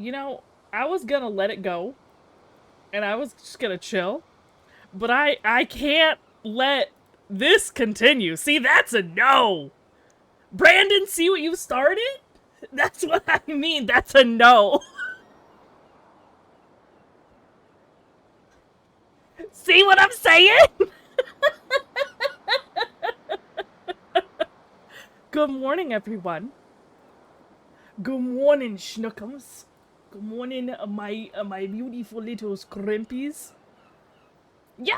You know, I was gonna let it go, and I was just gonna chill, but I can't let this continue. See, that's a no. Brandon, see what you started? That's what I mean. That's a no. See what I'm saying? Good morning, everyone. Good morning, schnookums. Good morning, my beautiful little scrimpies. Yo,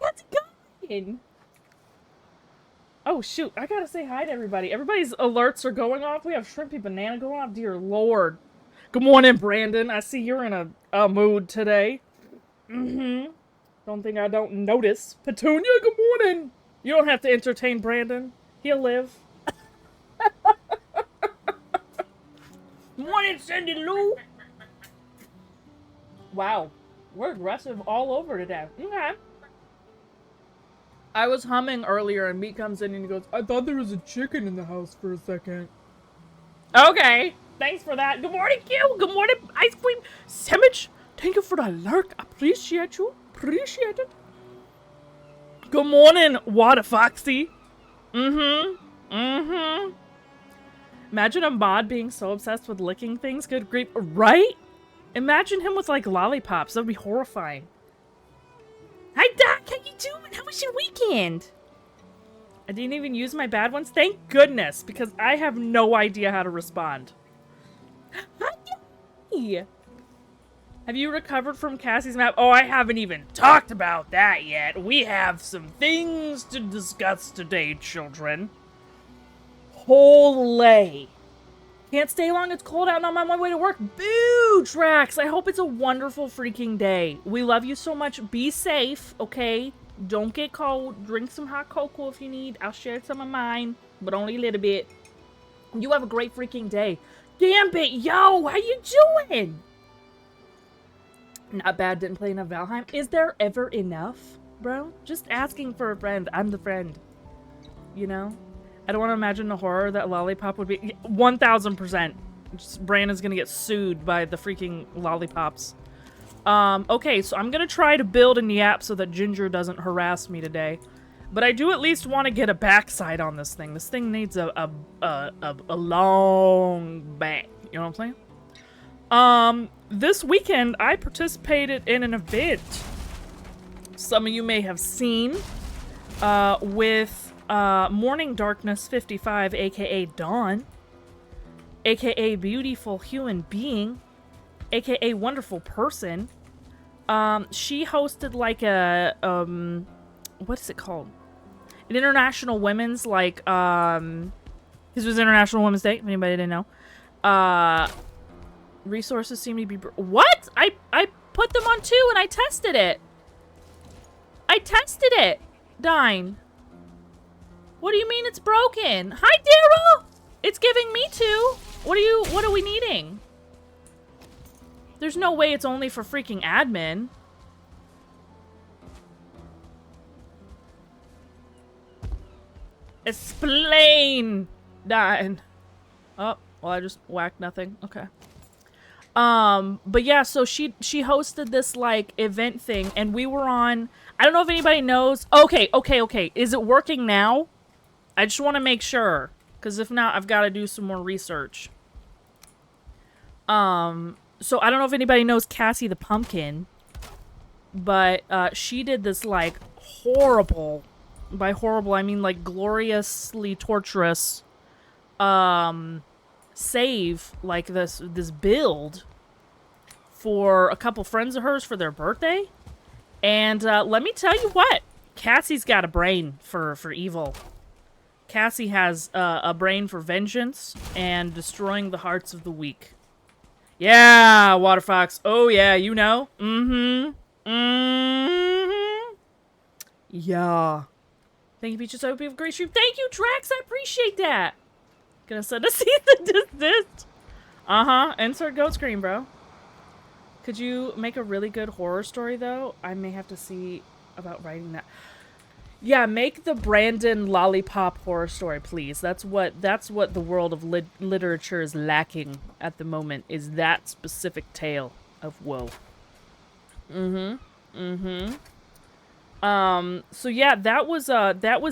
that's going. Oh shoot, I gotta say hi to everybody. Everybody's alerts are going off. We have Shrimpy Banana going off. Dear Lord. Good morning, Brandon. I see you're in a mood today. Mm-hmm. Don't think I don't notice. Petunia, good morning. You don't have to entertain Brandon. He'll live. Morning, Cindy Lou. Wow. We're aggressive all over today. Okay. I was humming earlier and Meat comes in and he goes, I thought there was a chicken in the house for a second. Okay. Thanks for that. Good morning, Q. Good morning, Ice Cream Sandwich. Thank you for the lurk. Appreciate you. Appreciate it. Good morning, Water Foxy. Mm-hmm. Mm-hmm. Imagine a mod being so obsessed with licking things. Good grief. Right? Imagine him with, like, lollipops. That would be horrifying. Hi, Doc. How you doing? How was your weekend? I didn't even use my bad ones. Thank goodness, because I have no idea how to respond. Hi. Have you recovered from Cassie's map? Oh, I haven't even talked about that yet. We have some things to discuss today, children. Holy. Can't stay long. It's cold out and I'm on my way to work. Boo, Drax. I hope it's a wonderful freaking day. We love you so much. Be safe, okay? Don't get cold. Drink some hot cocoa if you need. I'll share some of mine, but only a little bit. You have a great freaking day. Gambit, yo, how you doing? Not bad, didn't play enough Valheim. Is there ever enough, bro? Just asking for a friend. I'm the friend. You know? I don't want to imagine the horror that Lollipop would be. 1000%. Brandon's gonna get sued by the freaking lollipops. Okay, so I'm gonna try to build a Nyap so that Ginger doesn't harass me today. But I do at least want to get a backside on this thing. This thing needs a long back. You know what I'm saying? This weekend, I participated in an event some of you may have seen, with, Morning Darkness 55, aka Dawn, aka Beautiful Human Being, aka Wonderful Person. She hosted, like, what is it called? An International Women's, like, this was International Women's Day, if anybody didn't know. Resources seem to be what? I put them on 2 and I tested it. I tested it. Dine. What do you mean it's broken? Hi, Daryl. It's giving me 2. What are we needing? There's no way it's only for freaking admin. Explain. Dine. Oh, well, I just whacked nothing. Okay. But yeah, so she hosted this, like, event thing, and we were on, I don't know if anybody knows. Okay. Is it working now? I just want to make sure, because if not, I've got to do some more research. So I don't know if anybody knows Cassie the Pumpkin, but, she did this, like, horrible, by horrible, I mean, like, gloriously torturous, save, like, this build for a couple friends of hers for their birthday. And let me tell you what, Cassie's got a brain for evil. Cassie has a brain for vengeance and destroying the hearts of the weak. Yeah, Waterfox. Oh yeah, you know. Yeah. Thank you, Peaches. I hope you have a great stream. Thank you, Drax. I appreciate that. Gonna send a cease and desist. Insert goat scream, bro. Could you make a really good horror story, though? I may have to see about writing that. Yeah, make the Brandon lollipop horror story, please. That's what the world of literature is lacking at the moment, is that specific tale of woe. So yeah, that was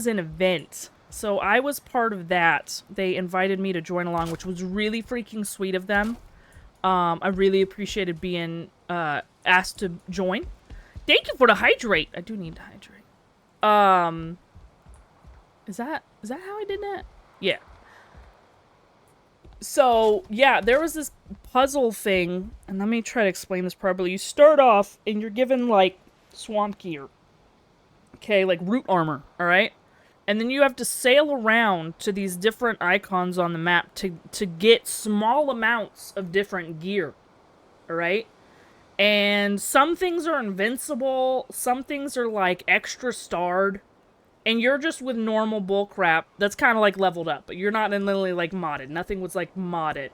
an event. So I was part of that. They invited me to join along, which was really freaking sweet of them. I really appreciated being asked to join. Thank you for the hydrate. I do need to hydrate. Is that how I did that? Yeah. So, yeah, there was this puzzle thing, and let me try to explain this properly. You start off, and you're given, like, swamp gear. Okay, like root armor, alright? And then you have to sail around to these different icons on the map to get small amounts of different gear, alright? And some things are invincible, some things are, like, extra starred, and you're just with normal bullcrap that's kind of, like, leveled up. But you're not literally, like, modded. Nothing was, like, modded.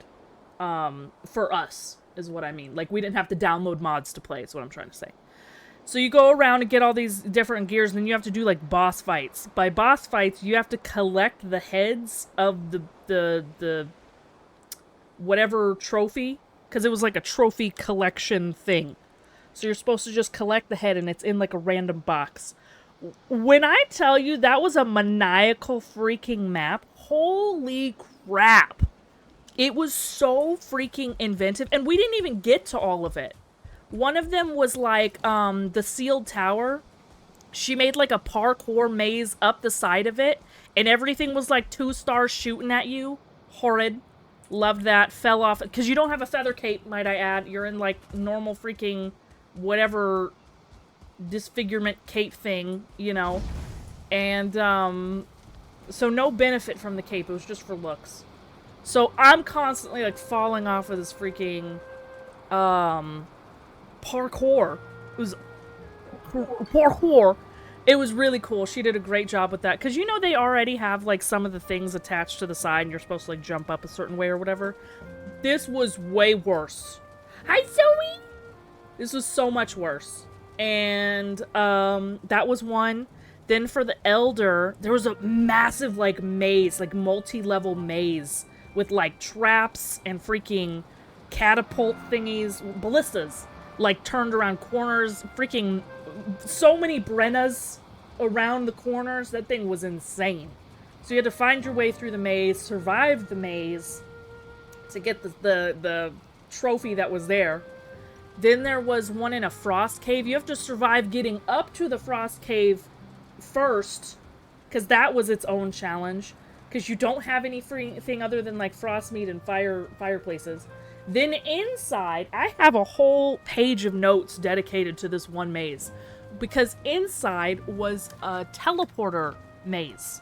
For us, is what I mean. Like, we didn't have to download mods to play, is what I'm trying to say. So you go around and get all these different gears, and then you have to do, like, boss fights. By boss fights, you have to collect the heads of the whatever trophy. Because it was, like, a trophy collection thing. So you're supposed to just collect the head, and it's in, like, a random box. When I tell you that was a maniacal freaking map, holy crap. It was so freaking inventive, and we didn't even get to all of it. One of them was like, the sealed tower. She made like a parkour maze up the side of it, and everything was like 2 stars shooting at you. Horrid. Loved that. Fell off, because you don't have a feather cape, might I add. You're in like normal freaking whatever disfigurement cape thing, you know, and so no benefit from the cape. It was just for looks. So I'm constantly like falling off of this freaking parkour. It was parkour. It was really cool. She did a great job with that, because you know they already have like some of the things attached to the side and you're supposed to like jump up a certain way or whatever. This was way worse. Hi Zoe. This was so much worse. And that was one. Then for the Elder, there was a massive like maze, like multi-level maze with like traps and freaking catapult thingies, ballistas, like turned around corners, freaking so many Brennas around the corners. That thing was insane. So you had to find your way through the maze, survive the maze to get the trophy that was there. Then there was one in a frost cave. You have to survive getting up to the frost cave first, because that was its own challenge, because you don't have anything other than like frost meat and fireplaces. Then inside, I have a whole page of notes dedicated to this one maze, because inside was a teleporter maze.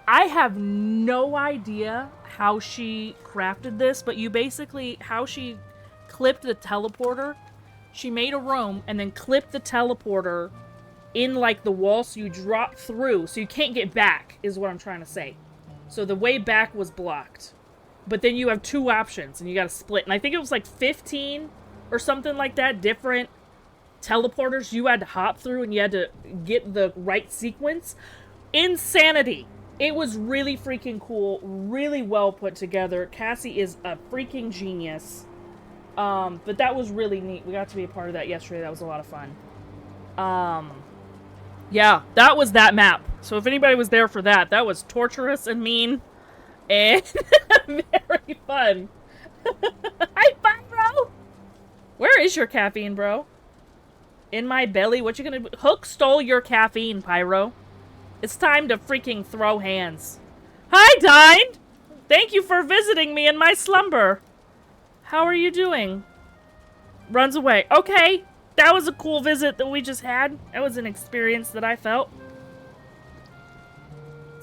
I have no idea how she crafted this, but you basically, how she clipped the teleporter, she made a room and then clipped the teleporter in like the wall, so you drop through, so you can't get back, is what I'm trying to say. So the way back was blocked. But then you have 2 options and you gotta split. And I think it was like 15 or something like that, different teleporters you had to hop through, and you had to get the right sequence. Insanity. It was really freaking cool, really well put together. Cassie is a freaking genius. But that was really neat. We got to be a part of that yesterday. That was a lot of fun. Yeah, that was that map. So if anybody was there for that, that was torturous and mean and very fun. Hi, bye, bro. Where is your caffeine, bro? In my belly? What you gonna do? Hook stole your caffeine, Pyro. It's time to freaking throw hands. Hi, Dined! Thank you for visiting me in my slumber. How are you doing? Runs away. Okay, that was a cool visit that we just had. That was an experience that I felt.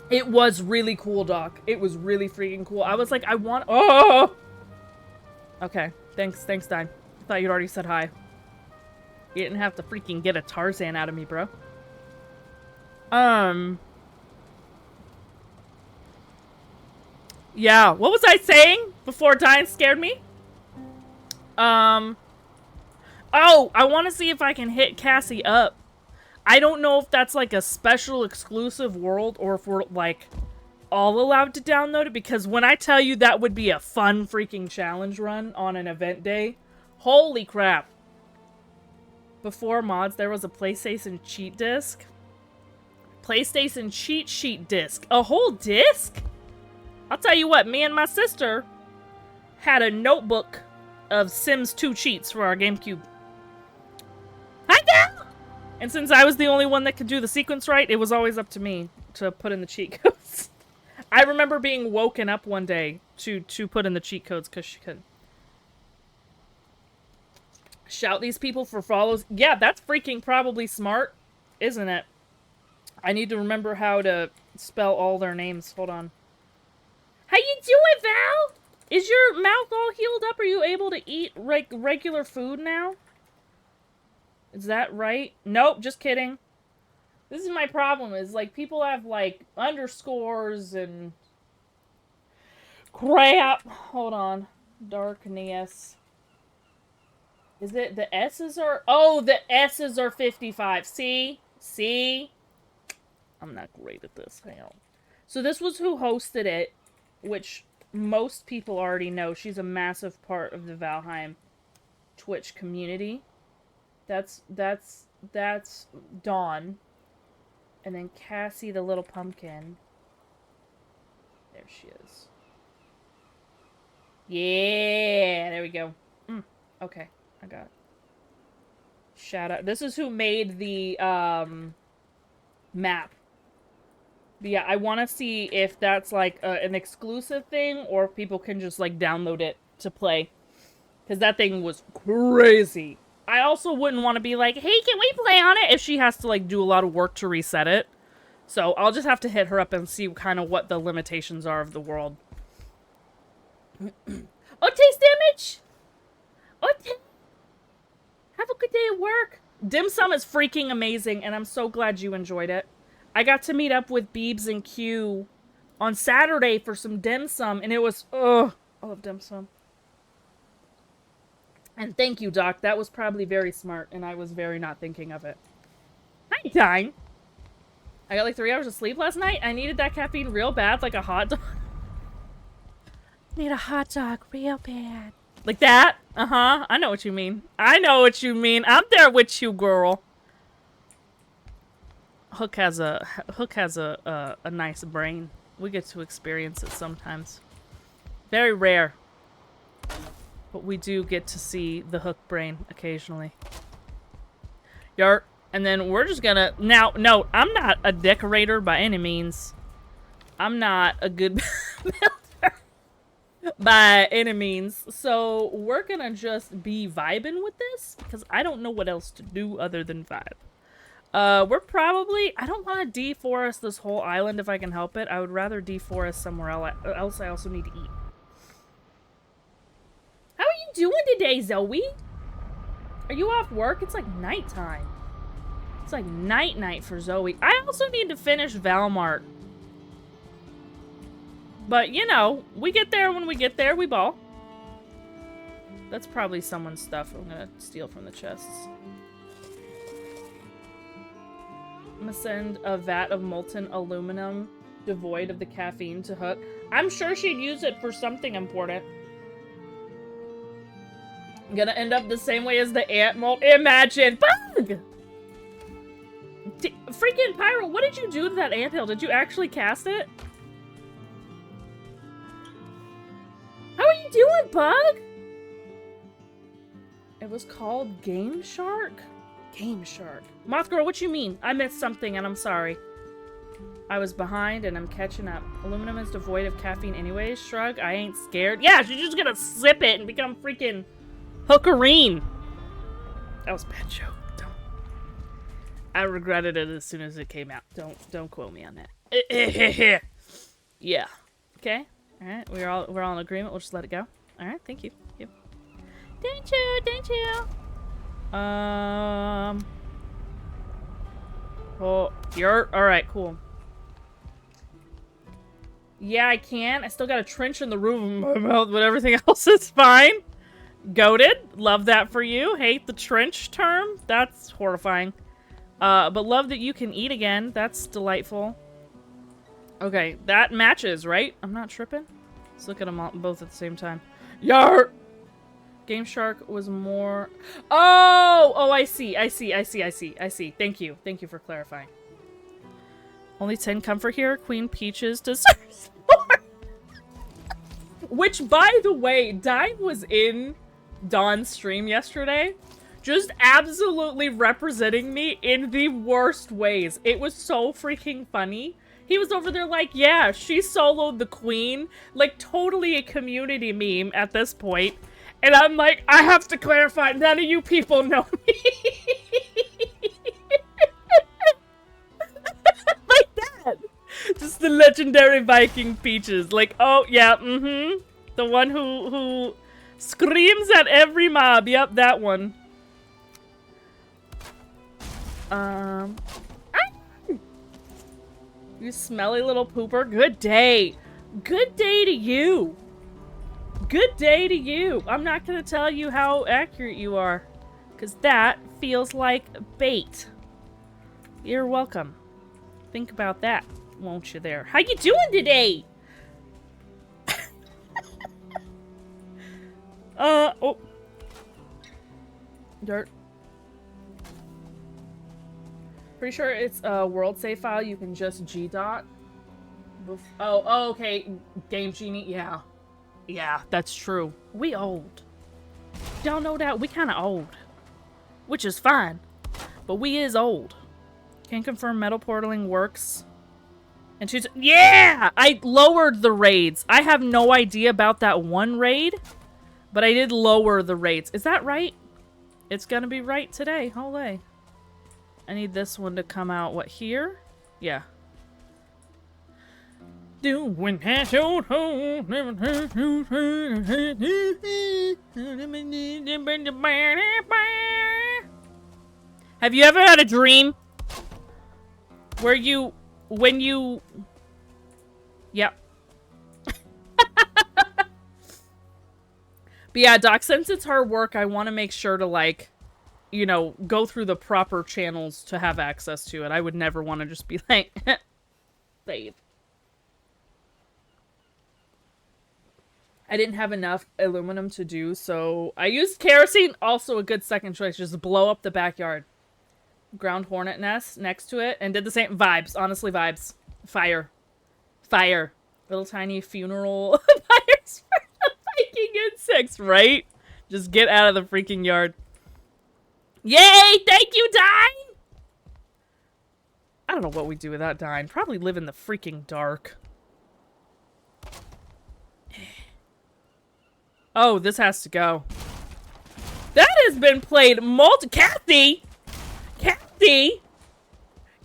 It was really cool, Doc. It was really freaking cool. I was like, I want... Oh! Okay, thanks, Dine. I thought you'd already said hi. You didn't have to freaking get a Tarzan out of me, bro. Yeah, what was I saying before Dine scared me? Oh, I want to see if I can hit Cassie up. I don't know if that's like a special exclusive world or if we're like all allowed to download it, because when I tell you that would be a fun freaking challenge run on an event day, holy crap. Before mods, there was a PlayStation cheat disc. PlayStation cheat sheet disc. A whole disc? I'll tell you what, me and my sister had a notebook of Sims 2 cheats for our GameCube. Hi there! And since I was the only one that could do the sequence right, it was always up to me to put in the cheat codes. I remember being woken up one day to put in the cheat codes because she couldn't. Shout these people for follows. Yeah, that's freaking probably smart, isn't it? I need to remember how to spell all their names. Hold on. How you doing, Val? Is your mouth all healed up? Are you able to eat regular food now? Is that right? Nope, just kidding. This is my problem, is like people have like underscores and crap. Hold on. Darkness. Is it the S's are... Oh, the S's are 55. See? See? I'm not great at this. Hang on. So this was who hosted it, which most people already know. She's a massive part of the Valheim Twitch community. That's Dawn. And then Cassie the little pumpkin. There she is. Yeah, there we go. Okay, I got it. Shout out. This is who made the map. But yeah, I want to see if that's like an exclusive thing or if people can just like download it to play. Because that thing was crazy. I also wouldn't want to be like, hey, can we play on it? If she has to like do a lot of work to reset it. So I'll just have to hit her up and see kind of what the limitations are of the world. Oh, taste damage! Oh, have a good day at work. Dim Sum is freaking amazing, and I'm so glad you enjoyed it. I got to meet up with Beebs and Q on Saturday for some dim sum, and it was, ugh, I love dim sum. And thank you, Doc. That was probably very smart, and I was very not thinking of it. Hi, Time. I got like 3 hours of sleep last night. I needed that caffeine real bad, like a hot dog. Need a hot dog real bad. Like that? Uh-huh. I know what you mean. I know what you mean. I'm there with you, girl. Hook has a nice brain. We get to experience it sometimes. Very rare. But we do get to see the Hook brain occasionally. Yart. And then we're just gonna... Now, no, I'm not a decorator by any means. I'm not a good builder by any means. So we're gonna just be vibing with this because I don't know what else to do other than vibe. We're probably... I don't want to deforest this whole island if I can help it. I would rather deforest somewhere else. I also need to eat. How are you doing today, Zoe? Are you off work? It's like nighttime. It's like night for Zoe. I also need to finish Valmart. But, you know, we get there when we get there. We ball. That's probably someone's stuff I'm gonna steal from the chests. I'm gonna send a vat of molten aluminum devoid of the caffeine to Hook. I'm sure she'd use it for something important. I'm gonna end up the same way as the ant mold. Imagine! Bug! Freaking Pyro, what did you do to that anthill? Did you actually cast it? How are you doing, Bug? It was called Game Shark? Game Shark. Moth Girl, what you mean? I missed something and I'm sorry. I was behind and I'm catching up. Aluminum is devoid of caffeine anyways. Shrug, I ain't scared. Yeah, she's just gonna sip it and become freaking hookerine. That was a bad joke. I regretted it as soon as it came out. Don't quote me on that. Yeah. Okay. All right. We're all in agreement. We'll just let it go. All right. Thank you. Yep. Thank you. Oh, you're all right. Cool. Yeah, I can. I still got a trench in the roof of my mouth, but everything else is fine. Goated. Love that for you. Hate the trench term. That's horrifying. But love that you can eat again. That's delightful. Okay, that matches, right? I'm not tripping. Let's look at them all, both at the same time. Yar! Game Shark was more... Oh! Oh, I see. Thank you. Thank you for clarifying. Only 10 comfort here. Queen Peaches deserves more. Which, by the way, Dine was in Dawn's stream yesterday. Just absolutely representing me in the worst ways. It was so freaking funny. He was over there like, yeah, she soloed the queen. Like, totally a community meme at this point. And I'm like, I have to clarify, none of you people know me. Like that. Just the legendary Viking Peaches. Like, oh, yeah, the one who screams at every mob. Yep, that one. You smelly little pooper. Good day. Good day to you. Good day to you. I'm not gonna tell you how accurate you are, because that feels like bait. You're welcome. Think about that, won't you there? How you doing today? Oh. Dirt. Pretty sure it's a world save file you can just G-dot. Oh, okay. Game Genie, yeah. Yeah, that's true. We old. Y'all know that? We kind of old. Which is fine. But we is old. Can confirm metal portaling works. And she's... Yeah! I lowered the raids. I have no idea about that one raid. But I did lower the raids. Is that right? It's gonna be right today. Holy. I need this one to come out, what, here? Yeah. Doing that old hole. Have you ever had a dream where when you... Yep. But yeah, Doc, since it's her work, I want to make sure to, like, you know, go through the proper channels to have access to it. I would never want to just be like, save. I didn't have enough aluminum to do, so I used kerosene. Also a good second choice. Just blow up the backyard. Ground hornet nest next to it, and did the same. Vibes. Honestly, vibes. Fire. Fire. Little tiny funeral fires for the Viking insects, right? Just get out of the freaking yard. Yay! Thank you, Dine! I don't know what we do without Dine. Probably live in the freaking dark. Oh, this has to go. That has been played Kathy! Kathy!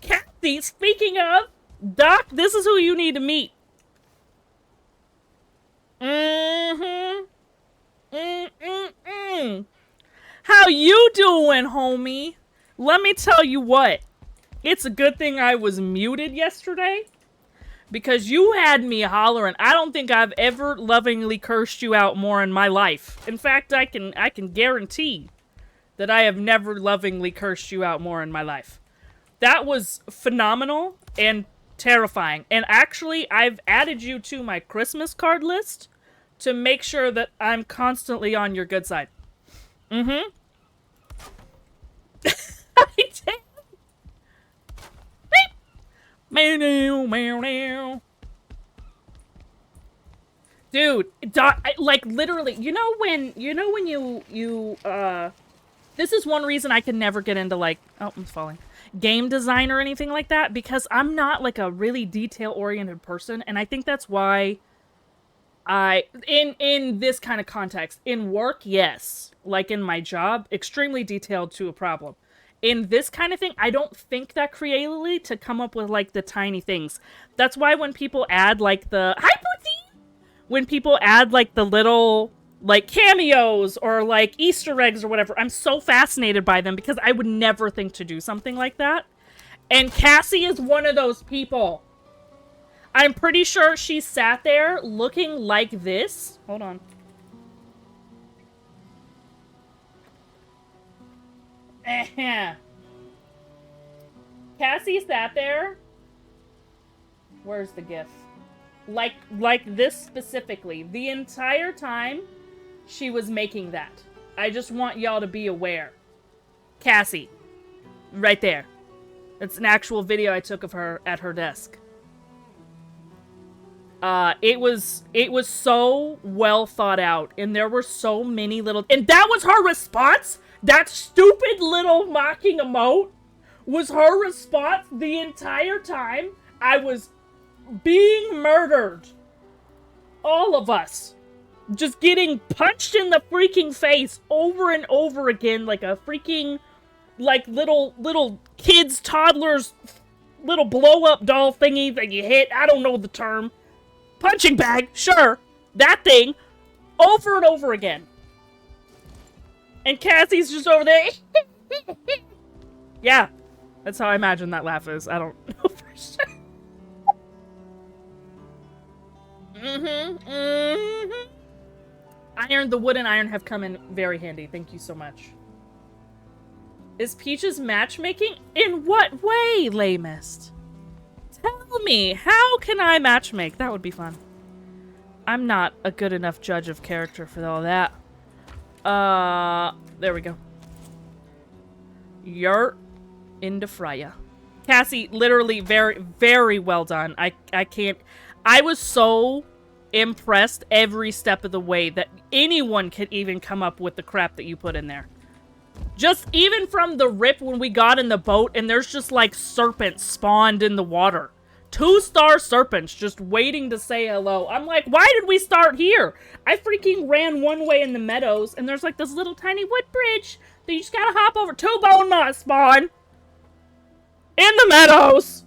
Kathy, speaking of, Doc, this is who you need to meet. How you doing, homie? Let me tell you what. It's a good thing I was muted yesterday. Because you had me hollering. I don't think I've ever lovingly cursed you out more in my life. In fact, I can guarantee that I have never lovingly cursed you out more in my life. That was phenomenal and terrifying. And actually, I've added you to my Christmas card list to make sure that I'm constantly on your good side. I did. Dude, like literally, you know when you this is one reason I can never get into like, oh, I'm falling, game design or anything like that, because I'm not like a really detail-oriented person, and I think that's why in this kind of context, in work, yes, like in my job, extremely detailed to a problem. In this kind of thing, I don't think that creatively to come up with, like, the tiny things. That's why when people add, like, the... Hi, Poutine! When people add, like, the little, like, cameos or, like, Easter eggs or whatever, I'm so fascinated by them because I would never think to do something like that. And Cassie is one of those people. I'm pretty sure she sat there looking like this. Hold on. Cassie sat there. Where's the gif? Like this specifically. The entire time she was making that. I just want y'all to be aware. Cassie. Right there. It's an actual video I took of her at her desk. It was so well thought out, and there were so many little... And that was her response? That stupid little mocking emote was her response the entire time I was being murdered. All of us. Just getting punched in the freaking face over and over again like a freaking... Like little kids, toddlers, little blow-up doll thingy that you hit. I don't know the term. Punching bag, sure. That thing. Over and over again. And Cassie's just over there. Yeah. That's how I imagine that laugh is. I don't know for sure. Iron, the wood and iron have come in very handy. Thank you so much. Is Peach's matchmaking? In what way, Laymist? Tell me, how can I matchmake? That would be fun. I'm not a good enough judge of character for all that. There we go. You're into Freya. Cassie, literally very, very well done. I can't... I was so impressed every step of the way that anyone could even come up with the crap that you put in there. Just even from the rip when we got in the boat and there's just like serpents spawned in the water. 2-star serpents just waiting to say hello. I'm like, why did we start here? I freaking ran one way in the meadows and there's like this little tiny wood bridge that you just gotta hop over. 2 bone moths spawn in the meadows.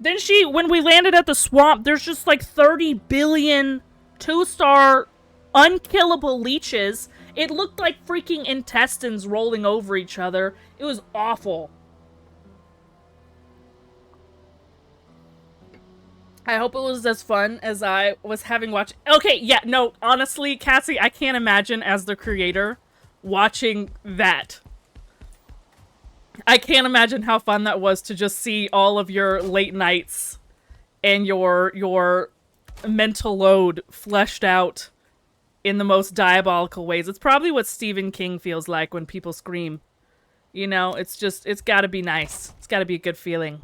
Then when we landed at the swamp, there's just like 30 billion 2-star unkillable leeches. It looked like freaking intestines rolling over each other. It was awful. I hope it was as fun as I was having watched. Okay, yeah, no, honestly, Cassie, I can't imagine as the creator watching that. I can't imagine how fun that was to just see all of your late nights and your mental load fleshed out in the most diabolical ways. It's probably what Stephen King feels like when people scream. You know, it's gotta be nice. It's gotta be a good feeling.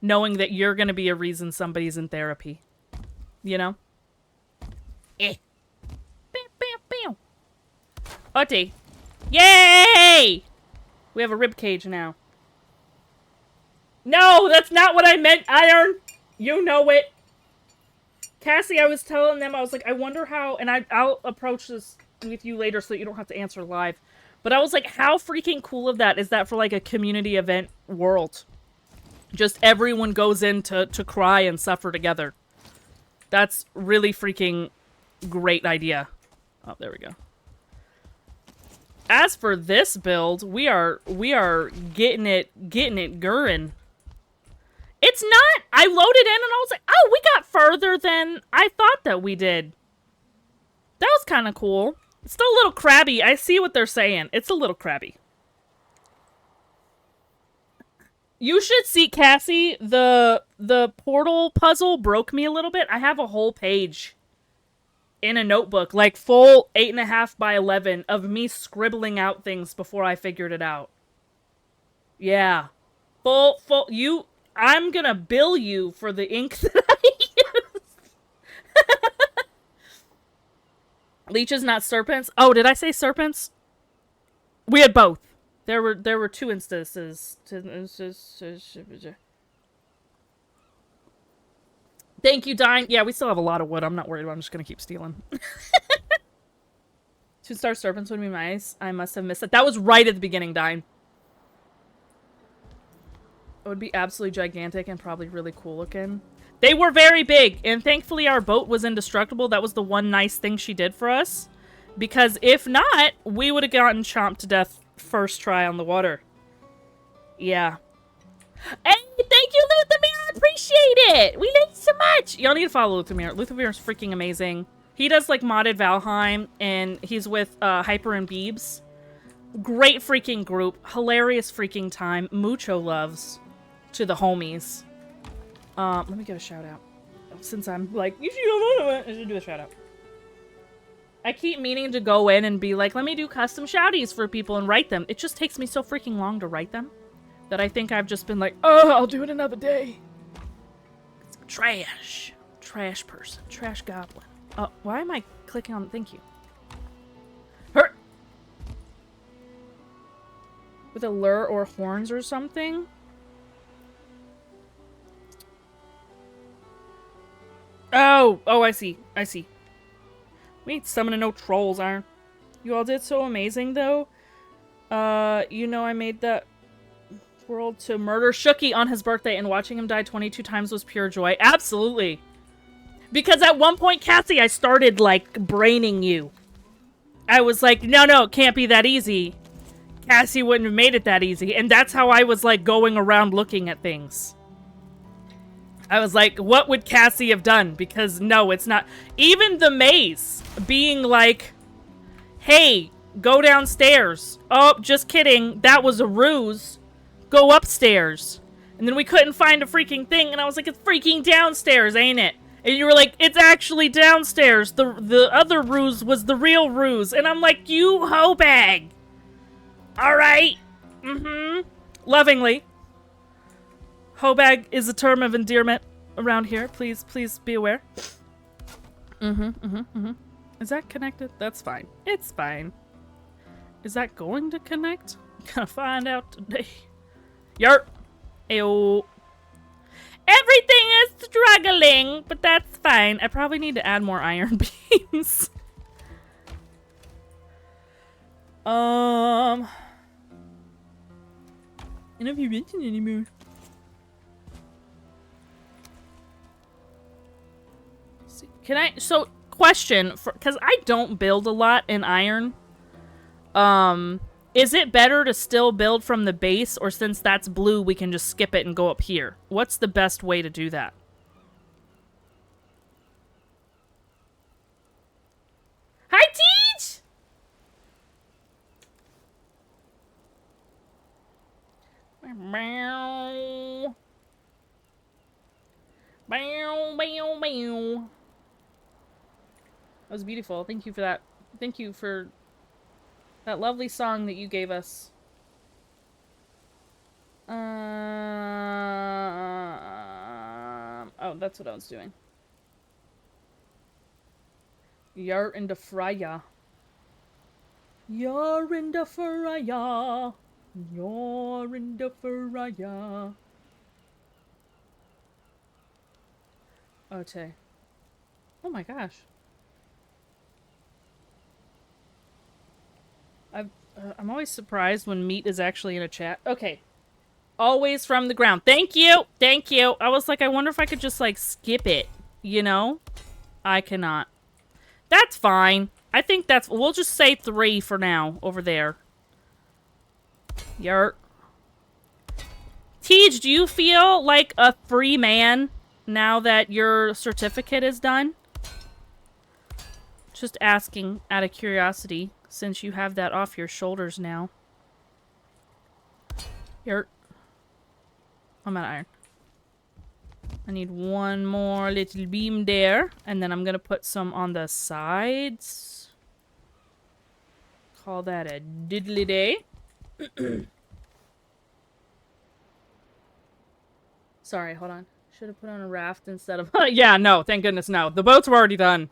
Knowing that you're gonna be a reason somebody's in therapy. You know? Eh. Bam, bam, bam. Ote. Yay! We have a rib cage now. No, that's not what I meant, Iron! You know it. Cassie, I was telling them, I was like, I wonder how, and I'll approach this with you later so that you don't have to answer live. But I was like, how freaking cool of that is that for like a community event world? Just everyone goes in to cry and suffer together. That's really freaking great idea. Oh, there we go. As for this build, we are getting it gurrin'. It's not! I loaded in and I was like, oh, we got further than I thought that we did. That was kind of cool. It's still a little crabby. I see what they're saying. It's a little crabby. You should see, Cassie, the portal puzzle broke me a little bit. I have a whole page in a notebook, like full 8.5 by 11 of me scribbling out things before I figured it out. Yeah. Full, I'm gonna bill you for the ink that I used. Leeches, not serpents. Oh, did I say serpents? We had both. There were 2 instances. Thank you, Dine. Yeah, we still have a lot of wood. I'm not worried about it. I'm just gonna keep stealing. 2-star serpents would be nice. I must have missed it. That was right at the beginning, Dine. It would be absolutely gigantic and probably really cool looking. They were very big, and thankfully our boat was indestructible. That was the one nice thing she did for us. Because if not, we would have gotten chomped to death first try on the water. Yeah. Hey, thank you, Luthamir! I appreciate it! We love you so much! Y'all need to follow Luthamir. Luthamir is freaking amazing. He does, like, modded Valheim, and he's with Hyper and Beebs. Great freaking group. Hilarious freaking time. Mucho loves to the homies. Let me give a shout out. Since I'm like, I should do a shout out. I keep meaning to go in and be like, let me do custom shouties for people and write them. It just takes me so freaking long to write them that I think I've just been like, oh, I'll do it another day. It's trash. Trash person. Trash goblin. Oh, why am I clicking on... Thank you. Hurt! With a lure or horns or something? Oh! Oh, I see. I see. We ain't summoning no trolls, Iron. You all did so amazing, though. You know I made that world to murder Shooky on his birthday, and watching him die 22 times was pure joy. Absolutely! Because at one point, Cassie, I started, like, braining you. I was like, no, it can't be that easy. Cassie wouldn't have made it that easy. And that's how I was, like, going around looking at things. I was like, what would Cassie have done? Because, no, it's not. Even the maze being like, hey, go downstairs. Oh, just kidding. That was a ruse. Go upstairs. And then we couldn't find a freaking thing. And I was like, it's freaking downstairs, ain't it? And you were like, it's actually downstairs. The other ruse was the real ruse. And I'm like, you hoe bag. All right. Mm-hmm. Lovingly. Hoe bag is a term of endearment around here. Please be aware. Is that connected? That's fine. It's fine. Is that going to connect? I'm gonna find out today. Yarp. Ayo. Everything is struggling, but that's fine. I probably need to add more iron beams. I don't know if you mentioned anymore. Can I, so, question, because I don't build a lot in iron. Is it better to still build from the base, or since that's blue, we can just skip it and go up here? What's the best way to do that? Hi, Teach! Bow. Bow, bow, bow. That was beautiful. Thank you for that. Thank you for that lovely song that you gave us. Oh, that's what I was doing. You're in the Freya. You're in the Freya. You're in the Freya. Okay. Oh my gosh. I'm always surprised when meat is actually in a chat. Okay. Always from the ground. Thank you! Thank you! I was like, I wonder if I could just, like, skip it. You know? I cannot. That's fine. I think that's... We'll just say 3 for now. Over there. Yurt. Tej, do you feel like a free man now that your certificate is done? Just asking out of curiosity. Since you have that off your shoulders now. Yurt. I'm out of iron. I need one more little beam there. And then I'm gonna put some on the sides. Call that a diddly day. Sorry, hold on. Should have put on a raft instead of... Yeah, no, thank goodness, no. The boats were already done.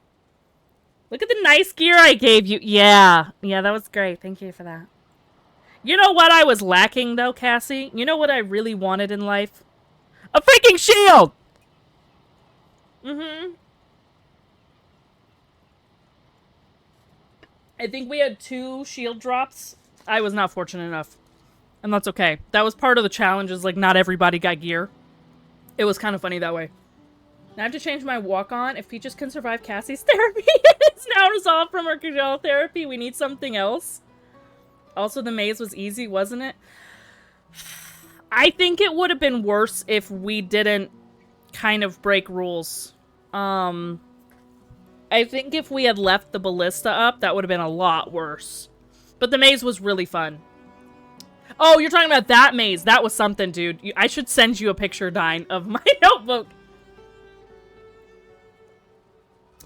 Look at the nice gear I gave you. Yeah. Yeah, that was great. Thank you for that. You know what I was lacking, though, Cassie? You know what I really wanted in life? A freaking shield! Mm-hmm. I think we had 2 shield drops. I was not fortunate enough. And that's okay. That was part of the challenge, is, like, not everybody got gear. It was kind of funny that way. Now I have to change my walk-on. If Peaches can survive Cassie's therapy, it's now resolved from her gel therapy. We need something else. Also, the maze was easy, wasn't it? I think it would have been worse if we didn't kind of break rules. I think if we had left the ballista up, that would have been a lot worse. But the maze was really fun. Oh, you're talking about that maze. That was something, dude. I should send you a picture, Dine, of my notebook.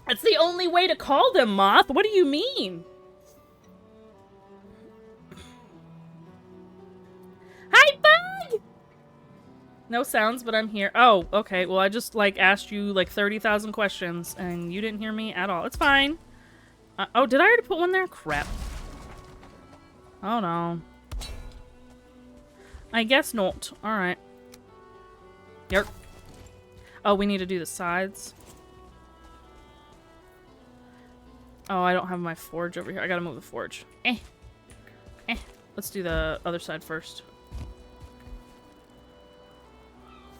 That's the only way to call them, Moth. What do you mean? Hi, Bug! No sounds, but I'm here. Oh, okay. Well, I just, like, asked you, like, 30,000 questions, and you didn't hear me at all. It's fine. Oh, did I already put one there? Crap. Oh, no. I guess not. Alright. Yep. Oh, we need to do the sides. Oh, I don't have my forge over here. I gotta move the forge. Let's do the other side first.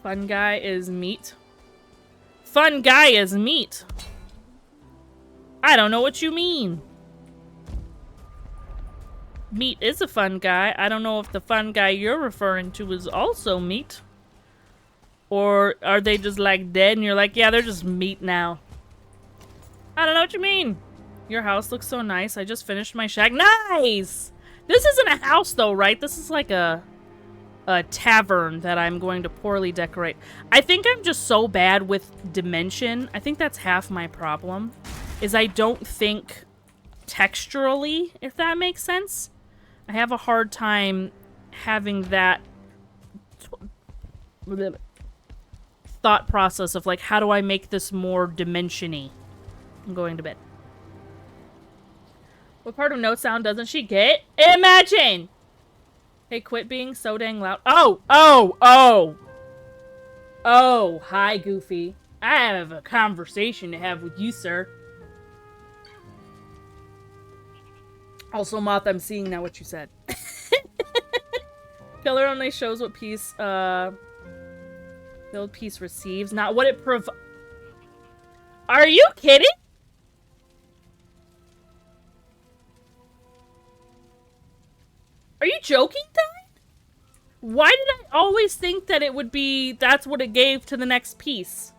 Fun guy is meat. Fun guy is meat. I don't know what you mean. Meat is a fun guy. I don't know if the fun guy you're referring to is also meat. Or are they just like dead and you're like, yeah, they're just meat now. I don't know what you mean. Your house looks so nice. I just finished my shack. Nice! This isn't a house though, right? This is like a tavern that I'm going to poorly decorate. I think I'm just so bad with dimension. I think that's half my problem. Is I don't think texturally, if that makes sense. I have a hard time having that thought process of like, how do I make this more dimension-y? I'm going to bed. What part of no sound doesn't she get? Imagine! Hey, quit being so dang loud. Oh, hi, Goofy. I have a conversation to have with you, sir. Also, Moth, I'm seeing now what you said. Killer only shows what piece, build piece receives, not what it Are you kidding? Are you joking, Dine? Why did I always think that it would be, that's what it gave to the next piece?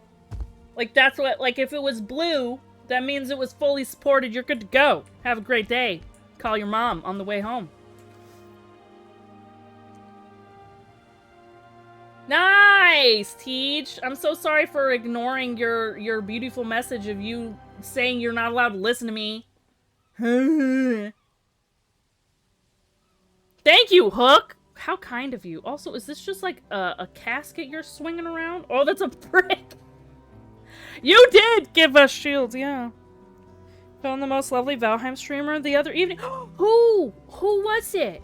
Like, that's what, like, if it was blue, that means it was fully supported, you're good to go. Have a great day. Call your mom on the way home. Nice, Teach. I'm so sorry for ignoring your beautiful message of you saying you're not allowed to listen to me. Thank you, Hook. How kind of you. Also, is this just like a casket you're swinging around? Oh, that's a brick. You did give us shields, yeah. Found the most lovely Valheim streamer the other evening. Who? Who was it?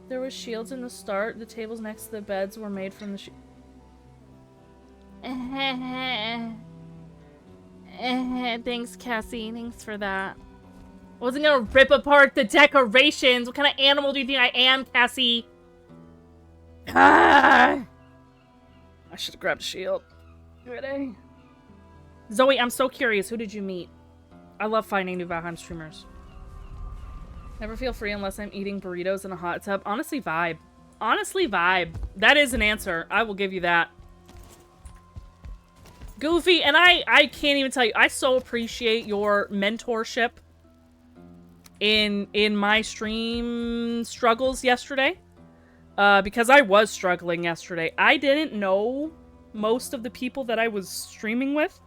There was shields in the start. The tables next to the beds were made from the Thanks, Cassie. Thanks for that. I wasn't gonna rip apart the decorations. What kind of animal do you think I am, Cassie? Ah! I should have grabbed a shield. Ready? Zoe, I'm so curious. Who did you meet? I love finding new Valheim streamers. Never feel free unless I'm eating burritos in a hot tub. Honestly, vibe. Honestly, vibe. That is an answer. I will give you that. Goofy, and I can't even tell you. I so appreciate your mentorship in my stream struggles yesterday. Because I was struggling yesterday. I didn't know most of the people that I was streaming with.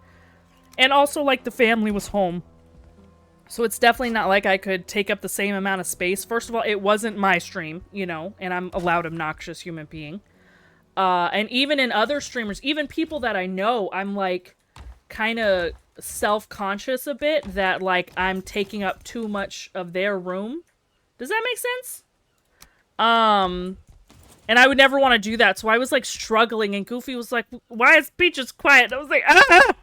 And also, like, the family was home. So it's definitely not like I could take up the same amount of space. First of all, it wasn't my stream, you know, and I'm a loud, obnoxious human being. And even in other streamers, even people that I know, I'm, like, kind of self-conscious a bit that, like, I'm taking up too much of their room. Does that make sense? And I would never want to do that, so I was, like, struggling, and Goofy was like, why is Peaches quiet? And I was like, ah!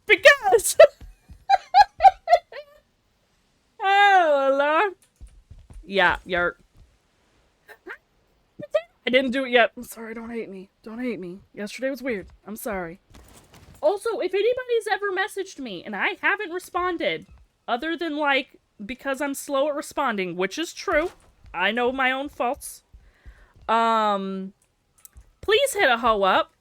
Because... Oh, Lord. Yeah, you're... I didn't do it yet. I'm sorry, don't hate me. Don't hate me. Yesterday was weird. I'm sorry. Also, if anybody's ever messaged me and I haven't responded, other than, like, because I'm slow at responding, which is true. I know my own faults. Please hit a hoe up.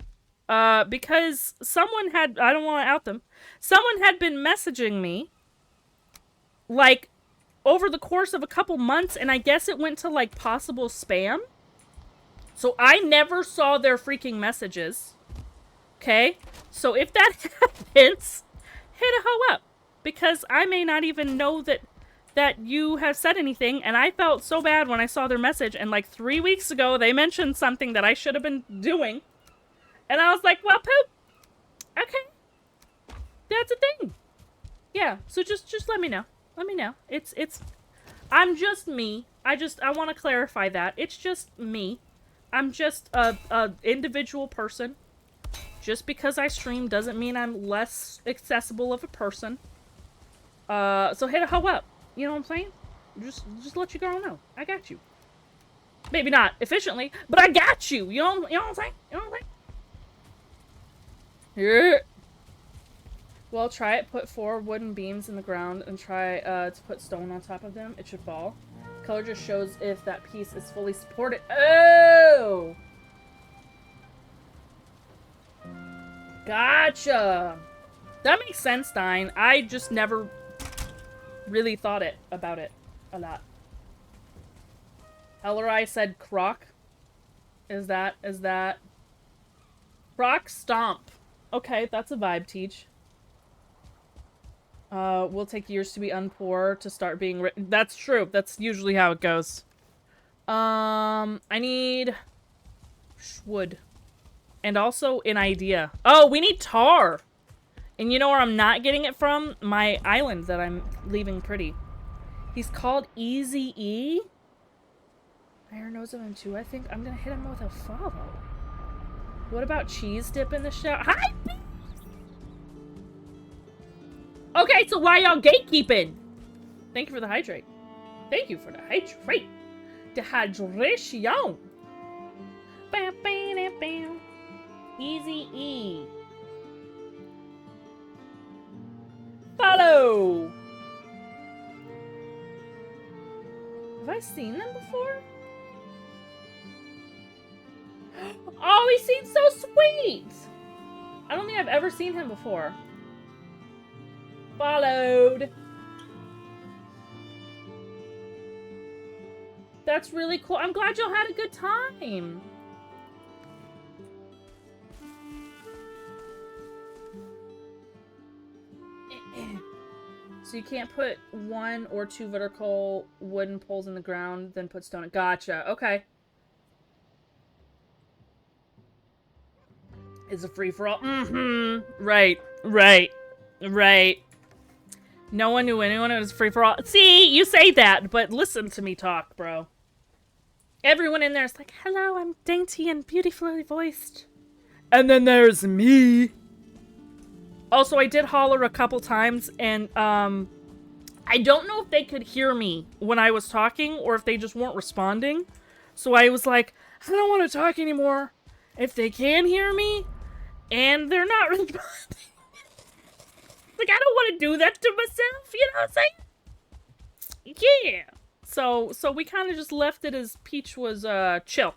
Because someone had... I don't want to out them. Someone had been messaging me, like, over the course of a couple months, and I guess it went to, like, possible spam. So I never saw their freaking messages. Okay? So if that happens, hit a hoe up. Because I may not even know that you have said anything, and I felt so bad when I saw their message, and like 3 weeks ago, they mentioned something that I should have been doing. And I was like, well, poop. Okay. That's a thing. Yeah, so just let me know. Let me know. I'm just me. I want to clarify that. It's just me. I'm just a individual person. Just because I stream doesn't mean I'm less accessible of a person. So hit a hoe up. You know what I'm saying? Just let your girl know. I got you. Maybe not efficiently, but I got you. You know what I'm saying? You know what I'm saying? Yeah. Well, try it. Put 4 wooden beams in the ground and try to put stone on top of them. It should fall. Color just shows if that piece is fully supported. Oh! Gotcha! That makes sense, Dine. I just never really thought about it a lot. Ellerai said croc. Is that croc stomp? Okay, that's a vibe, Teach. Will take years to be unpoor to start being written. That's true. That's usually how it goes. I need wood. And also an idea. Oh, we need tar! And you know where I'm not getting it from? My island that I'm leaving pretty. He's called Easy E. Iron knows of him too, I think. I'm gonna hit him with a follow. What about cheese dip in the shower? Hi! Okay, so why y'all gatekeeping? Thank you for the hydrate. Thank you for the hydrate. Dehydration. Bam, bam, bam, bam. Easy E. Follow. Have I seen them before? Oh, he seems so sweet. I don't think I've ever seen him before. Followed. That's really cool. I'm glad y'all had a good time. So you can't put 1 or 2 vertical wooden poles in the ground, then put stone. Gotcha. Okay. It's a free-for-all. Mm-hmm. Right. Right. Right. No one knew anyone. It was free-for-all. See, you say that, but listen to me talk, bro. Everyone in there is like, hello, I'm dainty and beautifully voiced. And then there's me. Also, I did holler a couple times, and, I don't know if they could hear me when I was talking, or if they just weren't responding. So I was like, I don't want to talk anymore. If they can hear me, and they're not responding. Like, I don't want to do that to myself, you know what I'm saying? Yeah. So we kind of just left it as Peach was, chill.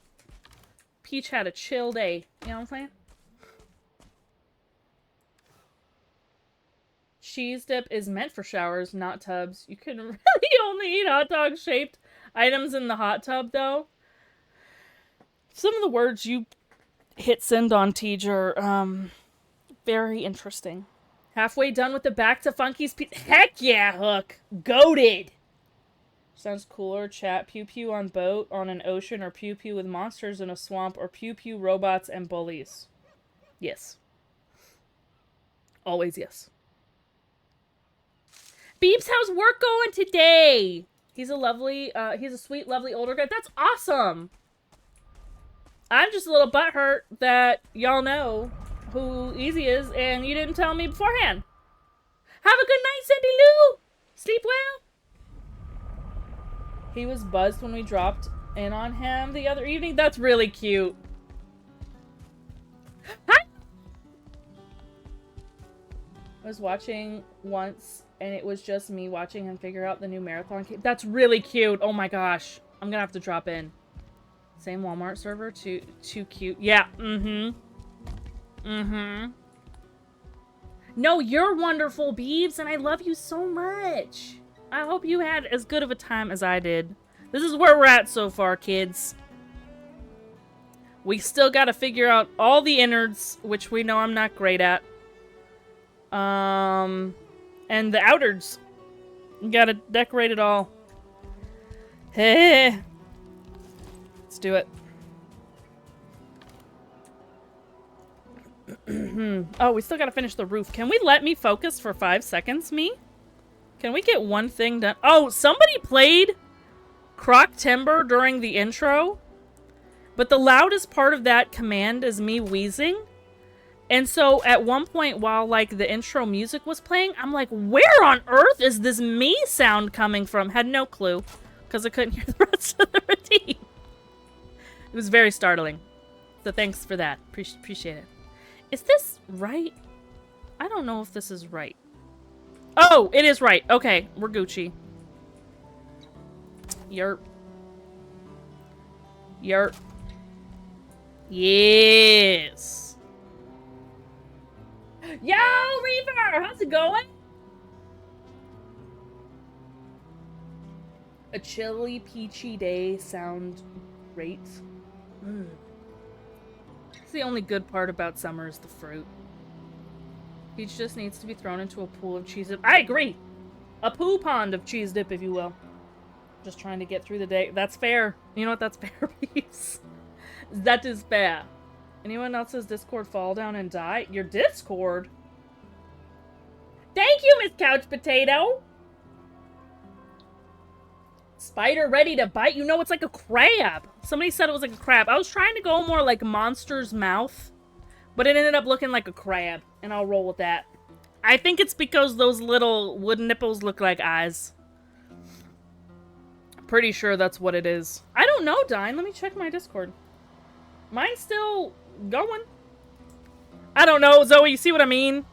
Peach had a chill day, you know what I'm saying? Cheese dip is meant for showers, not tubs. You can really only eat hot dog shaped items in the hot tub, though. Some of the words you hit send on, Tej, are, very interesting. Halfway done with the Back to Funky's Heck yeah, Hook! Goated! Sounds cooler. Chat pew pew on boat on an ocean, or pew pew with monsters in a swamp, or pew pew robots and bullies. Yes. Always yes. Beeps, how's work going today? He's a sweet, lovely older guy. That's awesome! I'm just a little butthurt that y'all know who Easy is, and you didn't tell me beforehand. Have a good night, Cindy Lou! Sleep well! He was buzzed when we dropped in on him the other evening. That's really cute. Hi! I was watching once, and it was just me watching him figure out the new marathon. That's really cute. Oh my gosh. I'm gonna have to drop in. Same Walmart server. Too cute. Yeah. Mm-hmm. Mm-hmm. No, you're wonderful, Beebs, and I love you so much. I hope you had as good of a time as I did. This is where we're at so far, kids. We still gotta figure out all the innards, which we know I'm not great at. And the outers. You gotta decorate it all. Hey. Let's do it. Oh, we still gotta finish the roof. Can we let me focus for 5 seconds, me? Can we get one thing done? Oh, somebody played Croc Timber during the intro, but the loudest part of that command is me wheezing. And so at one point while like the intro music was playing, I'm like, where on earth is this me sound coming from? Had no clue because I couldn't hear the rest of the routine. It was very startling. So thanks for that. Appreciate it. Is this right? I don't know if this is right. Oh, it is right. Okay, we're Gucci. Yerp. Yerp. Yes. Yo, Reaver! How's it going? A chilly, peachy day sound great. It's the only good part about summer is the fruit. Peach just needs to be thrown into a pool of cheese dip. I agree! A poo pond of cheese dip, if you will. Just trying to get through the day. That's fair. You know what? That's fair, Peace. That is fair. Anyone else's Discord fall down and die? Your Discord? Thank you, Miss Couch Potato! Spider ready to bite? You know, it's like a crab. Somebody said it was like a crab. I was trying to go more like Monster's Mouth, but it ended up looking like a crab, and I'll roll with that. I think it's because those little wood nipples look like eyes. Pretty sure that's what it is. I don't know, Dine. Let me check my Discord. Mine's still going. I don't know, Zoe. You see what I mean?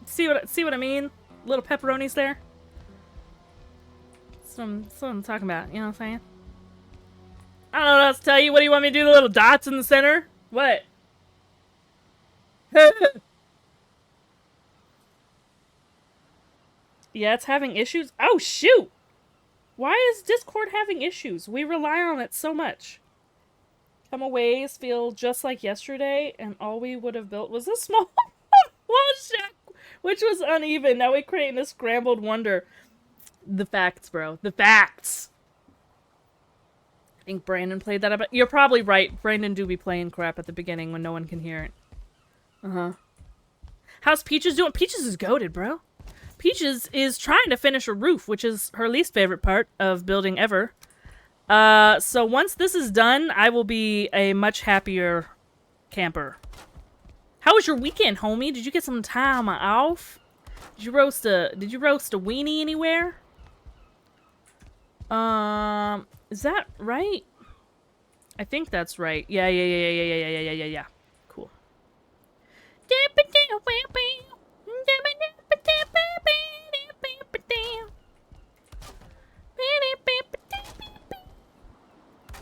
See what I mean? Little pepperonis there. That's what I'm talking about. You know what I'm saying? I don't know what else to tell you. What do you want me to do? The little dots in the center? What? Yeah, it's having issues. Oh, shoot! Why is Discord having issues? We rely on it so much. Comeaways feel just like yesterday, and all we would have built was a small wall shack, which was uneven. Now we create a scrambled wonder. The facts, bro. The facts! I think Brandon played that up. You're probably right. Brandon do be playing crap at the beginning when no one can hear it. Uh-huh. How's Peaches doing? Peaches is goated, bro. Peaches is trying to finish a roof, which is her least favorite part of building ever. So once this is done, I will be a much happier camper. How was your weekend, homie? Did you get some time off? Did you roast a weenie anywhere? Is that right? I think that's right. Yeah. Cool.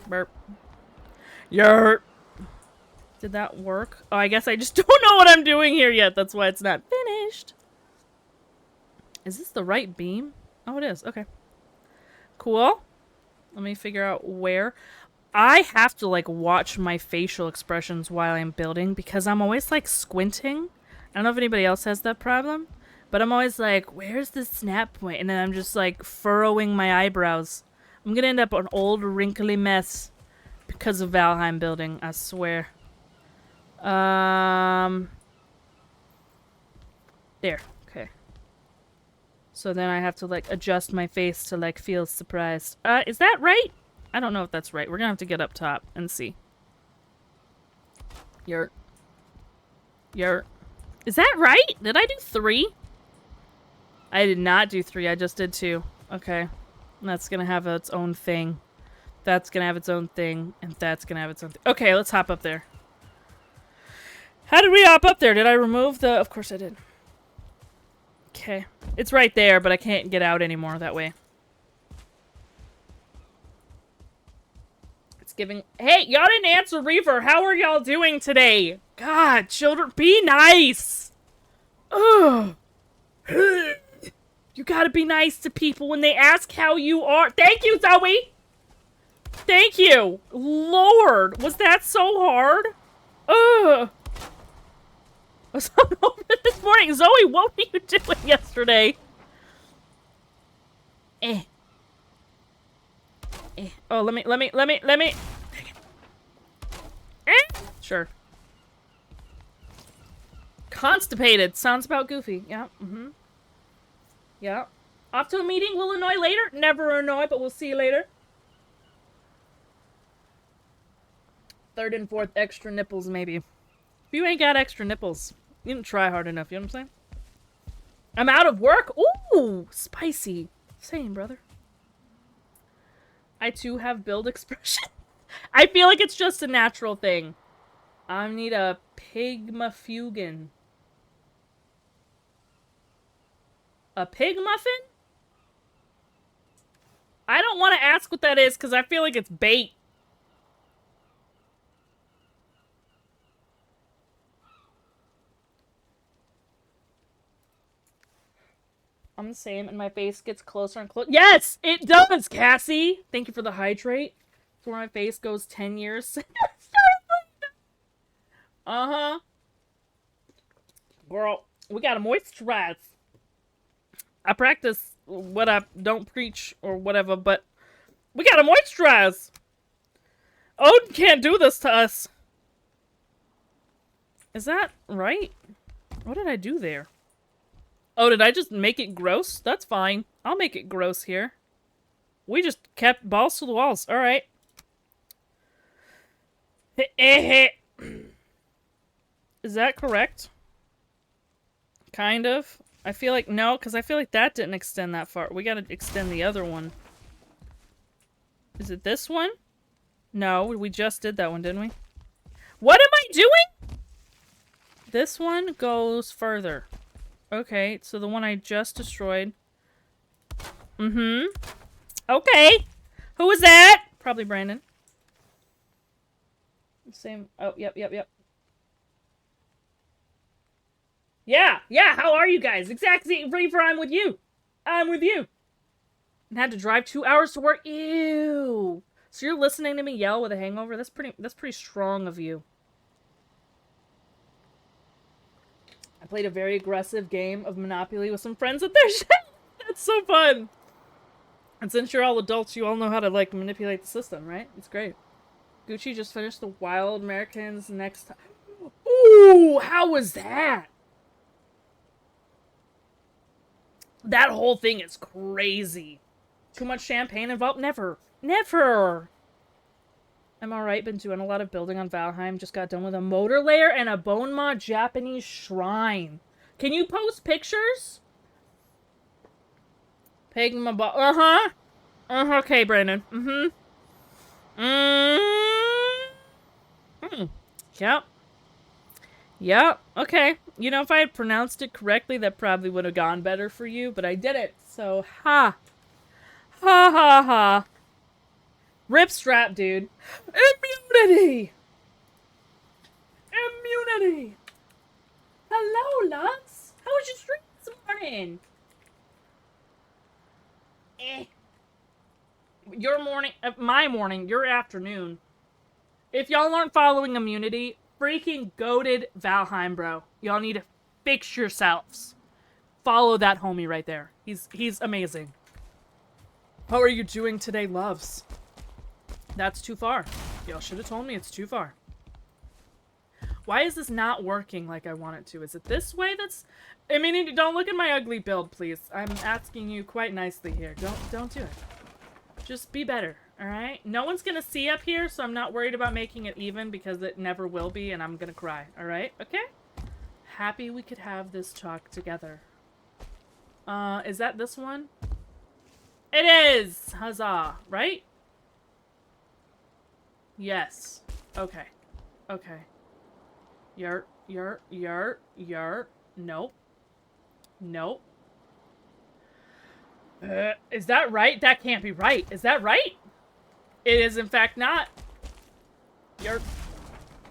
Burp. Yerp. Did that work? Oh, I guess I just don't know what I'm doing here yet. That's why it's not finished. Is this the right beam? Oh, it is. Okay. Cool. Let me figure out where. I have to, like, watch my facial expressions while I'm building because I'm always, like, squinting. I don't know if anybody else has that problem, but I'm always like, where's the snap point? And then I'm just, like, furrowing my eyebrows. I'm gonna end up an old, wrinkly mess because of Valheim building, I swear. There. Okay. So then I have to, like, adjust my face to, like, feel surprised. Is that right? I don't know if that's right. We're gonna have to get up top and see. Yurt. Is that right? Did I do 3? I did not do 3. I just did 2. Okay. That's gonna have its own thing. That's gonna have its own thing. And that's gonna have its own thing. Okay, let's hop up there. How did we hop up there? Did I remove the... Of course I did. Okay. It's right there, but I can't get out anymore that way. It's giving... Hey, y'all didn't answer Reaver. How are y'all doing today? God, children, be nice. Ugh. You gotta be nice to people when they ask how you are. Thank you, Zoe! Thank you! Lord, was that so hard? Ugh! I was hungover this morning. Zoe, what were you doing yesterday? Oh, let me. Sure. Constipated. Sounds about goofy. Yeah, Yeah. Off to a meeting. We'll annoy later. Never annoy, but we'll see you later. Third and fourth extra nipples, maybe. If you ain't got extra nipples, you didn't try hard enough, you know what I'm saying? I'm out of work? Ooh, spicy. Same, brother. I too have build expression. I feel like it's just a natural thing. I need a pigmuffin. A pig muffin? I don't want to ask what that is because I feel like it's bait. I'm the same, and my face gets closer and closer. Yes, it does, Cassie! Thank you for the hydrate. It's where my face goes 10 years. Uh-huh. Girl, we gotta moisturize. I practice what I don't preach or whatever, but we gotta moisturize. Odin can't do this to us. Is that right? What did I do there? Oh, did I just make it gross? That's fine. I'll make it gross here. We just kept balls to the walls. All right. Is that correct? Kind of. I feel like no, because I feel like that didn't extend that far. We gotta extend the other one. Is it this one? No, we just did that one, didn't we? What am I doing? This one goes further. Okay, so the one I just destroyed. Mm-hmm. Okay. Who was that? Probably Brandon. Same. Oh, yep. Yeah, how are you guys? Exactly, Reaver, I'm with you. And had to drive 2 hours to work. Ew. So you're listening to me yell with a hangover? That's pretty strong of you. I played a very aggressive game of Monopoly with some friends at their show. That's so fun. And since you're all adults, you all know how to, like, manipulate the system, right? It's great. Gucci just finished the Wild Americans next time. Ooh, how was that? That whole thing is crazy. Too much champagne involved? Never. Never. I'm alright, been doing a lot of building on Valheim. Just got done with a motor layer and a bone mod Japanese shrine. Can you post pictures? Pigma ball. Uh-huh. Okay, Brandon. Yep. Okay. You know, if I had pronounced it correctly, that probably would have gone better for you, but I didn't. So, ha. Ha ha ha. Rip strap, dude. Immunity! Hello, Lux. How was your stream this morning? Your morning, my morning, your afternoon. If y'all aren't following Immunity, freaking goated Valheim, bro. Y'all need to fix yourselves. Follow that homie right there. He's amazing. How are you doing today, loves? That's too far. Y'all should have told me it's too far. Why is this not working like I want it to? Is it this way that's... I mean, don't look at my ugly build, please. I'm asking you quite nicely here. Don't do it. Just be better, alright? No one's gonna see up here, so I'm not worried about making it even because it never will be and I'm gonna cry, alright? Okay? Happy we could have this talk together. Is that this one? It is! Huzzah, right? Yes. Okay. Okay. Yurt. Nope. Nope. Is that right? That can't be right. Is that right? It is in fact not. Yurt.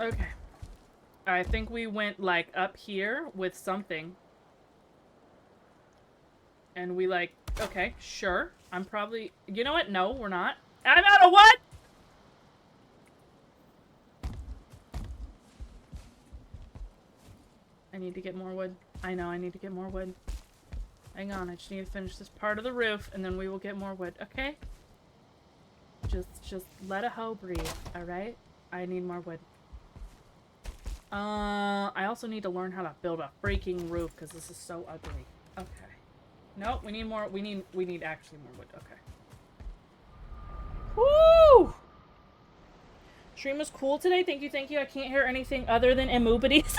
Okay. I think we went like up here with something. And we like, okay, sure. I'm probably, you know what? No, we're not. I'm out of what? I need to get more wood. I know, I need to get more wood. Hang on, I just need to finish this part of the roof, and then we will get more wood, okay? Just let a hoe breathe, alright? I need more wood. I also need to learn how to build a freaking roof, because this is so ugly. Okay. Nope, we need more, we need actually more wood, okay. Woo! Stream was cool today, thank you, thank you. I can't hear anything other than immobilities.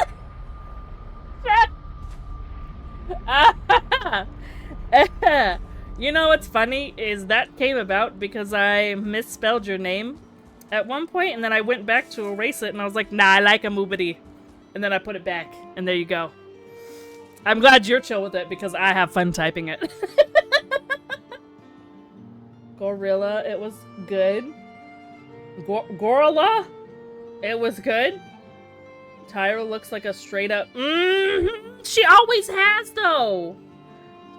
You know what's funny is that came about because I misspelled your name at one point, and then I went back to erase it, and I was like, nah, I like immovity. And then I put it back, and there you go. I'm glad you're chill with it because I have fun typing it. Gorilla, it was good. Gorilla, it was good. Tyra looks like a straight up. She always has, though.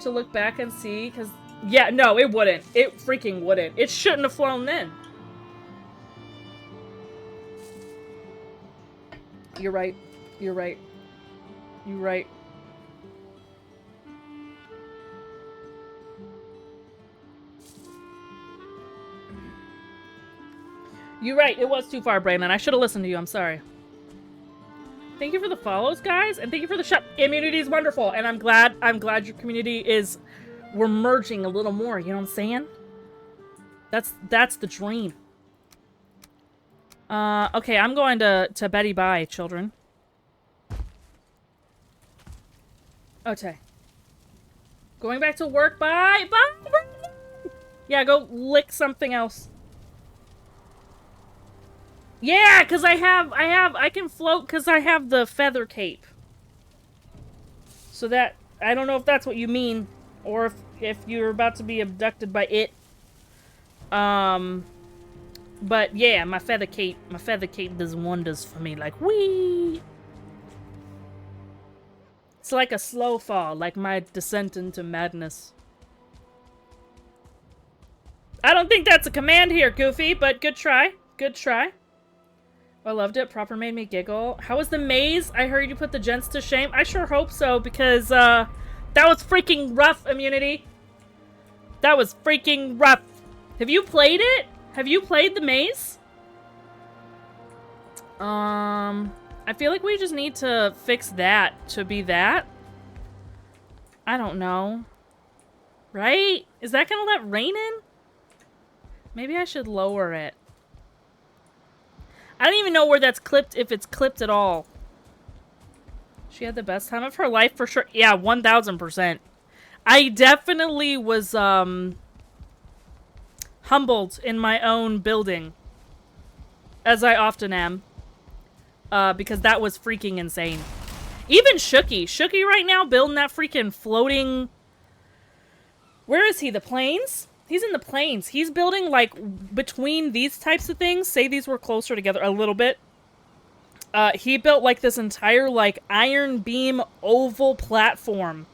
To look back and see, because yeah, no, it wouldn't. It freaking wouldn't. It shouldn't have flown then. You're right. You're right. You're right. You're right. It was too far, Brandon. I should have listened to you. I'm sorry. Thank you for the follows, guys, and thank you for the shop. Community is wonderful, and I'm glad your community is. We're merging a little more. You know what I'm saying? That's the dream. Okay, I'm going to Betty Bye, children. Okay. Going back to work. Bye. Bye. Yeah, go lick something else. Yeah, because I can float because I have the feather cape. So that, I don't know if that's what you mean, or if you're about to be abducted by it. But yeah, my feather cape does wonders for me, like, whee! It's like a slow fall, like my descent into madness. I don't think that's a command here, Goofy, but good try. Good try. I loved it. Proper made me giggle. How was the maze? I heard you put the gents to shame. I sure hope so, because, that was freaking rough, Immunity. That was freaking rough. Have you played it? Have you played the maze? I feel like we just need to fix that to be that. I don't know. Right? Is that gonna let rain in? Maybe I should lower it. I don't even know where that's clipped, if it's clipped at all. She had the best time of her life for sure. Yeah, 1000%. I definitely was, humbled in my own building. As I often am. Because that was freaking insane. Even Shooky. Shooky right now building that freaking floating... Where is he? The planes? He's in the planes. He's building, like, between these types of things. Say these were closer together a little bit. He built, like, this entire, like, iron beam oval platform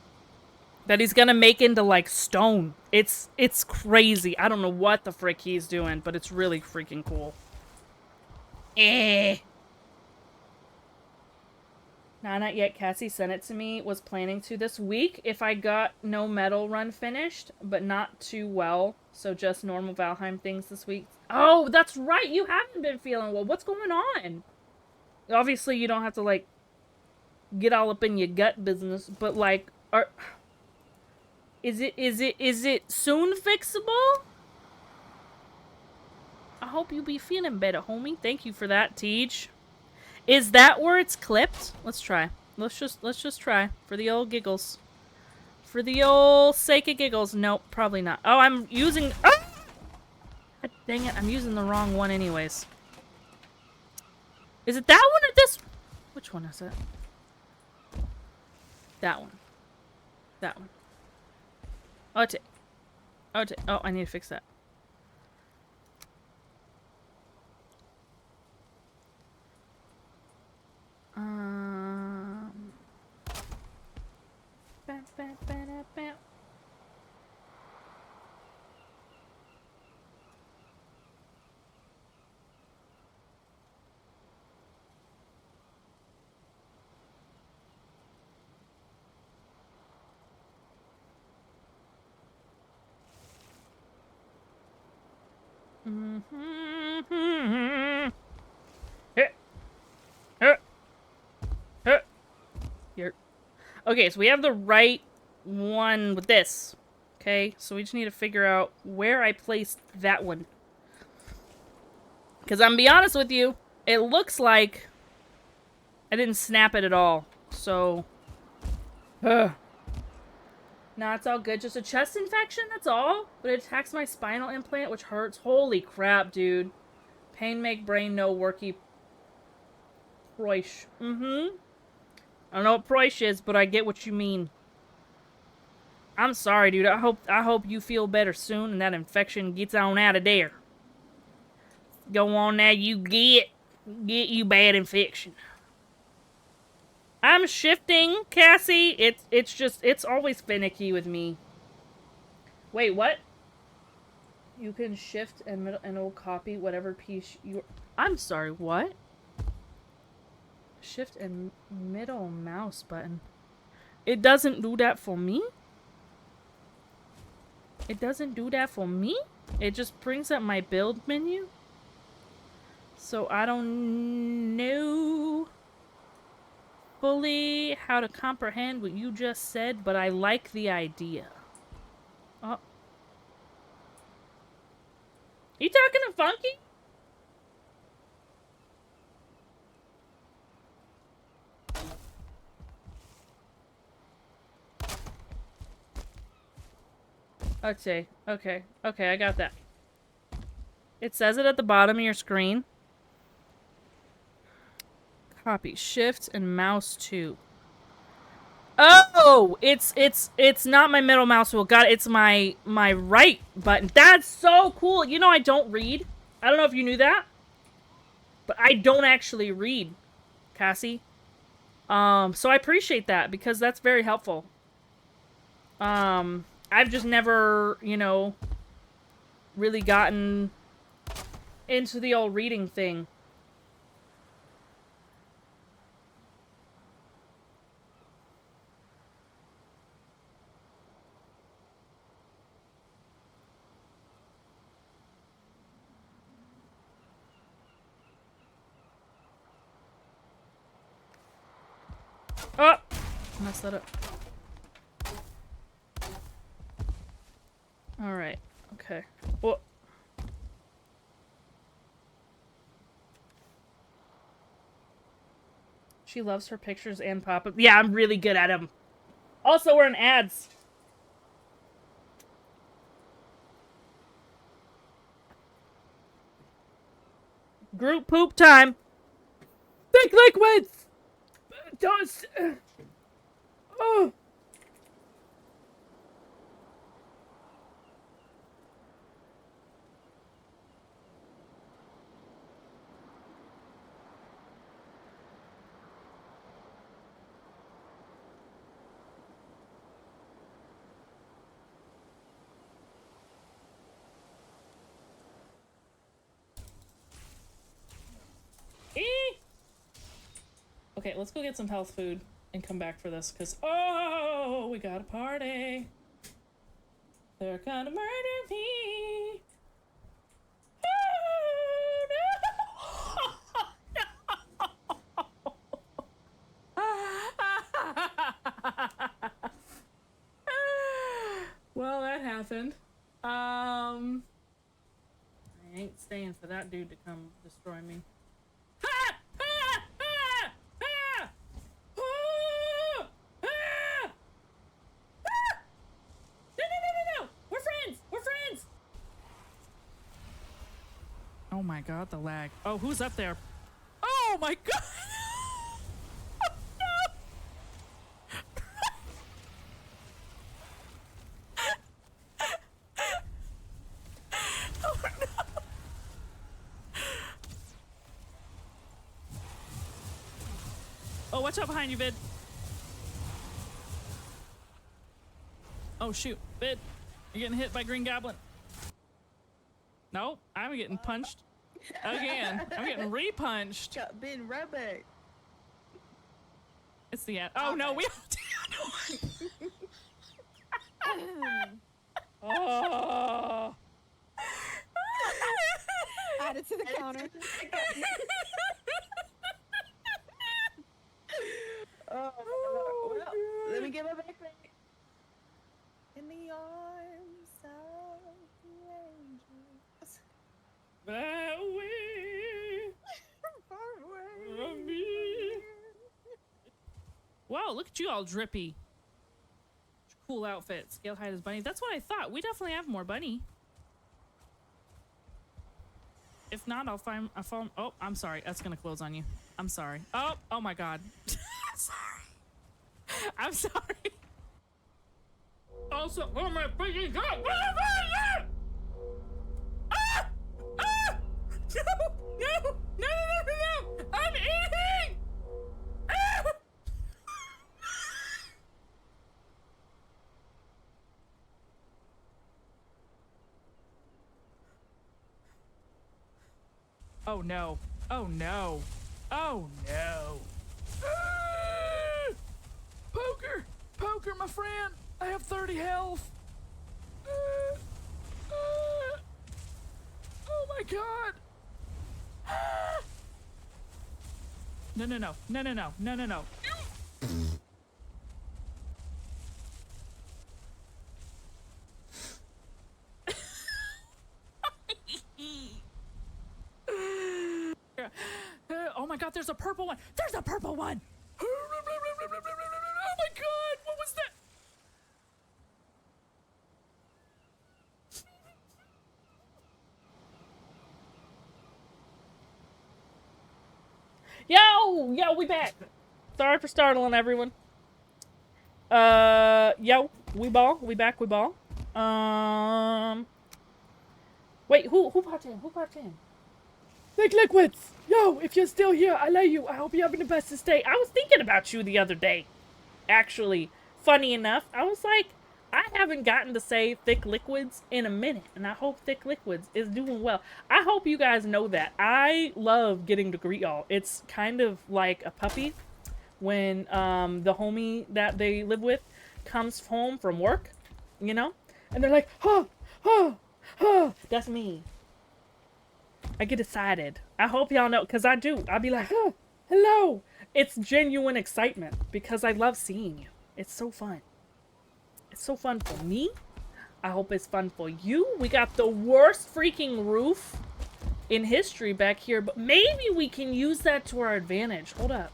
that he's gonna make into, like, stone. It's crazy. I don't know what the frick he's doing, but it's really freaking cool. Nah, not yet. Cassie sent it to me. Was planning to this week if I got no metal run finished, but not too well. So just normal Valheim things this week. Oh, that's right. You haven't been feeling well. What's going on? Obviously, you don't have to, like, get all up in your gut business, but, like, is it soon fixable? I hope you be feeling better, homie. Thank you for that, Tej. Is that where it's clipped? Let's try. Let's just try. For the old giggles. For the old sake of giggles. Nope, probably not. Oh, I'm using... Ah! God dang it, I'm using the wrong one anyways. Is it that one or this? Which one is it? That one. That one. Okay. Okay. Oh, I need to fix that. Here. Okay, so we have the right one with this. Okay, so we just need to figure out where I placed that one. Because I'm gonna be honest with you, it looks like I didn't snap it at all. So, nah, it's all good. Just a chest infection, that's all. But it attacks my spinal implant, which hurts. Holy crap, dude. Pain make brain no worky. Proish. I don't know what Proish is, but I get what you mean. I'm sorry, dude. I hope you feel better soon and that infection gets on out of there. Go on now, you get you bad infection. I'm shifting, Cassie. It's always finicky with me. Wait, what? You can shift and it'll copy whatever piece you. I'm sorry, what? Shift and middle mouse button. It doesn't do that for me? It doesn't do that for me? It just brings up my build menu? So I don't know fully how to comprehend what you just said, but I like the idea. Oh. You talking to Funky? Okay, okay, okay, I got that. It says it at the bottom of your screen. Copy, shift, and mouse 2. Oh, it's not my middle mouse wheel. God, it's my right button. That's so cool. You know I don't read. I don't know if you knew that, but I don't actually read, Cassie. So I appreciate that because that's very helpful. I've just never, you know, really gotten into the old reading thing. Oh! Messed that up. Alright. Okay. Well... She loves her pictures and pop-up. Yeah, I'm really good at them. Also, we're in ads. Group poop time. Think liquids! Don't... Oh... Okay, let's go get some health food and come back for this, because, oh, we got a party. They're gonna murder me. Well, that happened. I ain't staying for that dude to come destroy me. Oh my god, the lag. Oh, who's up there? Oh my god! Oh, no! Oh no! Oh, watch out behind you, Vid. Oh shoot, Vid. You're getting hit by Green Goblin. No, I'm getting punched. Again, I'm getting re-punched. Got been right back. It's the end. Oh no, we oh. Add it to the counter. Well, let me get my backpack. In the arms of the angels. Far away Far away from me. Wow, look at you all drippy. Cool outfit. Scale height is bunny. That's what I thought. We definitely have more bunny. If not, I'll find a phone. Oh, I'm sorry. That's gonna close on you. I'm sorry. Oh my god. Sorry. I'm sorry. Also, oh my freaking god! What is that? Ah! Ah! No! I'm eating! Ah! Oh no. Oh no. Oh no. Poker, my friend. I have 30 health. Oh my god. No. Oh my god, there's a purple one. There's a purple one. Oh my god, what was that? Yo, we back. Sorry for startling everyone. Yo, we back, we ball. Wait, who popped in? Thick liquids! Yo, if you're still here, I love you. I hope you're having the best day. I was thinking about you the other day. Actually, funny enough, I was like, I haven't gotten to say Thick Liquids in a minute, and I hope Thick Liquids is doing well. I hope you guys know that. I love getting to greet y'all. It's kind of like a puppy when the homie that they live with comes home from work, you know? And they're like, huh, that's me. I get excited. I hope y'all know, because I do. I'll be like, huh, hello. It's genuine excitement, because I love seeing you. It's so fun. It's so fun for me. I hope it's fun for you. We got the worst freaking roof in history back here, but maybe we can use that to our advantage. Hold up.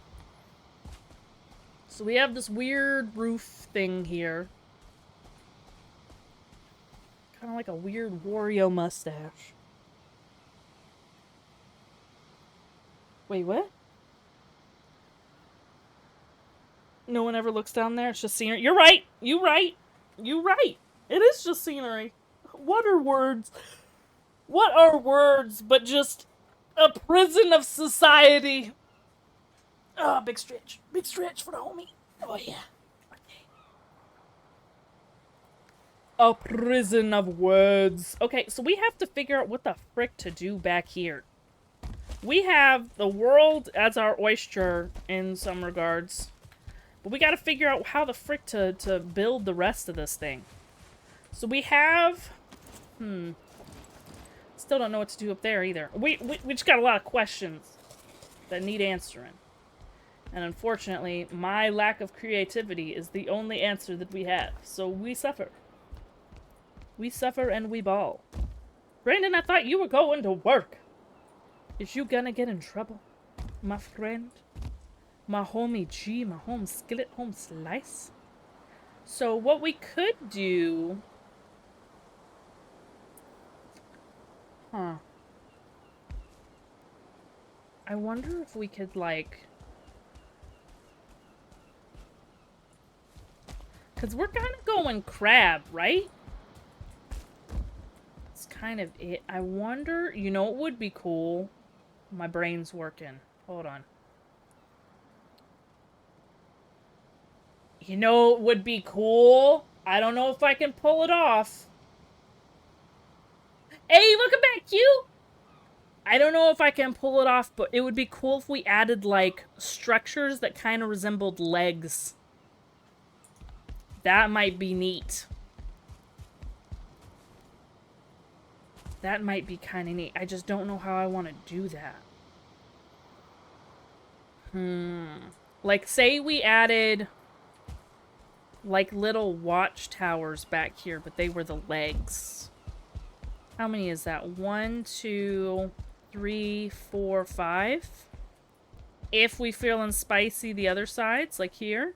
So we have this weird roof thing here. Kind of like a weird Wario mustache. Wait, what? No one ever looks down there? It's just scenery. You're right! You right! It is just scenery. What are words? What are words but just a prison of society? Oh, big stretch. Big stretch for the homie. Oh, yeah. Okay. A prison of words. Okay, so we have to figure out what the frick to do back here. We have the world as our oyster in some regards. But we gotta figure out how the frick to build the rest of this thing. So we have... Still don't know what to do up there either. We just got a lot of questions that need answering. And unfortunately, my lack of creativity is the only answer that we have. So we suffer. We suffer and we bawl. Brandon, I thought you were going to work. Is you gonna get in trouble, my friend? My homie G, my home skillet, home slice. So what we could do... Huh. I wonder if we could, like... Because we're kind of going crab, right? It's kind of it. I wonder... You know what would be cool? My brain's working. Hold on. You know it would be cool? I don't know if I can pull it off. Hey, look at that cute! I don't know if I can pull it off, but it would be cool if we added, like, structures that kind of resembled legs. That might be neat. That might be kind of neat. I just don't know how I want to do that. Like, say we added, like, little watchtowers back here, but they were the legs. How many is that? 1, 2, 3, 4, 5. If we feeling spicy the other sides, like here.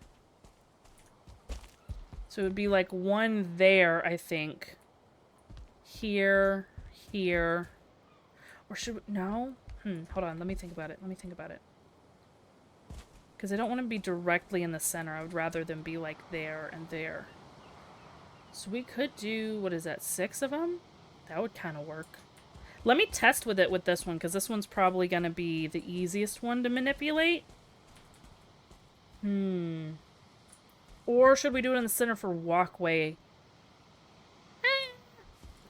So it would be like 1 there, I think. Here, here. Or should we, no? Hold on, let me think about it. Because I don't want to be directly in the center. I would rather them be like there and there. So we could do, what is that, 6 of them? That would kind of work. Let me test with it with this one, because this one's probably going to be the easiest one to manipulate. Or should we do it in the center for walkway?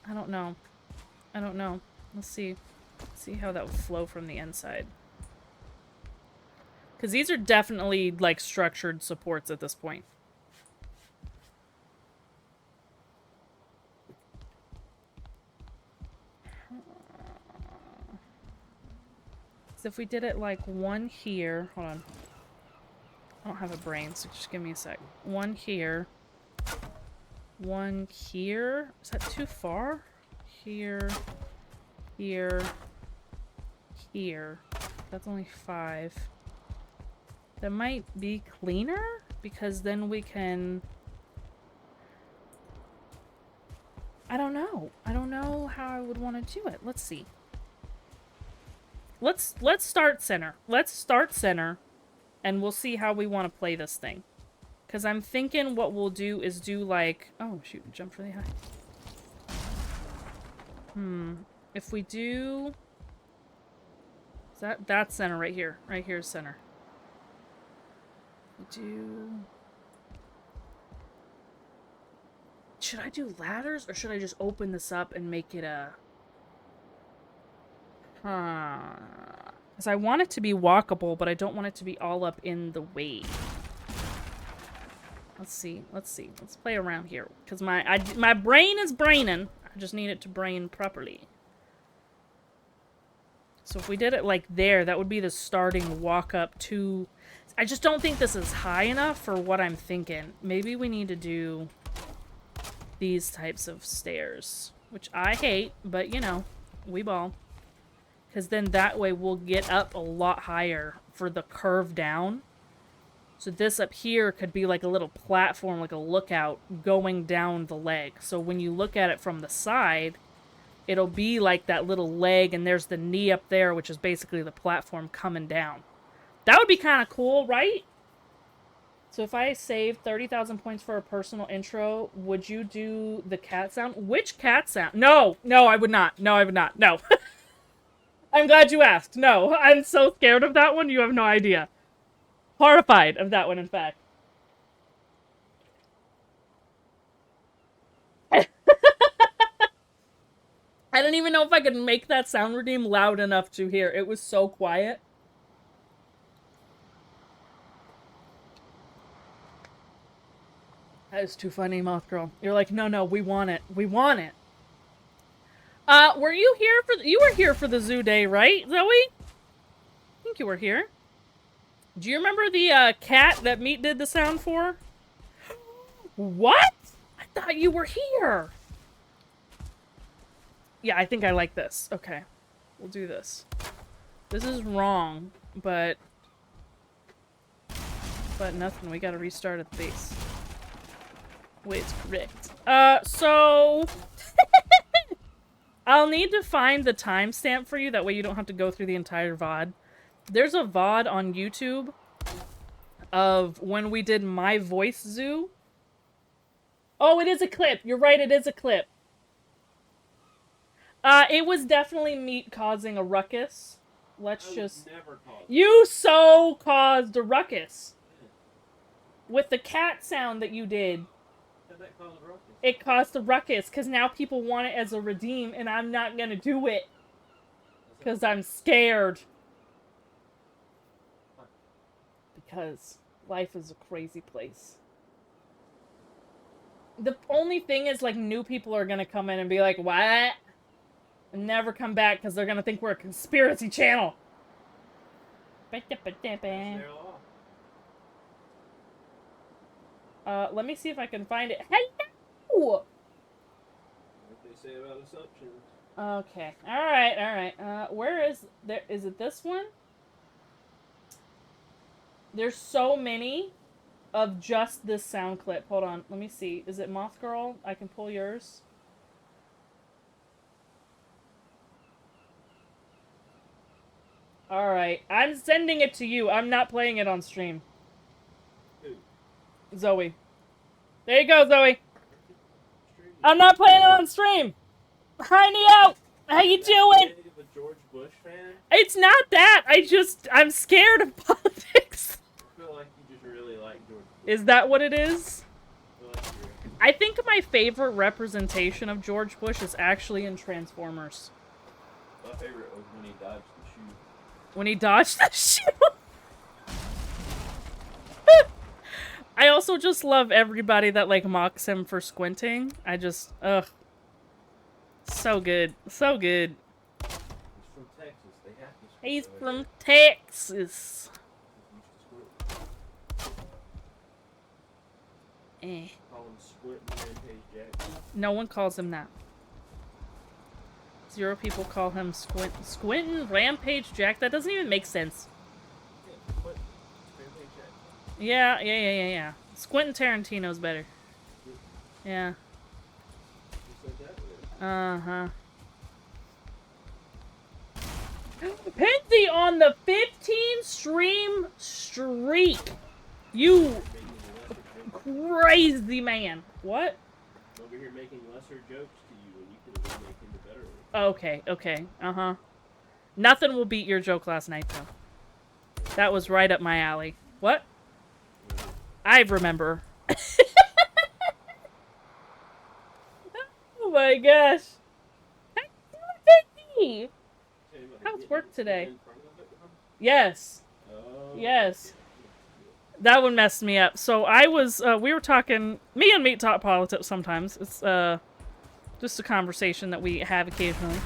I don't know. Let's see. See how that would flow from the inside. Because these are definitely, like, structured supports at this point. So if we did it, like, 1 here... Hold on. I don't have a brain, so just give me a sec. 1 here. 1 here. Is that too far? Here. Here. Here. That's only 5. That might be cleaner, because then we can... I don't know. I don't know how I would want to do it. Let's see. Let's start center. Let's start center, and we'll see how we want to play this thing. Because I'm thinking what we'll do is do like... Oh, shoot. Jumped really high. If we do... That's center right here. Right here is center. Should I do ladders, or should I just open this up and make it a... Because I want it to be walkable, but I don't want it to be all up in the way. Let's see. Let's play around here. Because my brain is braining. I just need it to brain properly. So if we did it like there, that would be the starting walk up to... I just don't think this is high enough for what I'm thinking. Maybe we need to do these types of stairs, which I hate, but you know, we ball. Because then that way we'll get up a lot higher for the curve down. So this up here could be like a little platform, like a lookout going down the leg. So when you look at it from the side, it'll be like that little leg, and there's the knee up there, which is basically the platform coming down. That would be kind of cool, right? So if I saved 30,000 points for a personal intro, would you do the cat sound? Which cat sound? No, I would not. No, I would not. No. I'm glad you asked. No, I'm so scared of that one, you have no idea. Horrified of that one, in fact. I don't even know if I could make that sound redeem loud enough to hear. It was so quiet. That is too funny, Moth Girl. You're like, no, we want it. We want it. Were you here for... You were here for the zoo day, right, Zoe? I think you were here. Do you remember the, cat that Meat did the sound for? What? I thought you were here. Yeah, I think I like this. Okay. We'll do this. This is wrong, but nothing. We gotta restart at the base. Wait, it's correct. So... I'll need to find the timestamp for you. That way you don't have to go through the entire VOD. There's a VOD on YouTube of when we did My Voice Zoo. Oh, it is a clip. You're right, it is a clip. It was definitely Meat causing a ruckus. Let's just... Never caused. You so caused a ruckus. With the cat sound that you did. Did that cause a ruckus? It caused a ruckus, because now people want it as a redeem, and I'm not gonna do it. Because I'm scared. Because life is a crazy place. The only thing is, like, new people are gonna come in and be like, what? and never come back because they're gonna think we're a conspiracy channel. Let me see if I can find it. Hello! What they say about assumptions. Okay. Alright, alright. Where is there? Is it this one? There's so many of just this sound clip. Hold on. Let me see. Is it Moth Girl? I can pull yours. Alright. I'm sending it to you. I'm not playing it on stream. Who? Zoe. There you go, Zoe. I'm not playing it on stream. Hi, Neo. How you doing? A George Bush fan? It's not that. I'm scared of politics. I feel like you just really like George Bush. Is that what it is? I feel like I think my favorite representation of George Bush is actually in Transformers. my favorite was when he dodged the shoe. When he dodged the shoe. I also just love everybody that, like, mocks him for squinting. I just, ugh. So good. So good. He's from Texas. They have to squint. He's from Texas. Eh. Call him Squintin' Rampage Jack. No one calls him that. 0 people call him Squintin' Rampage Jack. That doesn't even make sense. Yeah, Squintin' Rampage Jack. Yeah. Quentin Tarantino's better. Yeah. You said that Uh-huh. Pinsy on the 15 stream streak. You crazy man. What? over here making lesser jokes to you when you could have been making the better ones. Okay. Uh-huh. Nothing will beat your joke last night, though. That was right up my alley. What? I remember. Oh my gosh. Hey, how's work today? Yes. Yes. That one messed me up. So I was, we were talking, me and Meat talk politics sometimes. It's, just a conversation that we have occasionally.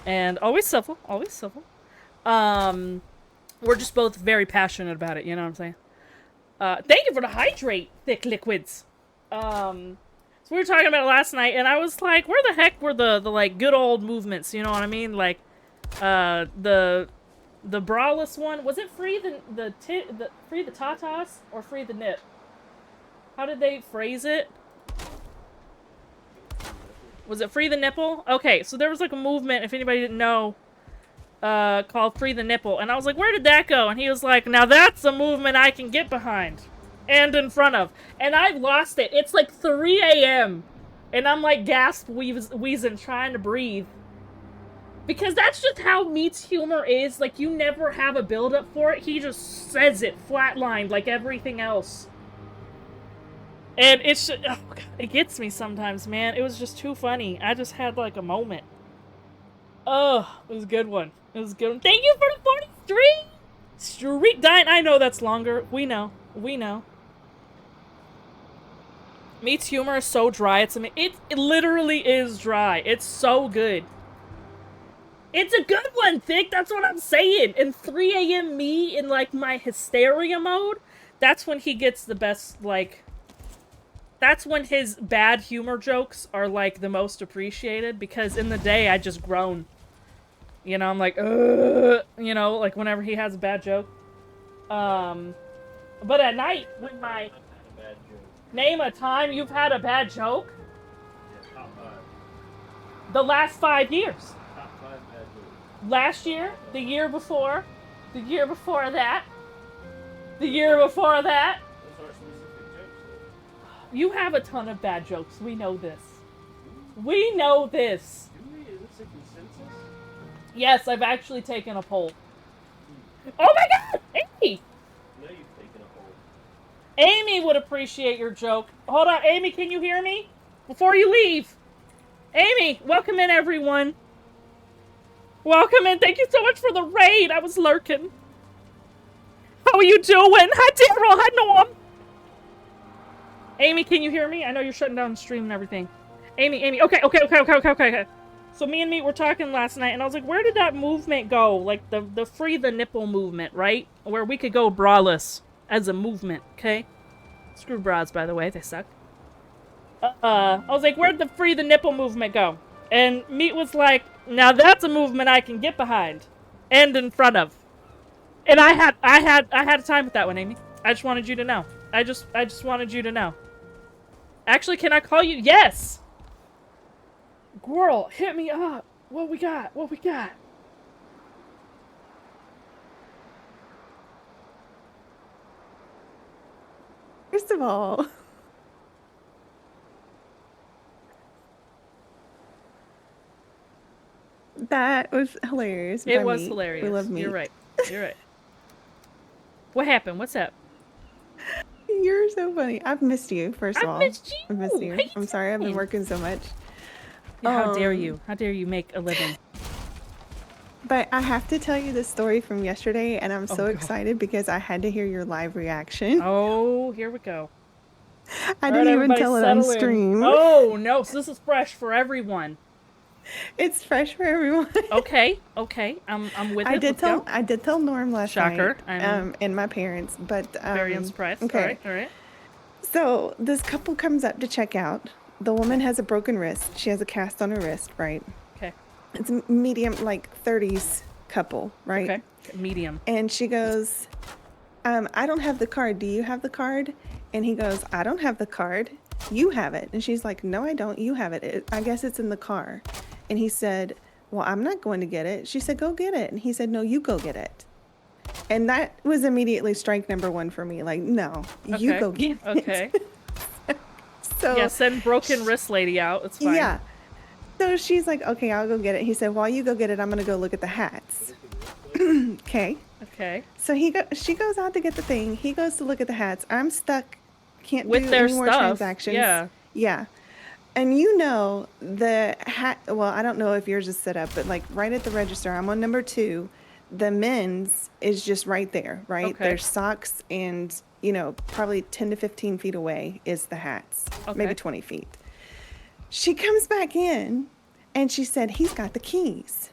And always civil, always civil. We're just both very passionate about it, you know what I'm saying? Thank you for the hydrate, thick liquids. So we were talking about it last night, and I was like, where the heck were the like, good old movements, you know what I mean? Like, the braless one, was it free the free the tatas or free the nip? How did they phrase it? Was it free the nipple? Okay, so there was like a movement, if anybody didn't know, called Free the Nipple, and I was like, where did that go? And he was like, now that's a movement I can get behind and in front of, and I've lost it. It's like 3 a.m. and I'm like gasp wheezing trying to breathe. Because that's just how Meat's humor is. Like, you never have a build-up for it. He just says it flatlined like everything else. And it's just, oh God, it gets me sometimes, man. It was just too funny. I just had, like, a moment. Oh, it was a good one. It was a good one. Thank you for the 43! Street Dine. I know that's longer. We know. We know. Meat's humor is so dry. It literally is dry. It's so good. It's a good one, Thick. That's what I'm saying. In 3 a.m. me in, like, my hysteria mode, that's when he gets the best, like... That's when his bad humor jokes are, like, the most appreciated, because in the day, I just groan. You know, I'm like, ugh, you know, like, whenever he has a bad joke. But at night, when my... Name a time you've had a bad joke? Yeah, top 5. The last 5 years. Top 5 bad jokes. Last year, the year before that, the year before that. Those aren't specific jokes, though. You have a ton of bad jokes. We know this. We know this. Do we? Is this a consensus? Yes, I've actually taken a poll. Oh my God! Amy! No, you've taken a poll. Amy would appreciate your joke. Hold on, Amy, can you hear me? Before you leave. Amy, welcome in, everyone. Welcome in. Thank you so much for the raid. I was lurking. How are you doing? Hi, Daryl. Hi, Norm. Amy, can you hear me? I know you're shutting down the stream and everything. Amy. Okay. So me and Meat were talking last night, and I was like, where did that movement go? Like, the free the nipple movement, right? Where we could go braless as a movement, okay? Screw bras, by the way. They suck. I was like, where'd the free the nipple movement go? And Meat was like, now that's a movement I can get behind. And in front of. And I had a time with that one, Amy. I just wanted you to know. I just wanted you to know. Actually, can I call you? Yes! Girl, hit me up. What we got? What we got? First of all, that was hilarious. It by was me. hilarious. We love me. You're right. You're right. What happened? What's up? You're so funny. I've missed you, first of all. I missed you. I've missed you. How you I'm sorry I've been doing? working so much. Yeah, how dare Um, you? How dare you make a living? But I have to tell you the story from yesterday, and I'm so God. excited because I had to hear your live reaction. Oh, here we go. I All didn't right, even everybody tell it on settle in. stream. Oh, no. So this is fresh for everyone. It's fresh for everyone. Okay. I'm with it. Let's go. I did tell Norm last Shocker. night, I'm and my parents, but very unsurprised. okay. All right. So this couple comes up to check out. The woman has a broken wrist. She has a cast on her wrist, right? Okay. It's a medium, like 30s couple, right? Okay. Medium. And she goes, I don't have the card. Do you have the card? And he goes, I don't have the card. You have it. And she's like, no, I don't. You have it. I guess it's in the car. And he said, well, I'm not going to get it. She said, go get it. And he said, no, you go get it. And that was immediately strike number one for me. Like, no, you Okay. go get it. Okay. So Yeah, send broken wrist lady out. It's fine. yeah. So she's like, okay, I'll go get it. He said, while you go get it, I'm going to go look at the hats. Okay. Okay. So she goes out to get the thing. He goes to look at the hats. I'm stuck. Can't With do their any more stuff. transactions. Yeah. Yeah. And you know, the hat, well, I don't know if yours is set up, but like right at the register, I'm on number 2. The men's is just right there, right? Okay. There's socks and, you know, probably 10 to 15 feet away is the hats. Okay. Maybe 20 feet. She comes back in and she said, he's got the keys.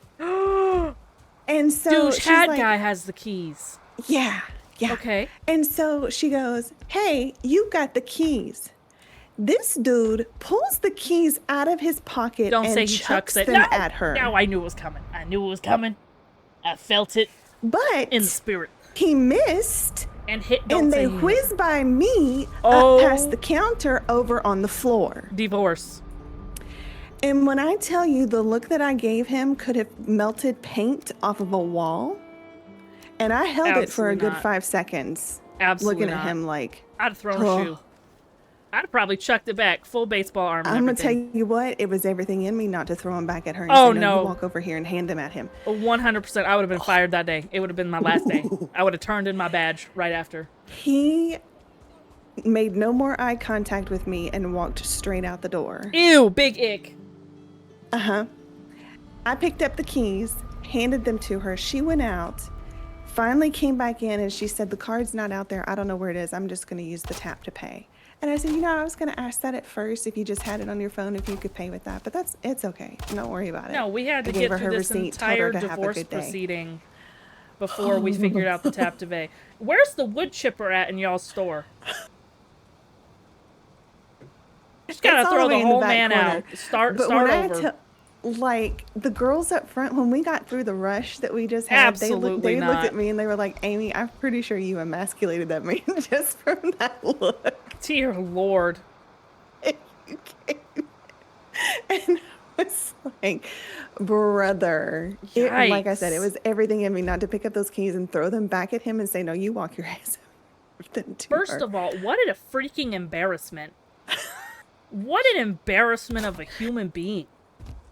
And so Dude, she's hat like, guy has the keys. yeah. Okay. And so she goes, hey, you got the keys. This dude pulls the keys out of his pocket Don't and say he chucks chucks it. them No! at her. Now I knew it was coming. I felt it But in the spirit. he missed, And hit. Don't and say they he whizzed by me Oh. up past the counter over on the floor. Divorce. And when I tell you the look that I gave him could have melted paint off of a wall, and I held it for a Absolutely good not. 5 seconds, Absolutely looking not. at him like, I'd have thrown Oh. a shoe. I'd have probably chucked it back. Full baseball arm and I'm going to tell everything. you what, it was everything in me not to throw him back at her and Oh, say, no. you walk over here and hand them at him. 100%. I would have been fired that day. It would have been my last day. I would have turned in my badge right after. He made no more eye contact with me and walked straight out the door. Ew, big ick. Uh-huh. I picked up the keys, handed them to her. She went out, finally came back in, and she said, the card's not out there. I don't know where it is. I'm just going to use the tap to pay. And I said, you know, I was going to ask that at first if you just had it on your phone, if you could pay with that. But it's okay. Don't worry about it. No, we had to I gave get her through her this receipt, told entire her to have a divorce good day. proceeding before we figured out the tap to pay. Where's the wood chipper at in y'all's store? Just gotta It's all throw the way the in the whole back man corner. out. Start But when over. like the girls up front, when we got through the rush that we just had, they Absolutely looked not. at me and they were like, Amy, I'm pretty sure you emasculated that man just from that look. Dear Lord. And you came. And I was like, brother. Like I said, it Yikes. was everything in me not to pick up those keys and throw them back at him and say, no, you walk your ass over to First her. of all, what a freaking embarrassment. What an embarrassment of a human being.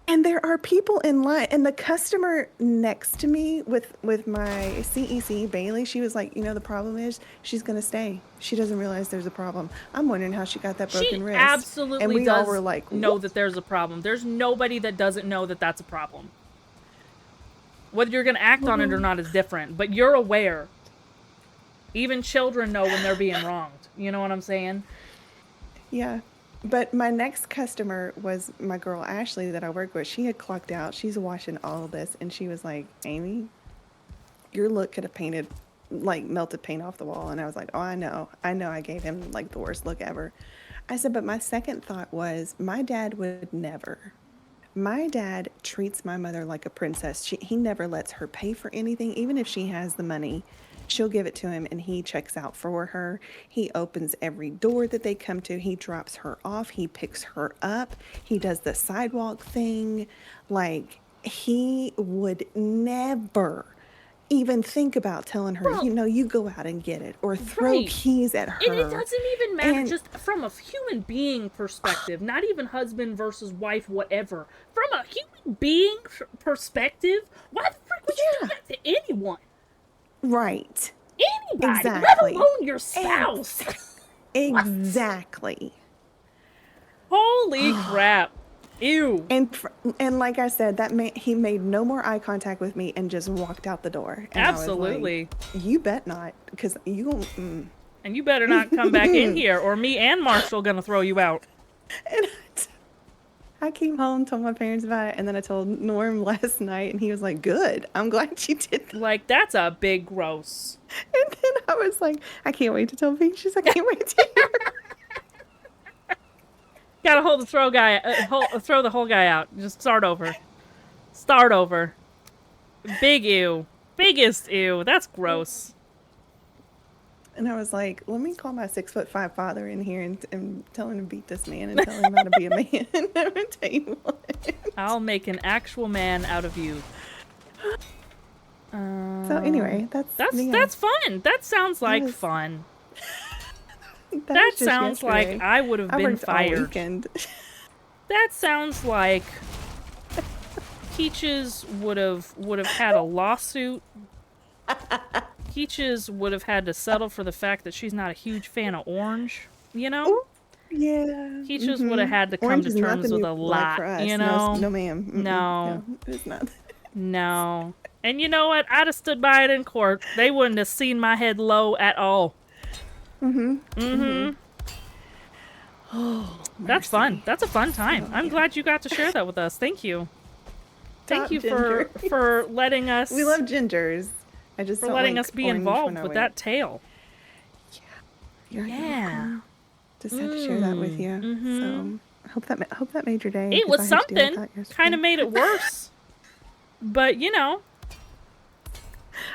And there are people in line, and the customer next to me with my CEC, Bailey, she was like, you know, the problem is she's going to stay. She doesn't realize there's a problem. I'm wondering how she got that broken She wrist. absolutely and we does all were like, know "What?" that there's a problem. There's nobody that doesn't know that that's a problem. Whether you're going to act on it or not is different, but you're aware. Even children know when they're being wronged. You know what I'm saying? Yeah. But my next customer was my girl Ashley that I work with. She had clocked out. She's watching all of this, and she was like, "Amy, your look could have painted, like melted paint off the wall." And I was like, "Oh, I know. I gave him like the worst look ever." I said, but my second thought was, my dad would never. My dad treats my mother like a princess. He never lets her pay for anything, even if she has the money. She'll give it to him and he checks out for her. He opens every door that they come to. He drops her off. He picks her up. He does the sidewalk thing. Like, he would never even think about telling her, Well, you go out and get it, or throw right. keys at her. It doesn't even matter, And just from a human being perspective, not even husband versus wife, whatever. From a human being perspective, why the frick would you do that to anyone? right. Anybody, Exactly. let alone your spouse. Exactly. Holy crap. Ew. And like I said, he made no more eye contact with me and just walked out the door. And Absolutely. I was like, you bet not, because you won't. And you better not come back in here, or me and Marshall gonna throw you out. And I came home, told my parents about it, and then I told Norm last night, and he was like, "Good, I'm glad you did that." Like, that's a big gross. And then I was like, "I can't wait to tell Peaches. I can't wait to hear." Gotta hold the throw the whole guy out. Just start over. Start over. Big ew. Biggest ew. That's gross. And I was like, let me call my 6'5" father in here and tell him to beat this man and tell him how to be a man. I'm gonna tell you what. I'll make an actual man out of you. So anyway, that's fun. That sounds like fun. That sounds like I would have been fired. All weekend. That sounds like Peaches would have had a lawsuit. Peaches would have had to settle for the fact that she's not a huge fan of orange, you know? Ooh, yeah. Peaches would have had to come Orange to terms with a lot, for us. you know? No, ma'am. No, it's not. no. And you know what? I'd have stood by it in court. They wouldn't have seen my head low at all. Oh, that's fun. That's a fun time. I'm glad you got to share that with us. Thank you. Thank you for letting us. We love gingers. I just for don't letting like us be orange involved when I with wait. that tale. You're Yeah. welcome. Just had to share that with you. So I hope that made your day. It 'cause was I had to deal with something. that yesterday. Kind of made it worse. But you know.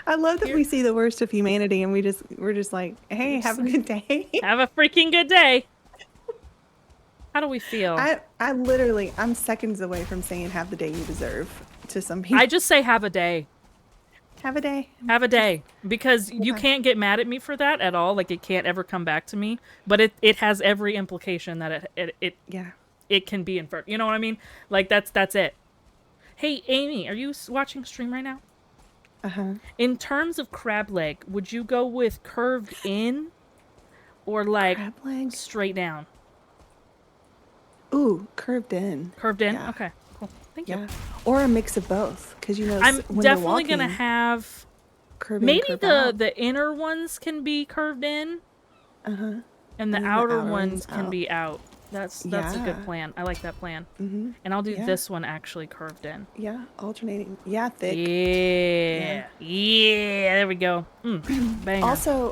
I love that we see the worst of humanity and we're just like, hey, have a good day. Have a freaking good day. How do we feel? I'm seconds away from saying have the day you deserve to some people. I just say have a day. Have a day. Have a day. Because you can't get mad at me for that at all. Like, it can't ever come back to me. But it has every implication that it can be inferred. You know what I mean? Like, that's it. Hey, Amy, are you watching stream right now? Uh-huh. In terms of crab leg, would you go with curved in or like Crab leg? straight down? Ooh, curved in. Curved in? Yeah. Okay, cool. Thank you. Yeah. Or a mix of both. Because, I'm when definitely they're going to walking, have... curve in, Maybe curve out. the inner ones can be curved in. Uh-huh. And the then outer ones can out. be out. That's a Yeah. good plan. I like that plan. Mm-hmm. And I'll do Yeah. this one actually curved in. Yeah, alternating. Yeah, thick. Yeah. Yeah, there we go. Banger. Also,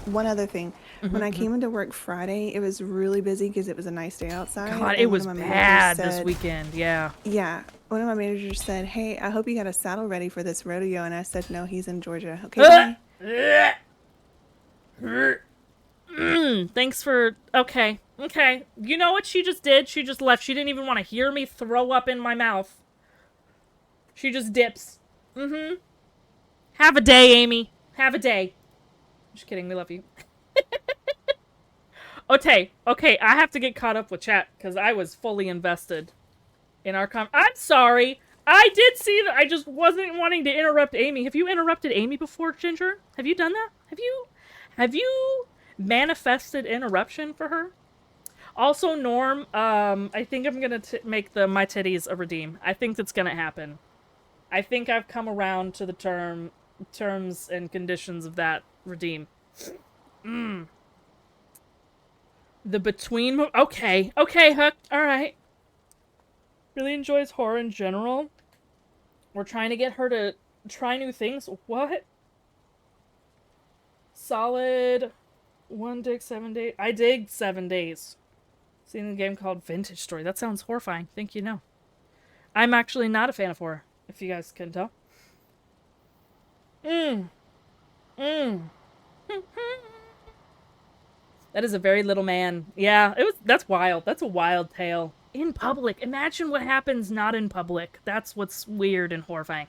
one other thing. When I came into work Friday, it was really busy because it was a nice day outside. God, and it one was of my bad managers this weekend. Yeah. Yeah. One of my managers said, hey, I hope you got a saddle ready for this rodeo. And I said, no, he's in Georgia. Okay, bye. Thanks for... Okay. You know what she just did? She just left. She didn't even want to hear me throw up in my mouth. She just dips. Have a day, Amy. Have a day. Just kidding. We love you. Okay, I have to get caught up with chat because I was fully invested in our I'm sorry. I did see that. I just wasn't wanting to interrupt Amy. Have you interrupted Amy before, Ginger? Have you done that? Have you manifested interruption for her? Also, Norm, I think I'm gonna make my titties a redeem. I think that's gonna happen. I think I've come around to the terms and conditions of that redeem. The between... Okay. Okay, Hook. Alright. Really enjoys horror in general. We're trying to get her to try new things. What? Solid 1 dig 7 days. I dig 7 days. Seen a game called Vintage Story. That sounds horrifying. Think you know. I'm actually not a fan of horror, if you guys can tell. That is a very little man. Yeah, that's wild. That's a wild tale. In public. Imagine what happens not in public. That's what's weird and horrifying.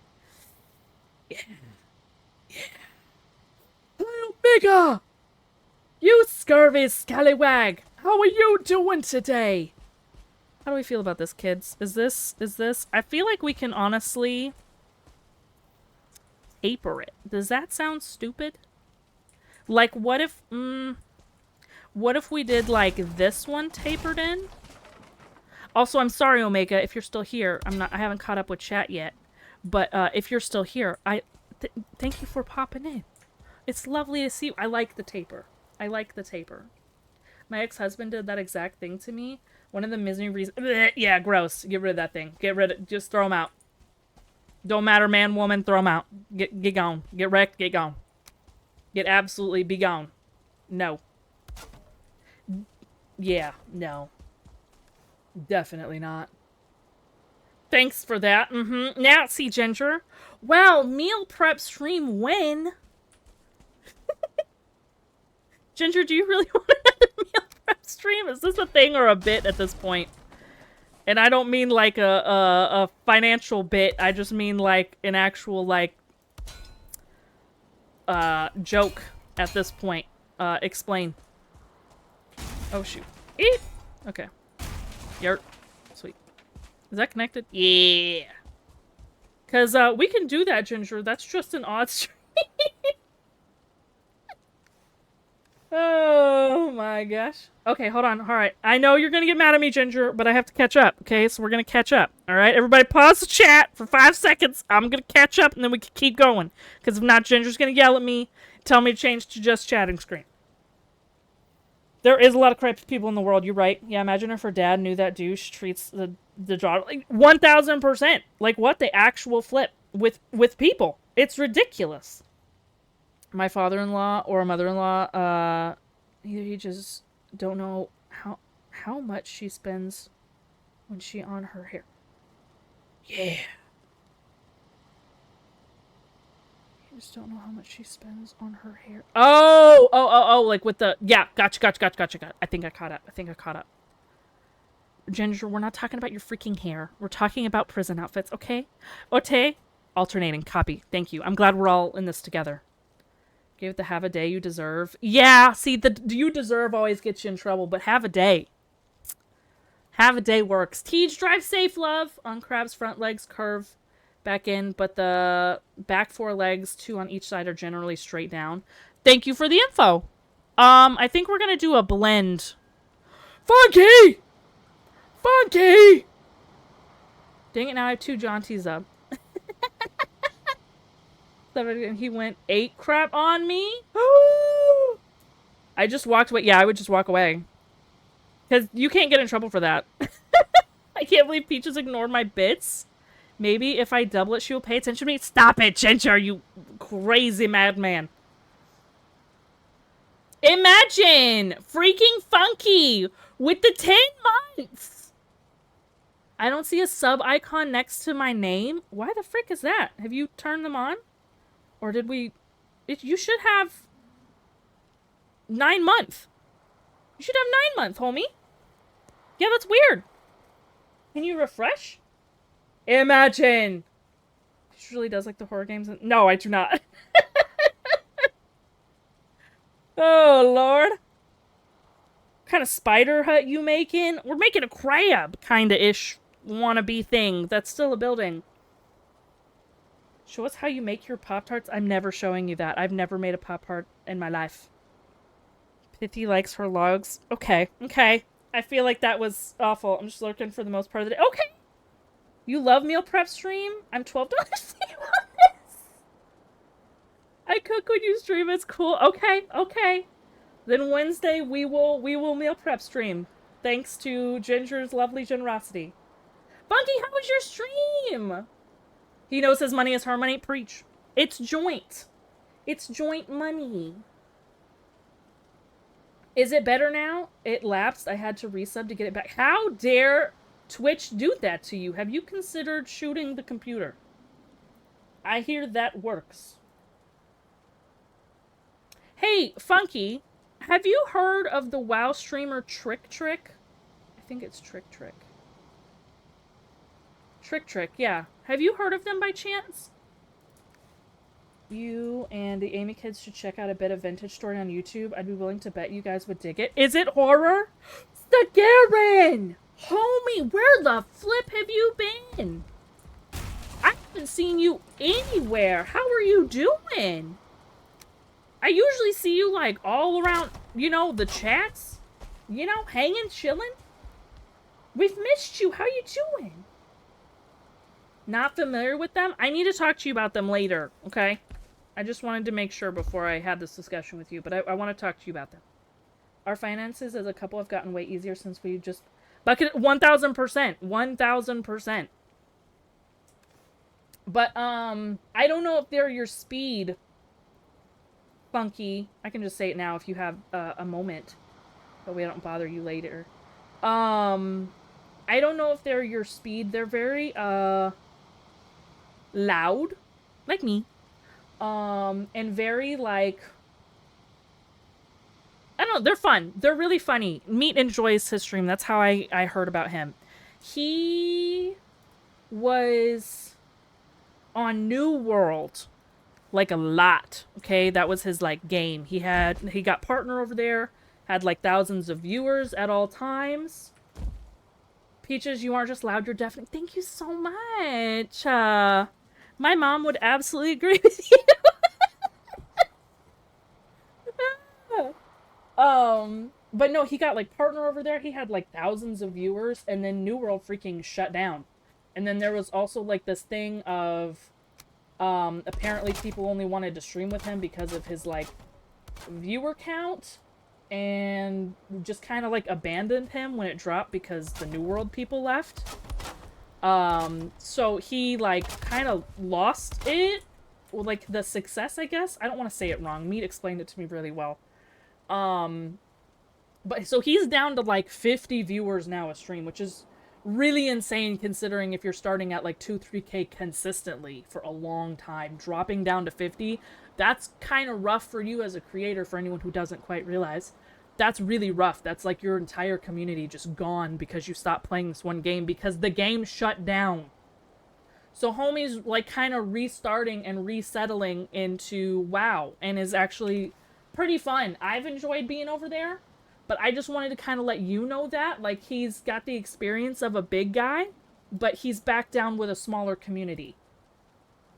Yeah. Yeah. Little bigger! You scurvy scallywag! How are you doing today? How do we feel about this, kids? Is this... I feel like we can honestly... taper it. Does that sound stupid? Like, what if... what if we did, like, this one tapered in? Also, I'm sorry, Omega, if you're still here. I haven't caught up with chat yet. But, if you're still here, thank you for popping in. It's lovely to see you. I like the taper. I like the taper. My ex-husband did that exact thing to me. One of the misery reasons... Yeah, gross. Get rid of that thing. Get rid of... Just throw them out. Don't matter, man, woman, throw them out. Get gone. Get wrecked, get gone. Get absolutely be gone. No. Yeah, no. Definitely not. Thanks for that. Now, see, Ginger. Well, meal prep stream when? Ginger, do you really want another meal prep stream? Is this a thing or a bit at this point? And I don't mean like a financial bit. I just mean like an actual like joke at this point. Explain. Oh shoot. Eep. Okay. Yart. Sweet. Is that connected? Yeah. Cause we can do that, Ginger. That's just an odd stream. Oh my gosh. Okay, hold on. Alright. I know you're gonna get mad at me, Ginger, but I have to catch up. Okay, so we're gonna catch up. Alright, everybody pause the chat for 5 seconds. I'm gonna catch up and then we can keep going. Because if not, Ginger's gonna yell at me, tell me to change to just chatting screen. There is a lot of crappy people in the world, you're right. Yeah, imagine if her dad knew that douche treats the daughter like 1000%. Like what? The actual flip with people. It's ridiculous. My father-in-law or mother-in-law, either he just don't know how much she spends when she on her hair. Yeah. You just don't know how much she spends on her hair. Oh, like with the... Yeah, gotcha. I think I caught up. Ginger, we're not talking about your freaking hair. We're talking about prison outfits, okay? Okay? Alternating, copy. Thank you. I'm glad we're all in this together. Give it the have a day you deserve. Yeah, see, the you deserve always gets you in trouble, but have a day. Have a day works. Tej, drive safe, love. On Crab's front legs curve back in, but the back 4 legs, 2 on each side, are generally straight down. Thank you for the info. I think we're gonna do a blend. Funky! Funky! Dang it, now I have 2 jaunties up. He went 8 crap on me. I just walked away. Yeah, I would just walk away. Because you can't get in trouble for that. I can't believe Peaches ignored my bits. Maybe if I double it, she will pay attention to me. Stop it, Ginger, you crazy madman. Imagine freaking Funky with the 10 months. I don't see a sub icon next to my name. Why the frick is that? Have you turned them on? Or did we... You should have... 9 month. You should have 9 month, homie. Yeah, that's weird. Can you refresh? Imagine. She really does like the horror games. No, I do not. Oh, Lord. What kind of spider hut you making? We're making a crab kinda-ish wannabe thing. That's still a building. Show us how you make your Pop-Tarts. I'm never showing you that. I've never made a Pop-Tart in my life. Pithy likes her logs. Okay. I feel like that was awful. I'm just lurking for the most part of the day. Okay! You love meal prep stream? I'm $12 on this. I cook when you stream. It's cool. Okay. Then Wednesday we will meal prep stream. Thanks to Ginger's lovely generosity. Funky, how was your stream? He knows his money is her money. Preach. It's joint. It's joint money. Is it better now? It lapsed. I had to resub to get it back. How dare Twitch do that to you? Have you considered shooting the computer? I hear that works. Hey, Funky, have you heard of the WoW streamer Trick? I think it's Trick. Trick, yeah. Have you heard of them by chance? You and the Amy kids should check out a bit of vintage story on YouTube. I'd be willing to bet you guys would dig it. Is it horror? Garen! Homie, where the flip have you been? I haven't seen you anywhere. How are you doing? I usually see you, like, all around, you know, the chats. You know, hanging, chilling. We've missed you. How you doing? Not familiar with them? I need to talk to you about them later, okay? I just wanted to make sure before I had this discussion with you, but I want to talk to you about them. Our finances as a couple have gotten way easier since we just... Bucket 1,000%. 1,000%. But, I don't know if they're your speed, Funky. I can just say it now if you have a moment. But we don't bother you later. I don't know if they're your speed. They're very, loud. Like me. And very, like... I don't know, they're fun. They're really funny. Meat enjoys his stream. That's how I heard about him. He was on New World, like, a lot. Okay, that was his, like, game. He got partner over there, had, like, thousands of viewers at all times. Peaches, you aren't just loud, you're definitely... Thank you so much. My mom would absolutely agree with you. But no, he got, like, partner over there. He had, like, thousands of viewers, and then New World freaking shut down. And then there was also, like, this thing of, apparently people only wanted to stream with him because of his, like, viewer count, and just kind of, like, abandoned him when it dropped because the New World people left. So he, like, kind of lost it, or, like, the success, I guess? I don't want to say it wrong. Meat explained it to me really well. But so he's down to like 50 viewers now a stream, which is really insane considering if you're starting at like 2-3K consistently for a long time, dropping down to 50, that's kind of rough for you as a creator. For anyone who doesn't quite realize, that's really rough. That's like your entire community just gone because you stopped playing this one game because the game shut down. So homie's like kind of restarting and resettling into WoW and is actually pretty fun. I've enjoyed being over there, but I just wanted to kind of let you know that, like, he's got the experience of a big guy, but he's back down with a smaller community.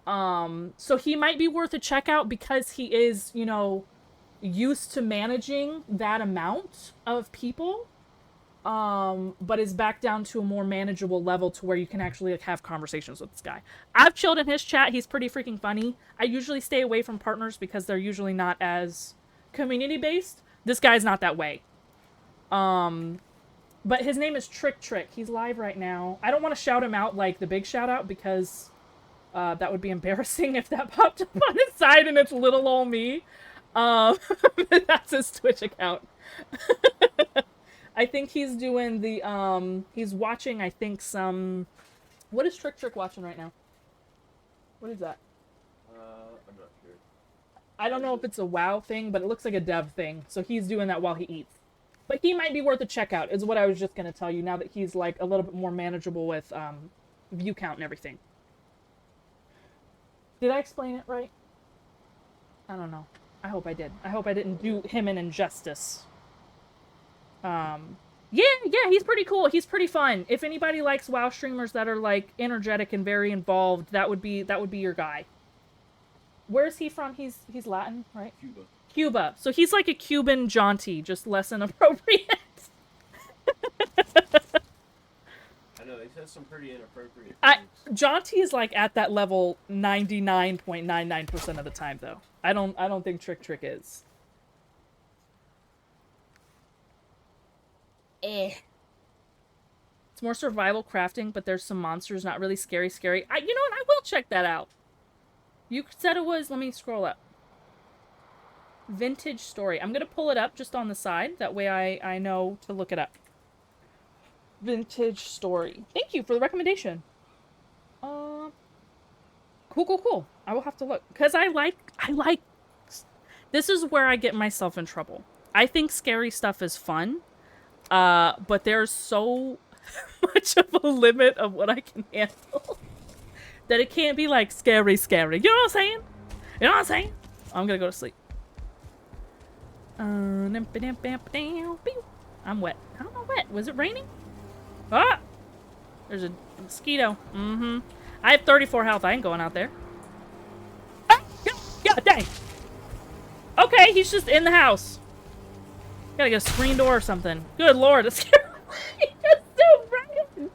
So he might be worth a check out because he is, you know, used to managing that amount of people, but is back down to a more manageable level to where you can actually, like, have conversations with this guy. I've chilled in his chat. He's pretty freaking funny. I usually stay away from partners because they're usually not as community-based. This guy's not that way. But his name is Trick. He's live right now. I don't want to shout him out like the big shout out because that would be embarrassing if that popped up on his side and it's little ol' me. That's his Twitch account. I think he's doing the he's watching, I think, some... What is Trick watching right now? What is that? I'm not sure. I don't know if it's a WoW thing, but it looks like a dev thing. So he's doing that while he eats. But he might be worth a check out, is what I was just going to tell you, now that he's, like, a little bit more manageable with view count and everything. Did I explain it right? I don't know. I hope I did. I hope I didn't do him an injustice. Yeah, he's pretty cool. He's pretty fun. If anybody likes WoW streamers that are, like, energetic and very involved, that would be your guy. Where is he from? He's Latin, right? Cuba. So he's like a Cuban jaunty, just less inappropriate. I know, he says some pretty inappropriate things. Jaunty is like at that level 99.99% of the time, though. I don't think Trick is. Eh. It's more survival crafting, but there's some monsters, not really scary. You know what? I will check that out. You said it was, let me scroll up. Vintage story. I'm going to pull it up just on the side. That way I know to look it up. Vintage story. Thank you for the recommendation. Cool. I will have to look. Because I like... This is where I get myself in trouble. I think scary stuff is fun. But there's so much of a limit of what I can handle. That it can't be like scary. You know what I'm saying? I'm gonna go to sleep. I'm wet. How am I wet? Was it raining? Ah! There's a mosquito. I have 34 health. I ain't going out there. Ah! God dang! Okay, he's just in the house. Gotta get a screen door or something. Good lord, it's so bright.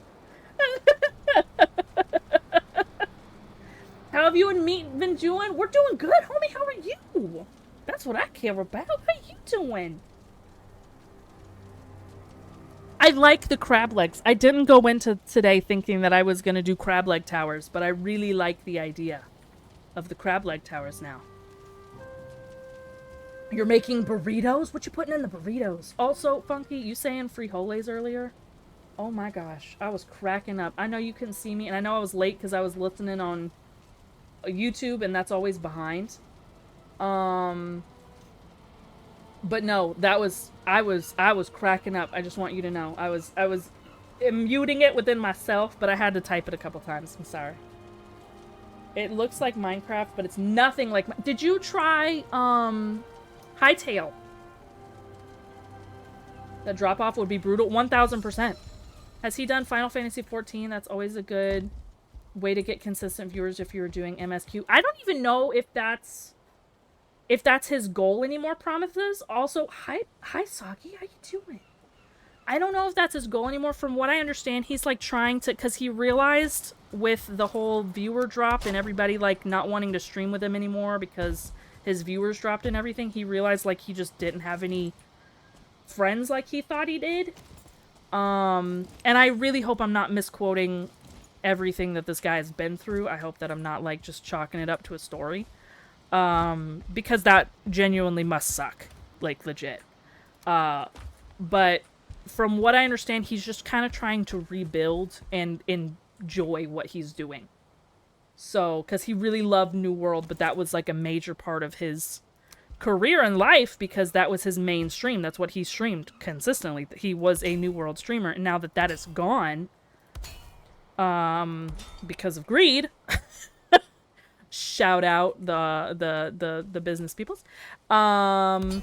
How have you and me been doing? We're doing good, homie. How are you? That's what I care about. How you doing? I like the crab legs. I didn't go into today thinking that I was going to do crab leg towers, but I really like the idea of the crab leg towers now. You're making burritos? What you putting in the burritos? Also, Funky, you saying frijoles earlier? Oh my gosh, I was cracking up. I know you couldn't see me, and I know I was late because I was listening on YouTube, and that's always behind. But no, that was I was cracking up. I just want you to know. I was muting it within myself, but I had to type it a couple times. I'm sorry. It looks like Minecraft, but it's nothing like... Did you try Hightail? The drop-off would be brutal. 1000%. Has he done Final Fantasy XIV? That's always a good way to get consistent viewers if you were doing MSQ. I don't even know if that's his goal anymore, Promises. Also, hi Saki, how you doing? I don't know if that's his goal anymore. From what I understand, he's like trying to, because he realized with the whole viewer drop and everybody like not wanting to stream with him anymore because his viewers dropped and everything, he realized like he just didn't have any friends like he thought he did. And I really hope I'm not misquoting everything that this guy has been through. I hope that I'm not like just chalking it up to a story. Because that genuinely must suck. Like, legit. But from what I understand, he's just kind of trying to rebuild and enjoy what he's doing. So, because he really loved New World, but that was like a major part of his career in life because that was his main stream. That's what he streamed consistently. He was a New World streamer, and now that that is gone, because of greed... Shout out the business peoples. Oh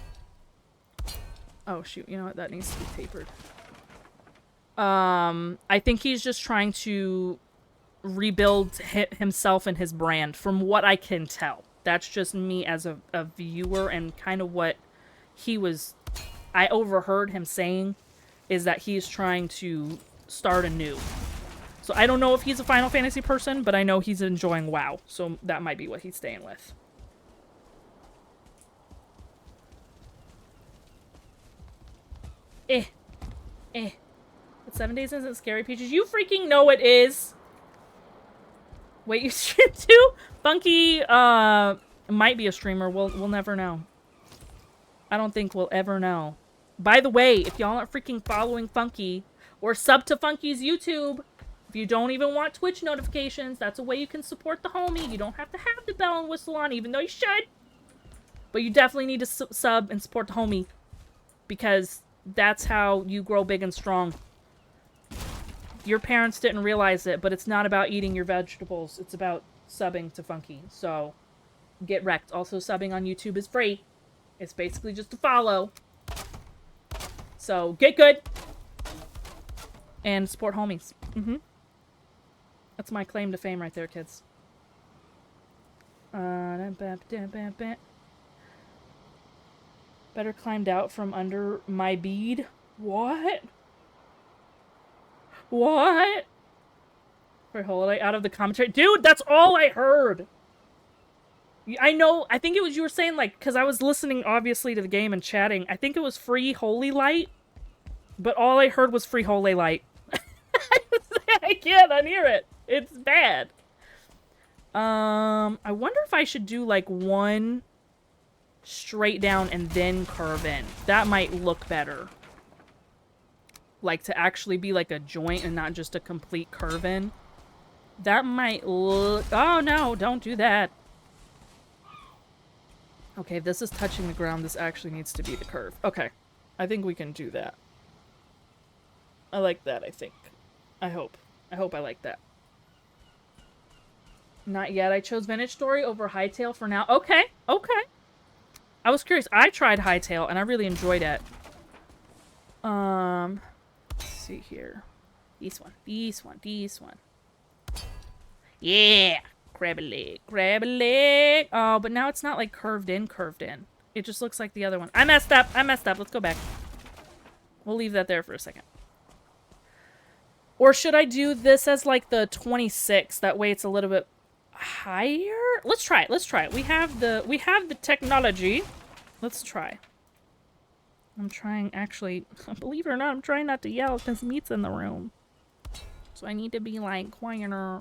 shoot, you know what? That needs to be papered. I think he's just trying to rebuild himself and his brand, from what I can tell. That's just me as a viewer, and kind of what I overheard him saying is that he's trying to start anew. So I don't know if he's a Final Fantasy person, but I know he's enjoying WoW. So that might be what he's staying with. But 7 days isn't scary, Peaches. You freaking know it is! Wait, you stream too? Funky, might be a streamer. We'll never know. I don't think we'll ever know. By the way, if y'all aren't freaking following Funky, or sub to Funky's YouTube... If you don't even want Twitch notifications, that's a way you can support the homie. You don't have to have the bell and whistle on, even though you should. But you definitely need to sub and support the homie. Because that's how you grow big and strong. Your parents didn't realize it, but it's not about eating your vegetables. It's about subbing to Funky. So, get wrecked. Also, subbing on YouTube is free. It's basically just a follow. So, get good. And support homies. That's my claim to fame right there, kids. Better climbed out from under my bead. What? What? For holiday out of the commentary. Dude, that's all I heard. I know, I think it was you were saying, like, because I was listening, obviously, to the game and chatting. I think it was free Holy Light. But all I heard was free Holy Light. I can't unhear it. It's bad. I wonder if I should do like one straight down and then curve in. That might look better. Like to actually be like a joint and not just a complete curve in. That might look... Oh no, don't do that. Okay, if this is touching the ground, this actually needs to be the curve. Okay, I think we can do that. I like that, I think. I hope I like that. Not yet. I chose Vintage Story over Hightail for now. Okay, okay. I was curious. I tried Hightail and I really enjoyed it. Let's see here. This one. Yeah! Grab a leg. Grab a leg. Oh, but now it's not like curved in. It just looks like the other one. I messed up. Let's go back. We'll leave that there for a second. Or should I do this as like the 26? That way it's a little bit higher? Let's try it. We have the technology. Let's try. I'm trying, actually, believe it or not, I'm trying not to yell because Meat's in the room. So I need to be like quieter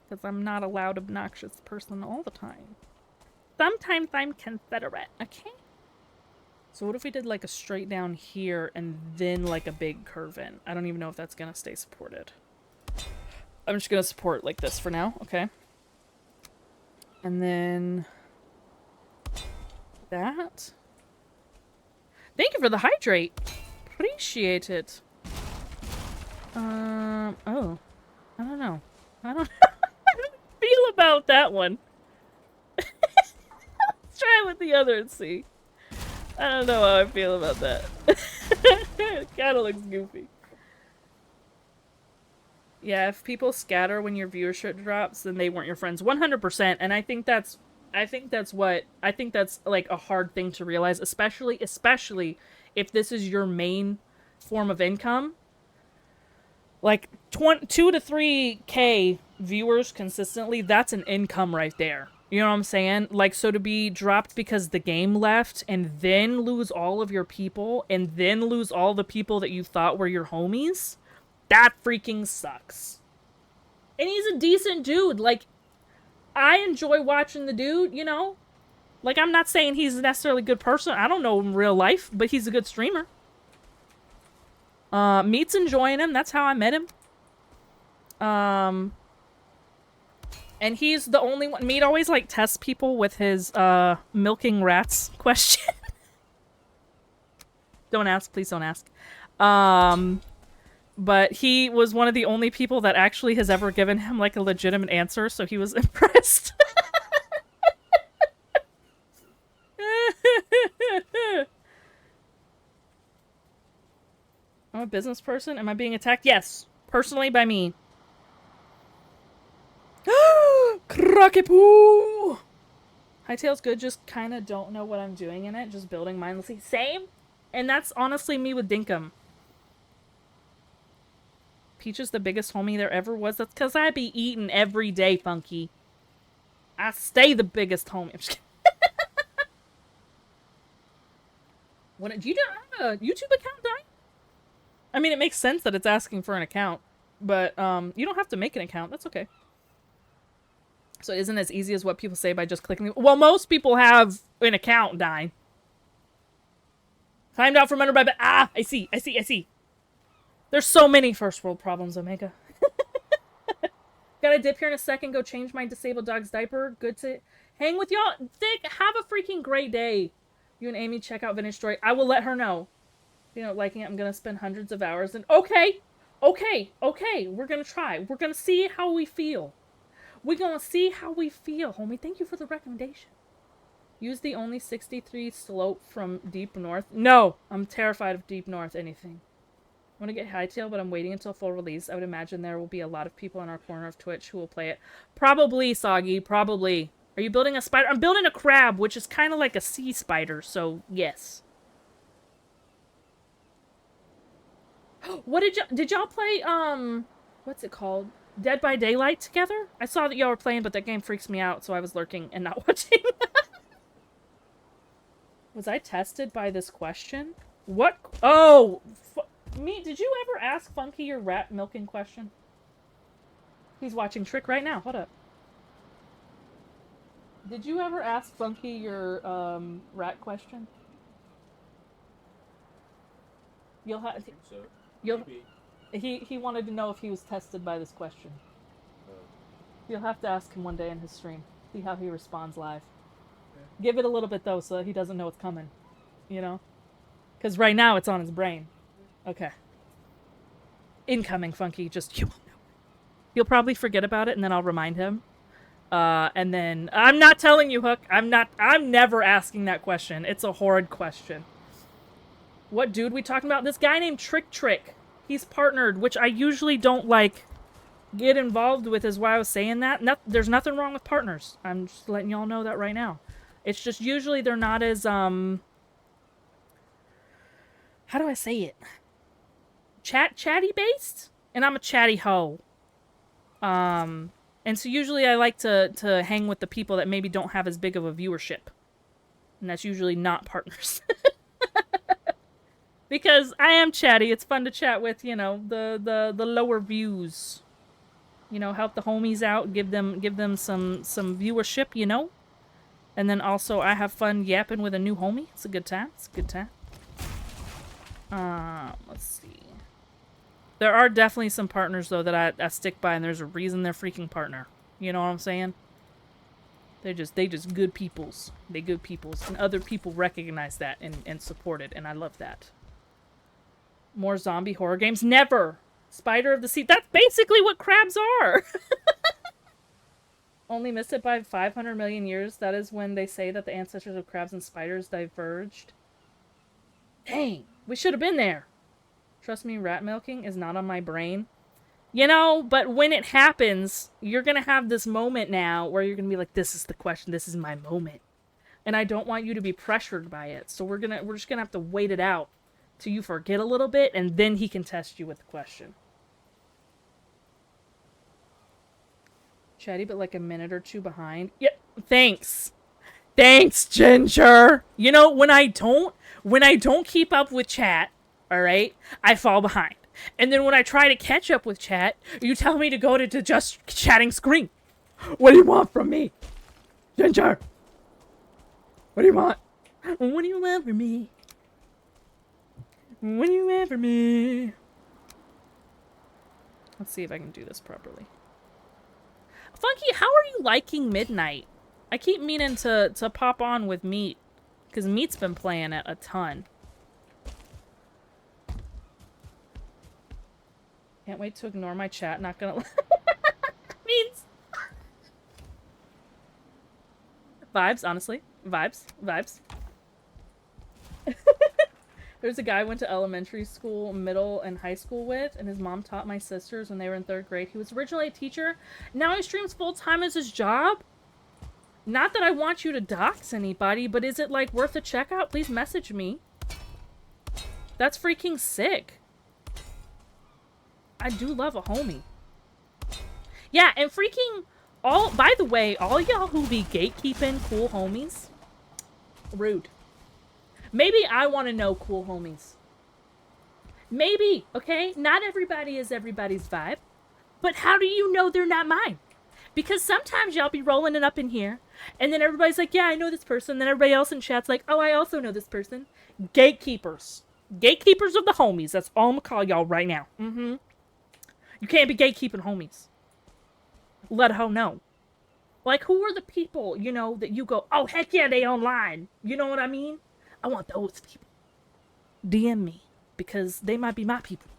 because I'm not a loud, obnoxious person all the time. Sometimes I'm considerate, okay? So what if we did like a straight down here and then like a big curve in? I don't even know if that's gonna stay supported. I'm just gonna support like this for now, okay? And then that. Thank you for the hydrate. Appreciate it. Oh. I don't know. I don't feel about that one. Let's try with the other and see. I don't know how I feel about that. It kind of looks goofy. Yeah, if people scatter when your viewership drops, then they weren't your friends. 100%. And I think that's like a hard thing to realize, especially if this is your main form of income. Like 2 to 3K viewers consistently, that's an income right there. You know what I'm saying? Like, so to be dropped because the game left and then lose all of your people and then lose all the people that you thought were your homies, that freaking sucks. And he's a decent dude. Like, I enjoy watching the dude, you know? Like, I'm not saying he's necessarily a good person. I don't know him in real life, but he's a good streamer. Meat's enjoying him. That's how I met him. And he's the only one. Meat always, like, tests people with his, milking rats question. Don't ask. Please don't ask. But he was one of the only people that actually has ever given him, like, a legitimate answer, so he was impressed. I'm a business person. Am I being attacked? Yes. Personally by me. Crackapoo! Hightail's good, just kind of don't know what I'm doing in it. Just building mindlessly. Same. And that's honestly me with Dinkum. Peach is the biggest homie there ever was. That's because I be eating every day, Funky. I stay the biggest homie. I'm just kidding. Do you have a YouTube account, Di? I mean, it makes sense that it's asking for an account. But you don't have to make an account. That's okay. So it isn't as easy as what people say by just clicking. Well, most people have an account, Di. Climbed out from under my bed. Ah, I see. There's so many first world problems, Omega. Gotta dip here in a second. Go change my disabled dog's diaper. Good to hang with y'all. Dick, have a freaking great day. You and Amy check out Vintage Story. I will let her know. If you know, liking it, I'm gonna spend hundreds of hours. And okay. We're gonna try. We're gonna see how we feel. Homie. Thank you for the recommendation. Use the only 63 slope from Deep North. No, I'm terrified of Deep North anything. I want to get Hightail, but I'm waiting until full release. I would imagine there will be a lot of people in our corner of Twitch who will play it. Probably, Soggy, probably. Are you building a spider? I'm building a crab, which is kind of like a sea spider, so yes. What did y'all play, what's it called? Dead by Daylight together? I saw that y'all were playing, but that game freaks me out, so I was lurking and not watching. Was I tested by this question? What? Oh! Me, did you ever ask Funky your rat milking question? He's watching Trick right now. Hold up. Did you ever ask Funky your rat question? You'll have. I think so. You'll. Maybe. He wanted to know if he was tested by this question. You'll have to ask him one day in his stream. See how he responds live. Okay. Give it a little bit though, so that he doesn't know what's coming. You know, because right now it's on his brain. Okay. Incoming, Funky. Just you won't know. He'll probably forget about it, and then I'll remind him. And then I'm not telling you, Hook. I'm never asking that question. It's a horrid question. What dude we talking about? This guy named Trick. He's partnered, which I usually don't like get involved with, is why I was saying that. There's nothing wrong with partners. I'm just letting y'all know that right now. It's just usually they're not as how do I say it? Chatty based? And I'm a chatty hoe. And so usually I like to hang with the people that maybe don't have as big of a viewership. And that's usually not partners. Because I am chatty. It's fun to chat with, you know, the lower views. You know, help the homies out, give them some viewership, you know? And then also I have fun yapping with a new homie. It's a good time. It's a good time. Let's see. There are definitely some partners, though, that I stick by, and there's a reason they're freaking partner. You know what I'm saying? They just good peoples. They good peoples. And other people recognize that and support it, and I love that. More zombie horror games? Never! Spider of the Sea. That's basically what crabs are! Only missed it by 500 million years. That is when they say that the ancestors of crabs and spiders diverged. Dang! We should have been there! Trust me, rat milking is not on my brain. You know, but when it happens, you're gonna have this moment now where you're gonna be like, this is the question, this is my moment. And I don't want you to be pressured by it. So we're just gonna have to wait it out till you forget a little bit, and then he can test you with the question. Chatty, but like a minute or two behind. Yeah, thanks. Thanks, Ginger. You know, when I don't keep up with chat, all right, I fall behind. And then when I try to catch up with chat, you tell me to go to just chatting screen. What do you want from me? Ginger. What do you want? What do you want from me? What do you want from me? Let's see if I can do this properly. Funky, how are you liking Midnight? I keep meaning to pop on with Meat, because Meat's been playing it a ton. Can't wait to ignore my chat, not gonna means vibes, honestly. Vibes. There's a guy I went to elementary school, middle, and high school with, and his mom taught my sisters when they were in 3rd grade. He was originally a teacher. Now he streams full-time as his job. Not that I want you to dox anybody, but is it, like, worth a checkout? Please message me. That's freaking sick. I do love a homie. Yeah, and freaking by the way, all y'all who be gatekeeping cool homies, rude. Maybe I want to know cool homies. Maybe, okay? Not everybody is everybody's vibe. But how do you know they're not mine? Because sometimes y'all be rolling it up in here, and then everybody's like, yeah, I know this person. Then everybody else in chat's like, oh, I also know this person. Gatekeepers. Gatekeepers of the homies. That's all I'm gonna call y'all right now. Mm-hmm. You can't be gatekeeping homies. Let a hoe know. Like, who are the people, you know, that you go, oh, heck yeah, they online. You know what I mean? I want those people. DM me, because they might be my people.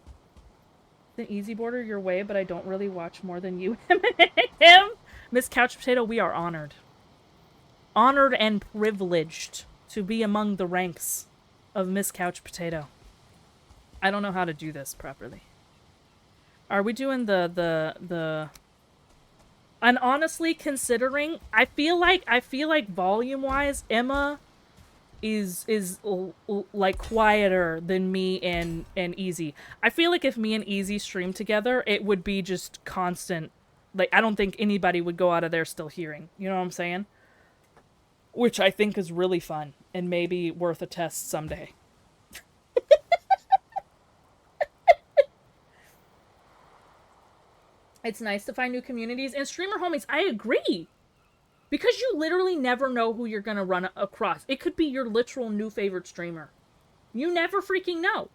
The easy border your way, but I don't really watch more than you, him. Miss Couch Potato, we are honored. Honored and privileged to be among the ranks of Miss Couch Potato. I don't know how to do this properly. Are we doing the... And honestly, considering, I feel like volume-wise, Emma is like quieter than me and Easy. I feel like if me and Easy streamed together, it would be just constant. Like, I don't think anybody would go out of there still hearing. You know what I'm saying? Which I think is really fun and maybe worth a test someday. It's nice to find new communities. And streamer homies, I agree. Because you literally never know who you're going to run across. It could be your literal new favorite streamer. You never freaking know.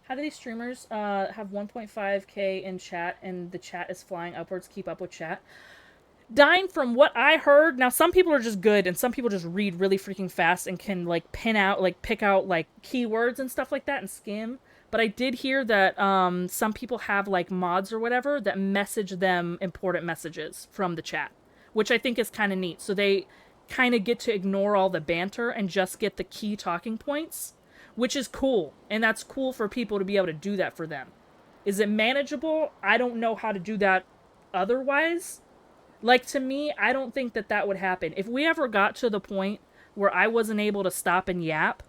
How do these streamers have 1.5k in chat and the chat is flying upwards? Keep up with chat. Dying, from what I heard, now some people are just good and some people just read really freaking fast and can like pick out like keywords and stuff like that and skim. But I did hear that some people have like mods or whatever that message them important messages from the chat, which I think is kind of neat. So they kind of get to ignore all the banter and just get the key talking points, which is cool. And that's cool for people to be able to do that for them. Is it manageable? I don't know how to do that otherwise. Like, to me, I don't think that that would happen. If we ever got to the point where I wasn't able to stop and yap,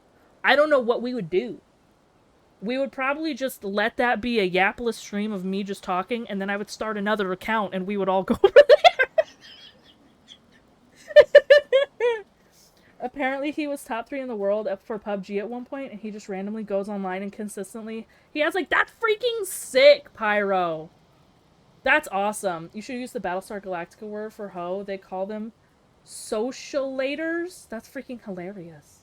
I don't know what we would do. We would probably just let that be a yapless stream of me just talking, and then I would start another account, and we would all go over there. Apparently, he was top 3 in the world for PUBG at one point, and he just randomly goes online and consistently... He has, like, that's freaking sick, Pyro! That's awesome. You should use the Battlestar Galactica word for hoe. They call them socialators. That's freaking hilarious.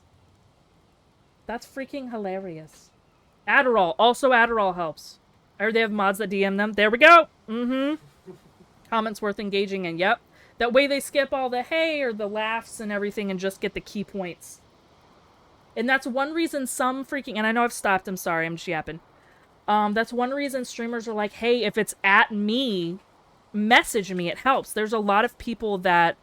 That's freaking hilarious. Adderall. Also, Adderall helps. I heard they have mods that DM them. There we go. Comments worth engaging in. Yep. That way they skip all the hey or the laughs and everything and just get the key points. And that's one reason some freaking... And I know I've stopped. I'm sorry. I'm just yapping. That's one reason streamers are like, hey, if it's at me, message me. It helps. There's a lot of people that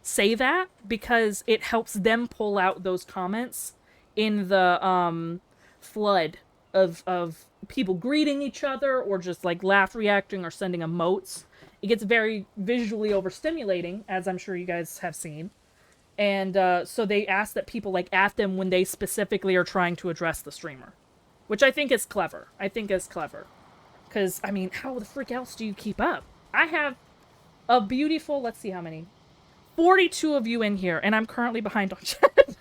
say that because it helps them pull out those comments in the flood of people greeting each other or just like laugh reacting or sending emotes. It gets very visually overstimulating, as I'm sure you guys have seen. And so they ask that people like at them when they specifically are trying to address the streamer. Which I think is clever. Because, I mean, how the frick else do you keep up? I have a beautiful, let's see how many. 42 of you in here, and I'm currently behind on chat.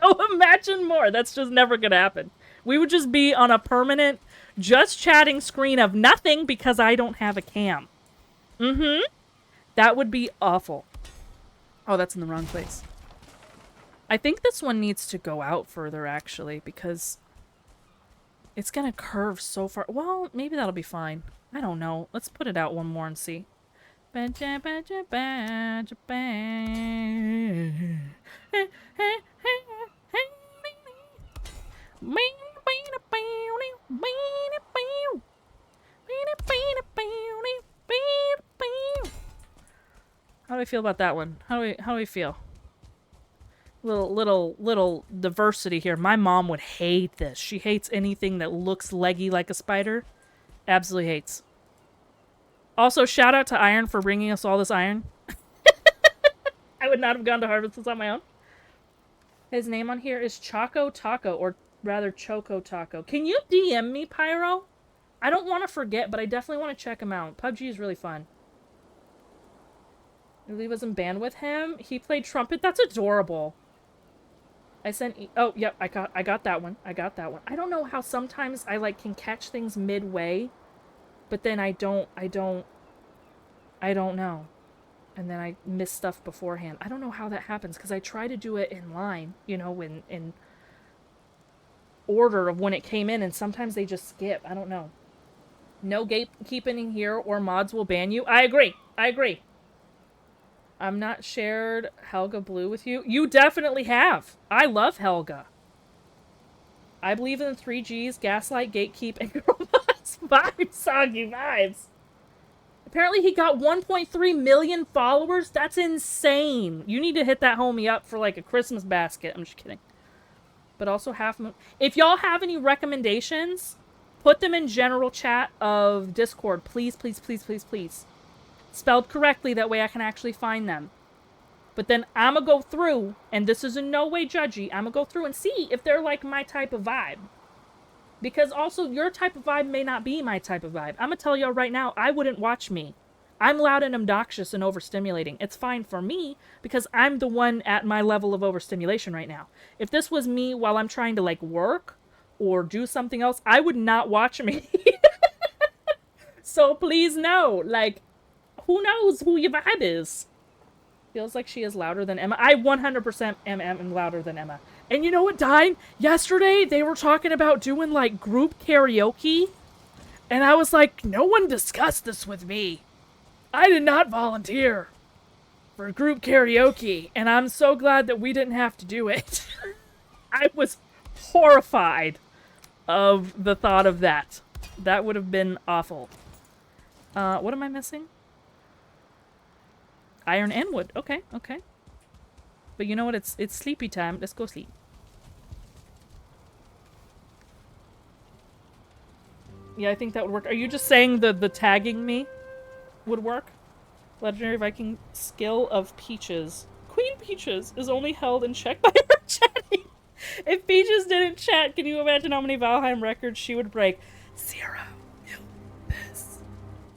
So imagine more. That's just never gonna happen. We would just be on a permanent, just chatting screen of nothing because I don't have a cam. That would be awful. Oh, that's in the wrong place. I think this one needs to go out further, actually, because... it's gonna curve so far. Well, maybe that'll be fine. I don't know. Let's put it out one more and see. How do I feel about that one? How do we feel? Little diversity here. My mom would hate this. She hates anything that looks leggy like a spider. Absolutely hates. Also, shout out to Iron for bringing us all this iron. I would not have gone to harvest this on my own. His name on here is Choco Taco, or rather Choco Taco. Can you DM me, Pyro? I don't want to forget, but I definitely want to check him out. PUBG is really fun. Really wasn't banned with him. He played trumpet. That's adorable. I sent... oh, yep, I got that one. I don't know how sometimes I, like, can catch things midway, but then I don't know. And then I miss stuff beforehand. I don't know how that happens, because I try to do it in line, you know, in order of when it came in, and sometimes they just skip. I don't know. No gatekeeping in here, or mods will ban you. I agree. I'm not shared Helga Blue with you. You definitely have. I love Helga. I believe in the 3Gs, gaslight, gatekeep, and robots. Vibes, soggy vibes. Apparently he got 1.3 million followers. That's insane. You need to hit that homie up for like a Christmas basket. I'm just kidding. But also if y'all have any recommendations, put them in general chat of Discord. Please, please, please, please, please. Spelled correctly, that way I can actually find them. But then I'm gonna go through, and this is in no way judgy, I'm gonna go through and see if they're like my type of vibe. Because also, your type of vibe may not be my type of vibe. I'm gonna tell y'all right now, I wouldn't watch me. I'm loud and obnoxious and overstimulating. It's fine for me, because I'm the one at my level of overstimulation right now. If this was me while I'm trying to, like, work or do something else, I would not watch me. So please no. Like, who knows who your vibe is? Feels like she is louder than Emma. I 100% am louder than Emma. And you know what, Dine? Yesterday, they were talking about doing, like, group karaoke. And I was like, no one discussed this with me. I did not volunteer for group karaoke. And I'm so glad that we didn't have to do it. I was horrified of the thought of that. That would have been awful. What am I missing? Iron and wood. Okay, okay. But you know what? It's sleepy time. Let's go sleep. Yeah, I think that would work. Are you just saying the tagging me would work? Legendary Viking skill of Peaches. Queen Peaches is only held in check by her chatting. If Peaches didn't chat, can you imagine how many Valheim records she would break? 0. This.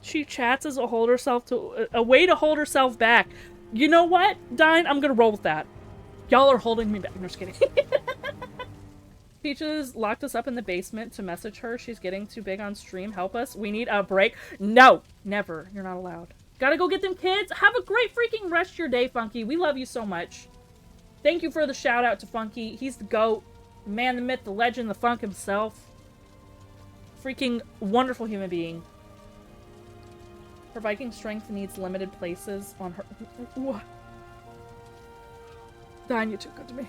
She chats as a hold herself to a way to hold herself back. You know what, Dine? I'm gonna roll with that. Y'all are holding me back. I'm just kidding. Peaches locked us up in the basement to message her. She's getting too big on stream. Help us. We need a break. No, never. You're not allowed. Gotta go get them kids. Have a great freaking rest of your day, Funky. We love you so much. Thank you for the shout out to Funky. He's the GOAT. Man, the myth, the legend, the funk himself. Freaking wonderful human being. Her Viking strength needs limited places on her. What? Dine, you're too good to me.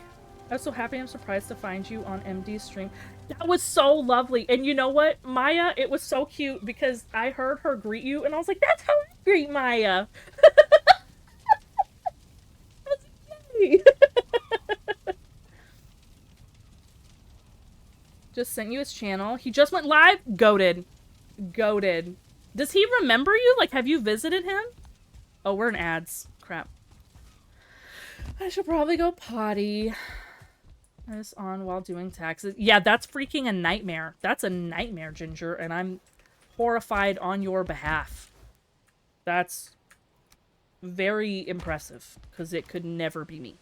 I was so happy and surprised to find you on MD's stream. That was so lovely. And you know what, Maya, it was so cute because I heard her greet you and I was like, that's how I greet Maya. That's yay. Just sent you his channel. He just went live. Goated. Goated. Does he remember you? Like, have you visited him? Oh, we're in ads. Crap. I should probably go potty. This on while doing taxes. Yeah, that's freaking a nightmare. That's a nightmare, Ginger, and I'm horrified on your behalf. That's very impressive, because it could never be me.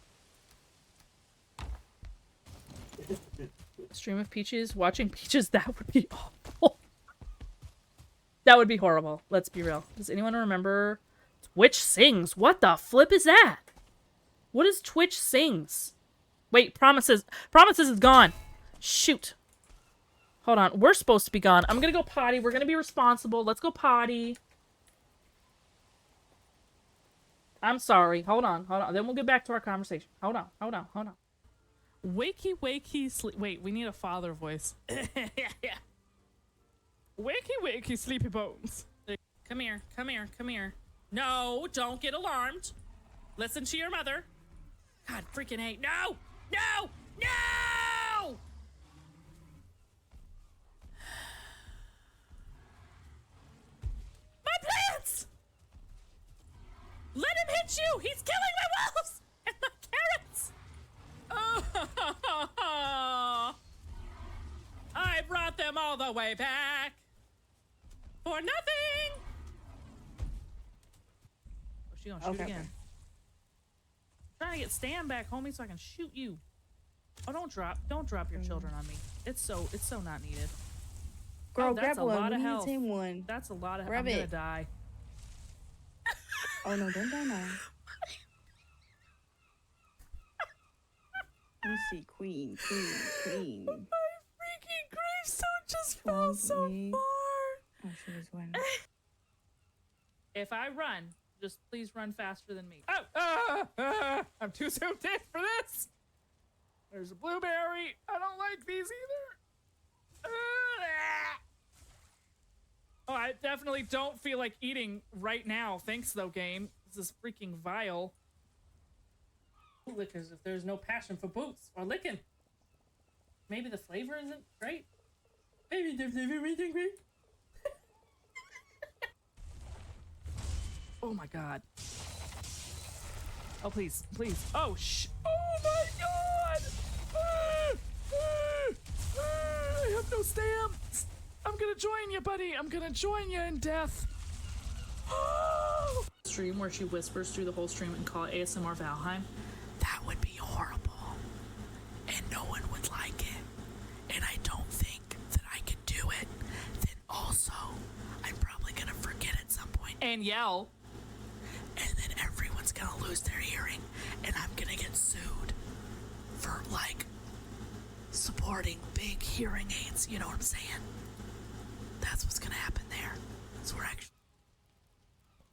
Stream of Peaches, watching Peaches, that would be awful. That would be horrible. Let's be real. Does anyone remember Twitch Sings? What the flip is that? What is Twitch Sings? Wait, Promises. Promises is gone. Shoot. Hold on. We're supposed to be gone. I'm gonna go potty. We're gonna be responsible. Let's go potty. I'm sorry. Hold on. Hold on. Then we'll get back to our conversation. Hold on. Hold on. Hold on. Wakey, wakey, sleep. Wait, we need a father voice. Yeah. Wakey, wakey, sleepy bones. Come here. Come here. Come here. No, don't get alarmed. Listen to your mother. God freaking hate. No! No! No! My plants! Let him hit you! He's killing my wolves! And my carrots! Oh, I brought them all the way back for nothing! Oh, she gonna shoot again. Trying to get Stan back, homie, so I can shoot you. Oh, don't drop your children on me. It's so not needed. Girl, that's grab one. A lot of We need health. to tame one. That's a lot of. Grab I'm gonna it. die. Oh no, don't die now. Let me see, queen. My freaking gravestone just fell so me. far. Oh, she was one. If I run, just please run faster than me. I'm too soon dead for this. There's a blueberry. I don't like these either. Oh, I definitely don't feel like eating right now. Thanks, though, game. This is freaking vile. Lickers, if there's no passion for boots or licking. Maybe the flavor isn't great. Maybe the flavor isn't great. Oh my god. Oh, please, please. Oh, oh my god! I have no stamps. I'm gonna join you, buddy. I'm gonna join you in death. Stream where she whispers through the whole stream and call it ASMR Valheim. That would be horrible. And no one would like it. And I don't think that I could do it. Then also, I'm probably gonna and yell. And then everyone's gonna lose their hearing, and I'm gonna get sued for, like, supporting big hearing aids. You know what I'm saying? That's what's gonna happen there. So we're actually...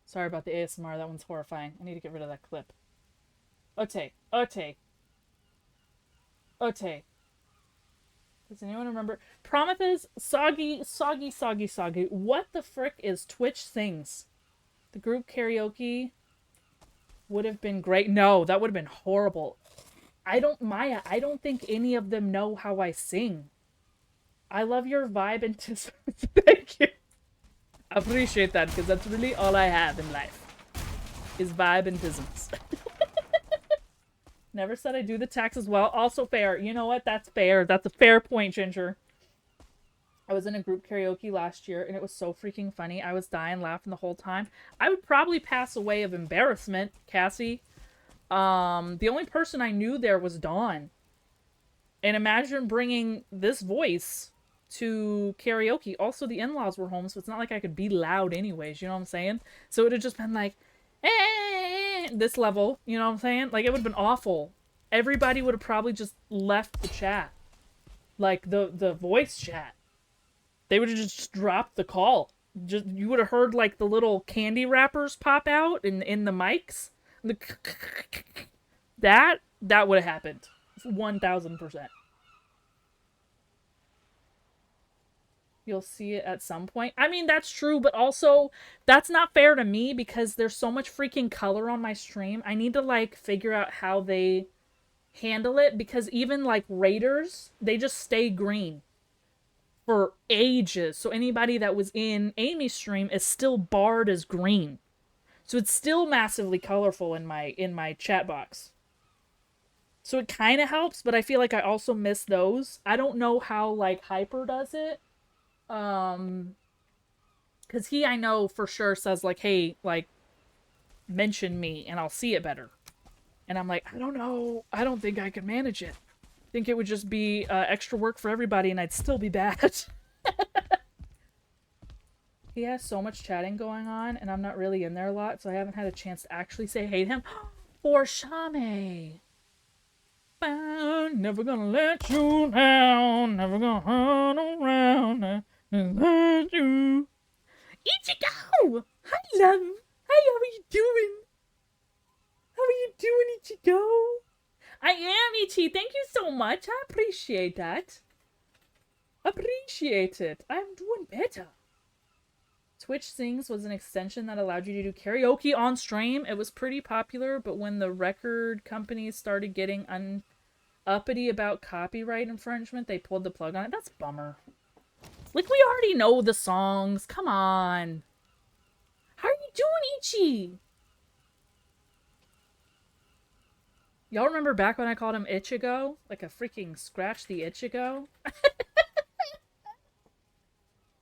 Sorry about the ASMR, that one's horrifying. I need to get rid of that clip. Ote. Does anyone remember? Prometheus, Soggy. What the frick is Twitch Sings? The group karaoke would have been great. No, that would have been horrible. Maya, I don't think any of them know how I sing. I love your vibe and thank you. I appreciate that, because that's really all I have in life. Is vibe and tisms. Never said I do the taxes well. Also fair. You know what? That's fair. That's a fair point, Ginger. I was in a group karaoke last year, and it was so freaking funny. I was dying laughing the whole time. I would probably pass away of embarrassment, Cassie. The only person I knew there was Dawn. And imagine bringing this voice to karaoke. Also, the in-laws were home, so it's not like I could be loud anyways, you know what I'm saying? So it would have just been like, this level, you know what I'm saying? Like, it would have been awful. Everybody would have probably just left the chat. Like, the voice chat. They would have just dropped the call. You would have heard, like, the little candy wrappers pop out in the mics. That would have happened. 1000%. You'll see it at some point. I mean, that's true, but also, that's not fair to me because there's so much freaking color on my stream. I need to, like, figure out how they handle it because even, like, raiders, they just stay green for ages. So anybody that was in Amy's stream is still barred as green. So it's still massively colorful in my chat box. So it kind of helps, but I feel like I also miss those. I don't know how, like, Hyper does it. Because he, I know for sure, says, like, hey, like, mention me, and I'll see it better. And I'm like, I don't know. I don't think I could manage it. I think it would just be extra work for everybody, and I'd still be bad. He has so much chatting going on, and I'm not really in there a lot, so I haven't had a chance to actually say hey to him. For Shame. Never gonna let you down. Never gonna run around and let you. Ichigo! Hi, love. Hi, how are you doing? How are you doing, Ichigo? I am, Ichi. Thank you so much. I appreciate that. Appreciate it. I'm doing better. Twitch Sings was an extension that allowed you to do karaoke on stream. It was pretty popular, but when the record companies started getting uppity about copyright infringement, they pulled the plug on it. That's a bummer. Like, we already know the songs. Come on. How are you doing, Ichi? Y'all remember back when I called him Ichigo? Like a freaking scratch the Ichigo?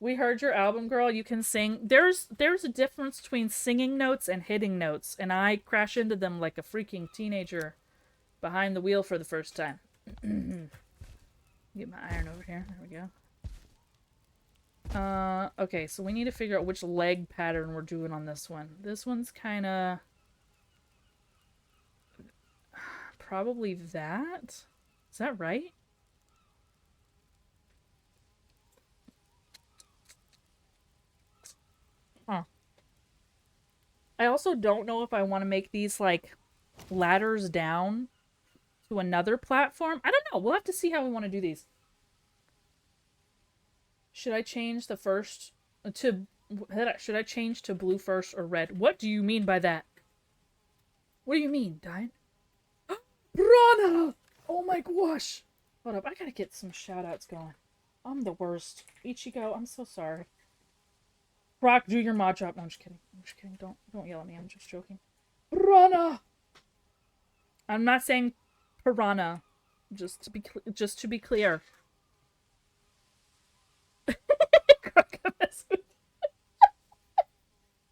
We heard your album, girl. You can sing. There's a difference between singing notes and hitting notes, and I crash into them like a freaking teenager behind the wheel for the first time. Get my iron over here. There we go. Okay, so we need to figure out which leg pattern we're doing on this one. This one's kind of... probably that? Is that right? Huh. I also don't know if I want to make these, like, ladders down to another platform. I don't know. We'll have to see how we want to do these. Should I change the first to... should I change to blue first or red? What do you mean by that? What do you mean, Dine? Brana! Oh my gosh! Hold up. I gotta get some shout-outs going. I'm the worst. Ichigo, I'm so sorry. Brock, do your mod drop. No, I'm just kidding. I'm just kidding. Don't yell at me. I'm just joking. Piranha. I'm not saying piranha. Just to be clear.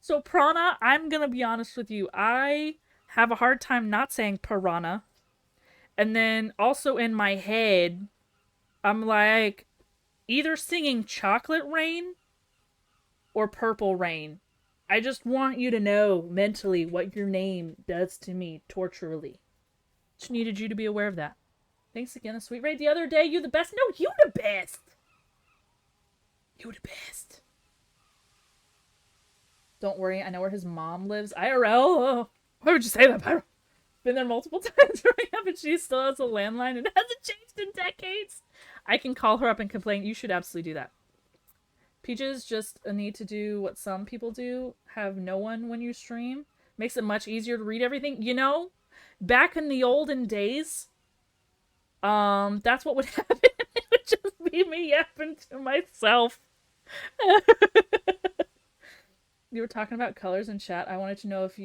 So Prana, I'm gonna be honest with you. I have a hard time not saying piranha. And then also in my head, I'm like either singing Chocolate Rain or Purple Rain. I just want you to know mentally what your name does to me torturally. Just needed you to be aware of that. Thanks again, the sweet raid the other day. You the best. No, you the best. You the best. Don't worry, I know where his mom lives. IRL? Oh, why would you say that, Pyro? Been there multiple times growing up and she still has a landline and it hasn't changed in decades. I can call her up and complain. You should absolutely do that. Peaches just need to do what some people do. Have no one when you stream. Makes it much easier to read everything. You know, back in the olden days, that's what would happen. It would just be me yapping to myself. You were talking about colors in chat. I wanted to know if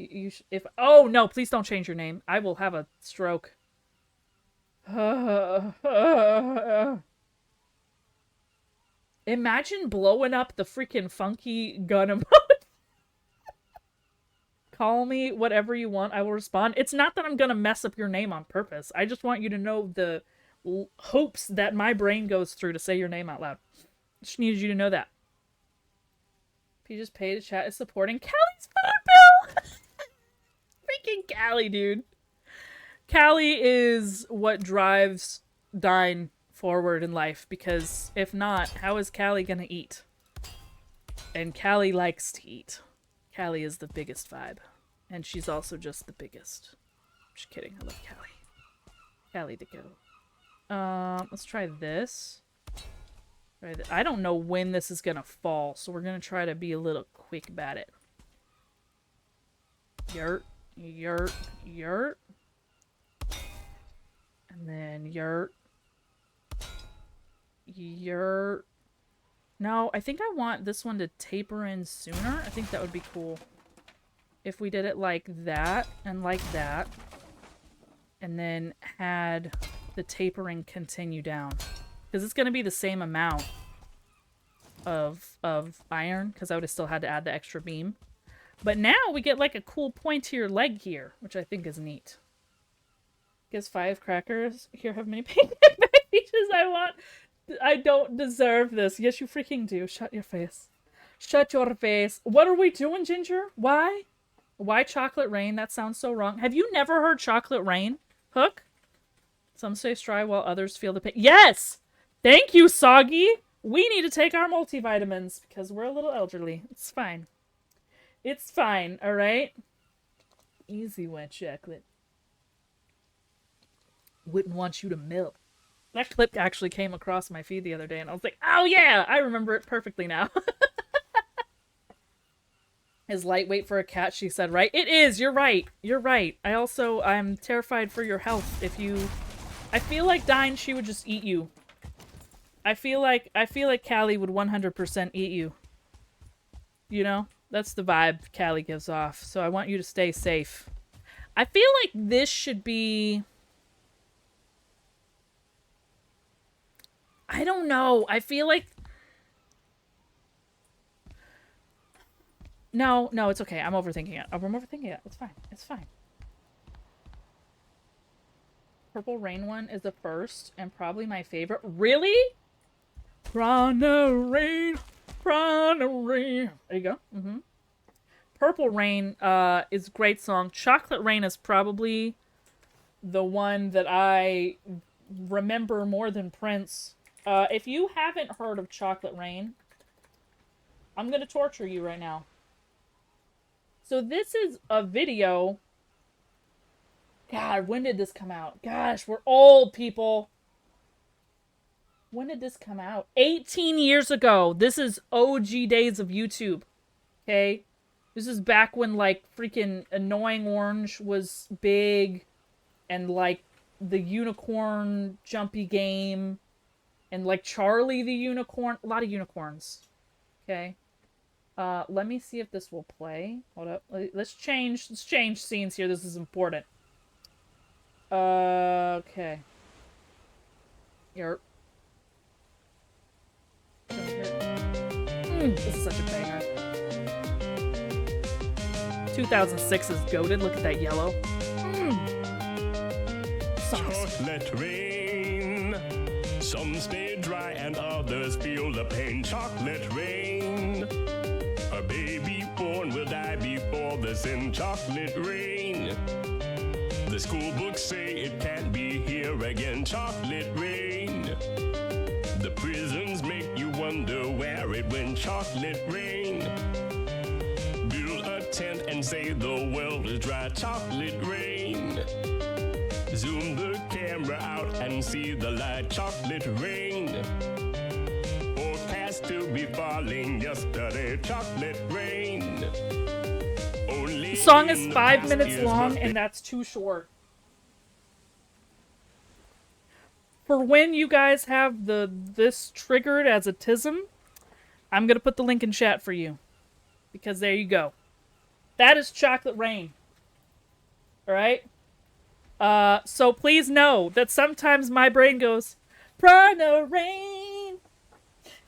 if oh no, please don't change your name. I will have a stroke. Imagine blowing up the freaking funky gun emote. Call me whatever you want. I will respond. It's not that I'm gonna mess up your name on purpose. I just want you to know the hopes that my brain goes through to say your name out loud. Just needed you to know that. Peaches Pay to Chat is supporting Callie's food bill! Freaking Callie, dude. Callie is what drives Dine forward in life, because if not, how is Callie gonna eat? And Callie likes to eat. Callie is the biggest vibe. And she's also just the biggest. Just kidding, I love Callie. Callie to go. Let's try this. I don't know when this is gonna fall, so we're gonna try to be a little quick about it. Yurt, yurt, yurt. And then yurt. Yurt. No, I think I want this one to taper in sooner. I think that would be cool. If we did it like that, and like that. And then had the tapering continue down. Because it's going to be the same amount of iron, because I would have still had to add the extra beam. But now we get like a cool pointier leg here, which I think is neat. Guess 5 crackers. Here have many picnic peaches I don't deserve this. Yes, you freaking do. Shut your face. Shut your face. What are we doing, Ginger? Why? Why chocolate rain? That sounds so wrong. Have you never heard chocolate rain? Hook? Some say try while others feel the pain. Yes! Thank you, Soggy! We need to take our multivitamins because we're a little elderly. It's fine. It's fine, alright? Easy one, chocolate. Wouldn't want you to melt. That clip actually came across my feed the other day and I was like, oh yeah! I remember it perfectly now. Is lightweight for a cat, she said, right? It is! You're right. You're right. I'm terrified for your health if you... I feel like Dine, she would just eat you. I feel like Callie would 100% eat you. You know? That's the vibe Callie gives off. So I want you to stay safe. I feel like this should be... I don't know. I feel like... No, it's okay. I'm overthinking it. I'm overthinking it. It's fine. It's fine. Purple Rain one is the first and probably my favorite. Really? Prana Rain. Prana Rain. There you go. Mm-hmm. Purple Rain is a great song. Chocolate Rain is probably the one that I remember more than Prince. If you haven't heard of Chocolate Rain, I'm going to torture you right now. So this is a video. God, when did this come out? Gosh, we're old, people. When did this come out? 18 years ago. This is OG days of YouTube. Okay? This is back when, like, freaking Annoying Orange was big. And, like, the unicorn jumpy game. And, like, Charlie the unicorn. A lot of unicorns. Okay? Let me see if this will play. Hold up. Let's change scenes here. This is important. Okay. Yerp. This is such a banger. 2006 is goated. Look at that yellow. Chocolate rain. Some stay dry and others feel the pain. Chocolate rain. A baby born will die chocolate rain. The school books say it can't be here again, chocolate rain. The prisons make you wonder where it went, chocolate rain. Build a tent and say the world is dry, chocolate rain. Zoom the camera out and see the light, chocolate rain. Forecast to be falling yesterday, chocolate rain. Only The song is in the 5 past minutes years long, was and that's too short. For when you guys have this triggered as a tism, I'm gonna put the link in chat for you. Because there you go. That is chocolate rain. Alright? So please know that sometimes my brain goes, Prana rain.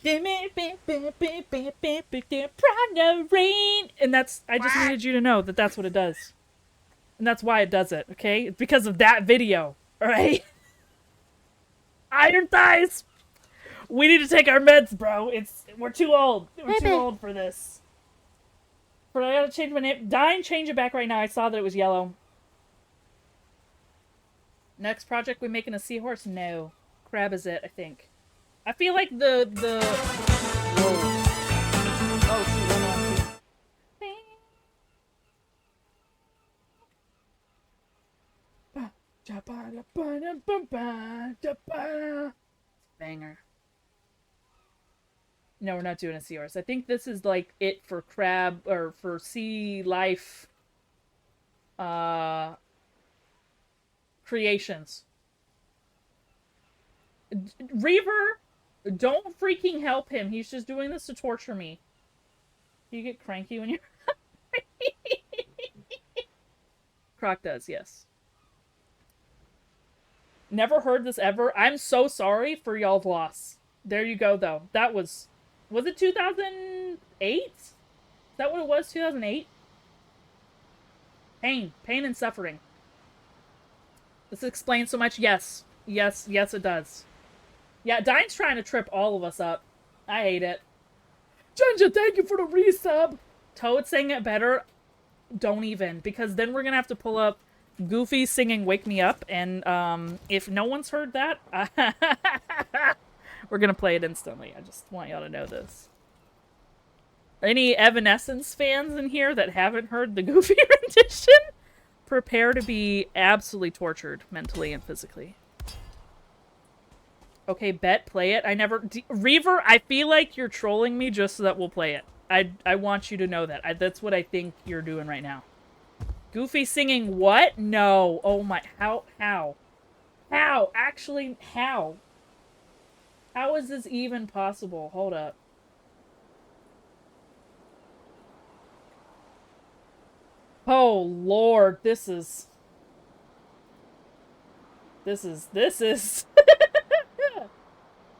Prana rain. And that's, I just needed you to know that that's what it does. And that's why it does it, okay? It's because of that video. Alright? Iron thighs! We need to take our meds, bro. We're too old. We're too old for this. But I gotta change my name. Dine, change it back right now. I saw that it was yellow. Next project, we making a seahorse? No. Crab is it, I think. I feel like the Whoa. Oh, shoot, hold on. Banger. No, we're not doing a seahorse. I think this is like it for crab or for sea life creations. Reaver, don't freaking help him. He's just doing this to torture me. You get cranky when you're Croc does, yes. Never heard this ever. I'm so sorry for y'all's loss. There you go, though. That was it 2008? Is that what it was, 2008? Pain and suffering. This explains so much. Yes, it does. Yeah, Dine's trying to trip all of us up. I hate it. Ginger, thank you for the resub. Toad saying it better. Don't even, because then we're gonna have to pull up Goofy singing Wake Me Up, and if no one's heard that, we're gonna play it instantly. I just want y'all to know this. Any Evanescence fans in here that haven't heard the Goofy rendition? Prepare to be absolutely tortured, mentally and physically. Okay, bet, play it. I never... Reaver, I feel like you're trolling me just so that we'll play it. I want you to know that. That's what I think you're doing right now. Goofy singing what? No. Oh my... How? How? Actually, how? How is this even possible? Hold up. Oh, Lord. This is... This is...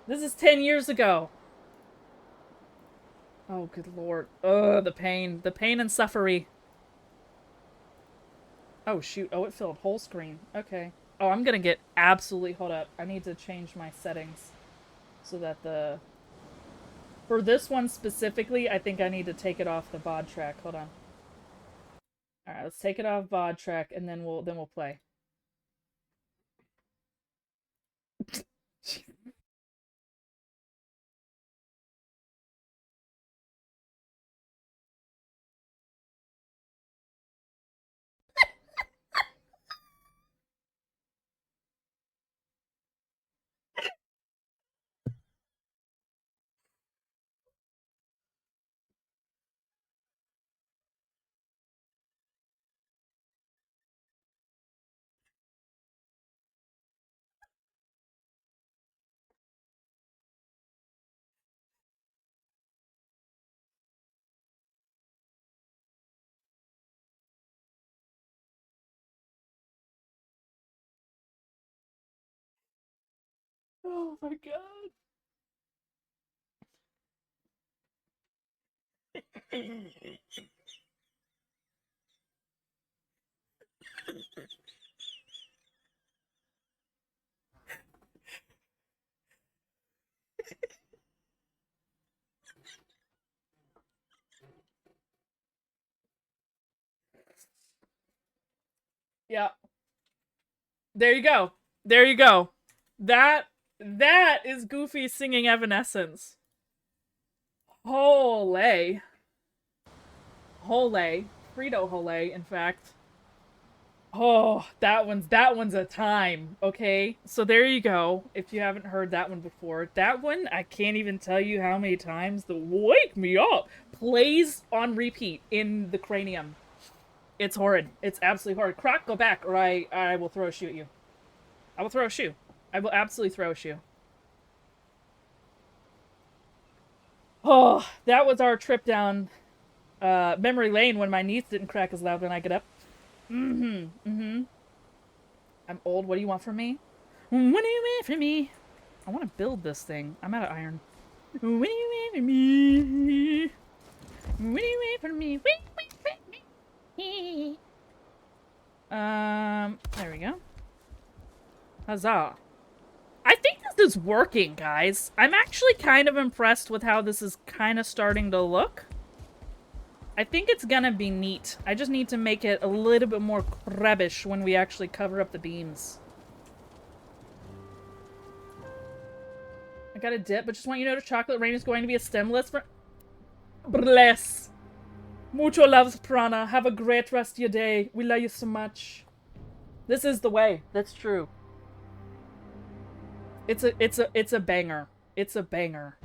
This is 10 years ago. Oh, good Lord. Ugh, the pain. The pain and suffering. Oh, shoot. Oh, it filled whole screen. Okay. Oh, I'm gonna get absolutely... Hold up. I need to change my settings so that the... For this one specifically, I think I need to take it off the VOD track. Hold on. Alright, let's take it off VOD track, and then we'll play. Oh my god. Yeah. There you go. There you go. That is Goofy singing Evanescence. Hole. Hole. Frito Hole, in fact. Oh, that one's a time, okay? So there you go. If you haven't heard that one before. That one, I can't even tell you how many times the Wake Me Up plays on repeat in the cranium. It's horrid. It's absolutely horrid. Croc, go back or I will throw a shoe at you. I will throw a shoe. I will absolutely throw a shoe. Oh, that was our trip down memory lane when my knees didn't crack as loud when I get up. I'm old. What do you want from me? What do you want from me? I want to build this thing. I'm out of iron. What do you want from me? What do you want from me? There we go. Huzzah. I think this is working, guys. I'm actually kind of impressed with how this is kind of starting to look. I think it's gonna be neat. I just need to make it a little bit more crabbish when we actually cover up the beams. I got a dip, but just want you to know Chocolate Rain is going to be a stemless for... Bless. Mucho loves Prana. Have a great rest of your day. We love you so much. This is the way. That's true. It's a banger. It's a banger.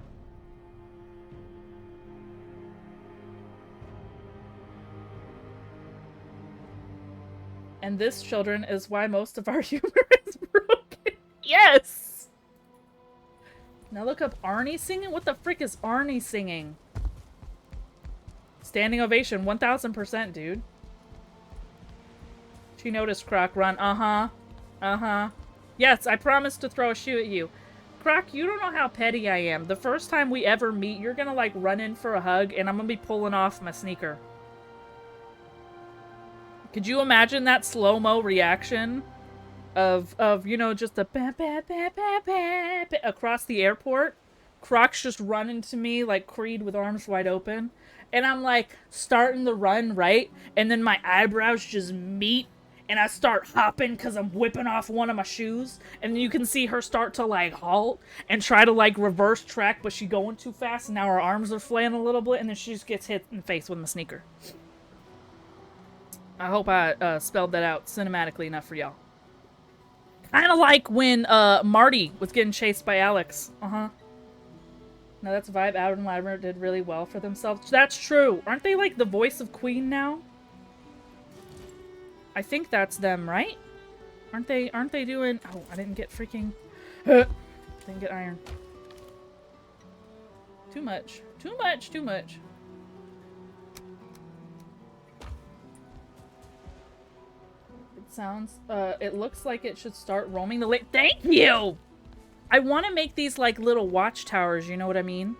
And this, children, is why most of our humor is broken. Yes! Now look up Arnie singing? What the frick is Arnie singing? Standing ovation, 1000%, dude. She noticed, Croc. Run. Uh-huh. Uh-huh. Yes, I promised to throw a shoe at you. Croc, you don't know how petty I am. The first time we ever meet, you're gonna, like, run in for a hug, and I'm gonna be pulling off my sneaker. Could you imagine that slow-mo reaction of you know, just a across the airport? Croc's just running to me like Creed with arms wide open. And I'm like starting the run, right? And then my eyebrows just meet and I start hopping because I'm whipping off one of my shoes. And then you can see her start to like halt and try to like reverse track, but she's going too fast and now her arms are flailing a little bit and then she just gets hit in the face with my sneaker. I hope I spelled that out cinematically enough for y'all. Kind of like when Marty was getting chased by Alex. Uh-huh. Now that's a vibe. Adam and Latimer did really well for themselves. That's true. Aren't they like the voice of Queen now? I think that's them, right? Aren't they doing... Oh, I didn't get freaking... Didn't get iron. Too much. Too much. Too much. Sounds it looks like it should start roaming the lake. Thank you. I want to make these like little watchtowers, you know what I mean?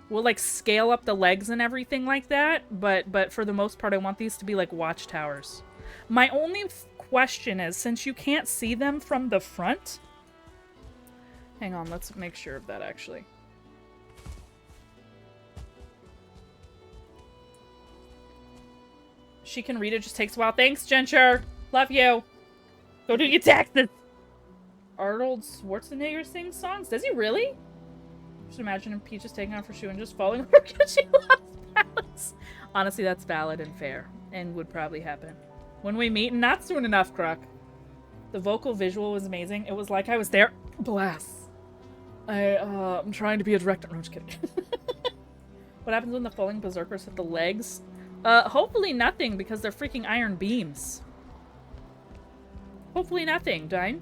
We'll like scale up the legs and everything like that, but for the most part I want these to be like watchtowers. My only question is, since you can't see them from the front, hang on, let's make sure of that actually. She can read it, just takes a while. Thanks, Genture. Love you. Go do your taxes. Arnold Schwarzenegger sings songs? Does he really? Just imagine him Peaches taking off her shoe and just falling over because she lost balance. Honestly, that's valid and fair. And would probably happen. When we meet, not soon enough, Croc. The vocal visual was amazing. It was like I was there. Blast. I'm trying to be a director. No, I'm just kidding. What happens when the falling berserkers hit the legs? Hopefully nothing because they're freaking iron beams. Hopefully nothing, Dine.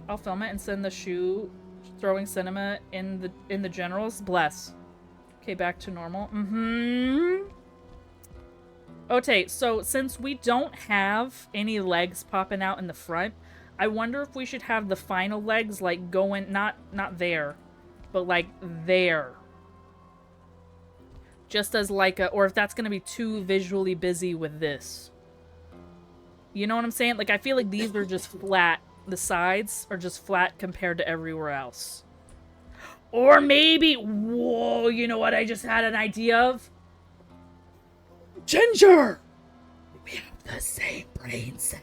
I'll film it and send the shoe throwing cinema in the generals. Bless. Okay, back to normal. Okay, so since we don't have any legs popping out in the front, I wonder if we should have the final legs like going not there, but like there. Just as like a, or if that's gonna be too visually busy with this. You know what I'm saying? Like, I feel like these are just flat. The sides are just flat compared to everywhere else. Or maybe... Whoa, you know what I just had an idea of? Ginger! We have the same brain cell.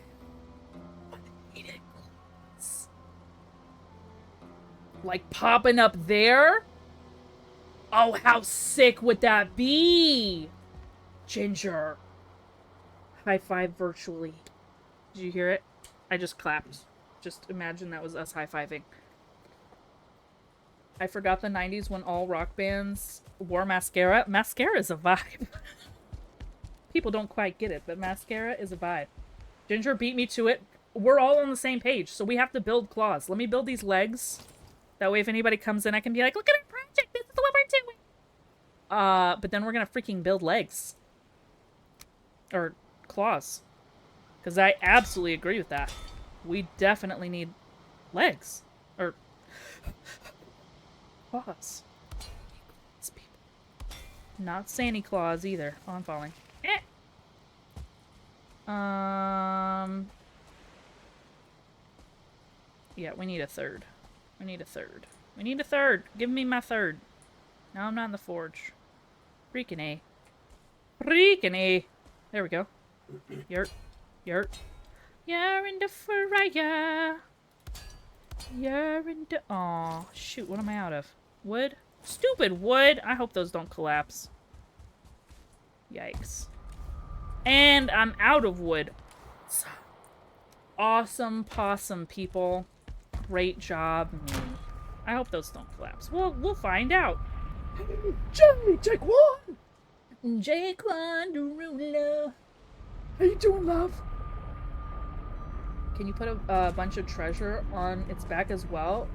Like popping up there? Oh, how sick would that be? Ginger. High five virtually. Did you hear it? I just clapped. Just imagine that was us high-fiving. I forgot the 90s when all rock bands wore mascara. Mascara is a vibe. People don't quite get it, but mascara is a vibe. Ginger beat me to it. We're all on the same page, so we have to build claws. Let me build these legs. That way if anybody comes in, I can be like, look at our project, this is what we're doing. But then we're gonna freaking build legs. Or claws. Because I absolutely agree with that. We definitely need legs. Or claws. Not Santa Claus either. Oh, I'm falling. Yeah, we need a third. We need a third. We need a third. Give me my third. No, I'm not in the forge. Freaking A. Freaking A. There we go. Yurt. Yurt. You're in the fire. You're in the... Aw, shoot, what am I out of? Wood? Stupid wood! I hope those don't collapse. Yikes. And I'm out of wood. Awesome possum, people. Great job. I hope those don't collapse. We'll find out. Johnny, Jaquan! Jaquan Derulo. How you doing, love? Can you put a bunch of treasure on its back as well?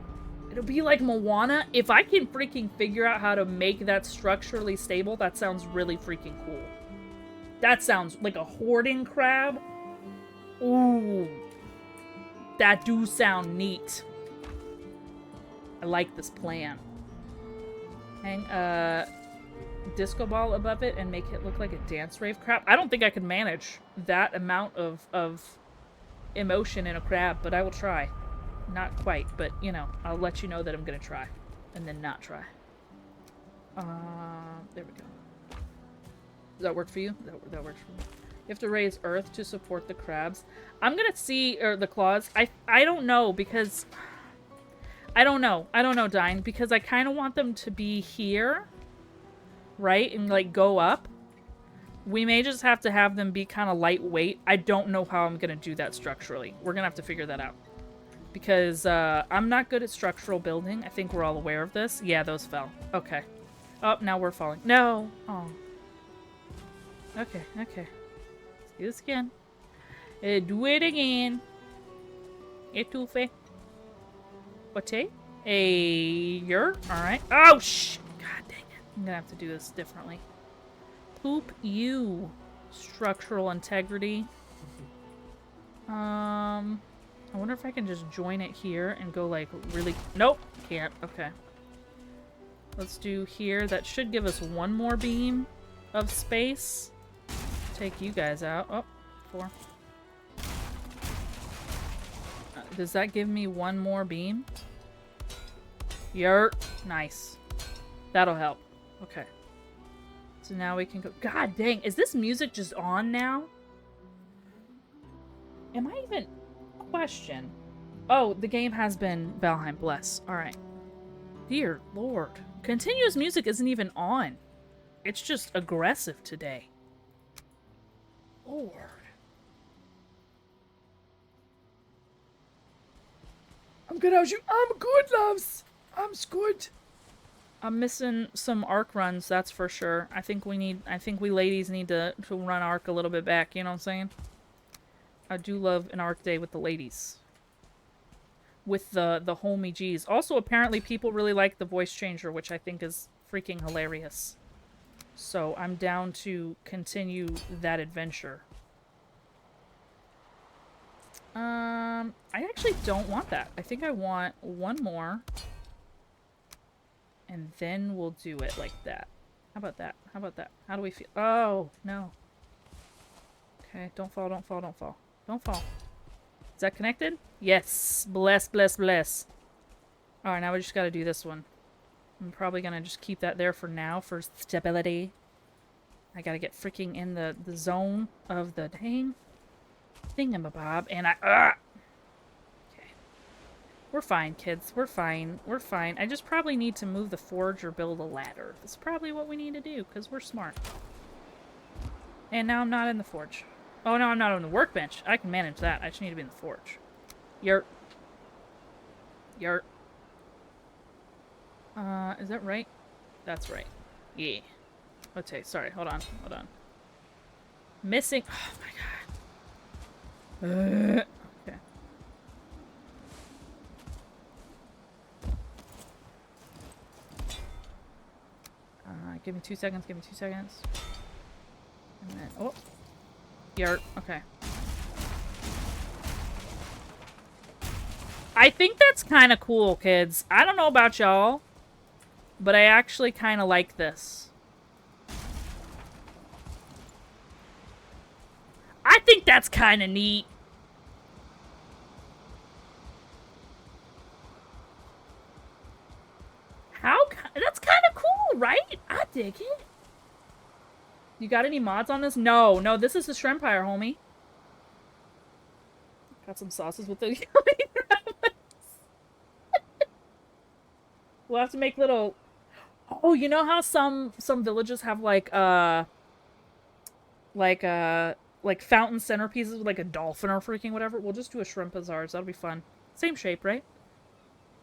It'll be like Moana. If I can freaking figure out how to make that structurally stable, that sounds really freaking cool. That sounds like a hoarding crab. Ooh. That do sound neat. I like this plan. Hang a disco ball above it and make it look like a dance rave crab. I don't think I could manage that amount of emotion in a crab, but I will try. Not quite, but, you know, I'll let you know that I'm gonna try. And then not try. There we go. Does that work for you? That works for me. You have to raise earth to support the crabs. I'm gonna see, or the claws. I don't know, because... I don't know, Dine, because I kind of want them to be here. Right? And, like, go up. We may just have to have them be kind of lightweight. I don't know how I'm gonna do that structurally. We're gonna have to figure that out. Because, I'm not good at structural building. I think we're all aware of this. Yeah, those fell. Okay. Oh, now we're falling. No! Oh. Okay, okay. Let's do this again. Do it again. Etufe. What? You're alright. Oh, shh! God dang it. I'm gonna have to do this differently. Poop you. Structural integrity. I wonder if I can just join it here and go like really... Nope! Can't. Okay. Let's do here. That should give us one more beam of space. Take you guys out. Oh, 4. Does that give me one more beam? Yurt. Nice. That'll help. Okay. So now we can go... God dang, is this music just on now? Am I even... Question. Oh, the game has been Valheim, bless. Alright. Dear Lord. Continuous music isn't even on. It's just aggressive today. Lord. I'm good, how's you? I'm good, loves. I'm good. I'm missing some arc runs, that's for sure. I think we ladies need to run arc a little bit back, you know what I'm saying? I do love an arc day with the ladies. With the homie G's. Also, apparently people really like the voice changer, which I think is freaking hilarious. So I'm down to continue that adventure. I actually don't want that. I think I want one more. And then we'll do it like that. How about that? How about that? How do we feel? Oh, no. Okay, don't fall, don't fall, don't fall. Don't fall. Is that connected? Yes. Bless, bless, bless. Alright, now we just gotta do this one. I'm probably gonna just keep that there for now for stability. I gotta get freaking in the zone of the dang thingamabob, and I... Okay. We're fine, kids. We're fine. We're fine. I just probably need to move the forge or build a ladder. That's probably what we need to do, because we're smart. And now I'm not in the forge. Oh, no, I'm not on the workbench. I can manage that. I just need to be in the forge. Yurt. Yurt. Is that right? That's right. Yeah. Okay, sorry. Hold on. Hold on. Missing. Oh, my God. Okay. Give me 2 seconds. Give me 2 seconds. And then, oh. Yurt. Okay. I think that's kind of cool, kids. I don't know about y'all, but I actually kind of like this. I think that's kind of neat. That's kind of cool, right? I dig it. You got any mods on this? No, no, this is the Shrimpire, homie. Got some sauces with the yummy rabbits. We'll have to make little... Oh, you know how some villages have like fountain centerpieces with like a dolphin or freaking whatever? We'll just do a shrimp as ours. That'll be fun. Same shape, right?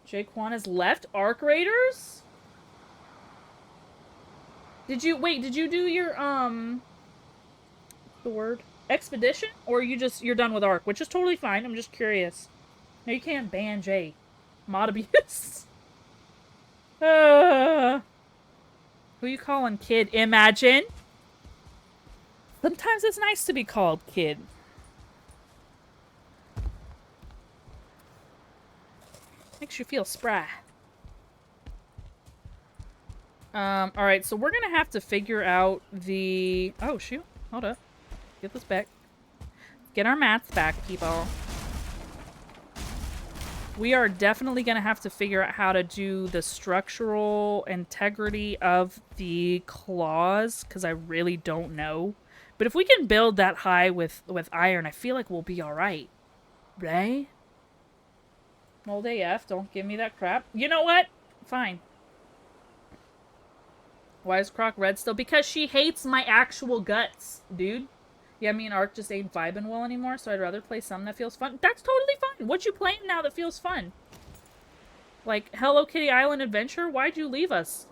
Jaquan has left. Arc Raiders? Did you do your the word expedition, or you're done with Arc, which is totally fine. I'm just curious. No, you can't ban Jay. Mod abuse. Who you calling kid? Imagine. Sometimes it's nice to be called kid. Makes you feel spry. Alright, so we're gonna have to figure out the... Oh, shoot. Hold up. Get this back. Get our mats back, people. We are definitely gonna have to figure out how to do the structural integrity of the claws, because I really don't know. But if we can build that high with iron, I feel like we'll be alright. Right? Mold AF, don't give me that crap. You know what? Fine. Why is Croc red still? Because she hates my actual guts, dude. Yeah, me and Ark just ain't vibing well anymore, so I'd rather play something that feels fun. That's totally fine. What you playing now that feels fun? Like, Hello Kitty Island Adventure? Why'd you leave us?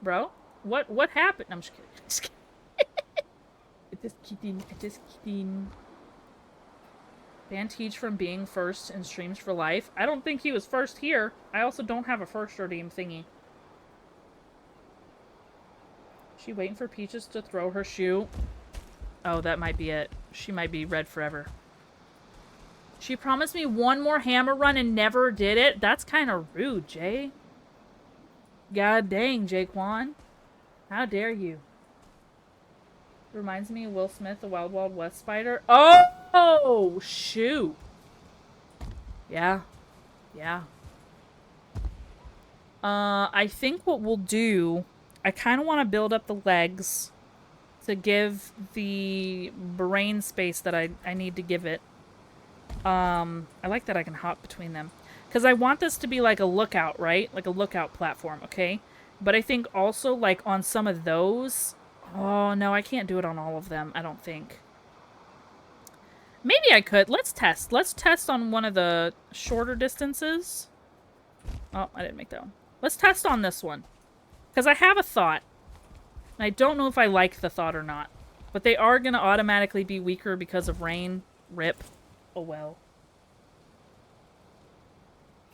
Bro? What happened? I'm just kidding. Just kidding. Just kidding. Ban Teach from being first in streams for life. I don't think he was first here. I also don't have a first redeem thingy. She waiting for Peaches to throw her shoe. Oh, that might be it. She might be red forever. She promised me one more hammer run and never did it. That's kind of rude, Jay. God dang, Jaquan. How dare you? Reminds me of Will Smith, the Wild Wild West spider. Oh, shoot. Yeah. Yeah. I think what we'll do... I kind of want to build up the legs to give the brain space that I need to give it. I like that I can hop between them. Because I want this to be like a lookout, right? Like a lookout platform, okay? But I think also, like, on some of those... Oh, no, I can't do it on all of them, I don't think. Maybe I could. Let's test. Let's test on one of the shorter distances. Oh, I didn't make that one. Let's test on this one. Because I have a thought. And I don't know if I like the thought or not. But they are going to automatically be weaker because of rain. Rip. Oh well.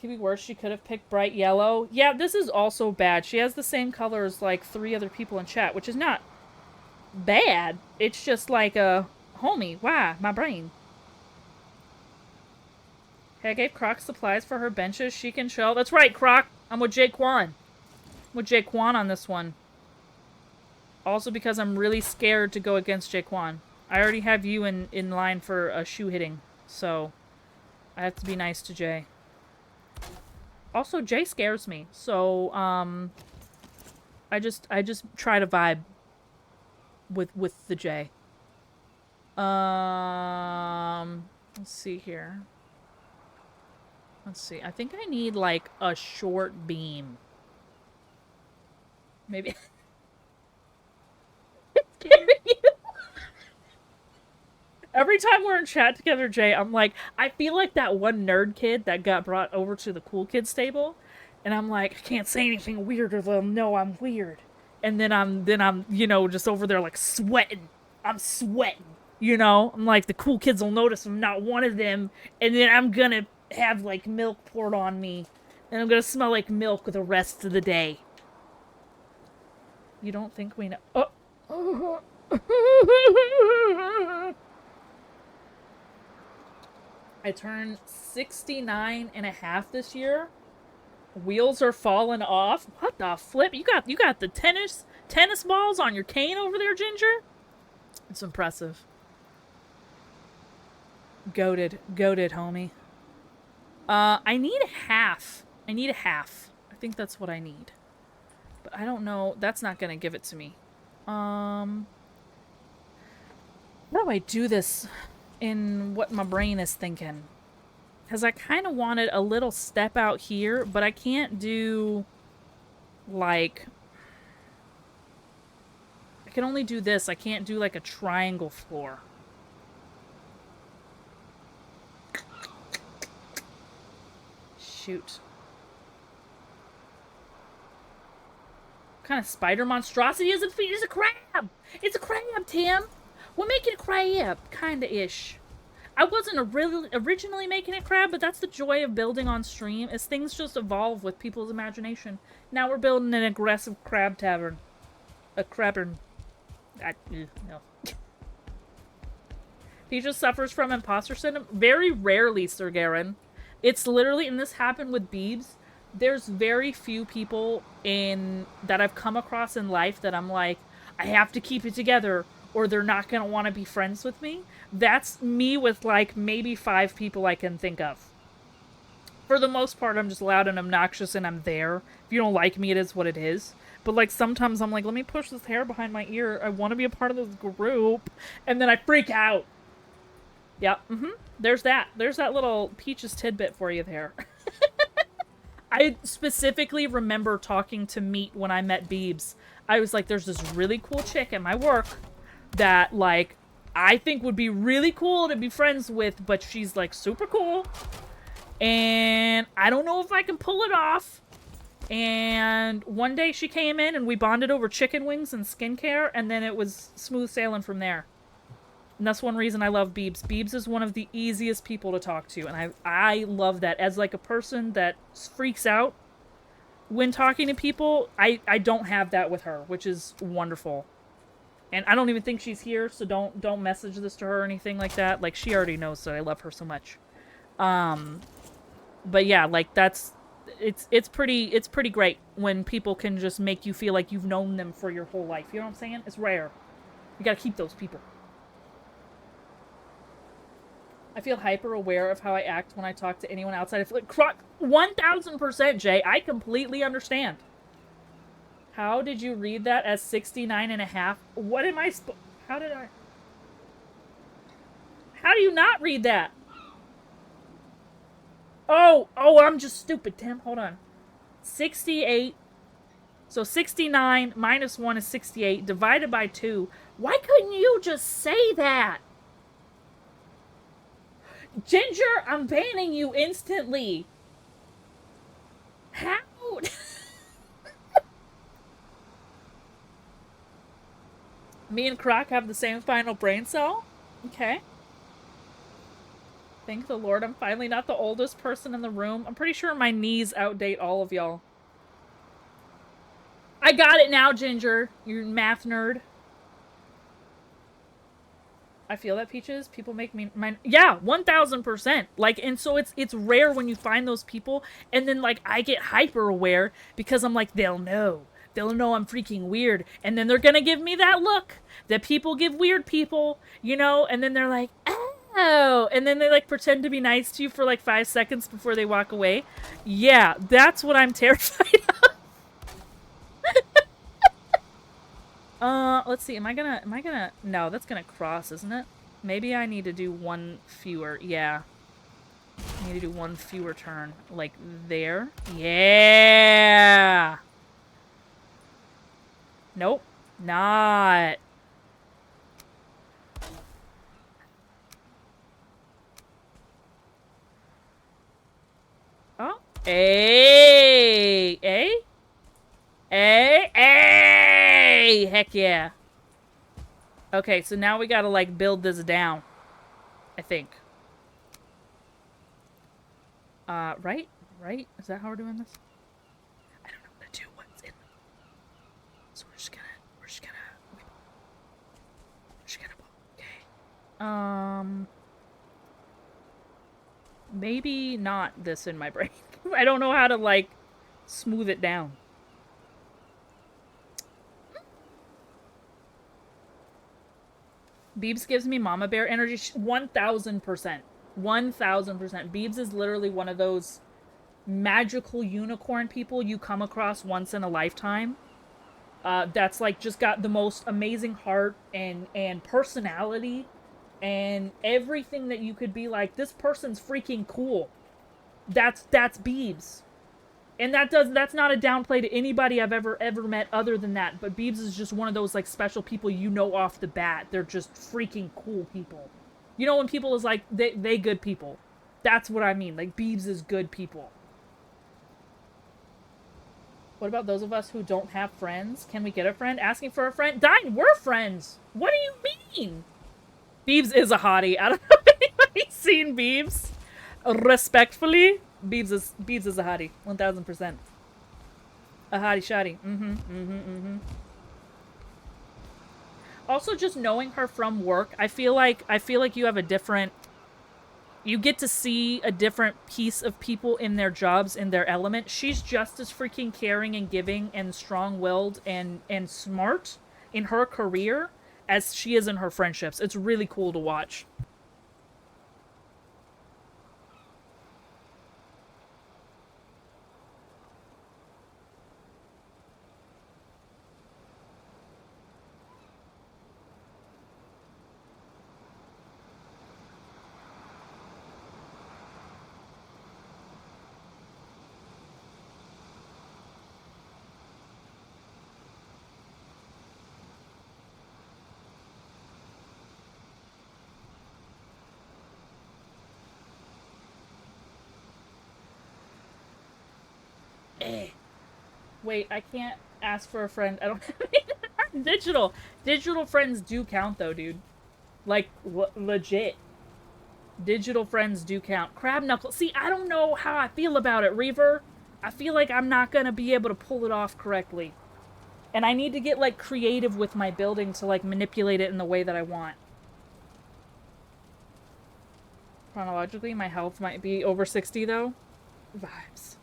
Could be worse. She could have picked bright yellow. Yeah, this is also bad. She has the same color as like 3 other people in chat, which is not bad. It's just like a homie. Why? My brain. Hey, I gave Croc supplies for her benches. She can chill. That's right, Croc. I'm with Jaquan. With Jaquan on this one. Also because I'm really scared to go against Jaquan. I already have you in line for a shoe hitting, so I have to be nice to Jay. Also, Jay scares me, so I just try to vibe with the Jay. Let's see here. Let's see. I think I need like a short beam. Maybe. Every time we're in chat together, Jay, I'm like, I feel like that one nerd kid that got brought over to the cool kids table, and I'm like, I can't say anything weird or they'll know I'm weird. And then I'm, you know, just over there like sweating. I'm sweating. You know? I'm like, the cool kids will notice I'm not one of them, and then I'm gonna have like milk poured on me, and I'm gonna smell like milk the rest of the day. You don't think we know? Oh. I turned 69 and a half this year. Wheels are falling off. What the flip? You got the tennis balls on your cane over there, Ginger? It's impressive. Goated, homie. I need a half. I think that's what I need. But I don't know. That's not gonna give it to me. How do I do this in what my brain is thinking? Because I kind of wanted a little step out here, but I can't do, like... I can only do this. I can't do, like, a triangle floor. Shoot. What kind of spider monstrosity is it? It's a crab! It's a crab, Tim! We're making a crab, kinda-ish. I wasn't originally making it crab, but that's the joy of building on stream, is things just evolve with people's imagination. Now we're building an aggressive crab tavern. A crabbern. No. He just suffers from imposter syndrome. Very rarely, Sir Garen. It's literally, and this happened with Beebs, there's very few people that I've come across in life that I'm like, I have to keep it together, or they're not going to want to be friends with me. That's me with, like, maybe 5 people I can think of. For the most part, I'm just loud and obnoxious, and I'm there. If you don't like me, it is what it is. But, like, sometimes I'm like, let me push this hair behind my ear. I want to be a part of this group. And then I freak out. Yep, There's that little Peaches tidbit for you there. I specifically remember talking to Meat when I met Beebs. I was like, there's this really cool chick at my work that, like, I think would be really cool to be friends with, but she's, like, super cool. And I don't know if I can pull it off. And one day she came in and we bonded over chicken wings and skincare, and then it was smooth sailing from there. And that's one reason I love Beebs. Beebs is one of the easiest people to talk to, and I love that. As, like, a person that freaks out when talking to people, I don't have that with her, which is wonderful. And I don't even think she's here, so don't message this to her or anything like that. Like, she already knows that I love her so much. But yeah, like, it's pretty great when people can just make you feel like you've known them for your whole life. You know what I'm saying? It's rare. You gotta keep those people. I feel hyper aware of how I act when I talk to anyone outside. I feel like 1000%, Jay. I completely understand. How did you read that as 69 and a half? What am I how do you not read that? Oh, I'm just stupid, Tim. Hold on. 68. So 69 minus 1 is 68 divided by 2. Why couldn't you just say that? Ginger, I'm banning you instantly. How? Me and Croc have the same final brain cell? Okay. Thank the Lord I'm finally not the oldest person in the room. I'm pretty sure my knees outdate all of y'all. I got it now, Ginger. You math nerd. I feel that, Peaches. People make me... Yeah, 1000%. Like, and so it's rare when you find those people, and then, like, I get hyper aware because I'm like, they'll know. They'll know I'm freaking weird. And then they're gonna give me that look that people give weird people, you know? And then they're like, oh. And then they, like, pretend to be nice to you for, like, 5 seconds before they walk away. Yeah, that's what I'm terrified of. Let's see. Am I gonna... No, that's gonna cross, isn't it? Maybe I need to do one fewer. Yeah. Need to do one fewer turn. Like there. Yeah! Nope. Not. Oh. Hey! Hey? Hey! Hey! Heck yeah. Okay, so now we gotta, like, build this down. I think. Right? Right? Is that how we're doing this? I don't know what to do. What's in. So we're just gonna. Okay. Maybe not this in my brain. I don't know how to, like, smooth it down. Beebs gives me mama bear energy. 1000%. 1000%. Beebs is literally one of those magical unicorn people you come across once in a lifetime. That's like just got the most amazing heart and personality and everything that you could be like, this person's freaking cool. That's Beebs. And that's not a downplay to anybody I've ever met other than that, but Beebs is just one of those like special people you know off the bat. They're just freaking cool people. You know when people is like they good people. That's what I mean. Like Beebs is good people. What about those of us who don't have friends? Can we get a friend? Asking for a friend? Dine, we're friends. What do you mean? Beebs is a hottie. I don't know if anybody's seen Beebs. Respectfully, Beebs is a hottie. 1000%. A hottie shotty. Also, just knowing her from work, I feel like you have a different. You get to see a different piece of people in their jobs, in their element. She's just as freaking caring and giving and strong-willed and smart in her career as she is in her friendships. It's really cool to watch. Wait, I can't ask for a friend. I don't have digital. Digital friends do count, though, dude. Like, legit. Digital friends do count. Crab Knuckle. See, I don't know how I feel about it, Reaver. I feel like I'm not gonna be able to pull it off correctly. And I need to get, like, creative with my building to, like, manipulate it in the way that I want. Chronologically, my health might be over 60, though. Vibes.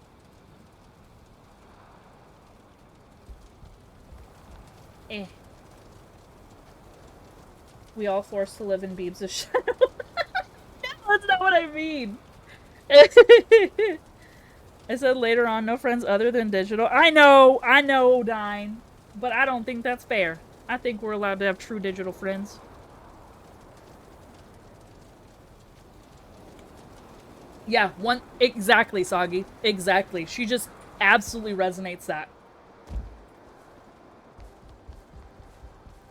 We all forced to live in Beebs' shadow. No, that's not what I mean. I said later on, no friends other than digital. I know, Dine. But I don't think that's fair. I think we're allowed to have true digital friends. Yeah, exactly, Soggy. Exactly. She just absolutely resonates that.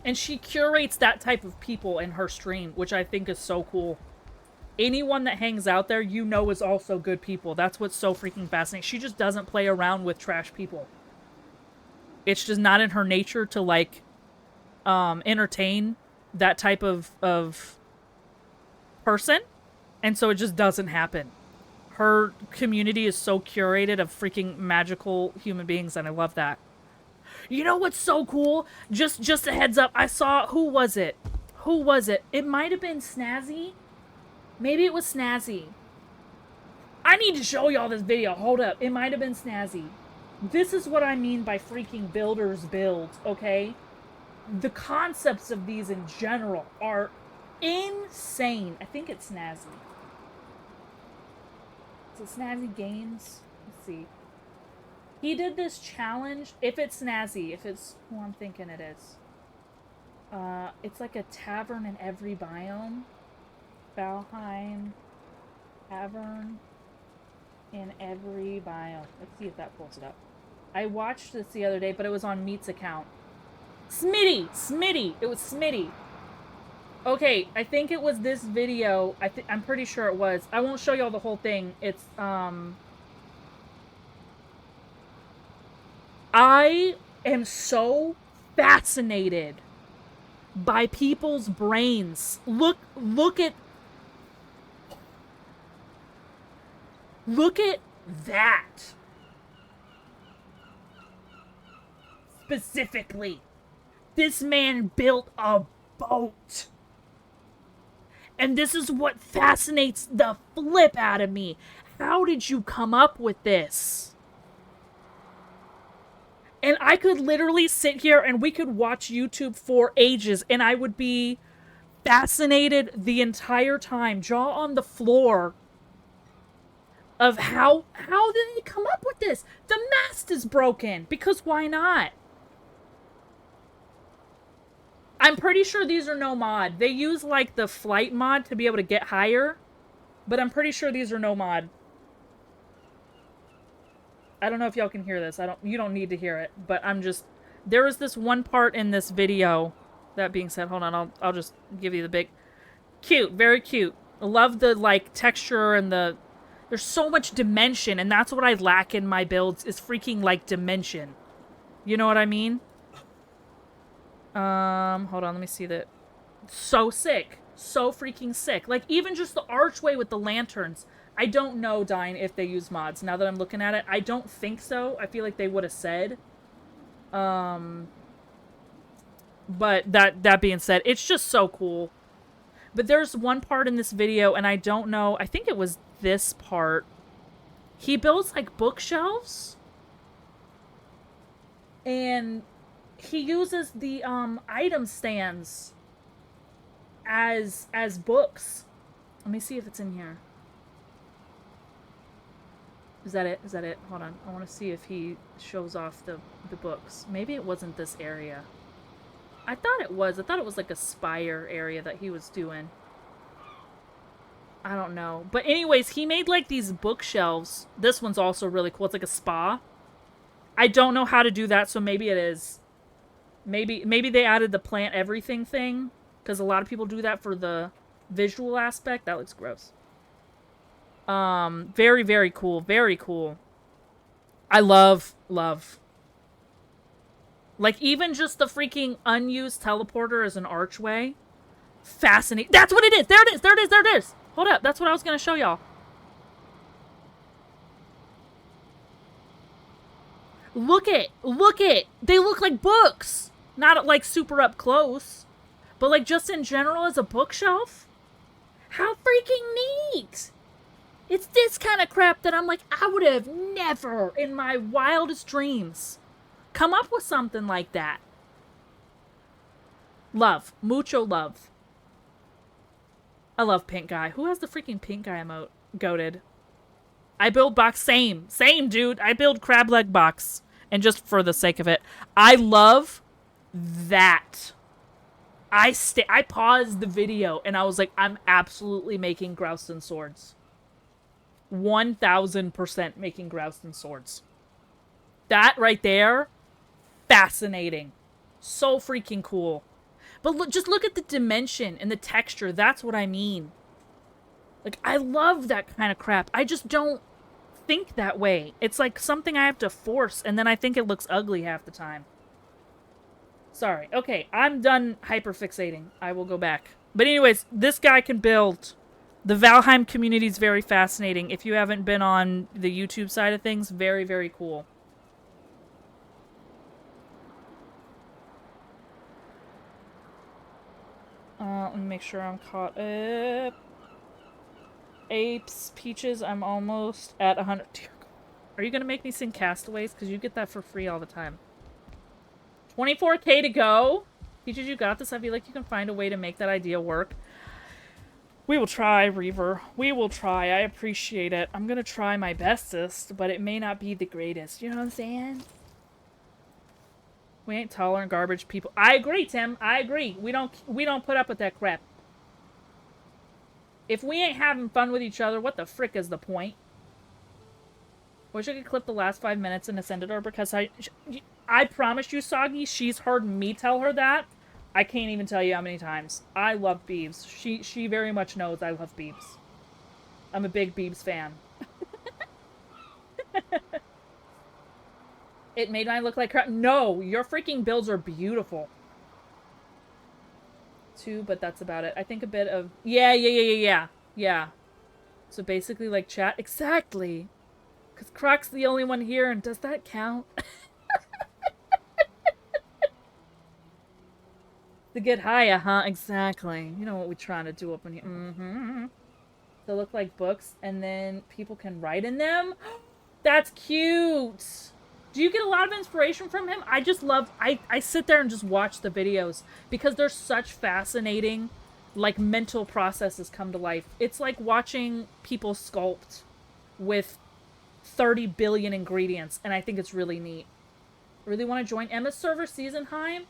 And she curates that type of people in her stream, which I think is so cool. Anyone that hangs out there, you know, is also good people. That's what's so freaking fascinating. She just doesn't play around with trash people. It's just not in her nature to, like, entertain that type of person. And so it just doesn't happen. Her community is so curated of freaking magical human beings, and I love that. You know what's so cool? Just a heads up. I saw, who was it? It might have been Snazzy. Maybe it was Snazzy. I need to show y'all this video. Hold up. It might have been Snazzy. This is what I mean by freaking builders build, okay? The concepts of these in general are insane. I think it's Snazzy. Is it Snazzy Games? Let's see. He did this challenge, if it's Snazzy, if it's who I'm thinking it is. It's like a tavern in every biome. Valheim Tavern. in every biome. Let's see if that pulls it up. I watched this the other day, but it was on Meat's account. Smitty! It was Smitty. Okay, I think it was this video. I'm pretty sure it was. I won't show y'all the whole thing. It's, I am so fascinated by people's brains. Look at that. Specifically, this man built a boat. And this is what fascinates the flip out of me. How did you come up with this? And I could literally sit here and we could watch YouTube for ages and I would be fascinated the entire time, jaw on the floor, of how did he come up with this? The mast is broken, because why not? I'm pretty sure these are no mod. They use like the flight mod to be able to get higher, but I'm pretty sure these are no mod. I don't know if y'all can hear this. You don't need to hear it, but there is this one part in this video. That being said, hold on, I'll just give you the big, cute, very cute. I love the like texture and there's so much dimension, and that's what I lack in my builds is freaking like dimension. You know what I mean? Hold on, let me see that. So sick. So freaking sick. Like, even just the archway with the lanterns. I don't know, Dine, if they use mods. Now that I'm looking at it, I don't think so. I feel like they would have said. But that being said, it's just so cool. But there's one part in this video, and I don't know. I think it was this part. He builds, like, bookshelves. And he uses the item stands as books. Let me see if it's in here. Is that it? Is that it? Hold on. I want to see if he shows off the books. Maybe it wasn't this area. I thought it was. I thought it was like a spire area that he was doing. I don't know. But anyways, he made like these bookshelves. This one's also really cool. It's like a spa. I don't know how to do that, so maybe it is. Maybe they added the plant everything thing, because a lot of people do that for the visual aspect. That looks gross. Very, very cool. Very cool. I love. Like, even just the freaking unused teleporter as an archway. Fascinating. That's what it is! There it is! There it is! There it is! Hold up. That's what I was gonna show y'all. Look it! They look like books! Not, like, super up close. But, like, just in general as a bookshelf? How freaking neat! It's this kind of crap that I'm like, I would have never, in my wildest dreams, come up with something like that. Love. Mucho love. I love pink guy. Who has the freaking pink guy emote? Goated. I build box. Same, dude. I build crab leg box. And just for the sake of it, I love that. I paused the video and I was like, I'm absolutely making Grouston swords. 1000% making Grouston swords. That right there, fascinating. So freaking cool. But just look at the dimension and the texture. That's what I mean. Like, I love that kind of crap. I just don't think that way. It's like something I have to force, and then I think it looks ugly half the time. Sorry. Okay, I'm done hyperfixating. I will go back. But anyways, this guy can build. The Valheim community is very fascinating. If you haven't been on the YouTube side of things, very, very cool. Let me make sure I'm caught up. Apes, Peaches, I'm almost at 100. Dear God. Are you going to make me sing Castaways? Because you get that for free all the time. 24K to go. Peaches, you got this. I feel like you can find a way to make that idea work. We will try, Reaver. We will try. I appreciate it. I'm going to try my bestest, but it may not be the greatest. You know what I'm saying? We ain't tolerant garbage people. I agree, Tim. I agree. We don't put up with that crap. If we ain't having fun with each other, what the frick is the point? Wish I could clip the last 5 minutes and send it over because I promise you, Soggy, she's heard me tell her that. I can't even tell you how many times. I love Beebs. She very much knows I love Beebs. I'm a big Beebs fan. It made mine look like crap. No, your freaking builds are beautiful. 2, but that's about it. I think a bit of... Yeah. So basically like chat. Exactly. Because Croc's the only one here, and does that count? To get higher, huh? Exactly. You know what we're trying to do up in here. Mm-hmm. They look like books, and then people can write in them. That's cute. Do you get a lot of inspiration from him? I just love... I sit there and just watch the videos because they're such fascinating, like, mental processes come to life. It's like watching people sculpt with 30 billion ingredients, and I think it's really neat. Really want to join Emma's server season high?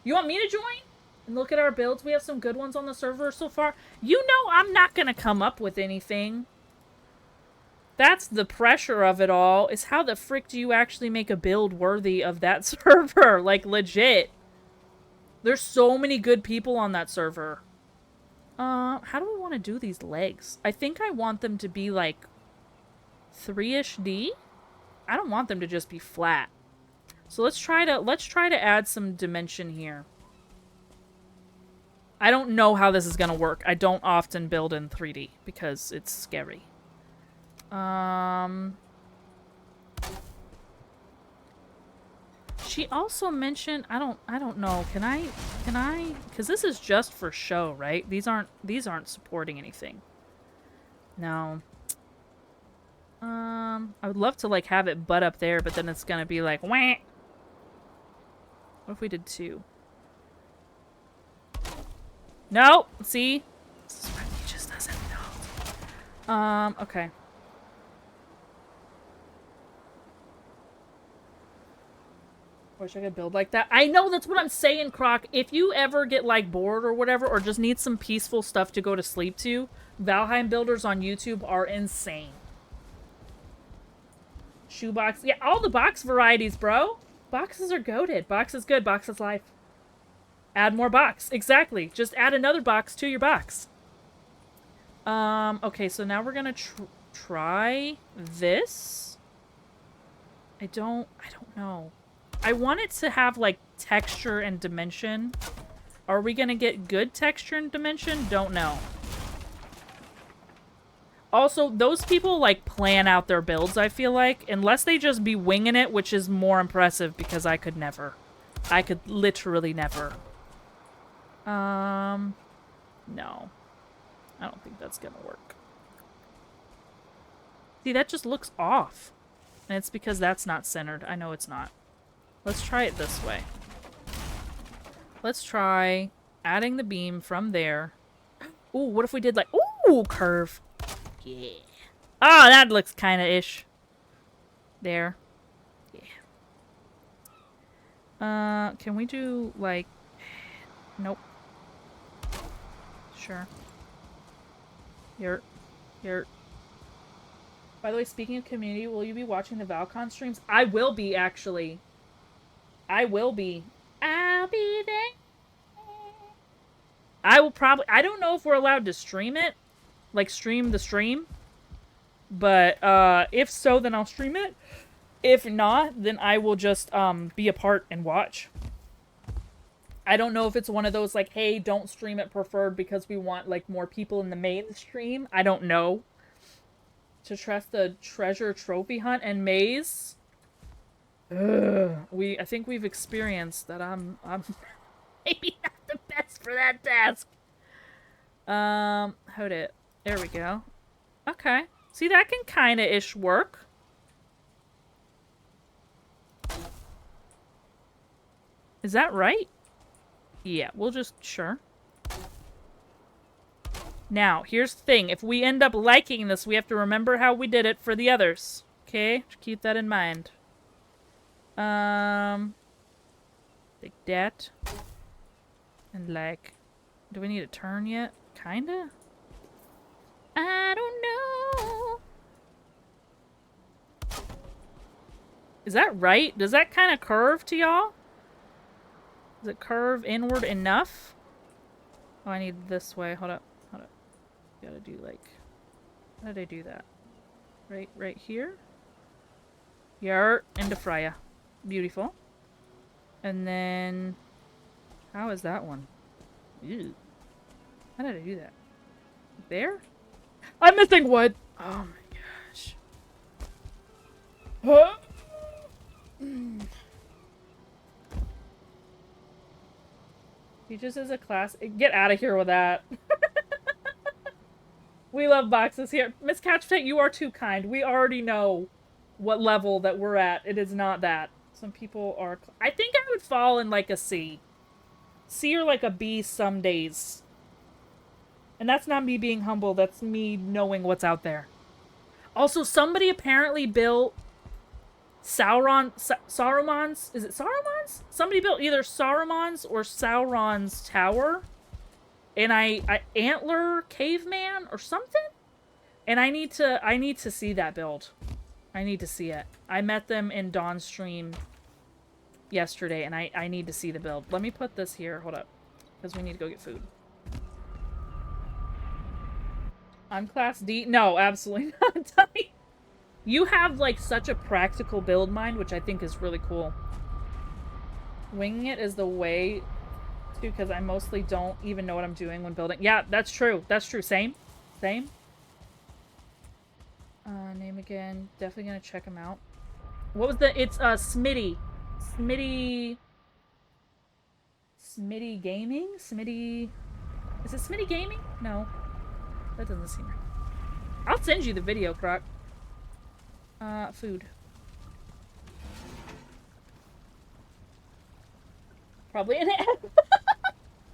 You want me to join? And look at our builds. We have some good ones on the server so far. You know I'm not going to come up with anything. That's the pressure of it all, is how the frick do you actually make a build worthy of that server? Like, legit. There's so many good people on that server. How do we want to do these legs? I think I want them to be, like, 3-ish D? I don't want them to just be flat. So let's try to add some dimension here. I don't know how this is gonna work. I don't often build in 3D because it's scary. She also mentioned, I don't know. Can I, cause this is just for show, right? These aren't supporting anything. No. I would love to like have it butt up there, but then it's gonna be like, wah. What if we did 2? No, see? This is why he just doesn't know. Okay. Wish I could build like that. I know, that's what I'm saying, Croc. If you ever get, like, bored or whatever, or just need some peaceful stuff to go to sleep to, Valheim builders on YouTube are insane. Shoebox. Yeah, all the box varieties, bro. Boxes are goated. Box is good. Box is life. Add more box. Exactly. Just add another box to your box. Okay, so now we're gonna try this. I don't know. I want it to have, like, texture and dimension. Are we gonna get good texture and dimension? Don't know. Also, those people, like, plan out their builds, I feel like. Unless they just be winging it, which is more impressive because I could never. I could literally never. No. I don't think that's gonna work. See, that just looks off. And it's because that's not centered. I know it's not. Let's try it this way. Let's try adding the beam from there. Ooh, what if we did like... Ooh, curve. Yeah. Oh, that looks kind of ish. There. Yeah. Can we do like... Nope. Sure. You're... By the way, speaking of community, will you be watching the Valcon streams? I will be, actually. I will be. I'll be there. I will probably... I don't know if we're allowed to stream it. Like, stream the stream. But, if so, then I'll stream it. If not, then I will just, be a part and watch. I don't know if it's one of those, like, hey, don't stream it preferred because we want, like, more people in the main stream. I don't know. To trust the treasure trophy hunt and maze. I think we've experienced that I'm maybe not the best for that task. Hold it. There we go. Okay. See, that can kinda-ish work. Is that right? Yeah, we'll just... Sure. Now, here's the thing. If we end up liking this, we have to remember how we did it for the others. Okay? Just keep that in mind. Like that. And like... Do we need a turn yet? Kinda? I don't know. Is that right? Does that kind of curve to y'all? Does it curve inward enough? Oh, I need this way. Hold up. Hold up. Gotta do like... How did I do that? Right here? Yart into Freya. Beautiful. And then... How is that one? Ew. How did I do that? There? I'm missing wood! Oh my gosh. Huh? Teaches as a class. Get out of here with that. We love boxes here. Miss Catchpate, you are too kind. We already know what level that we're at. It is not that. Some people are... I think I would fall in like a C. C or like a B some days. And that's not me being humble. That's me knowing what's out there. Also, somebody apparently built Saruman's... Is it Saruman's? Somebody built either Saruman's or Sauron's tower. And I Antler Caveman or something? And I need to see that build. I need to see it. I met them in Dawn's stream yesterday, and I need to see the build. Let me put this here. Hold up. Because we need to go get food. I'm class D? No, absolutely not, Tommy. You have, like, such a practical build mind, which I think is really cool. Winging it is the way to, because I mostly don't even know what I'm doing when building. Yeah, that's true. That's true. Same. Same. Name again. Definitely gonna check him out. What was the... It's, Smitty. Smitty Gaming? Smitty... Is it Smitty Gaming? No. That doesn't seem right. I'll send you the video, Croc. Food. Probably in it.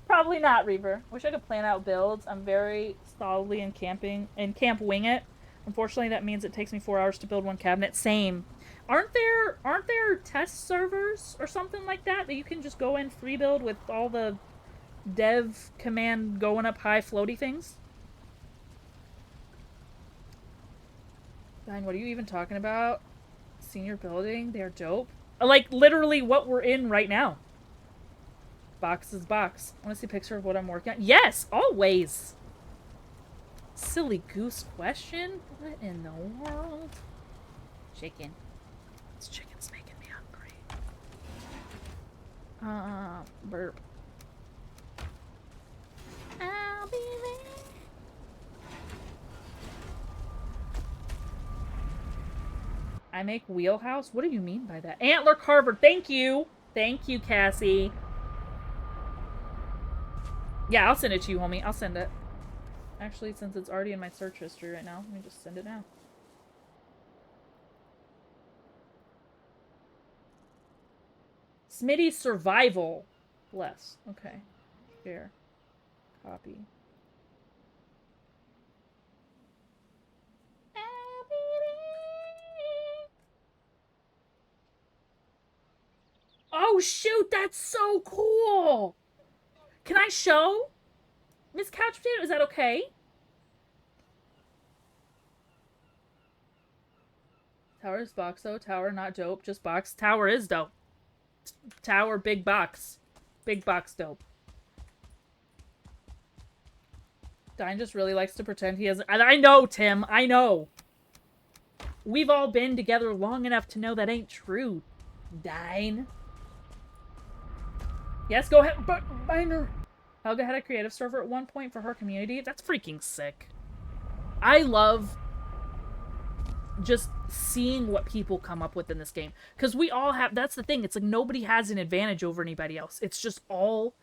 Probably not, Reaver. Wish I could plan out builds. I'm very solidly in camping and camp wing it. Unfortunately, that means it takes me 4 hours to build one cabinet. Same. Aren't there test servers or something like that that you can just go in free build with all the dev command going up high floaty things? What are you even talking about? Senior building? They're dope. Like, literally what we're in right now. Box is box. I want to see a picture of what I'm working on. Yes! Always! Silly goose question? What in the world? Chicken. This chicken's making me hungry. Burp. I'll be there. I make wheelhouse? What do you mean by that? Antler Carver, thank you! Thank you, Cassie. Yeah, I'll send it to you, homie. I'll send it. Actually, since it's already in my search history right now, let me just send it now. Smitty Survival. Bless. Okay. Here. Copy. Oh, shoot! That's so cool! Can I show? Miss Couch Potato, is that okay? Tower is box, though. Tower, not dope. Just box. Tower is dope. Tower, big box. Big box dope. Dine just really likes to pretend he hasn't... I know, Tim. I know. We've all been together long enough to know that ain't true. Dine. Yes, go ahead. But Biner. Helga had a creative server at one point for her community. That's freaking sick. I love just seeing what people come up with in this game. Because we all have... That's the thing. It's like nobody has an advantage over anybody else. It's just all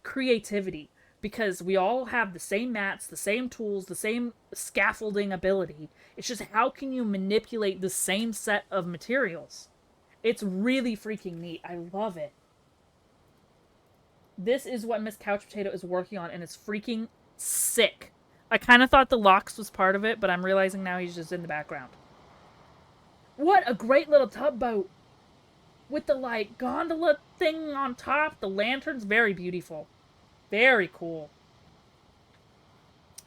creativity. Because we all have the same mats, the same tools, the same scaffolding ability. It's just how can you manipulate the same set of materials? It's really freaking neat. I love it. This is what Miss Couch Potato is working on, and it's freaking sick. I kind of thought the locks was part of it, but I'm realizing now he's just in the background. What a great little tugboat! With the, like, gondola thing on top, the lanterns, very beautiful. Very cool.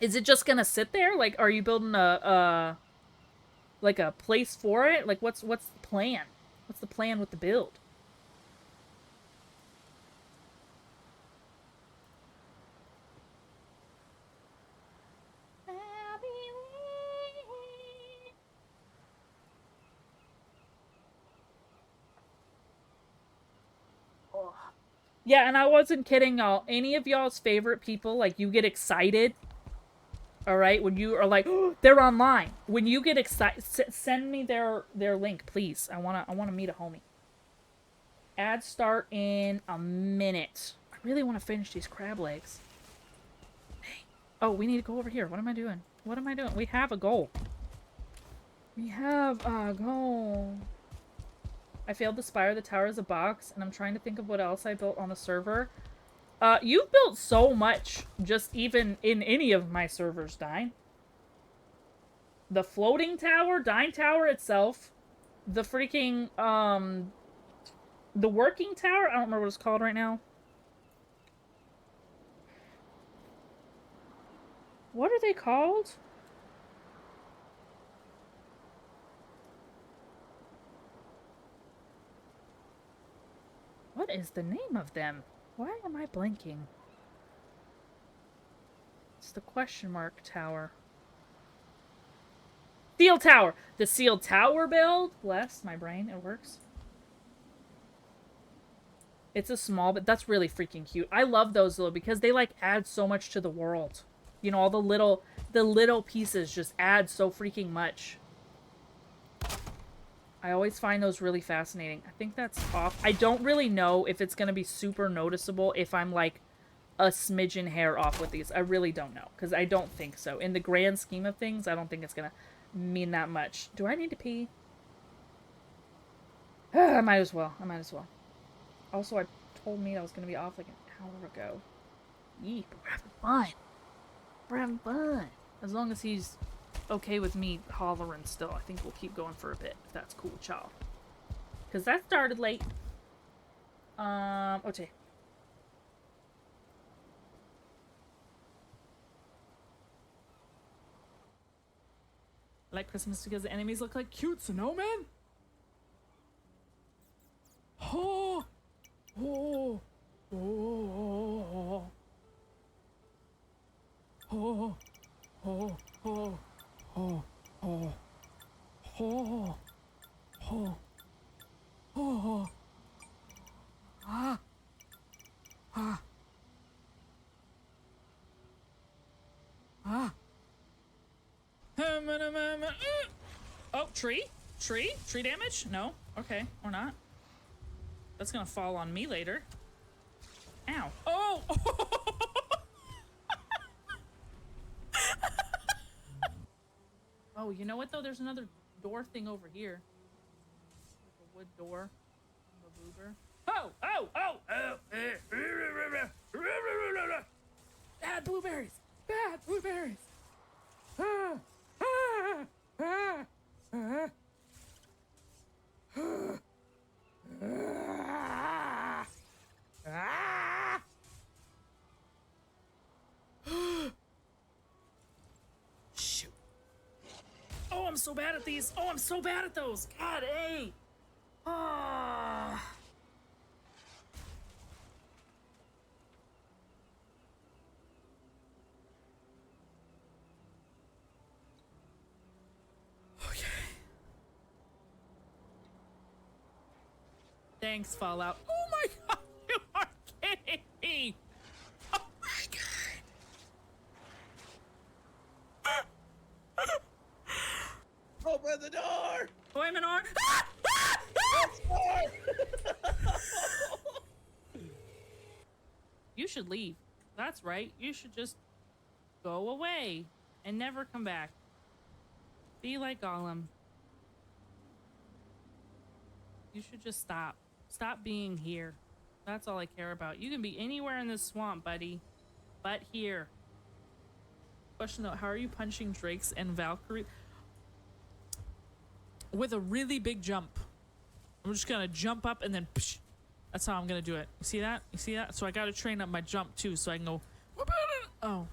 Is it just gonna sit there? Like, are you building like a place for it? Like, what's the plan? What's the plan with the build? Yeah, and I wasn't kidding, y'all. Any of y'all's favorite people, like, you get excited, all right, when you are like, oh, they're online. When you get excited, send me their link, please. I wanna meet a homie. Ads start in a minute. I really want to finish these crab legs. Hey. Oh, we need to go over here. What am I doing? What am I doing? We have a goal. We have a goal. I failed to spire the tower as a box, and I'm trying to think of what else I built on the server. You've built so much, just even in any of my servers, Dine. The floating tower, Dine Tower itself, the freaking, the working tower, I don't remember what it's called right now. What are they called? What is the name of them? Why am I blinking? It's the question mark tower. Seal tower! The sealed tower build? Bless my brain, it works. It's a small, but that's really freaking cute. I love those though because they like add so much to the world. You know, all the little pieces just add so freaking much. I always find those really fascinating. I think that's off. I don't really know if it's going to be super noticeable if I'm like a smidgen hair off with these. I really don't know because I don't think so. In the grand scheme of things, I don't think it's going to mean that much. Do I need to pee? I might as well. I might as well. Also, I told me I was going to be off like an hour ago. Yee, but we're having fun. We're having fun. As long as he's okay with me hollering still, I think we'll keep going for a bit, if that's cool with y'all. Because that started late. Okay. I like Christmas because the enemies look like cute snowmen. Oh! Oh! Oh! Oh! Oh! Oh! Oh! Oh! Oh! Oh! Oh! Ah! Ah! Ah! Oh, tree? Tree? Tree damage? No? Okay, or not. That's gonna fall on me later. Ow. Oh! Oh, you know what though? There's another door thing over here. Like a wood door. A boober. Oh! Oh! Oh! Oh! Bad blueberries! Bad blueberries! Ah! Ah! Ah! Ah! Ah! Shoot. Oh, I'm so bad at these. Oh, I'm so bad at those. God, hey. Ah. Okay. Thanks, Fallout. Oh my god, you are kidding me. Oh my god. Open the door! Open the door. You should leave. That's right. You should just go away and never come back. Be like Gollum. You should just stop. Stop being here. That's all I care about. You can be anywhere in this swamp, buddy. But here. Question though, how are you punching Drakes and Valkyrie? With a really big jump. I'm just gonna jump up and then psh, that's how I'm gonna do it. You see that? You see that? So I gotta train up my jump too so I can go. Oh.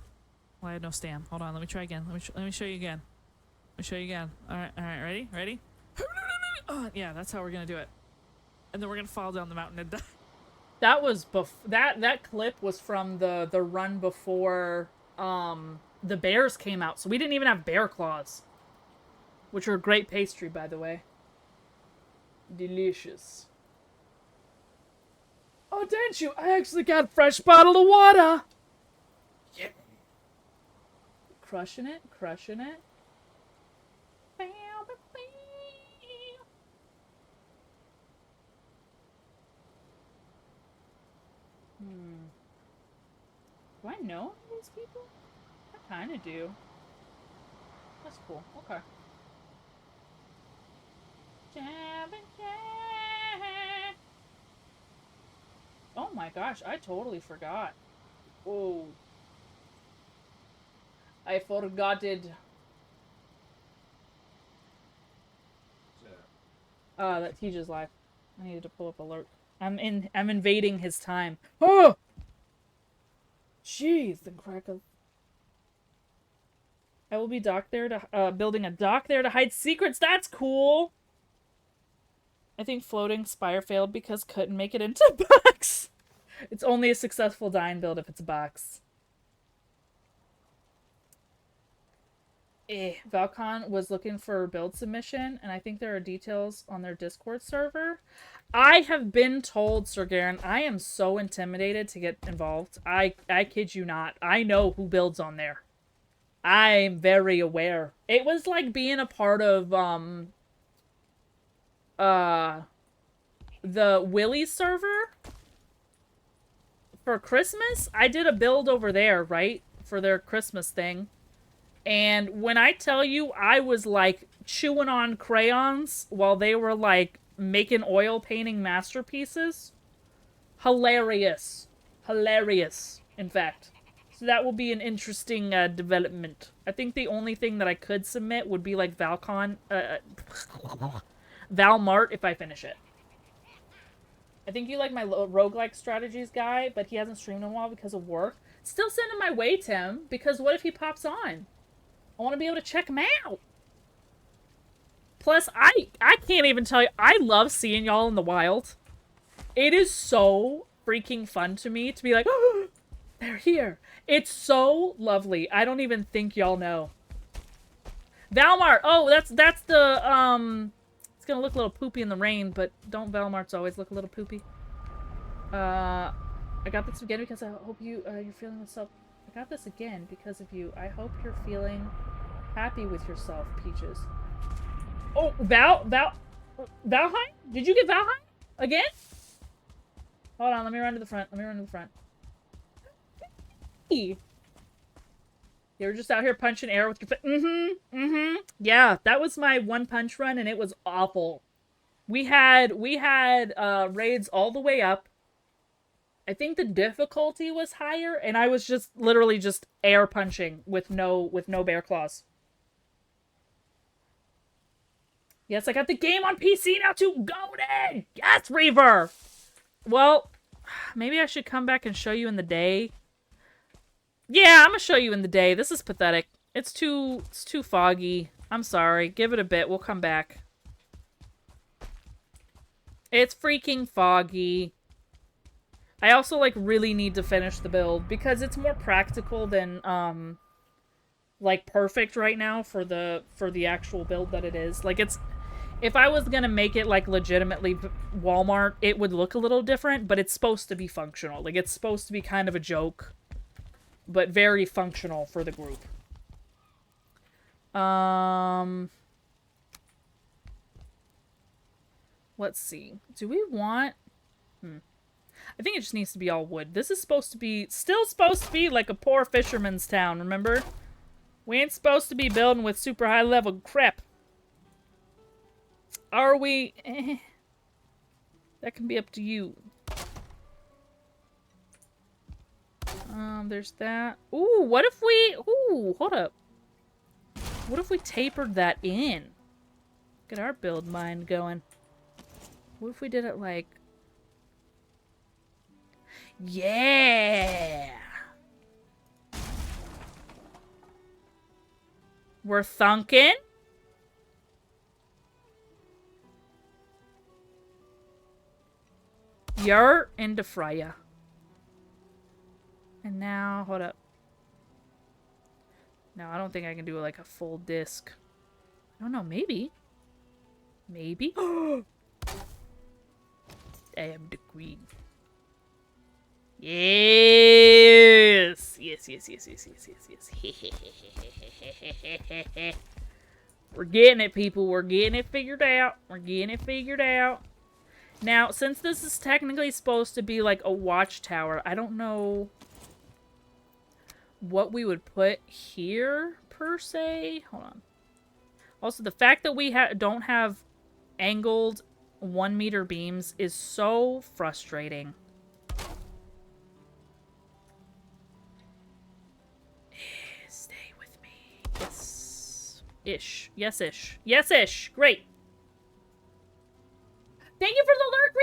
Well, I had no stam. Hold on, let me try again. Let me show you again. Let me show you again. Alright, ready? Ready? Oh, yeah, that's how we're gonna do it. And then we're gonna fall down the mountain and die. That was that clip was from the run before the bears came out. So we didn't even have bear claws. Which are a great pastry, by the way. Delicious. Oh, didn't you? I actually got a fresh bottle of water. Yeah. Crushing it, crushing it. Do I know these people? I kind of do. That's cool. Okay. Oh my gosh, I totally forgot. Oh. I forgot it. That TJ's live. I needed to pull up alert. I'm invading his time. Oh! Jeez, the crack of... I will be building a dock there to hide secrets. That's cool. I think floating spire failed because couldn't make it into a box. It's only a successful dine build if it's a box. Valcon was looking for a build submission, and I think there are details on their Discord server. I have been told, Sir Garen, I am so intimidated to get involved. I kid you not. I know who builds on there. I'm very aware. It was like being a part of, the Willy server for Christmas. I did a build over there, right? For their Christmas thing. And when I tell you, I was like chewing on crayons while they were like making oil painting masterpieces. Hilarious. Hilarious, in fact. So that will be an interesting development. I think the only thing that I could submit would be like Valmart if I finish it. I think you like my roguelike strategies guy, but he hasn't streamed in a while because of work. Still send him my way, Tim, because what if he pops on? I want to be able to check him out. Plus, I can't even tell you, I love seeing y'all in the wild. It is so freaking fun to me to be like, oh, they're here. It's so lovely. I don't even think y'all know. Valmart. Oh, that's the, it's gonna look a little poopy in the rain, but don't Valmarts always look a little poopy? I got this again because I hope you, you're feeling yourself. I got this again because of you. I hope you're feeling happy with yourself, Peaches. Oh, Valheim? Did you get Valheim? Again? Hold on, let me run to the front. Hey. You're just out here punching air with your Yeah, that was my one punch run and it was awful. We had raids all the way up. I think the difficulty was higher, and I was just literally just air punching with no bear claws. Yes, I got the game on PC now too. Golden! Yes, Reaver! Well, maybe I should come back and show you in the day. Yeah, I'm gonna show you in the day. This is pathetic. It's too foggy. I'm sorry. Give it a bit. We'll come back. It's freaking foggy. I also, like, really need to finish the build because it's more practical than, like, perfect right now for the actual build that it is. Like, it's... If I was gonna make it, like, legitimately Walmart, it would look a little different, but it's supposed to be functional. Like, it's supposed to be kind of a joke, but very functional for the group. Let's see. Do we want... I think it just needs to be all wood. This is supposed to be... Still supposed to be like a poor fisherman's town, remember? We ain't supposed to be building with super high level crap. Are we... That can be up to you. There's that. Ooh, what if we... Ooh, hold up. What if we tapered that in? Get our build mind going. What if we did it like... Yeah! We're thunking? You're into Freya. And now, hold up. No, I don't think I can do like a full disc. I don't know, maybe. Maybe. I am the queen. Yes! Yes, yes, yes, yes, yes, yes, yes. We're getting it, people. We're getting it figured out. We're getting it figured out. Now, since this is technically supposed to be like a watchtower, I don't know what we would put here, per se. Hold on. Also, the fact that we don't have angled 1 meter beams is so frustrating. Stay with me. Yes. Ish. Yes-ish. Yes-ish. Great. Thank you for the alert,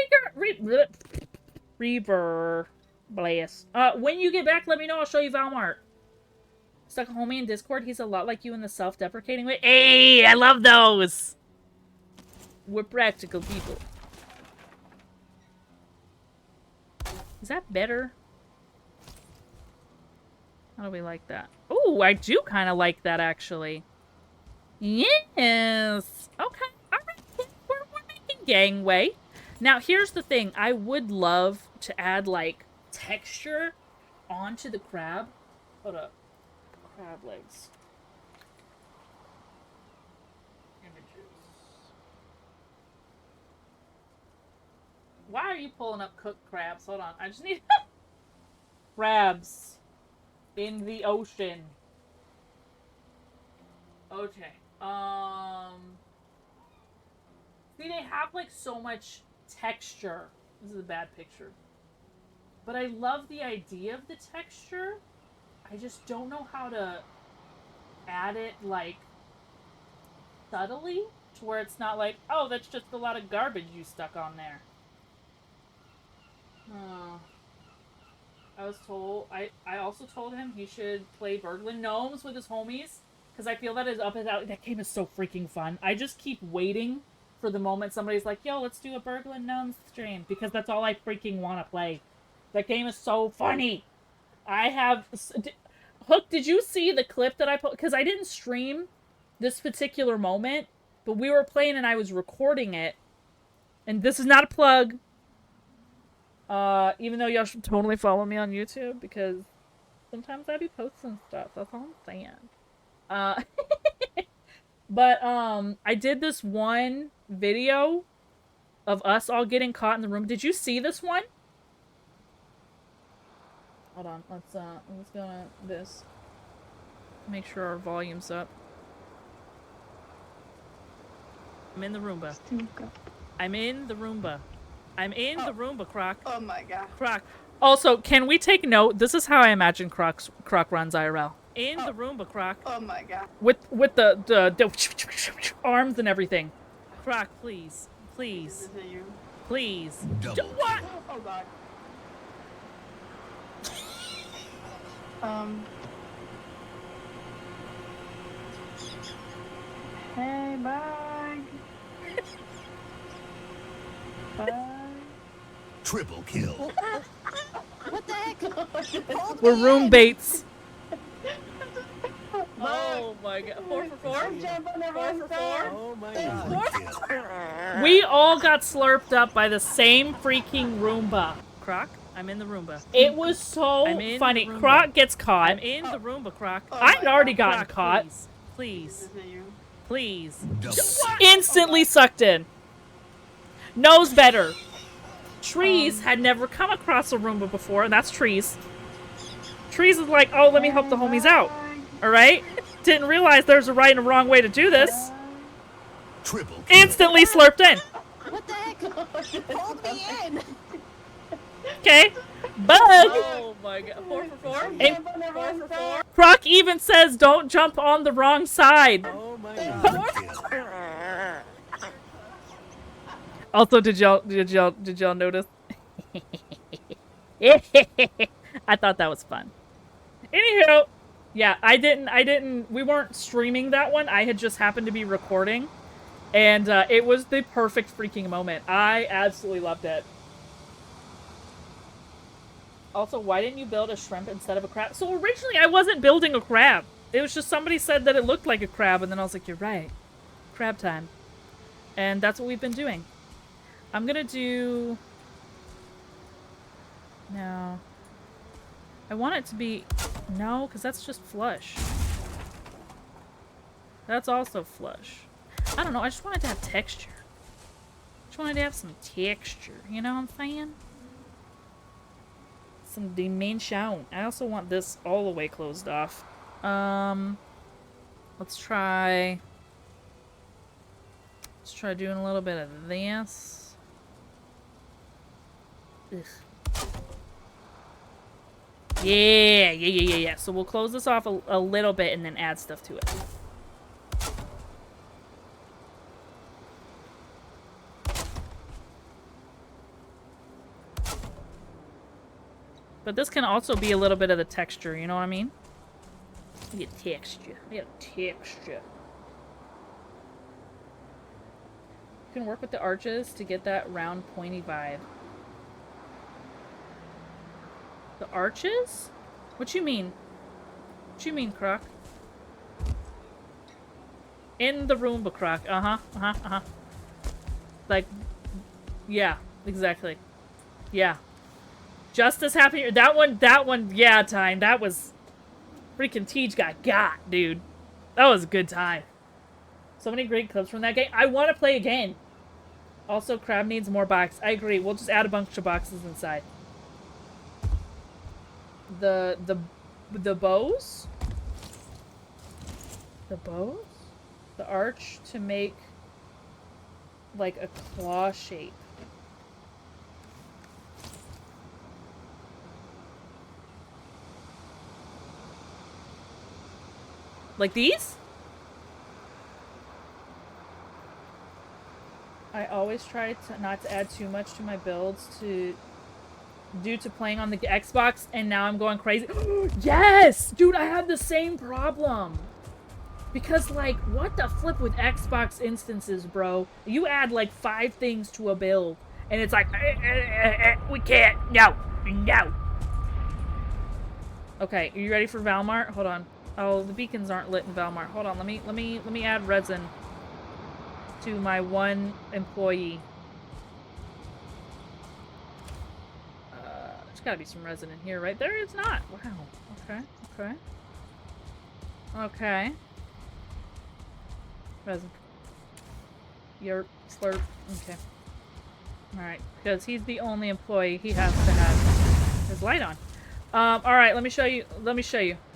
Reaver. Bless. When you get back, let me know. I'll show you Valmart. Stuck a homie in Discord. He's a lot like you in the self-deprecating way. Hey, I love those. We're practical people. Is that better? How do we like that? Oh, I do kind of like that, actually. Yes. Okay. All right. We're making gangway. Now, here's the thing. I would love to add, like, texture onto the crab. Hold up. Crab legs. Images. Why are you pulling up cooked crabs? Hold on. I just need crabs in the ocean. Okay. See, they have like so much texture. This is a bad picture. But I love the idea of the texture. I just don't know how to add it, like, subtly, to where it's not like, oh, that's just a lot of garbage you stuck on there. I also told him he should play Burgling Gnomes with his homies, because I feel that is up his alley. That game is so freaking fun. I just keep waiting for the moment somebody's like, yo, let's do a Burgling Gnomes stream, because that's all I freaking want to play. That game is so funny. I have... Hook, did you see the clip that I put? Because I didn't stream this particular moment, but we were playing and I was recording it. And this is not a plug. Even though y'all should totally follow me on YouTube, because sometimes I be posting stuff. That's all I'm saying. But, I did this one video of us all getting caught in the room. Did you see this one? Hold on, let's go to this. Make sure our volume's up. I'm in the Roomba. I'm in the Roomba. I'm in the Roomba, Croc. Oh my god. Croc. Also, can we take note? This is how I imagine Croc runs IRL. In the Roomba, Croc. Oh my god. With the arms and everything. Croc, please. Please. Is it you? Please. Double What? Oh god. Hey, bye. Bye. Triple kill. What the heck? We're room baits. Oh my god. 4 for 4? 4 for 4? Oh my god. We all got slurped up by the same freaking Roomba. Croc, I'm in the Roomba. It was so funny. Croc gets caught. I'm in the Roomba, Croc. I'd already gotten caught. Please. Is it you? Please. Double. Instantly sucked in. Knows better. Trees had never come across a Roomba before, and that's Trees. Trees is like, oh, let me help the homies out. Alright? Didn't realize there's a right and a wrong way to do this. Triple kill. Instantly slurped in. What the heck? Hold me in. Okay. Bug. Oh my god. 4 for 4? And 4 for 4? Croc even says don't jump on the wrong side. Oh my god. Also, did y'all notice? I thought that was fun. Anywho, yeah, we weren't streaming that one. I had just happened to be recording. And it was the perfect freaking moment. I absolutely loved it. Also, why didn't you build a shrimp instead of a crab? So originally I wasn't building a crab. It was just somebody said that it looked like a crab, and then I was like, you're right. Crab time. And that's what we've been doing. I'm gonna do... No. I want it to be... No, because that's just flush. That's also flush. I don't know, I just wanted to have texture. Just wanted to have some texture, you know what I'm saying? Some dimension. I also want this all the way closed off. Let's try doing a little bit of this. Ugh. Yeah. So we'll close this off a little bit and then add stuff to it. But this can also be a little bit of the texture, you know what I mean? I get texture. I get texture. You can work with the arches to get that round, pointy vibe. The arches? What you mean? What you mean, Croc? In the Roomba, Croc. Like, yeah, exactly. Yeah. Just as happy. That one, yeah, time. That was freaking Teej got, dude. That was a good time. So many great clips from that game. I want to play again. Also, Crab needs more boxes. I agree. We'll just add a bunch of boxes inside. The bows? The bows? The arch to make like a claw shape. Like these? I always try to not to add too much to my builds due to playing on the Xbox, and now I'm going crazy. Yes! Dude, I have the same problem. Because, like, what the flip with Xbox instances, bro? You add, like, 5 things to a build, and it's like, we can't. No. Okay, are you ready for Valmart? Hold on. Oh, the beacons aren't lit in Valmart. Hold on, let me add resin to my one employee. There's gotta be some resin in here, right? There is not. Wow. Okay. Resin. Yerp. Slurp. Okay. Alright, because he's the only employee, he has to have his light on. Alright, let me show you.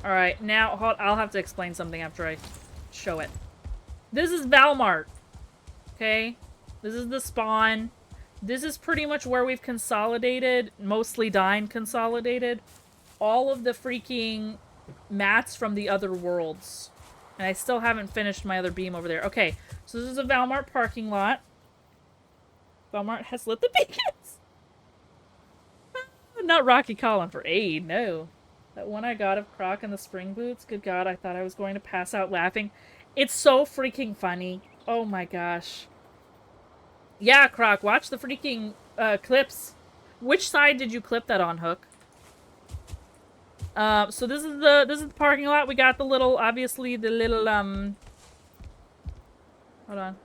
Alright, now, I'll have to explain something after I show it. This is Valmart. Okay? This is the spawn. This is pretty much where we've consolidated, mostly Dine consolidated, all of the freaking mats from the other worlds. And I still haven't finished my other beam over there. Okay, so this is a Valmart parking lot. Valmart has lit the beacons! Not Rocky calling for aid, no. That one I got of Croc and the spring boots, good God, I thought I was going to pass out laughing. It's so freaking funny. Oh my gosh. Yeah, Croc, watch the freaking clips. Which side did you clip that on, Hook? So this is the parking lot. We got the little, obviously the little hold on.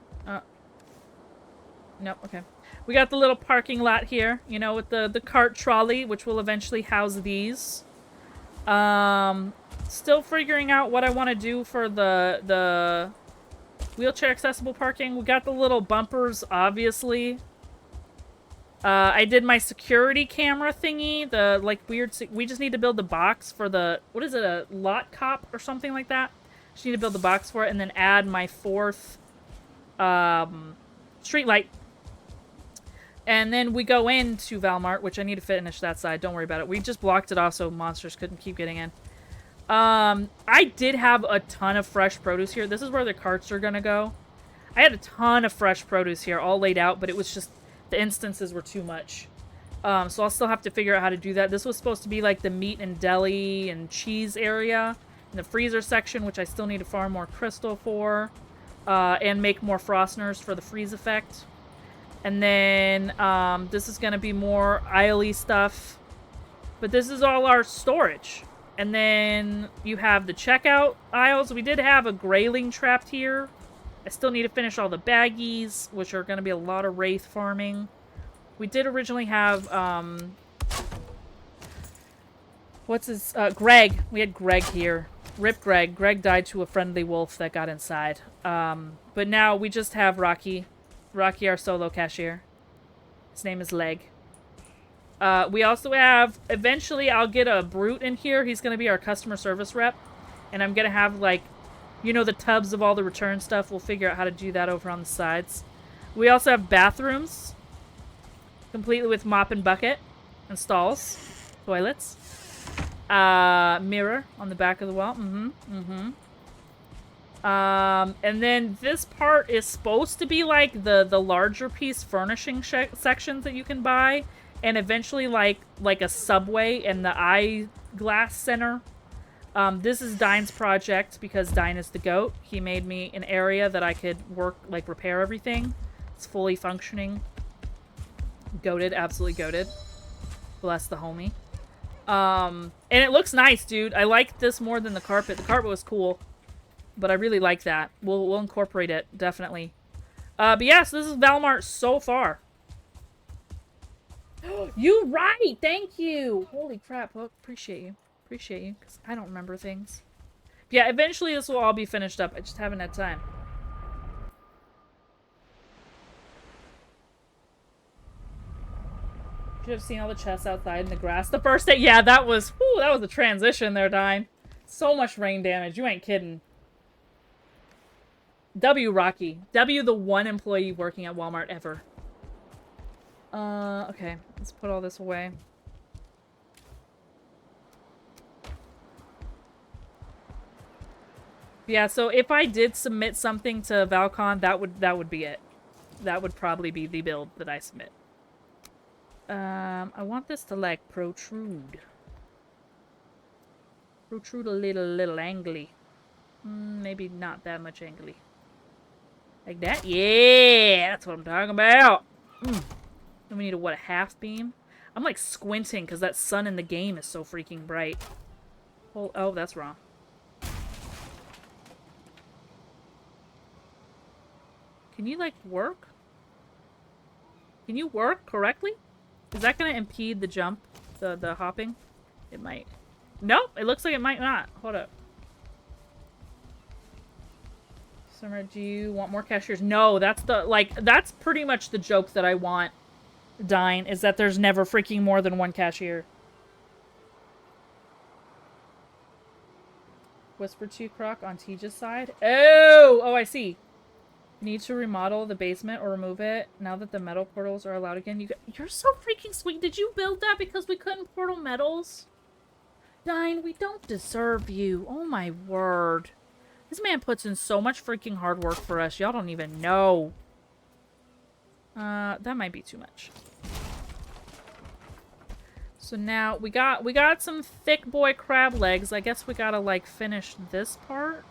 Nope, okay. We got the little parking lot here, you know, with the cart trolley, which will eventually house these. Still figuring out what I want to do for the wheelchair accessible parking. We got the little bumpers, obviously. I did my security camera thingy, the, like, weird... We just need to build the box for the... What is it, a lot cop or something like that? Just need to build the box for it and then add my 4th street light. And then we go into Valmart, which I need to finish that side. Don't worry about it. We just blocked it off so monsters couldn't keep getting in. I did have a ton of fresh produce here. This is where the carts are gonna go. I had a ton of fresh produce here, all laid out, but it was just... The instances were too much. So I'll still have to figure out how to do that. This was supposed to be like the meat and deli and cheese area. In the freezer section, which I still need to farm more crystal for. And make more Frostners for the freeze effect. And then this is going to be more aisle-y stuff. But this is all our storage. And then you have the checkout aisles. We did have a grayling trapped here. I still need to finish all the baggies, which are going to be a lot of wraith farming. We did originally have, what's his, Greg. We had Greg here. Rip Greg. Greg died to a friendly wolf that got inside. But now we just have Rocky. Rocky, our solo cashier. His name is Leg. We also have, eventually I'll get a brute in here. He's going to be our customer service rep. And I'm going to have, like, you know, the tubs of all the return stuff. We'll figure out how to do that over on the sides. We also have bathrooms. Completely with mop and bucket. And stalls. Toilets. Mirror on the back of the wall. And then this part is supposed to be like the larger piece furnishing sections that you can buy. And eventually like a subway and the eyeglass center. This is Dine's project because Dine is the goat. He made me an area that I could work, like repair everything. It's fully functioning. Goated, absolutely goated. Bless the homie. And it looks nice, dude. I like this more than the carpet. The carpet was cool. But I really like that. We'll incorporate it, definitely. But yeah, so this is Valmart so far. You right! Thank you! Holy crap, Hook. Appreciate you. Appreciate you, because I don't remember things. But yeah, eventually this will all be finished up. I just haven't had time. You should have seen all the chests outside in the grass the first day. Yeah, that was a transition there, Dine. So much rain damage. You ain't kidding. W Rocky. W the one employee working at Walmart ever. Okay. Let's put all this away. Yeah, so if I did submit something to Valcon, that would be it. That would probably be the build that I submit. I want this to, like, protrude. Protrude a little angly. Maybe not that much angly. Like that? Yeah! That's what I'm talking about! Then we need a, what, a half beam? I'm, like, squinting because that sun in the game is so freaking bright. Oh, that's wrong. Can you, like, work? Can you work correctly? Is that going to impede the jump? The hopping? It might. Nope, it looks like it might not. Hold up. Summer, do you want more cashiers? No, that's that's pretty much the joke that I want, Dine, is that there's never freaking more than one cashier. Whisper to you, Croc, on Tija's side. Oh, I see. Need to remodel the basement or remove it now that the metal portals are allowed again. You're so freaking sweet. Did you build that because we couldn't portal metals? Dine, we don't deserve you. Oh my word. This man puts in so much freaking hard work for us. Y'all don't even know. That might be too much. So now we got some thick boy crab legs. I guess we gotta like finish this part.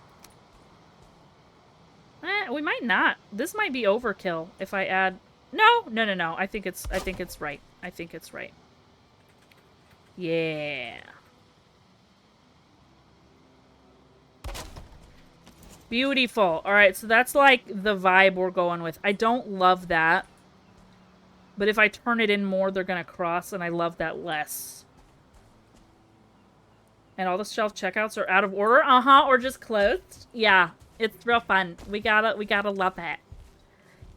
We might not. This might be overkill if I add. No. I think it's right. I think it's right. Yeah. Beautiful. All right, so that's like the vibe we're going with. I don't love that. But if I turn it in more, they're going to cross, and I love that less. And all the shelf checkouts are out of order? Or just closed? Yeah, it's real fun. We gotta love it.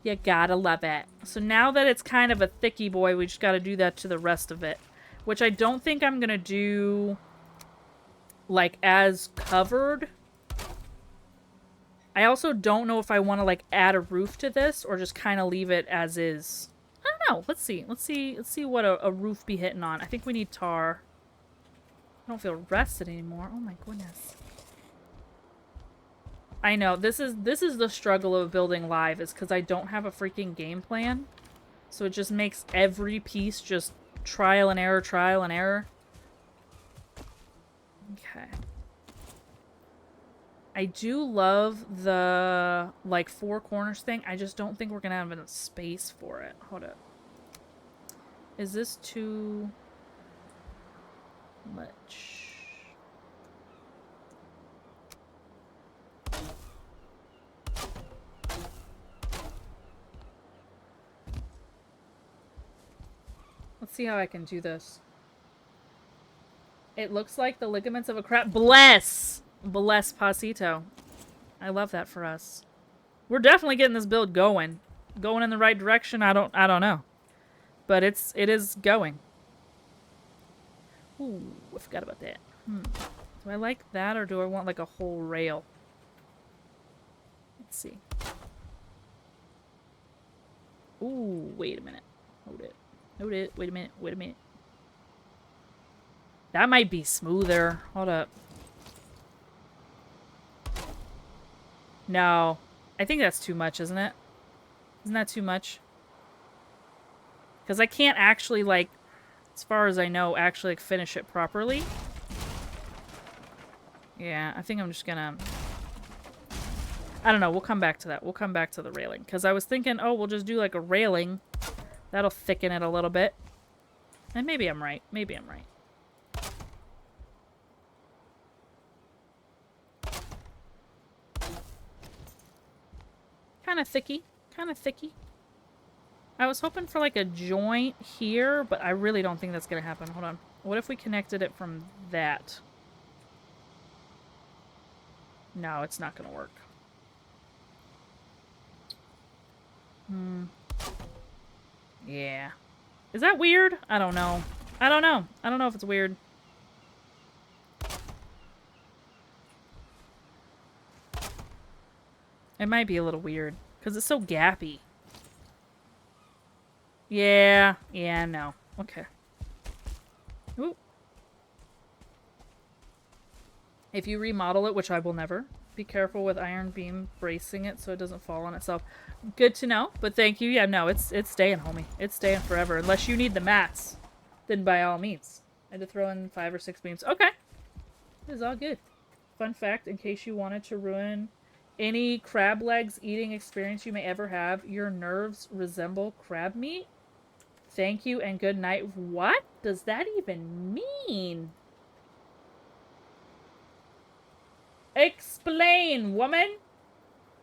You gotta love it. So now that it's kind of a thicky boy, we just gotta do that to the rest of it. Which I don't think I'm gonna do, like, as covered. I also don't know if I want to, like, add a roof to this or just kind of leave it as is. I don't know. Let's see. Let's see what a roof be hitting on. I think we need tar. I don't feel rested anymore. Oh my goodness. I know. This is the struggle of building live, is because I don't have a freaking game plan. So it just makes every piece just trial and error, trial and error. Okay. I do love the, like, four corners thing. I just don't think we're going to have enough space for it. Hold up. Is this too... much. Let's see how I can do this. It looks like the ligaments of a crab. Bless! Bless Pasito. I love that for us. We're definitely getting this build going. Going in the right direction, I don't know. But it is going. Ooh, I forgot about that. Do I like that or do I want like a whole rail? Let's see. Ooh, wait a minute. Hold it. Hold it. Wait a minute. Wait a minute. That might be smoother. Hold up. No. I think that's too much, isn't it? Isn't that too much? Because I can't actually, like, as far as I know, actually like, finish it properly. Yeah, I think I'm just gonna... I don't know. We'll come back to that. We'll come back to the railing. Because I was thinking, oh, we'll just do like a railing. That'll thicken it a little bit. And maybe I'm right. Maybe I'm right. Kind of thicky. Kind of thicky. I was hoping for like a joint here, but I really don't think that's going to happen. Hold on. What if we connected it from that? No, it's not going to work. Yeah. Is that weird? I don't know. I don't know. I don't know if it's weird. It might be a little weird. Because it's so gappy. Yeah. Yeah, no. Okay. Ooh. If you remodel it, which I will never, be careful with iron beam bracing it so it doesn't fall on itself. Good to know, but thank you. Yeah, no, it's staying, homie. It's staying forever. Unless you need the mats, then by all means. I had to throw in 5 or 6 beams. Okay. It is all good. Fun fact, in case you wanted to ruin any crab legs eating experience you may ever have, your nerves resemble crab meat. Thank you and good night. What does that even mean? Explain, woman.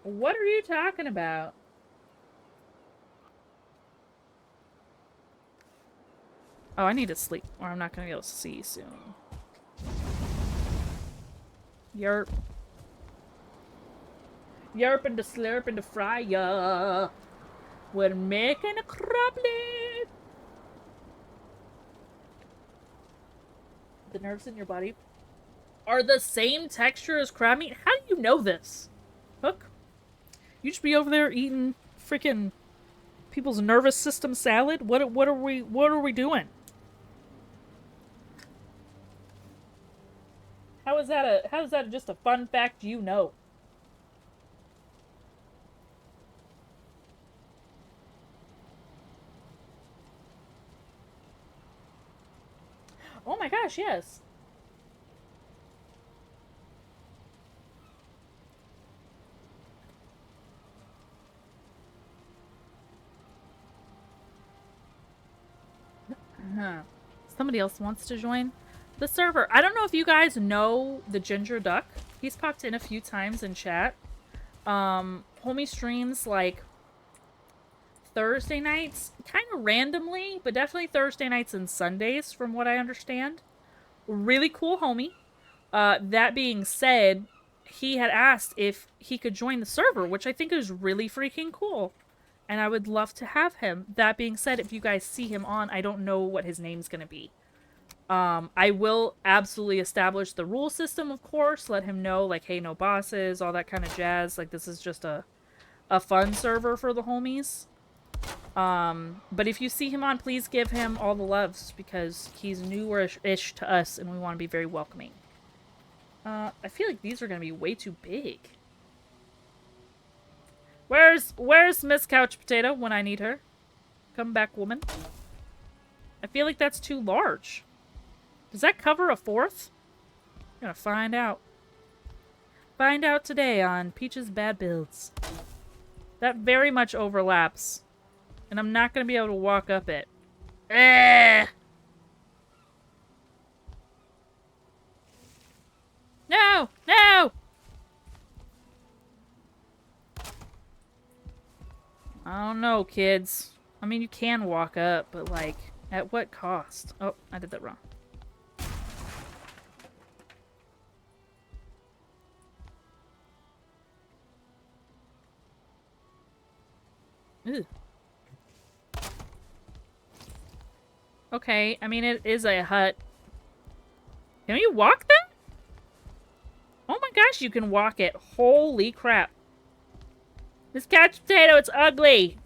What are you talking about? Oh, I need to sleep, or I'm not going to be able to see soon. Yerp. Yerp and the slurp and the fry ya. We're making a crablet. The nerves in your body are the same texture as crab meat? How do you know this? Hook? You just be over there eating freaking people's nervous system salad? What are we doing? How is that just a fun fact you know? Oh my gosh, yes. Somebody else wants to join the server. I don't know if you guys know the Ginger Duck. He's popped in a few times in chat. Homie streams like Thursday nights, kind of randomly, but definitely Thursday nights and Sundays from what I understand. Really cool homie. That being said, he had asked if he could join the server, which I think is really freaking cool. And I would love to have him. That being said, if you guys see him on, I don't know what his name's going to be. I will absolutely establish the rule system, of course. Let him know, like, hey, no bosses, all that kind of jazz. Like, this is just a fun server for the homies. But if you see him on, please give him all the loves, because he's newer-ish to us, and we want to be very welcoming. I feel like these are going to be way too big. Where's Miss Couch Potato when I need her? Come back, woman. I feel like that's too large. Does that cover a 4th? We're gonna find out. Find out today on Peach's Bad Builds. That very much overlaps. And I'm not gonna be able to walk up it. No! No! I don't know, kids. I mean, you can walk up, but, like, at what cost? Oh, I did that wrong. Ew. Okay, I mean, it is a hut. Can you walk that? Oh my gosh, you can walk it. Holy crap. This couch potato, it's ugly.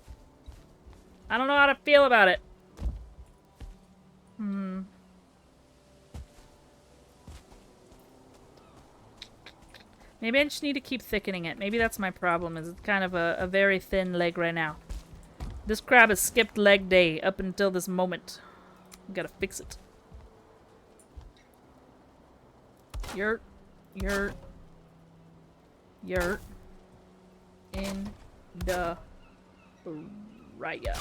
I don't know how to feel about it. Maybe I just need to keep thickening it. Maybe that's my problem, is it's kind of a very thin leg right now. This crab has skipped leg day up until this moment. Gotta fix it. Yurt. In the raya.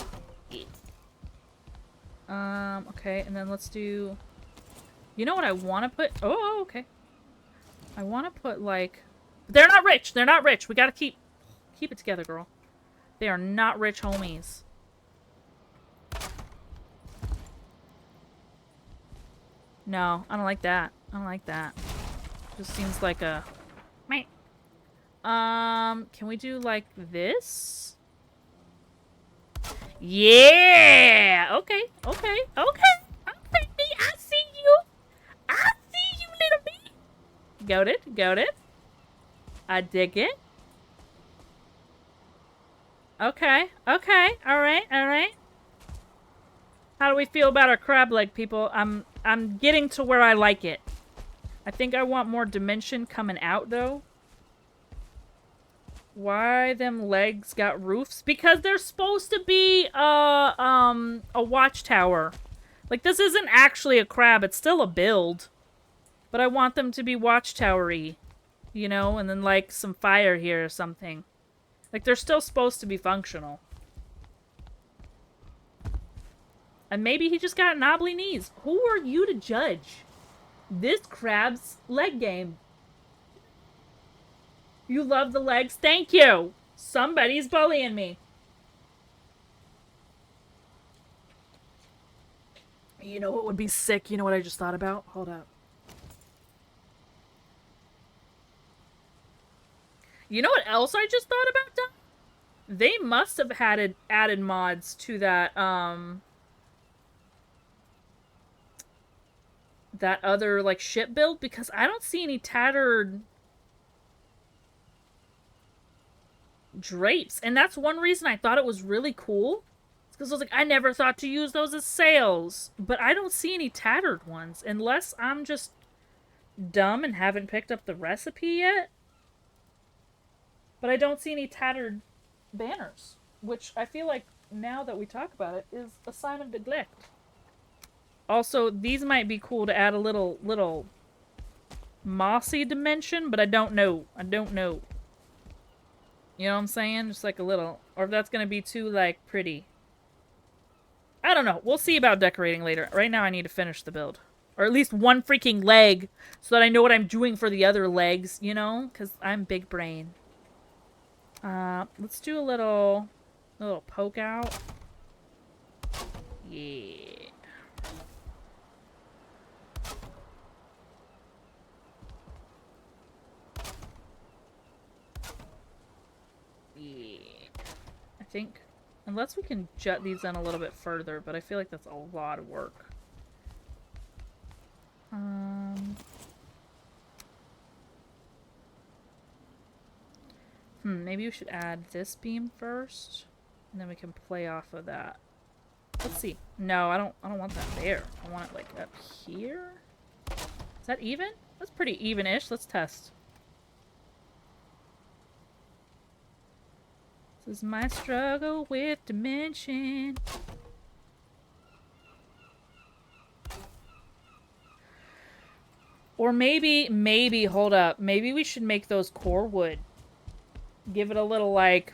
Okay, and then let's do... You know what I want to put? Oh, okay. I want to put, like... They're not rich! They're not rich! We gotta keep it together, girl. They are not rich homies. No, I don't like that. I don't like that. Just seems like a... Meh. Can we do like this? Yeah! Okay, okay, okay. Okay, me, I see you. I see you, little me. Got it, got it. I dig it. Okay, okay, alright, alright. How do we feel about our crab leg, people? I'm getting to where I like it. I think I want more dimension coming out, though. Why them legs got roofs? Because they're supposed to be a watchtower. Like, this isn't actually a crab. It's still a build. But I want them to be watchtower-y. You know? And then, like, some fire here or something. Like, they're still supposed to be functional. And maybe he just got knobbly knees. Who are you to judge this crab's leg game? You love the legs? Thank you! Somebody's bullying me. You know what would be sick? You know what I just thought about? Hold up. You know what else I just thought about, Doc? They must have added mods to that, that other, like, ship build, because I don't see any tattered drapes. And that's one reason I thought it was really cool. It's because I was like, I never thought to use those as sails. But I don't see any tattered ones, unless I'm just dumb and haven't picked up the recipe yet. But I don't see any tattered banners, which I feel like, now that we talk about it, is a sign of neglect. Also, these might be cool to add a little mossy dimension, but I don't know. I don't know. You know what I'm saying? Just like a little... Or if that's going to be too, like, pretty. I don't know. We'll see about decorating later. Right now I need to finish the build. Or at least one freaking leg, so that I know what I'm doing for the other legs, you know? Because I'm big brain. Let's do a little poke out. Yeah. Yeah. I think, unless we can jut these in a little bit further, but I feel like that's a lot of work. Maybe we should add this beam first, and then we can play off of that. Let's see. No, I don't want that there. I want it like up here. Is that even? That's pretty even-ish. Let's test. This is my struggle with dimension. Or maybe, hold up. Maybe we should make those core wood. Give it a little, like,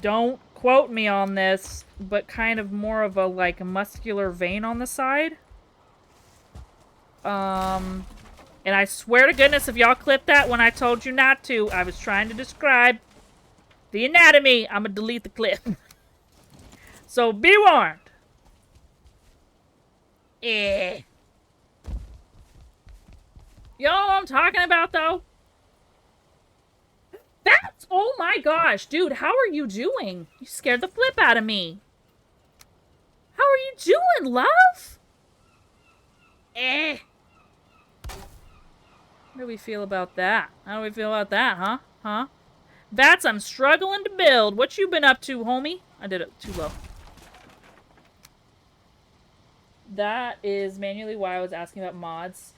don't quote me on this, but kind of more of a, like, muscular vein on the side. And I swear to goodness, if y'all clip that when I told you not to, I was trying to describe the anatomy. I'm gonna delete the clip. So be warned. Eh. You know what I'm talking about, though? That's... Oh my gosh, dude, how are you doing? You scared the flip out of me. How are you doing, love? Eh. How do we feel about that? How do we feel about that, huh? Huh? Bats, I'm struggling to build. What you been up to, homie? I did it too low. That is manually why I was asking about mods.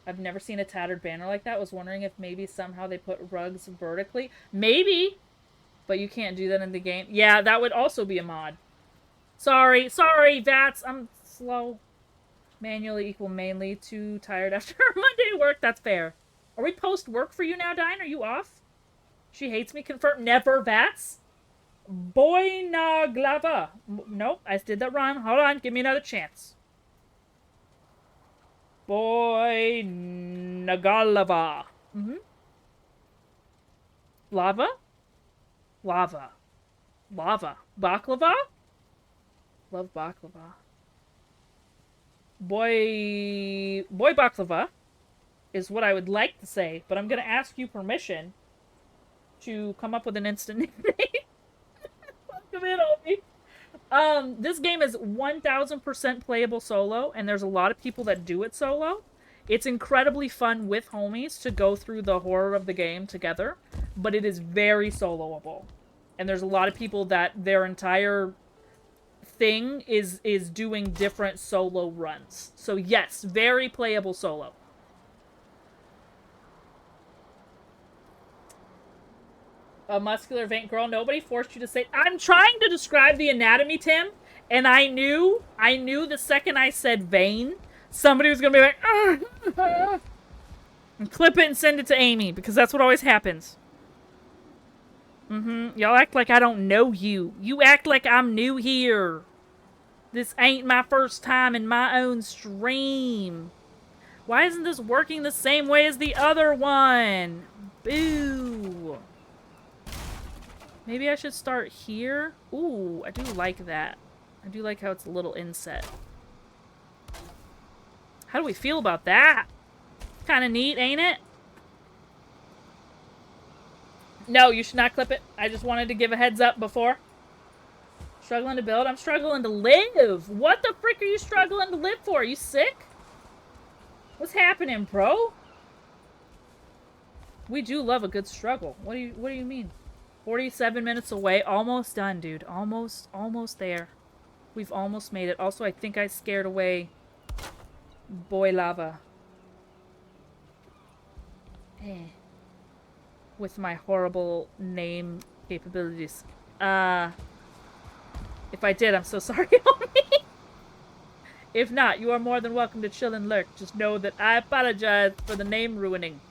I've never seen a tattered banner like that. I was wondering if maybe somehow they put rugs vertically. Maybe! But you can't do that in the game. Yeah, that would also be a mod. Sorry, Vats. I'm slow. Manually equal mainly. Too tired after Monday work. That's fair. Are we post-work for you now, Dine? Are you off? She hates me. Confirm. Never, Vats. Boynaglava. Nope, I did that wrong. Hold on. Give me another chance. Boynagalava. Lava? Lava. Lava. Baklava? Love baklava. Boy baklava is what I would like to say, but I'm gonna ask you permission to come up with an instant nickname. Come in, homie. This game is 1000% playable solo, and there's a lot of people that do it solo. It's incredibly fun with homies to go through the horror of the game together, but it is very soloable. And there's a lot of people that their entire thing is doing different solo runs. So yes, very playable solo. A muscular vein girl. Nobody forced you to say... I'm trying to describe the anatomy, Tim, and I knew the second I said vein, somebody was gonna be like, and clip it and send it to Amy, because that's what always happens. Y'all act like I don't know you. You act like I'm new here. This ain't my first time in my own stream. Why isn't this working the same way as the other one? Boo. Maybe I should start here. Ooh, I do like that. I do like how it's a little inset. How do we feel about that? Kind of neat, ain't it? No, you should not clip it. I just wanted to give a heads up before. Struggling to build? I'm struggling to live. What the frick are you struggling to live for? Are you sick? What's happening, bro? We do love a good struggle. What do you mean? 47 minutes away. Almost done, dude. Almost there. We've almost made it. Also, I think I scared away Boy Lava. With my horrible name capabilities. If I did, I'm so sorry, homie. If not, you are more than welcome to chill and lurk. Just know that I apologize for the name ruining.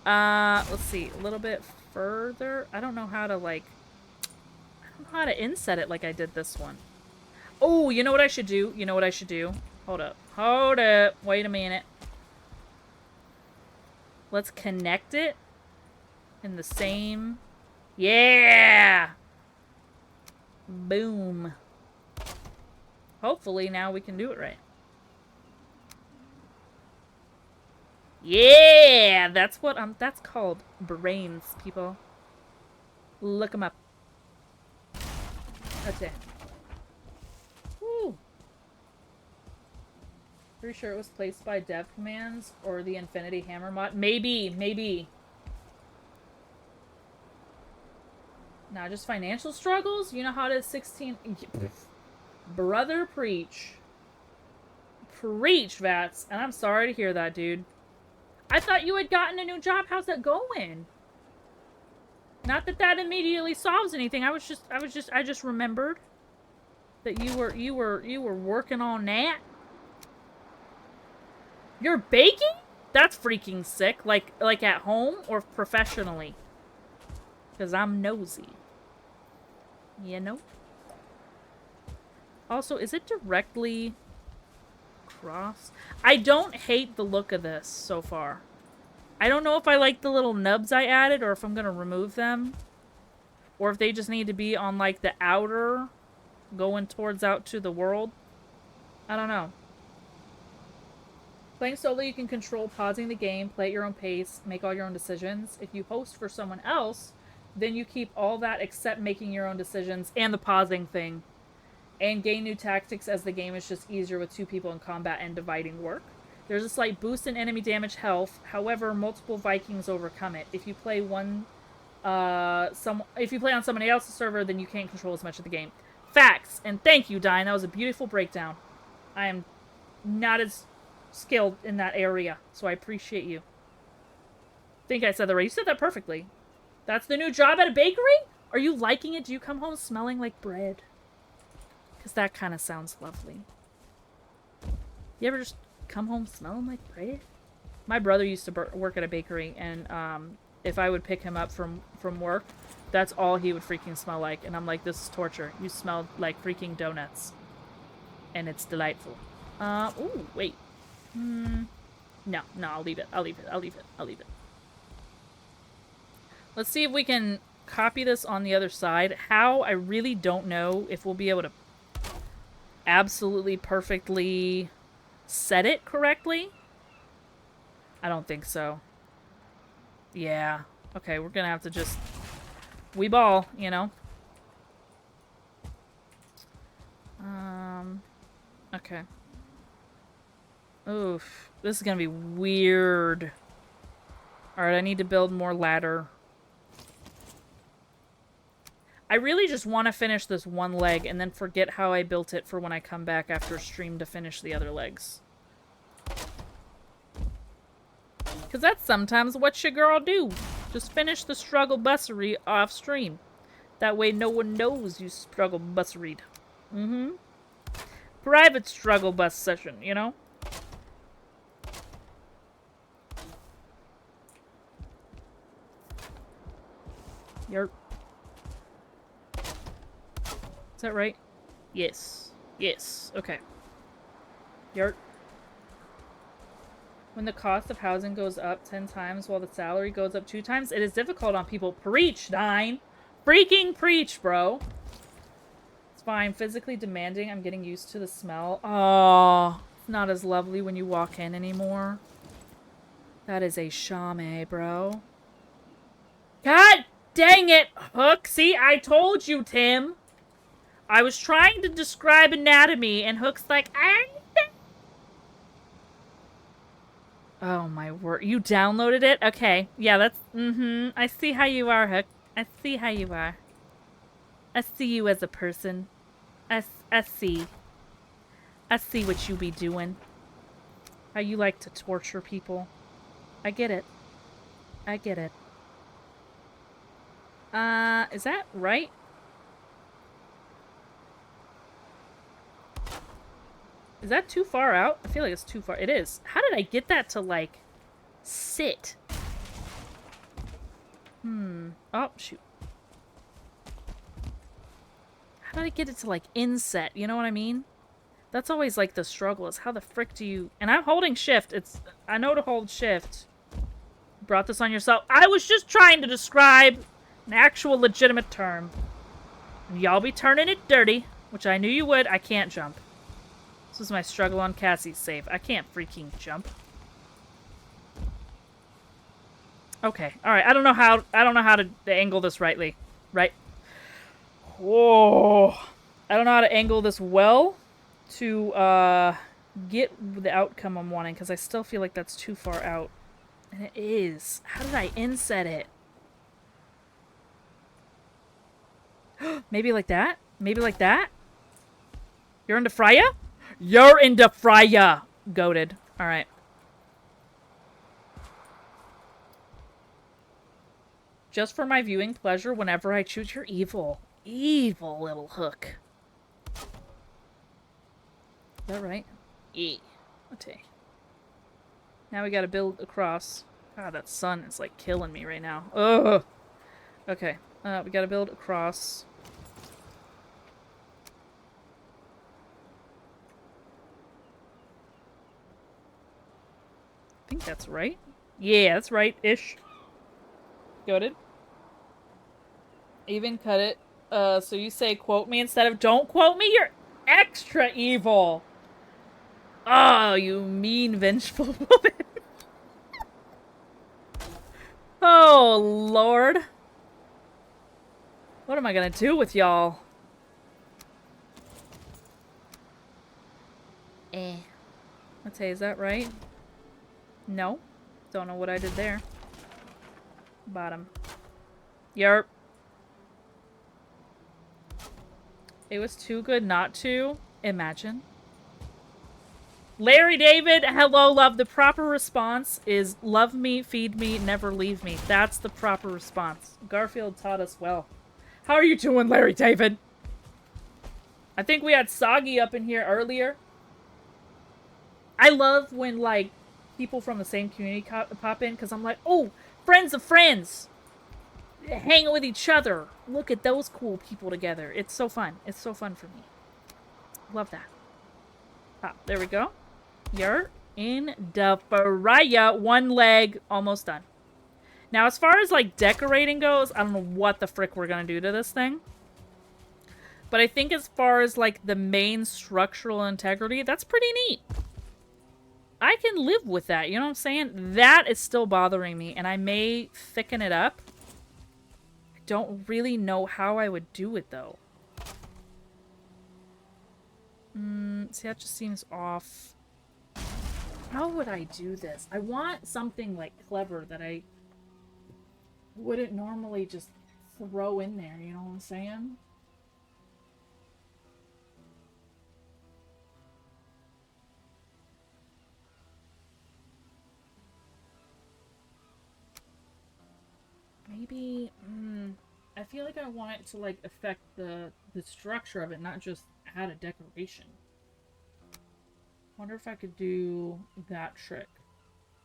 Let's see. A little bit further. I don't know how to, like... I don't know how to inset it like I did this one. Oh, you know what I should do? You know what I should do? Hold up. Hold up. Wait a minute. Let's connect it in the same... Yeah! Boom. Hopefully now we can do it right. Yeah! That's what that's called brains, people. Look them up. That's it. Woo! Pretty sure it was placed by dev commands or the Infinity Hammer mod. Maybe. Nah, just financial struggles? You know how it is 16... Brother, preach. Preach, Vats. And I'm sorry to hear that, dude. I thought you had gotten a new job. How's that going? Not that that immediately solves anything. I just remembered that you were working on that. You're baking? That's freaking sick. Like at home or professionally? Because I'm nosy. You know? Also, is it directly across. I don't hate the look of this so far. I don't know if I like the little nubs I added or if I'm going to remove them. Or if they just need to be on, like, the outer, going towards out to the world. I don't know. Playing solo, you can control pausing the game, play at your own pace, make all your own decisions. If you host for someone else, then you keep all that except making your own decisions and the pausing thing. And gain new tactics as the game is just easier with 2 people in combat and dividing work. There's a slight boost in enemy damage health. However, multiple Vikings overcome it. If you play if you play on somebody else's server, then you can't control as much of the game. Facts. And thank you, Diane. That was a beautiful breakdown. I am not as skilled in that area, so I appreciate you. I think I said that right. You said that perfectly. That's the new job at a bakery? Are you liking it? Do you come home smelling like bread? Because that kind of sounds lovely. You ever just come home smelling like bread? My brother used to work at a bakery, and if I would pick him up from work, that's all he would freaking smell like. And I'm like, this is torture. You smell like freaking donuts. And it's delightful. Ooh, wait. No, I'll leave it. I'll leave it. Let's see if we can copy this on the other side. How? I really don't know if we'll be able to absolutely perfectly set it correctly. I don't think so. Yeah. Okay, we're gonna have to just ball, you know? Okay. Oof. This is gonna be weird. Alright, I need to build more ladder. I really just want to finish this one leg and then forget how I built it for when I come back after stream to finish the other legs. Because that's sometimes what your girl do. Just finish the struggle bussery off stream. That way no one knows you struggle busseried. Private struggle bus session, you know? Yerp. Is that right? Yes. Yes. Okay. Yerp. When the cost of housing goes up 10 times while the salary goes up 2 times, it is difficult on people. Preach, Nine! Freaking preach, bro! It's fine. Physically demanding. I'm getting used to the smell. Oh, it's not as lovely when you walk in anymore. That is a shame, bro. God dang it, Hook! See, I told you, Tim! I was trying to describe anatomy, and Hook's like, oh my word. You downloaded it? Okay. Yeah, that's... I see how you are, Hook. I see how you are. I see you as a person. I see. I see what you be doing. How you like to torture people. I get it. I get it. Is that right? Is that too far out? I feel like it's too far. It is. How did I get that to, like, sit? Oh, shoot. How did I get it to, like, inset? You know what I mean? That's always, like, the struggle, is how the frick do you... And I'm holding shift. I know to hold shift. Brought this on yourself. I was just trying to describe an actual legitimate term. And y'all be turning it dirty, which I knew you would. I can't jump. This is my struggle on Cassie's save. I can't freaking jump. Okay. All right. I don't know how to angle this rightly. Right? Whoa. I don't know how to angle this well to get the outcome I'm wanting, because I still feel like that's too far out. And it is. How did I inset it? Maybe like that? Maybe like that? You're into Freya? You're into Freya! Goated. Alright. Just for my viewing pleasure, whenever I choose your evil. Evil little Hook. Is that right? Yeah. Okay. Now we gotta build across. God, that sun is like killing me right now. Ugh! Okay. We gotta build across. think that's right. Yeah, that's right-ish. Goated. Even cut it. So you say quote me instead of don't quote me? You're extra evil. Oh, you mean, vengeful woman. Oh, Lord. What am I gonna do with y'all? Let's say, is that right? No. Don't know what I did there. Bottom. Yerp. It was too good not to. Imagine. Larry David, hello, love. The proper response is love me, feed me, never leave me. That's the proper response. Garfield taught us well. How are you doing, Larry David? I think we had Soggy up in here earlier. I love when, like, people from the same community pop in, because I'm like, oh, friends of friends. Hanging with each other. Look at those cool people together. It's so fun. It's so fun for me. Love that. Ah, there we go. You're in the Faraya. One leg, almost done. Now, as far as, like, decorating goes, I don't know what the frick we're gonna do to this thing. But I think as far as, like, the main structural integrity, that's pretty neat. I can live with that, you know what I'm saying? That is still bothering me, and I may thicken it up. I don't really know how I would do it, though. See, that just seems off. How would I do this? I want something, like, clever that I wouldn't normally just throw in there, you know what I'm saying? Maybe, I feel like I want it to, like, affect the structure of it, not just add a decoration. Wonder if I could do that trick.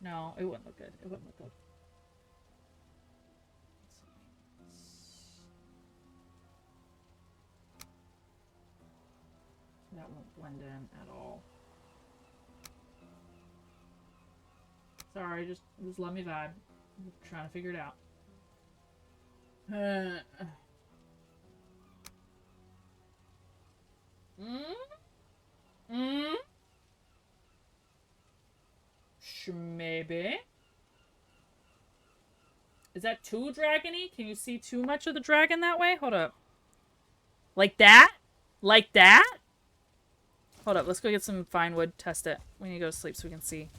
No, it wouldn't look good. It wouldn't look good. That won't blend in at all. Sorry, just let me vibe. I'm trying to figure it out. Maybe. Is that too dragony? Can you see too much of the dragon that way? Hold up. Like that? Like that? Hold up, let's go get some fine wood, test it. We need to go to sleep so we can see.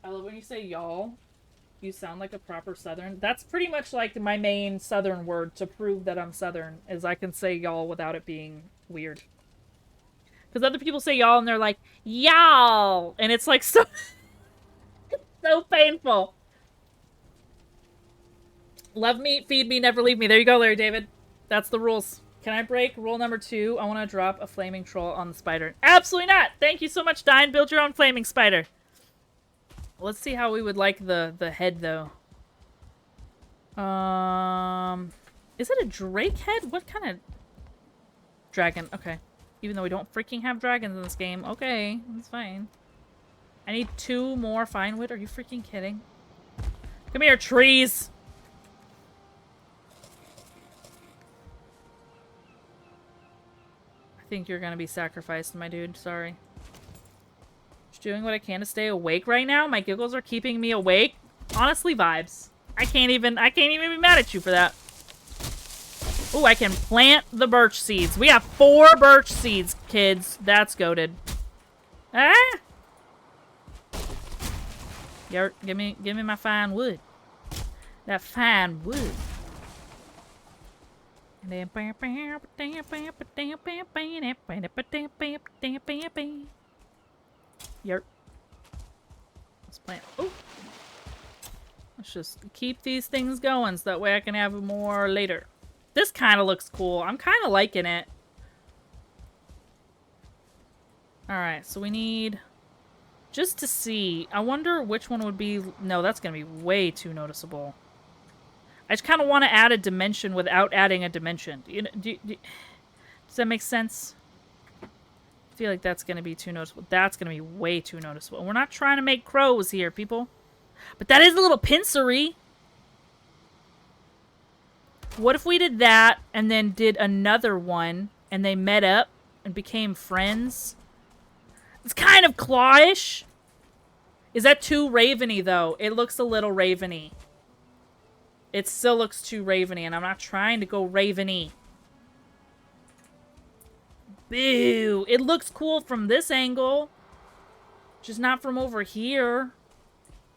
I love when you say y'all. You sound like a proper Southern. That's pretty much like my main Southern word to prove that I'm Southern, is I can say y'all without it being weird. Because other people say y'all and they're like, y'all! And it's like so... so painful. Love me, feed me, never leave me. There you go, Larry David. That's the rules. Can I break rule number 2? I want to drop a flaming troll on the spider. Absolutely not! Thank you so much, Dine. Build your own flaming spider. Let's see how we would like the head, though. Is it a drake head? What kind of... dragon? Okay. Even though we don't freaking have dragons in this game. Okay, that's fine. I need 2 more fine wood. Are you freaking kidding? Come here, trees! I think you're gonna be sacrificed, my dude. Sorry. Just doing what I can to stay awake right now. My giggles are keeping me awake. Honestly, vibes. I can't even be mad at you for that. Ooh, I can plant the birch seeds. We have 4 birch seeds, kids. That's goated. Ah! Give me my fine wood. That fine wood. Yerp. Let's plant. Oh! Let's just keep these things going so that way I can have more later. This kind of looks cool. I'm kind of liking it. Alright, so we need... just to see. I wonder which one would be... no, that's going to be way too noticeable. I just kind of want to add a dimension without adding a dimension. Does that make sense? I feel like that's going to be too noticeable. That's going to be way too noticeable. We're not trying to make crows here, people. But that is a little pincery. What if we did that and then did another one and they met up and became friends? It's kind of clawish. Is that too raveny, though? It looks a little raveny. It still looks too raveny, and I'm not trying to go raveny. Boo! It looks cool from this angle. Just not from over here.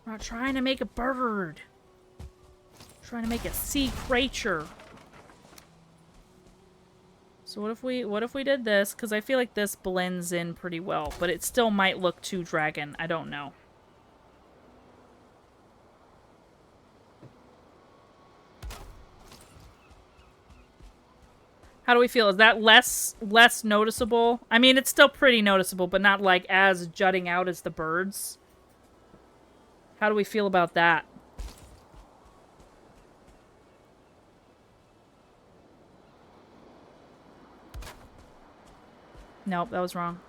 I'm not trying to make a bird. I'm trying to make a sea creature. So what if we did this? Because I feel like this blends in pretty well, but it still might look too dragon. I don't know. How do we feel? Is that less noticeable? I mean, it's still pretty noticeable, but not like as jutting out as the birds. How do we feel about that? Nope, that was wrong.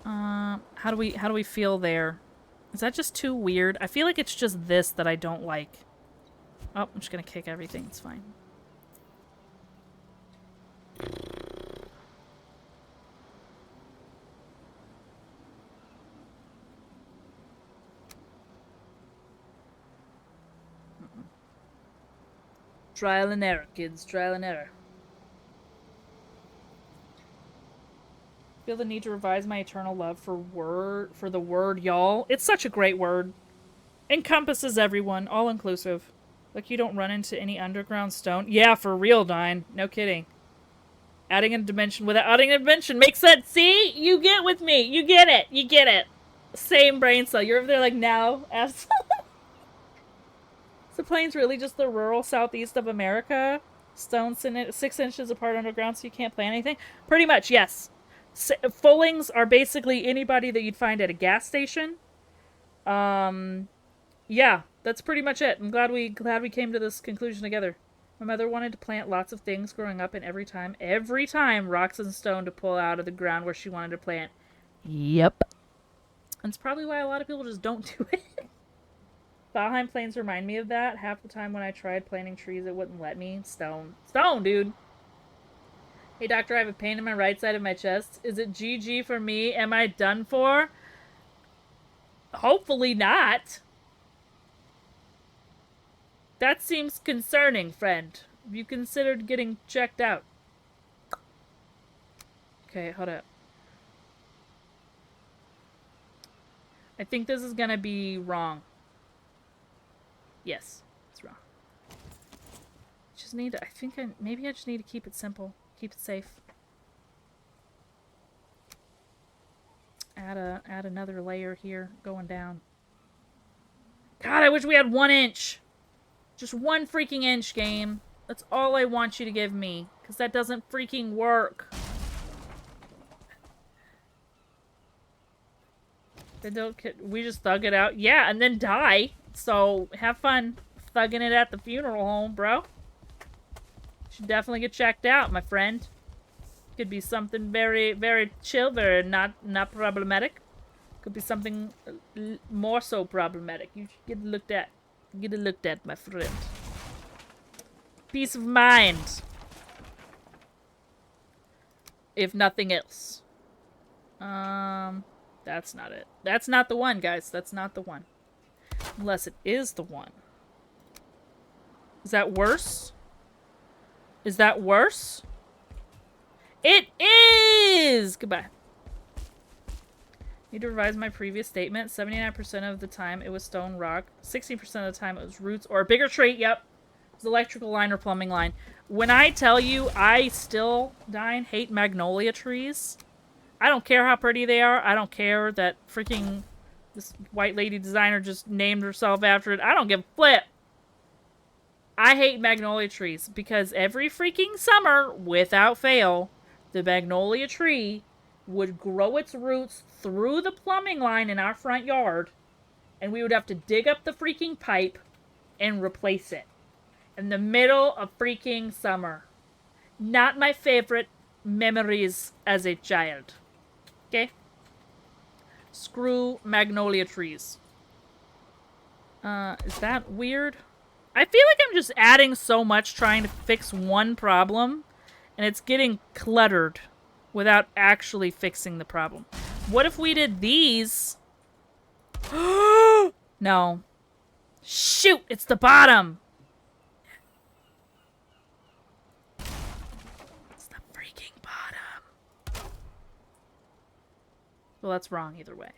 How do we feel there? Is that just too weird? I feel like it's just this that I don't like. Oh, I'm just gonna kick everything. It's fine. Trial and error, kids. Trial and error. Feel the need to revise my eternal love for the word y'all. It's such a great word. Encompasses everyone, all inclusive. Like you don't run into any underground stone. Yeah, for real, Dine. No kidding. Adding a dimension without adding a dimension makes sense. See? You get with me. You get it. You get it. Same brain cell. You're over there like, no. Absolutely. Is the plains really just the rural southeast of America? Stones in it 6 inches apart underground so you can't plant anything? Pretty much, yes. Fullings are basically anybody that you'd find at a gas station. Yeah, that's pretty much it. I'm glad we came to this conclusion together. My mother wanted to plant lots of things growing up, and every time, rocks and stone to pull out of the ground where she wanted to plant. Yep. That's probably why a lot of people just don't do it. Valheim Plains remind me of that. Half the time when I tried planting trees, it wouldn't let me. Stone, dude. Hey, doctor, I have a pain in my right side of my chest. Is it GG for me? Am I done for? Hopefully not. That seems concerning, friend. Have you considered getting checked out? Okay, hold up. I think this is gonna be wrong. Yes, it's wrong. Just need to, maybe I just need to keep it simple. Keep it safe. Add another layer here, going down. God, I wish we had 1 inch. Just 1 freaking inch, game. That's all I want you to give me. Because that doesn't freaking work. We just thug it out. Yeah, and then die. So, have fun thugging it at the funeral home, bro. Should definitely get checked out, my friend. Could be something very, very chill, very not problematic. Could be something more so problematic. You should get looked at. Get it looked at, my friend. Peace of mind. If nothing else. That's not it. That's not the one, guys. That's not the one. Unless it is the one. Is that worse? Is that worse? It is! Goodbye. Need to revise my previous statement. 79% of the time it was stone rock. 60% of the time it was roots or a bigger tree. Yep. It was electrical line or plumbing line. When I tell you I still, Dine, hate magnolia trees. I don't care how pretty they are. I don't care that freaking this white lady designer just named herself after it. I don't give a flip. I hate magnolia trees because every freaking summer, without fail, the magnolia tree would grow its roots through the plumbing line in our front yard, and we would have to dig up the freaking pipe and replace it in the middle of freaking summer. Not my favorite. memories as a child. Okay? Screw magnolia trees. Is that weird? I feel like I'm just adding so much trying to fix one problem, and it's getting cluttered without actually fixing the problem. What if we did these? No. Shoot, it's the bottom. It's the freaking bottom. Well, that's wrong either way.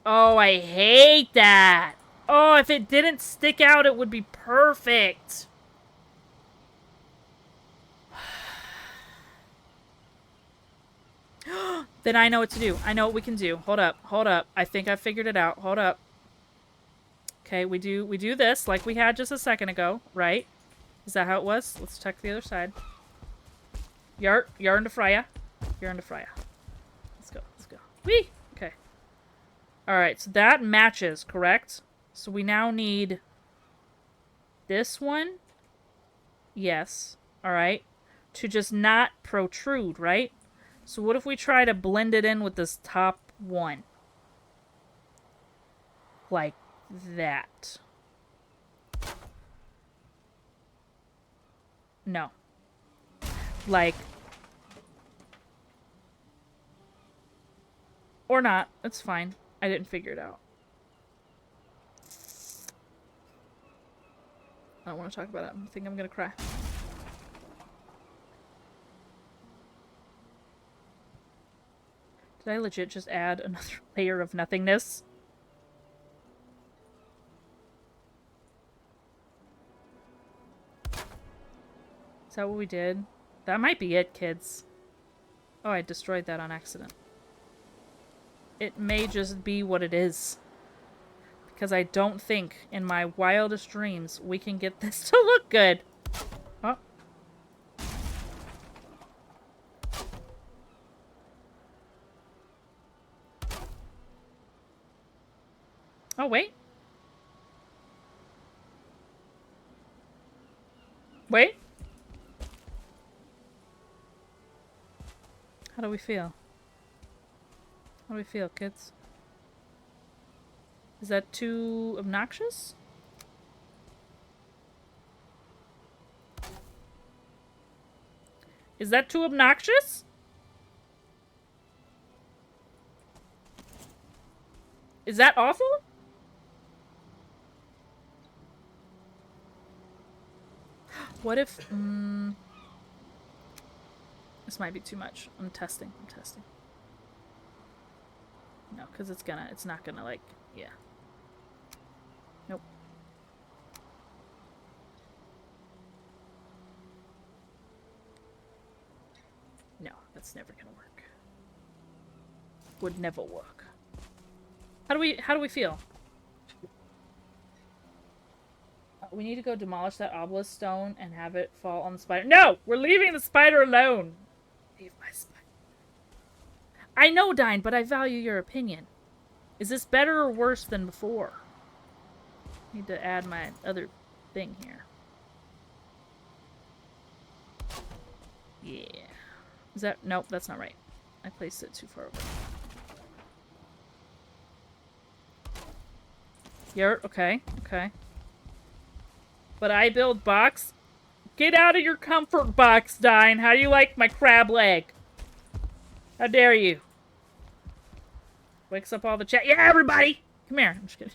Oh, I hate that. Oh, if it didn't stick out, it would be perfect. Then I know what to do. I know what we can do. Hold up. Hold up. I think I figured it out. Hold up. Okay, we do this like we had just a second ago, right? Is that how it was? Let's check the other side. Yarn to Freya. Yarn to Freya. Let's go. Let's go. Whee! Okay. Alright, so that matches, correct? So we now need this one. Yes. Alright. To just not protrude, right? So what if we try to blend it in with this top one? Like that. No. Like. Or not. It's fine. I didn't figure it out. I don't want to talk about it. I think I'm gonna cry. Did I legit just add another layer of nothingness? Is that what we did? That might be it, kids. Oh, I destroyed that on accident. It may just be what it is. Because I don't think, in my wildest dreams, we can get this to look good. Oh. Oh, wait. Wait. How do we feel? How do we feel, kids? Is that too obnoxious? Is that too obnoxious? Is that awful? What if... This might be too much. I'm testing. I'm testing. No, because it's not gonna, like... Yeah. Nope. No, that's never gonna work. Would never work. How do we feel? We need to go demolish that obelisk stone and have it fall on the spider. No! We're leaving the spider alone! Leave my spider. I know, Dine, but I value your opinion. Is this better or worse than before? Need to add my other thing here. Yeah. Is that... Nope, that's not right. I placed it too far over. Yurt, okay, okay. But I build box? Get out of your comfort box, Dine. How do you like my crab leg? How dare you? Wakes up all the chat. Yeah, everybody! Come here. I'm just kidding.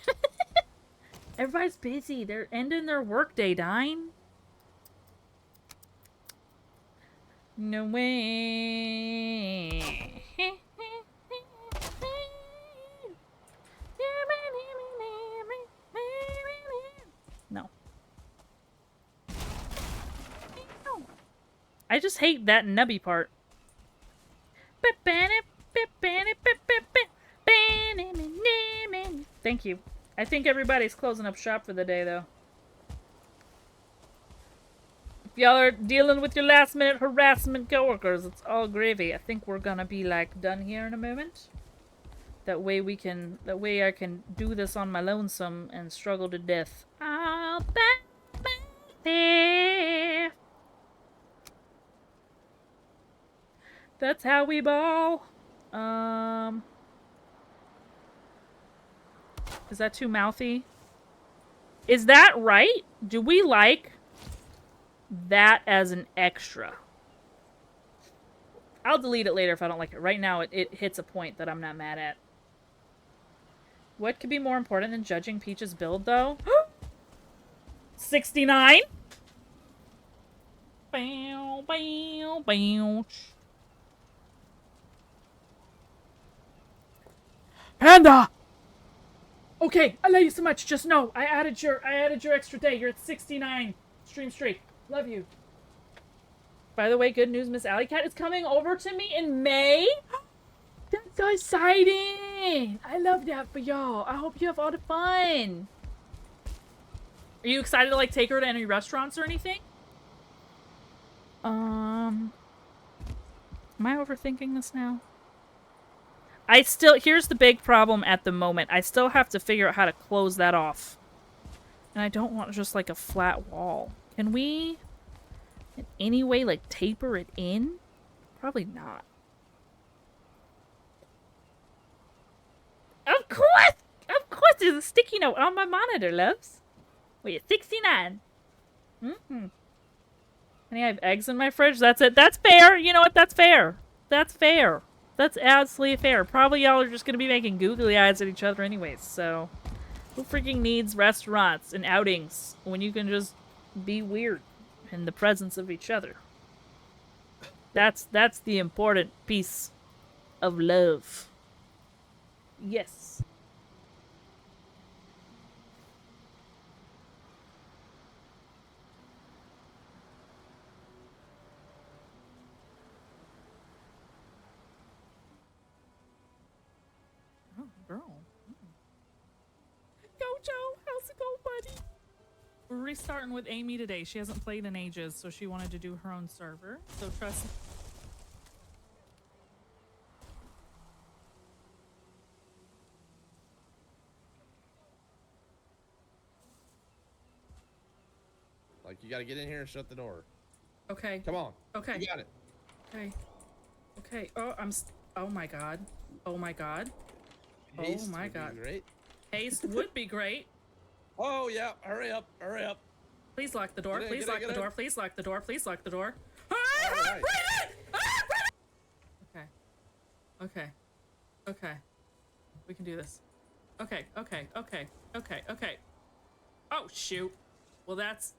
Everybody's busy. They're ending their workday, Dine. No way. No. I just hate that nubby part. Thank you. I think everybody's closing up shop for the day, though. If y'all are dealing with your last-minute harassment coworkers, it's all gravy. I think we're gonna be, like, done here in a moment. That way I can do this on my lonesome and struggle to death. I'll bet. Thief. That's how we ball. Is that too mouthy? Is that right? Do we like that as an extra? I'll delete it later if I don't like it. Right now, it hits a point that I'm not mad at. What could be more important than judging Peach's build, though? 69? Bow, bow, bow. Panda! Okay, I love you so much. Just know, I added your extra day. You're at 69 stream streak. Love you. By the way, good news, Miss Alley Cat is coming over to me in May. That's so exciting! I love that for y'all. I hope you have all the fun. Are you excited to, like, take her to any restaurants or anything? Am I overthinking this now? Here's the big problem at the moment. I still have to figure out how to close that off. And I don't want just, like, a flat wall. Can we, in any way, like, taper it in? Probably not. Of course! Of course, there's a sticky note on my monitor, loves. Wait, 69. Mm-hmm. Honey, I have eggs in my fridge. That's it. That's fair. You know what? That's fair. That's fair. That's absolutely fair. Probably y'all are just going to be making googly eyes at each other anyways, so... Who freaking needs restaurants and outings when you can just be weird in the presence of each other? That's the important piece of love. Yes. Oh, girl. Yo, Joe, how's it going, buddy? We're restarting with Amy today. She hasn't played in ages, so she wanted to do her own server. So trust me. Like, you gotta get in here and shut the door. Okay. Come on. Okay. You got it. Okay. Okay. Oh, oh my god. Oh my god. Haste oh my would be god. Great. Haste would be great. Oh, yeah. Hurry up. Hurry up. Please lock the door. Get in, Please get in, lock get the in. door. Please lock the door. Please lock the door. right. Okay. Okay. Okay. We can do this. Okay. Okay. Okay. Okay. Okay. Oh, shoot. Well, that's...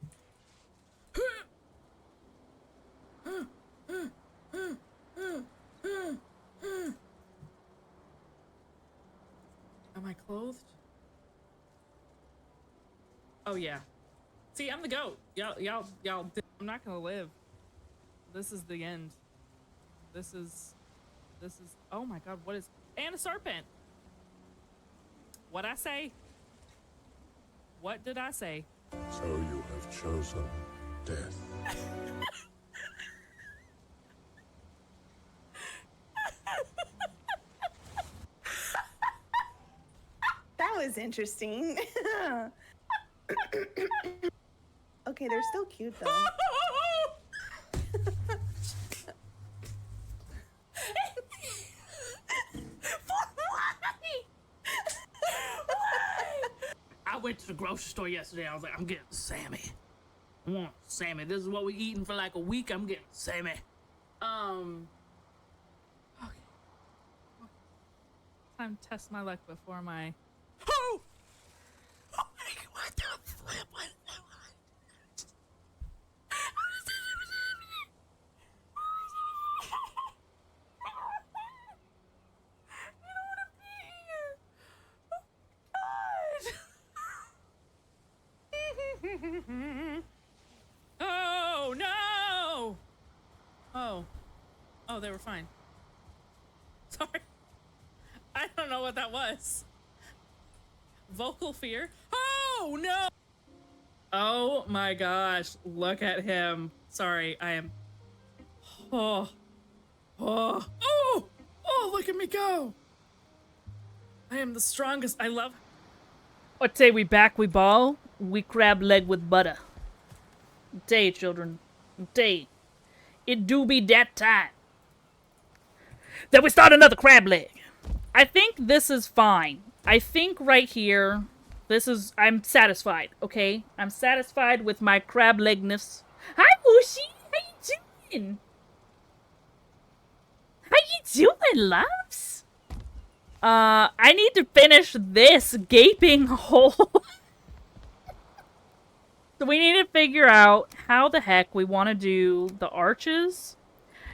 Am I clothed? Oh, yeah. See, I'm the goat. Y'all, I'm not gonna live. This is the end. This is, oh my god, what is, and a serpent. What'd I say? What did I say? So you have chosen death. That was interesting. Okay, they're still cute though. I went to the grocery store yesterday. I was like, I'm getting Sammy. I want Sammy. This is what we eating for like a week. I'm getting Sammy. Okay. Time to test my luck before my... Oh! Oh my god, what the flip? What the Oh no! Oh, they were fine. Sorry. I don't know what that was. Vocal fear? Oh no! Oh my gosh, look at him. Sorry, I am... Oh, look at me go! I am the strongest. I love... What say we back, we ball, we crab leg with butter. Day, children. Day. It do be that time. Then we start another crab leg. I think this is fine. I think right here, I'm satisfied, okay? I'm satisfied with my crab legness. Hi, Mushi. How you doing? How you doing, loves? I need to finish this gaping hole. So we need to figure out how the heck we want to do the arches.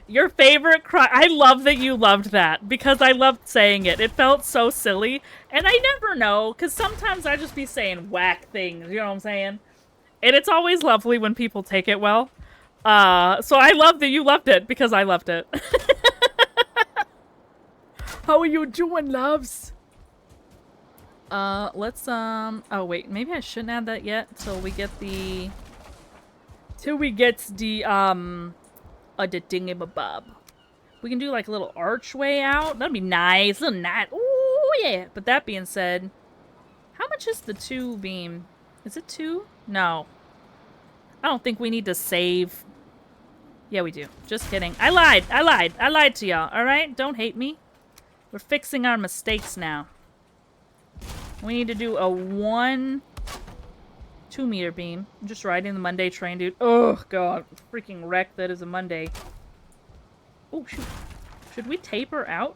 Your favorite cry. I love that you loved that because I loved saying it. It felt so silly. And I never know because sometimes I just be saying whack things. You know what I'm saying? And it's always lovely when people take it well. So I love that you loved it because I loved it. How are you doing, loves? Let's, oh wait, maybe I shouldn't add that yet till we get the thingy-ma-bob. We can do like a little archway out. That'd be nice. Little nice. Ooh, yeah. But that being said, how much is the 2 beam? Is it 2? No. I don't think we need to save. Yeah, we do. Just kidding. I lied. I lied to y'all. Alright? Don't hate me. We're fixing our mistakes now. We need to do a 1 2-meter beam. I'm just riding the Monday train, dude. Oh, God. Freaking wreck that is a Monday. Oh, shoot. Should we taper out?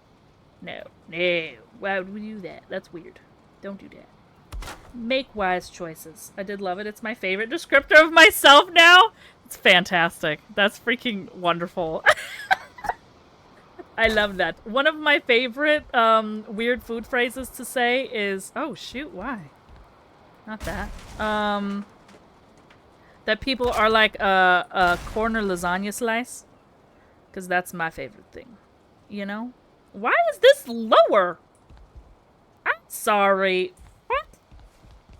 No. No. Why would we do that? That's weird. Don't do that. Make wise choices. I did love it. It's my favorite descriptor of myself now. It's fantastic. That's freaking wonderful. I love that. One of my favorite weird food phrases to say is, oh shoot, why? Not that. That people are like a corner lasagna slice. Because that's my favorite thing. You know? Why is this lower? I'm sorry. What?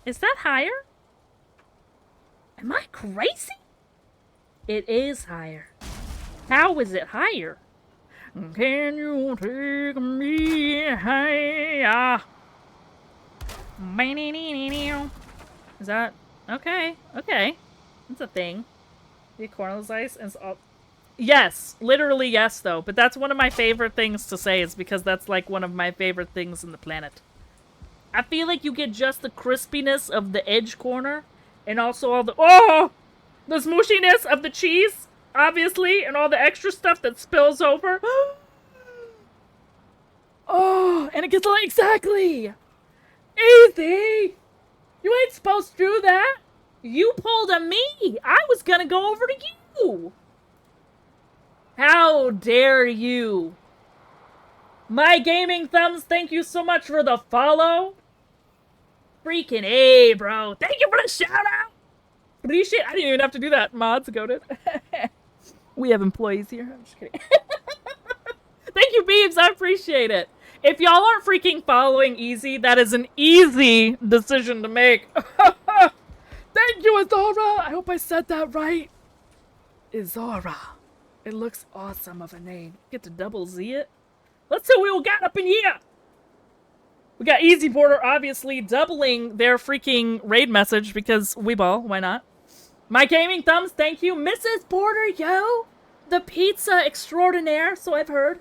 Is that higher? Am I crazy? It is higher. How is it higher? Can you take me higher? Is that okay? Okay, that's a thing. The cornless ice and yes, literally yes, though. But that's one of my favorite things to say, is because that's like one of my favorite things in the planet. I feel like you get just the crispiness of the edge corner, and also all the the smooshiness of the cheese. Obviously, and all the extra stuff that spills over. Oh, and it gets like, exactly. Easy. You ain't supposed to do that. You pulled a me. I was gonna go over to you. How dare you? My gaming thumbs, thank you so much for the follow. Freaking A, bro. Thank you for the shout out. Appreciate. I didn't even have to do that. Mods goated. We have employees here. I'm just kidding. Thank you, Beebs. I appreciate it. If y'all aren't freaking following Easy, that is an easy decision to make. Thank you, Izora. I hope I said that right. Izora. It looks awesome of a name. Get to double Z it. Let's see what we got up in here. We got Easy Border, obviously, doubling their freaking raid message because we ball. Why not? My gaming thumbs, thank you. Mrs. Border, yo! The pizza extraordinaire, so I've heard.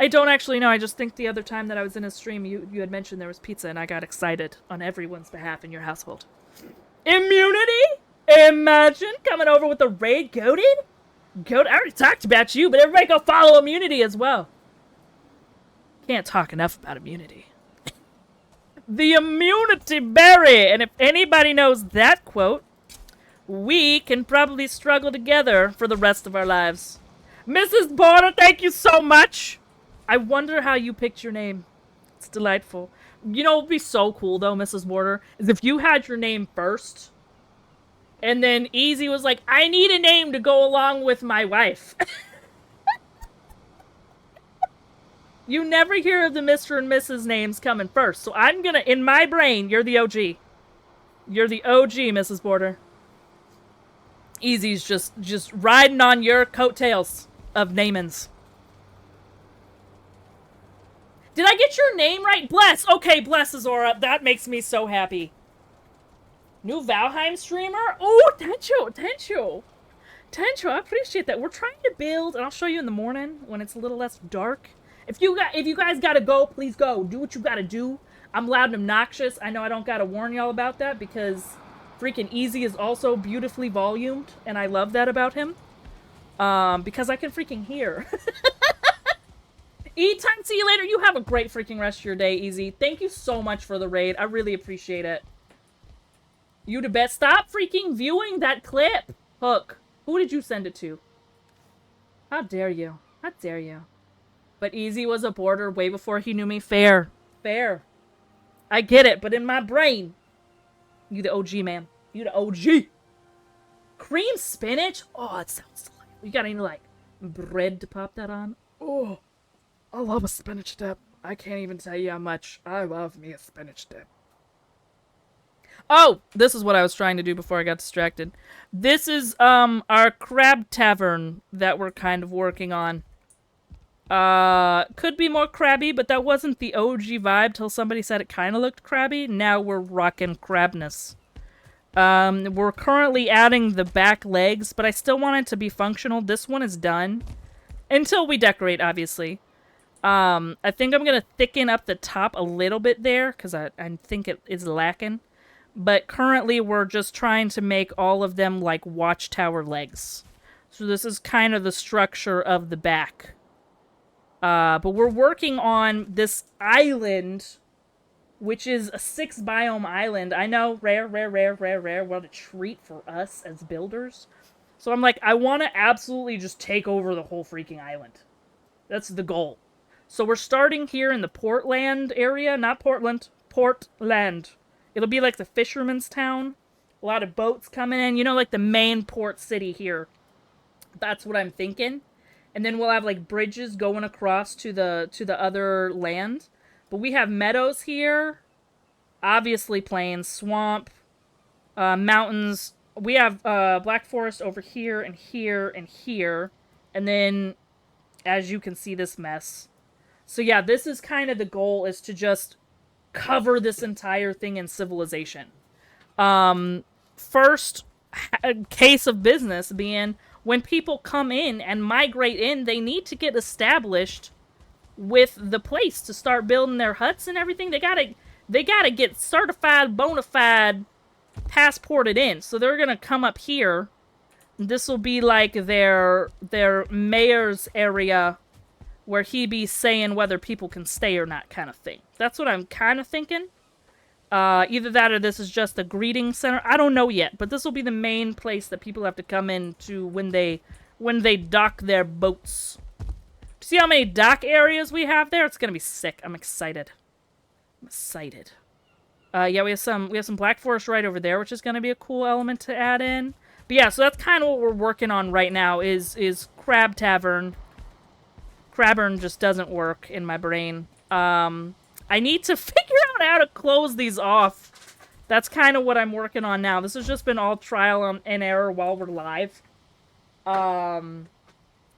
I don't actually know. I just think the other time that I was in a stream, you had mentioned there was pizza, and I got excited on everyone's behalf in your household. Immunity? Imagine coming over with the raid goated? I already talked about you, but everybody go follow Immunity as well. Can't talk enough about Immunity. The Immunity Berry! And if anybody knows that quote, we can probably struggle together for the rest of our lives. Mrs. Border, thank you so much! I wonder how you picked your name. It's delightful. You know what would be so cool, though, Mrs. Border, is if you had your name first, and then Easy was like, I need a name to go along with my wife. You never hear of the Mr. and Mrs. names coming first, so I'm gonna, in my brain, you're the OG. You're the OG, Mrs. Border. Easy's just riding on your coattails of namins. Did I get your name right? Bless. Okay, bless, Azora. That makes me so happy. New Valheim streamer? Oh, Tencho, I appreciate that. We're trying to build, and I'll show you in the morning when it's a little less dark. If you guys gotta go, please go. Do what you gotta do. I'm loud and obnoxious. I know I don't gotta warn y'all about that because freaking Easy is also beautifully volumed, and I love that about him. Because I can freaking hear. E-time, see you later. You have a great freaking rest of your day, Easy. Thank you so much for the raid. I really appreciate it. You the best. Stop freaking viewing that clip. Hook. Who did you send it to? How dare you? How dare you? But Easy was a boarder way before he knew me. Fair. Fair. I get it, but in my brain, you the OG, man. You the OG. Cream spinach? Oh, it sounds delightful. You got any, like, bread to pop that on? Oh, I love a spinach dip. I can't even tell you how much I love me a spinach dip. Oh, this is what I was trying to do before I got distracted. This is, our crab tavern that we're kind of working on. Could be more crabby, but that wasn't the OG vibe till somebody said it kind of looked crabby. Now we're rocking crabness. We're currently adding the back legs, but I still want it to be functional. This one is done. Until we decorate, obviously. I think I'm gonna thicken up the top a little bit there, because I think it is lacking. But currently we're just trying to make all of them like watchtower legs. So this is kind of the structure of the back. But we're working on this island, which is a 6 biome island. I know, rare. What a treat for us as builders. So I'm like, I want to absolutely just take over the whole freaking island. That's the goal. So we're starting here in the Portland area. Not Portland. Portland. It'll be like the fisherman's town. A lot of boats coming in. You know, like the main port city here. That's what I'm thinking. And then we'll have like bridges going across to the other land. But we have meadows here. Obviously plains, swamp, mountains. We have black forest over here and here and here. And then, as you can see, this mess. So yeah, this is kind of the goal, is to just cover this entire thing in civilization. First case of business being, when people come in and migrate in, they need to get established with the place to start building their huts and everything. They gotta get certified, bona fide, passported in. So they're gonna come up here. This will be like their mayor's area, where he be saying whether people can stay or not, kind of thing. That's what I'm kind of thinking. Either that or this is just a greeting center. I don't know yet, but this will be the main place that people have to come into when they dock their boats. See how many dock areas we have there? It's gonna be sick. I'm excited. Yeah, we have some black forest right over there, which is gonna be a cool element to add in. But yeah, so that's kind of what we're working on right now. Is Crab Tavern. Crabburn just doesn't work in my brain. I need to figure out how to close these off. That's kind of what I'm working on now. This has just been all trial and error while we're live.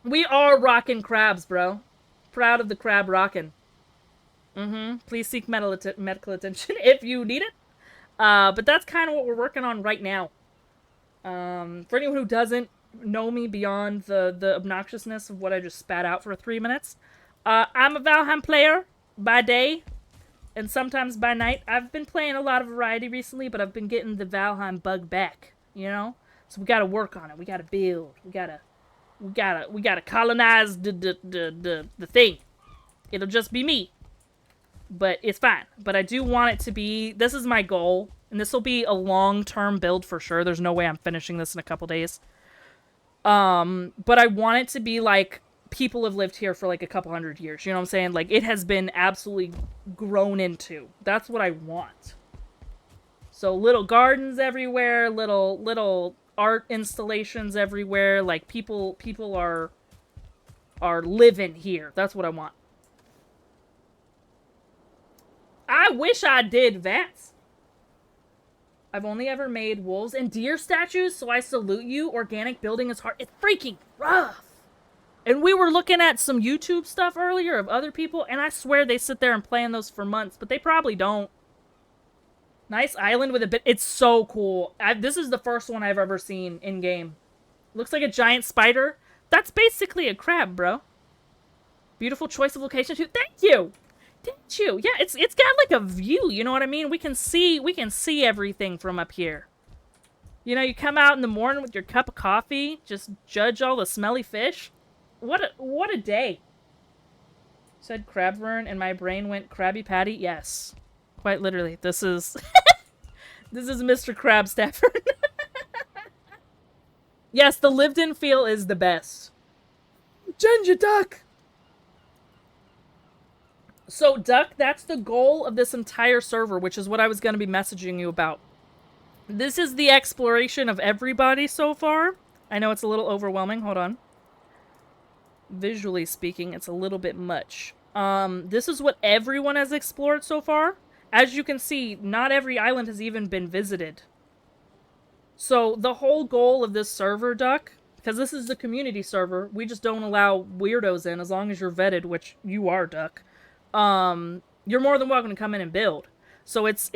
We are rocking crabs, bro. Proud of the crab rocking. Please seek medical attention if you need it. But that's kind of what we're working on right now. For anyone who doesn't know me beyond the obnoxiousness of what I just spat out for 3 minutes, I'm a Valheim player by day and sometimes by night. I've been playing a lot of variety recently, but I've been getting the Valheim bug back, you know? So we gotta work on it. We gotta build. We gotta colonize the thing. It'll just be me. But it's fine. But I do want it to be, this is my goal, and this will be a long-term build for sure. There's no way I'm finishing this in a couple days. But I want it to be like people have lived here for like a couple hundred years. You know what I'm saying? Like, it has been absolutely grown into. That's what I want. So little gardens everywhere, little art installations everywhere. Like, people are living here. That's what I want. I wish I did that. I've only ever made wolves and deer statues, so I salute you. Organic building is hard. It's freaking rough. And we were looking at some YouTube stuff earlier of other people, and I swear they sit there and plan those for months, but they probably don't. Nice island with a bit. It's so cool. This is the first one I've ever seen in game. Looks like a giant spider. That's basically a crab, bro. Beautiful choice of location too. Thank you. Thank you. Yeah, it's got like a view. You know what I mean? We can see everything from up here. You know, you come out in the morning with your cup of coffee, just judge all the smelly fish. What a day. Said crabvern, and my brain went Krabby Patty. Yes, quite literally. This is this is Mr. Crab Stafford. Yes, the lived-in feel is the best. Ginger Duck. So, Duck, that's the goal of this entire server, which is what I was going to be messaging you about. This is the exploration of everybody so far. I know it's a little overwhelming. Hold on. Visually speaking, it's a little bit much. This is what everyone has explored so far. As you can see, not every island has even been visited. So, the whole goal of this server, Duck, because this is the community server, we just don't allow weirdos in as long as you're vetted, which you are, Duck. You're more than welcome to come in and build. So it's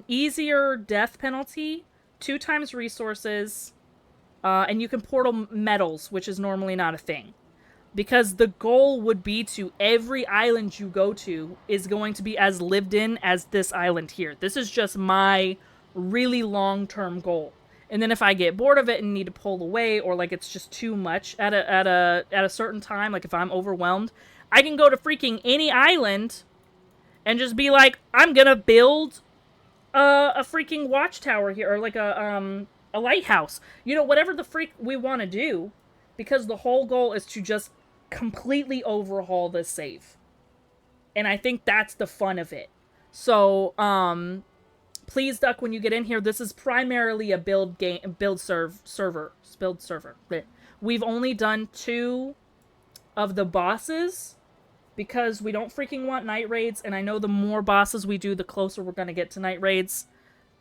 easier death penalty, 2 times resources, and you can portal metals, which is normally not a thing. Because the goal would be to every island you go to is going to be as lived in as this island here. This is just my really long-term goal. And then if I get bored of it and need to pull away, or like it's just too much at a certain time, like if I'm overwhelmed, I can go to freaking any island and just be like, I'm gonna build a freaking watchtower here, or like a lighthouse. You know, whatever the freak we want to do, because the whole goal is to just completely overhaul this save. And I think that's the fun of it. So, please, Duck, when you get in here, this is primarily a build server. Blech. We've only done 2 of the bosses, because we don't freaking want night raids, and I know the more bosses we do, the closer we're gonna get to night raids.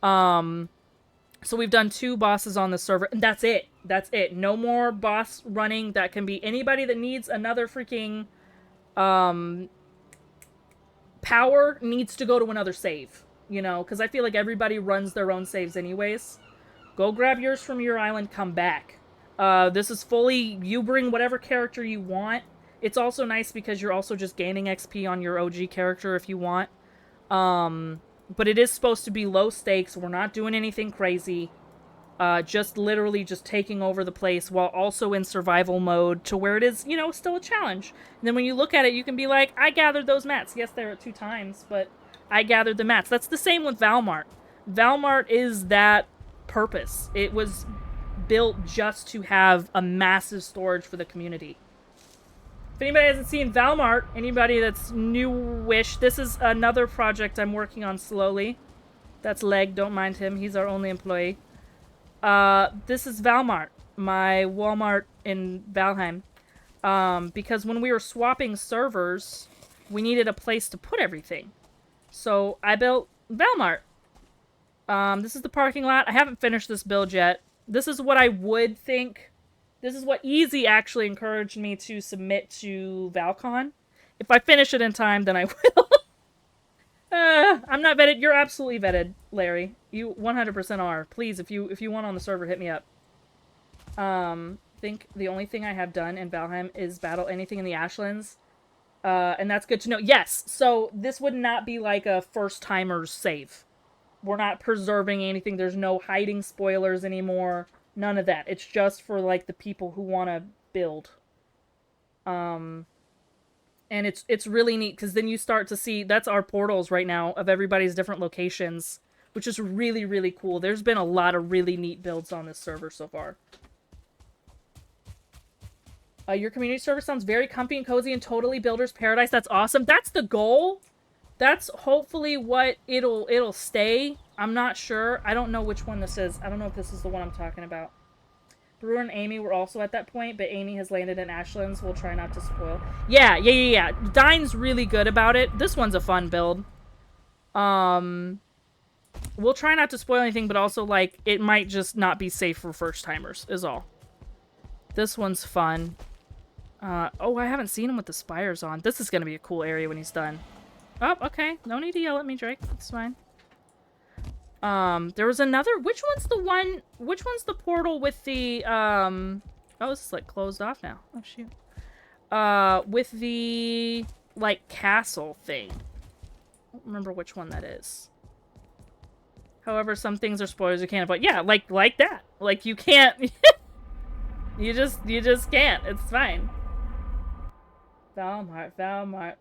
So we've done 2 bosses on the server, and that's it. That's it. No more boss running. That can be anybody that needs another freaking power needs to go to another save. You know, because I feel like everybody runs their own saves anyways. Go grab yours from your island, come back. This is fully, you bring whatever character you want. It's also nice because you're also just gaining XP on your OG character if you want. But it is supposed to be low stakes. We're not doing anything crazy. Just literally just taking over the place while also in survival mode to where it is, you know, still a challenge. And then when you look at it, you can be like, I gathered those mats. Yes, they're at 2 times, but I gathered the mats. That's the same with Valmart. Valmart is that purpose. It was built just to have a massive storage for the community. If anybody hasn't seen Valmart, anybody that's newish, this is another project I'm working on slowly. That's Leg, don't mind him. He's our only employee. This is Valmart, my Walmart in Valheim. Because when we were swapping servers, we needed a place to put everything. So I built Valmart. This is the parking lot. I haven't finished this build yet. This is what I would think. This is what Easy actually encouraged me to submit to Valcon. If I finish it in time, then I will. I'm not vetted. You're absolutely vetted, Larry. You 100% are. Please, if you want on the server, hit me up. Think the only thing I have done in Valheim is battle anything in the Ashlands. And that's good to know. Yes, so this would not be like a first-timer's save. We're not preserving anything. There's no hiding spoilers anymore. None of that. It's just for, like, the people who want to build. And it's really neat, because then you start to see, that's our portals right now of everybody's different locations, which is really, really cool. There's been a lot of really neat builds on this server so far. Your community server sounds very comfy and cozy and totally builder's paradise. That's awesome. That's the goal. That's hopefully what it'll stay. I'm not sure. I don't know which one this is. I don't know if this is the one I'm talking about. Brewer and Amy were also at that point, but Amy has landed in Ashlands. We'll try not to spoil. Yeah. Dine's really good about it. This one's a fun build. We'll try not to spoil anything, but also, like, it might just not be safe for first-timers, is all. This one's fun. Oh, I haven't seen him with the spires on. This is gonna be a cool area when he's done. Oh, okay. No need to yell at me, Drake. It's fine. There was another. Which one's the one? Which one's the portal with the Oh, this is like closed off now. Oh shoot. With the like castle thing. I don't remember which one that is. However, some things are spoilers you can't. But yeah, like that. Like you can't. you just can't. It's fine. Valmart.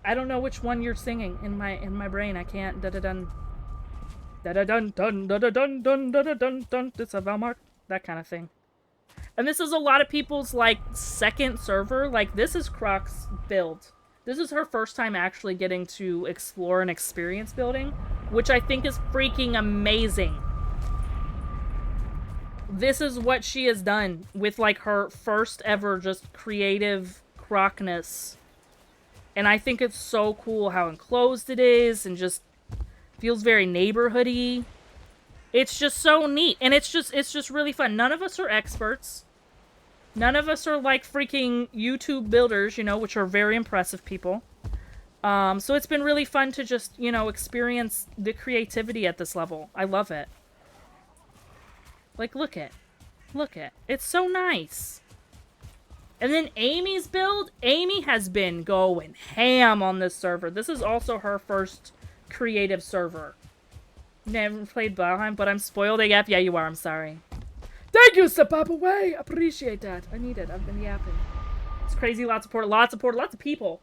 I don't know which one you're singing in my brain. I can't. Da da dun. Da da dun dun da da dun dun da da dun dun. It's a Valmart. That kind of thing. And this is a lot of people's like second server. Like this is Croc's build. This is her first time actually getting to explore and experience building, which I think is freaking amazing. This is what she has done with like her first ever just creative Crocness. And I think it's so cool how enclosed it is and just feels very neighborhoody. It's just so neat. And it's just really fun. None of us are experts. None of us are like freaking YouTube builders, you know, which are very impressive people. So it's been really fun to just, you know, experience the creativity at this level. I love it. Like, look it. It's so nice. And then Amy's build. Amy has been going ham on this server. This is also her first creative server. Never played Valheim, but I'm spoiled AF. Yeah, you are. I'm sorry. Thank you, Sir Papa Way. Appreciate that. I need it. I've been yapping. It's crazy. Lots of lots of people.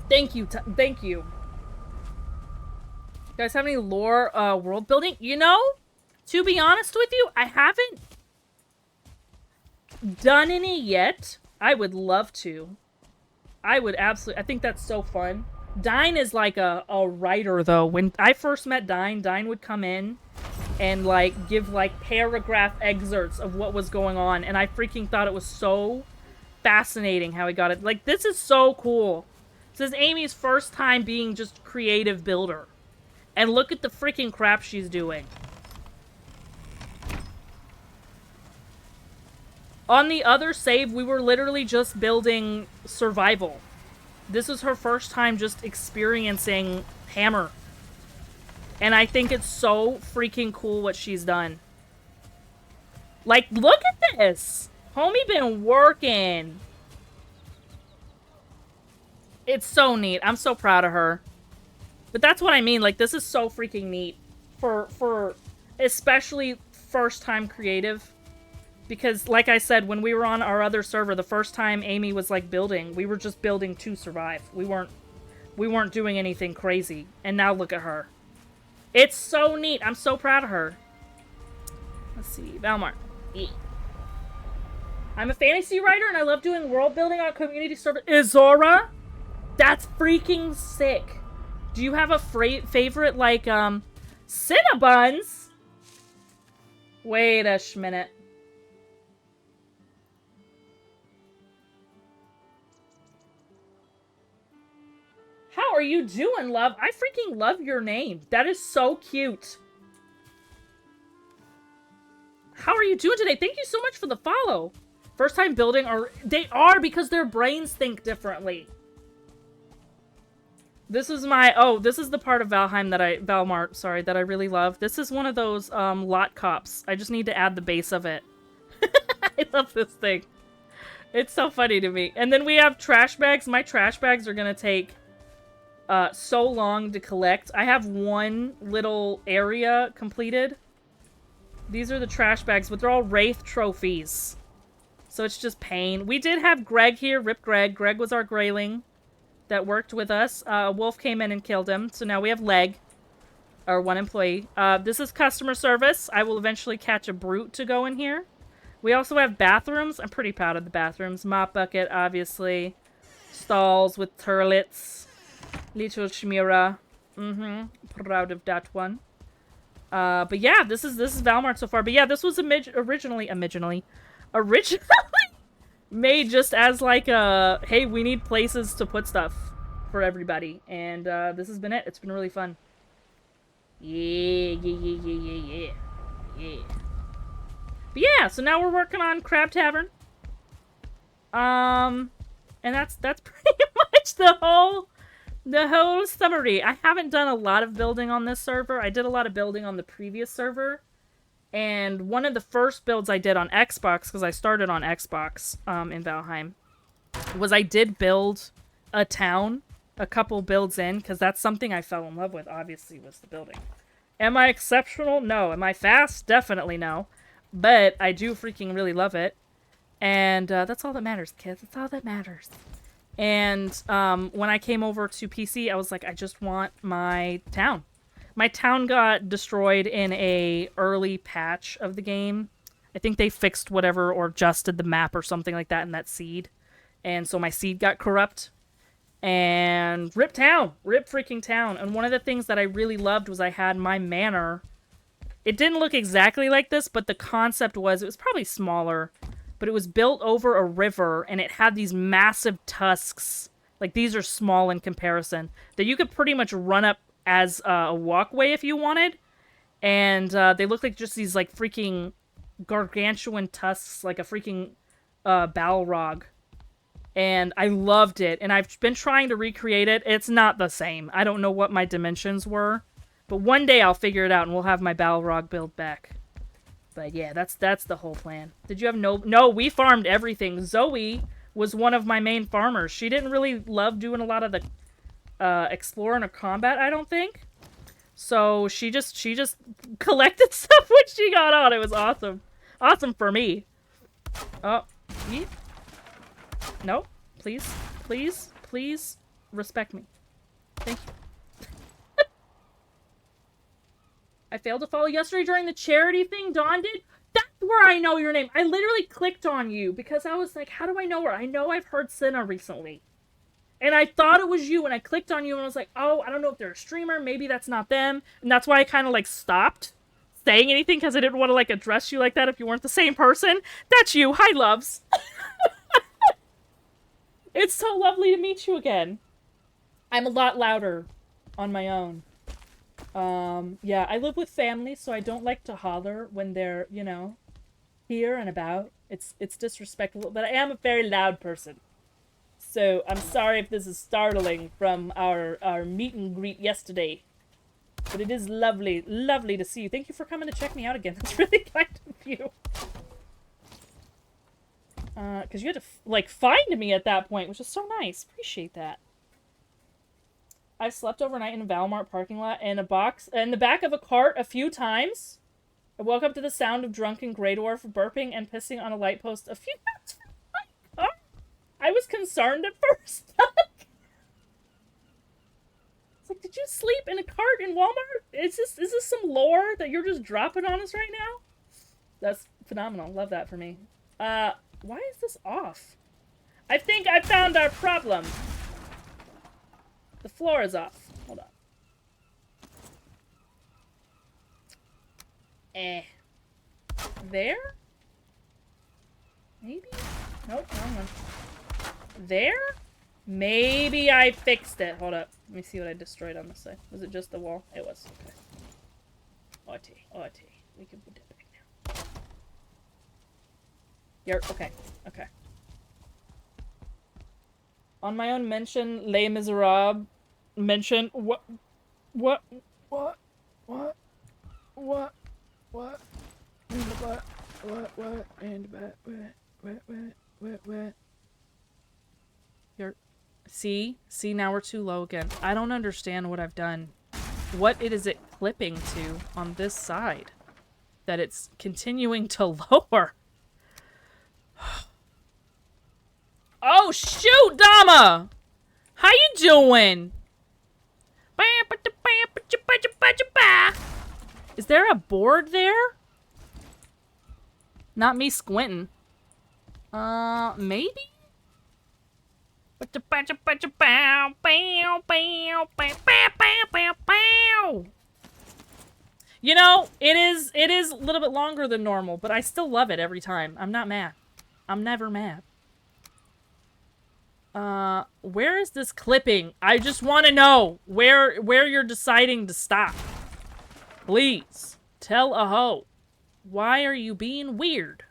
Thank you. Thank you. You guys have any lore world building? You know, to be honest with you, I haven't done any yet. I would love to. I would absolutely. I think that's so fun. Dine is like a writer, though. When I first met Dine would come in and like give like paragraph excerpts of what was going on, and I freaking thought it was so fascinating how he got it. Like, this is so cool. This is Amy's first time being just creative builder. And look at the freaking crap she's doing. On the other save, we were literally just building survival. This is her first time just experiencing Hammer. And I think it's so freaking cool what she's done. Like, look at this! Homie been working. It's so neat. I'm so proud of her. But that's what I mean. Like, this is so freaking neat. For especially first-time creative. Because, like I said, when we were on our other server, the first time Amy was, like, building, we were just building to survive. We weren't doing anything crazy. And now look at her. It's so neat. I'm so proud of her. Let's see. Valmart. Yeah. I'm a fantasy writer, and I love doing world building on community server. Izora? That's freaking sick. Do you have a favorite, like, Cinnabuns? Wait a minute. How are you doing, love? I freaking love your name. That is so cute. How are you doing today? Thank you so much for the follow. First time building, or they are because their brains think differently. This is my, this is the part of Valmart, sorry, that I really love. This is one of those, lot cops. I just need to add the base of it. I love this thing. It's so funny to me. And then we have trash bags. My trash bags are gonna take, so long to collect. I have one little area completed. These are the trash bags, but they're all Wraith trophies. So it's just pain. We did have Greg here, Rip Greg. Greg was our grayling that worked with us. Wolf came in and killed him. So now we have Leg, our one employee. This is customer service. I will eventually catch a brute to go in here. We also have bathrooms. I'm pretty proud of the bathrooms. Mop bucket, obviously. Stalls with turlets. Little chimera. Proud of that one. But yeah, this is Valmart so far. But yeah, this was originally made just as like a, hey, we need places to put stuff for everybody. And this has been it. It's been really fun. Yeah. But yeah, so now we're working on Crab Tavern. And that's pretty much the whole The whole summary. I haven't done a lot of building on this server. I did a lot of building on the previous server. And one of the first builds I did on Xbox, because I started on Xbox in Valheim, was I did build a town a couple builds in, because that's something I fell in love with, obviously, was the building. Am I exceptional? No. Am I fast? Definitely no. But I do freaking really love it. And that's all that matters, kids. That's all that matters. And when I came over to PC, I was like, I just want my town. My town got destroyed in a early patch of the game. I think they fixed whatever or adjusted the map or something like that in that seed. And so my seed got corrupt. And rip town. Rip freaking town. And one of the things that I really loved was I had my manor. It didn't look exactly like this, but the concept was, it was probably smaller, but it was built over a river, and it had these massive tusks. Like, these are small in comparison. That you could pretty much run up as a walkway if you wanted. And they look like just these, like, freaking gargantuan tusks, like a freaking Balrog. And I loved it. And I've been trying to recreate it. It's not the same. I don't know what my dimensions were. But one day I'll figure it out, and we'll have my Balrog build back. But yeah, that's the whole plan. Did you have no, we farmed everything. Zoe was one of my main farmers. She didn't really love doing a lot of the exploring or combat, I don't think. So she just collected stuff when she got on. It was awesome. Awesome for me. Oh, yeah. No, please, please, please respect me. Thank you. I failed to follow yesterday during the charity thing Dawn did. That's where I know your name. I literally clicked on you because I was like, how do I know her? I know I've heard Cinna recently. And I thought it was you, and I clicked on you, and I was like, oh, I don't know if they're a streamer. Maybe that's not them. And that's why I kind of, like, stopped saying anything, because I didn't want to, like, address you like that if you weren't the same person. That's you. Hi, loves. It's so lovely to meet you again. I'm a lot louder on my own. Yeah, I live with family, so I don't like to holler when they're, you know, here and about. It's disrespectful, but I am a very loud person. So I'm sorry if this is startling from our meet and greet yesterday. But it is lovely, lovely to see you. Thank you for coming to check me out again. That's really kind of you. Because you had to, like, find me at that point, which is so nice. Appreciate that. I slept overnight in a Valmart parking lot in a box in the back of a cart a few times. I woke up to the sound of drunken Grey Dwarf burping and pissing on a light post a few times from my car. I was concerned at first. It's like, did you sleep in a cart in Walmart? Is this some lore that you're just dropping on us right now? That's phenomenal. Love that for me. Why is this off? I think I found our problem. The floor is off. Hold on. There? Maybe? Nope, wrong one. There? Maybe I fixed it. Hold up. Let me see what I destroyed on this side. Was it just the wall? It was. Okay. Arty. We can put it back now. You're okay. Okay. On my own mention, Les Miserables mention what in the butt, what in the butt, what. You're, see, now we're too low again. I don't understand what I've done. What is it clipping to on this side that it's continuing to lower? Oh shoot, Dama! How you doing? Is there a board there? Not me squinting. Maybe? You know, it is a little bit longer than normal, but I still love it every time. I'm not mad. I'm never mad. Where is this clipping? I just want to know where you're deciding to stop. Please, tell a hoe. Why are you being weird?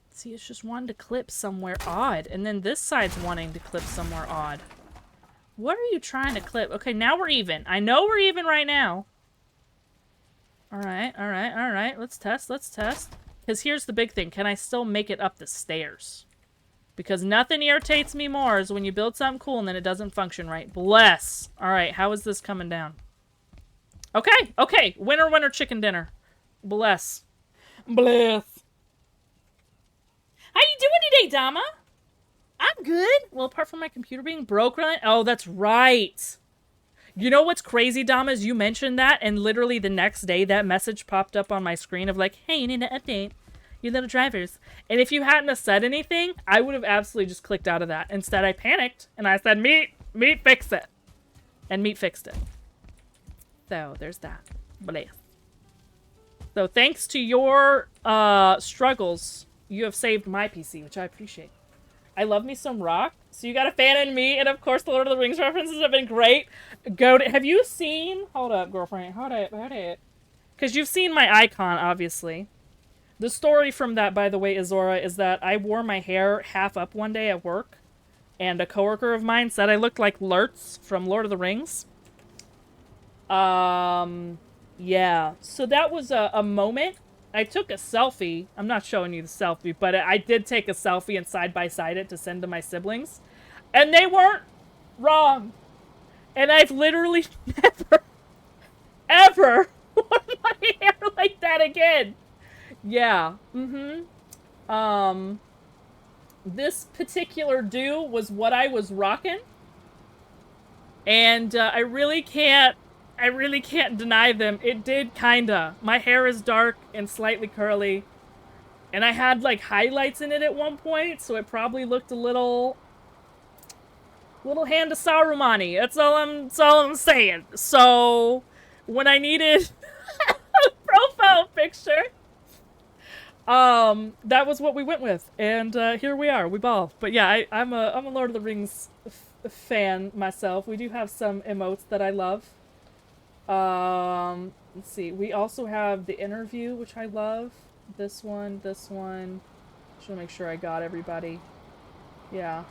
See, it's just wanting to clip somewhere odd, and then this side's wanting to clip somewhere odd. What are you trying to clip? Okay, now we're even. I know we're even right now. Alright, alright, alright. Let's test, let's test. Because here's the big thing. Can I still make it up the stairs? Because nothing irritates me more is when you build something cool and then it doesn't function right. Bless. Alright, how is this coming down? Okay, okay. Winner, winner, chicken dinner. Bless. Bless. How you doing today, Dama? I'm good. Well, apart from my computer being broken. Oh, that's right. You know what's crazy, Dama, is you mentioned that, and literally the next day that message popped up on my screen of like, hey, you need to update your little drivers. And if you hadn't have said anything, I would have absolutely just clicked out of that. Instead, I panicked, and I said, Meat, fix it. And Meat fixed it. So, there's that. Bless. So, thanks to your struggles, you have saved my PC, which I appreciate. I love me some rock. So you got a fan in me, and of course the Lord of the Rings references have been great. Have you seen... Hold up, girlfriend. Hold up. Because you've seen my icon, obviously. The story from that, by the way, Izora, is that I wore my hair half up one day at work, and a coworker of mine said I looked like Lurtz from Lord of the Rings. Yeah. So that was a moment. I took a selfie. I'm not showing you the selfie, but I did take a selfie and side-by-side it to send to my siblings. And they weren't wrong. And I've literally never, ever worn my hair like that again. Yeah. This particular do was what I was rocking. And I really can't deny them. It did kinda. My hair is dark and slightly curly. And I had like highlights in it at one point, so it probably looked a little hand of Saruman-y. That's all I'm saying. So when I needed a profile picture, that was what we went with. And here we are. We ball. But yeah, I'm a Lord of the Rings fan myself. We do have some emotes that I love. Let's see. We also have the interview, which I love. This one. Just want to make sure I got everybody. Yeah.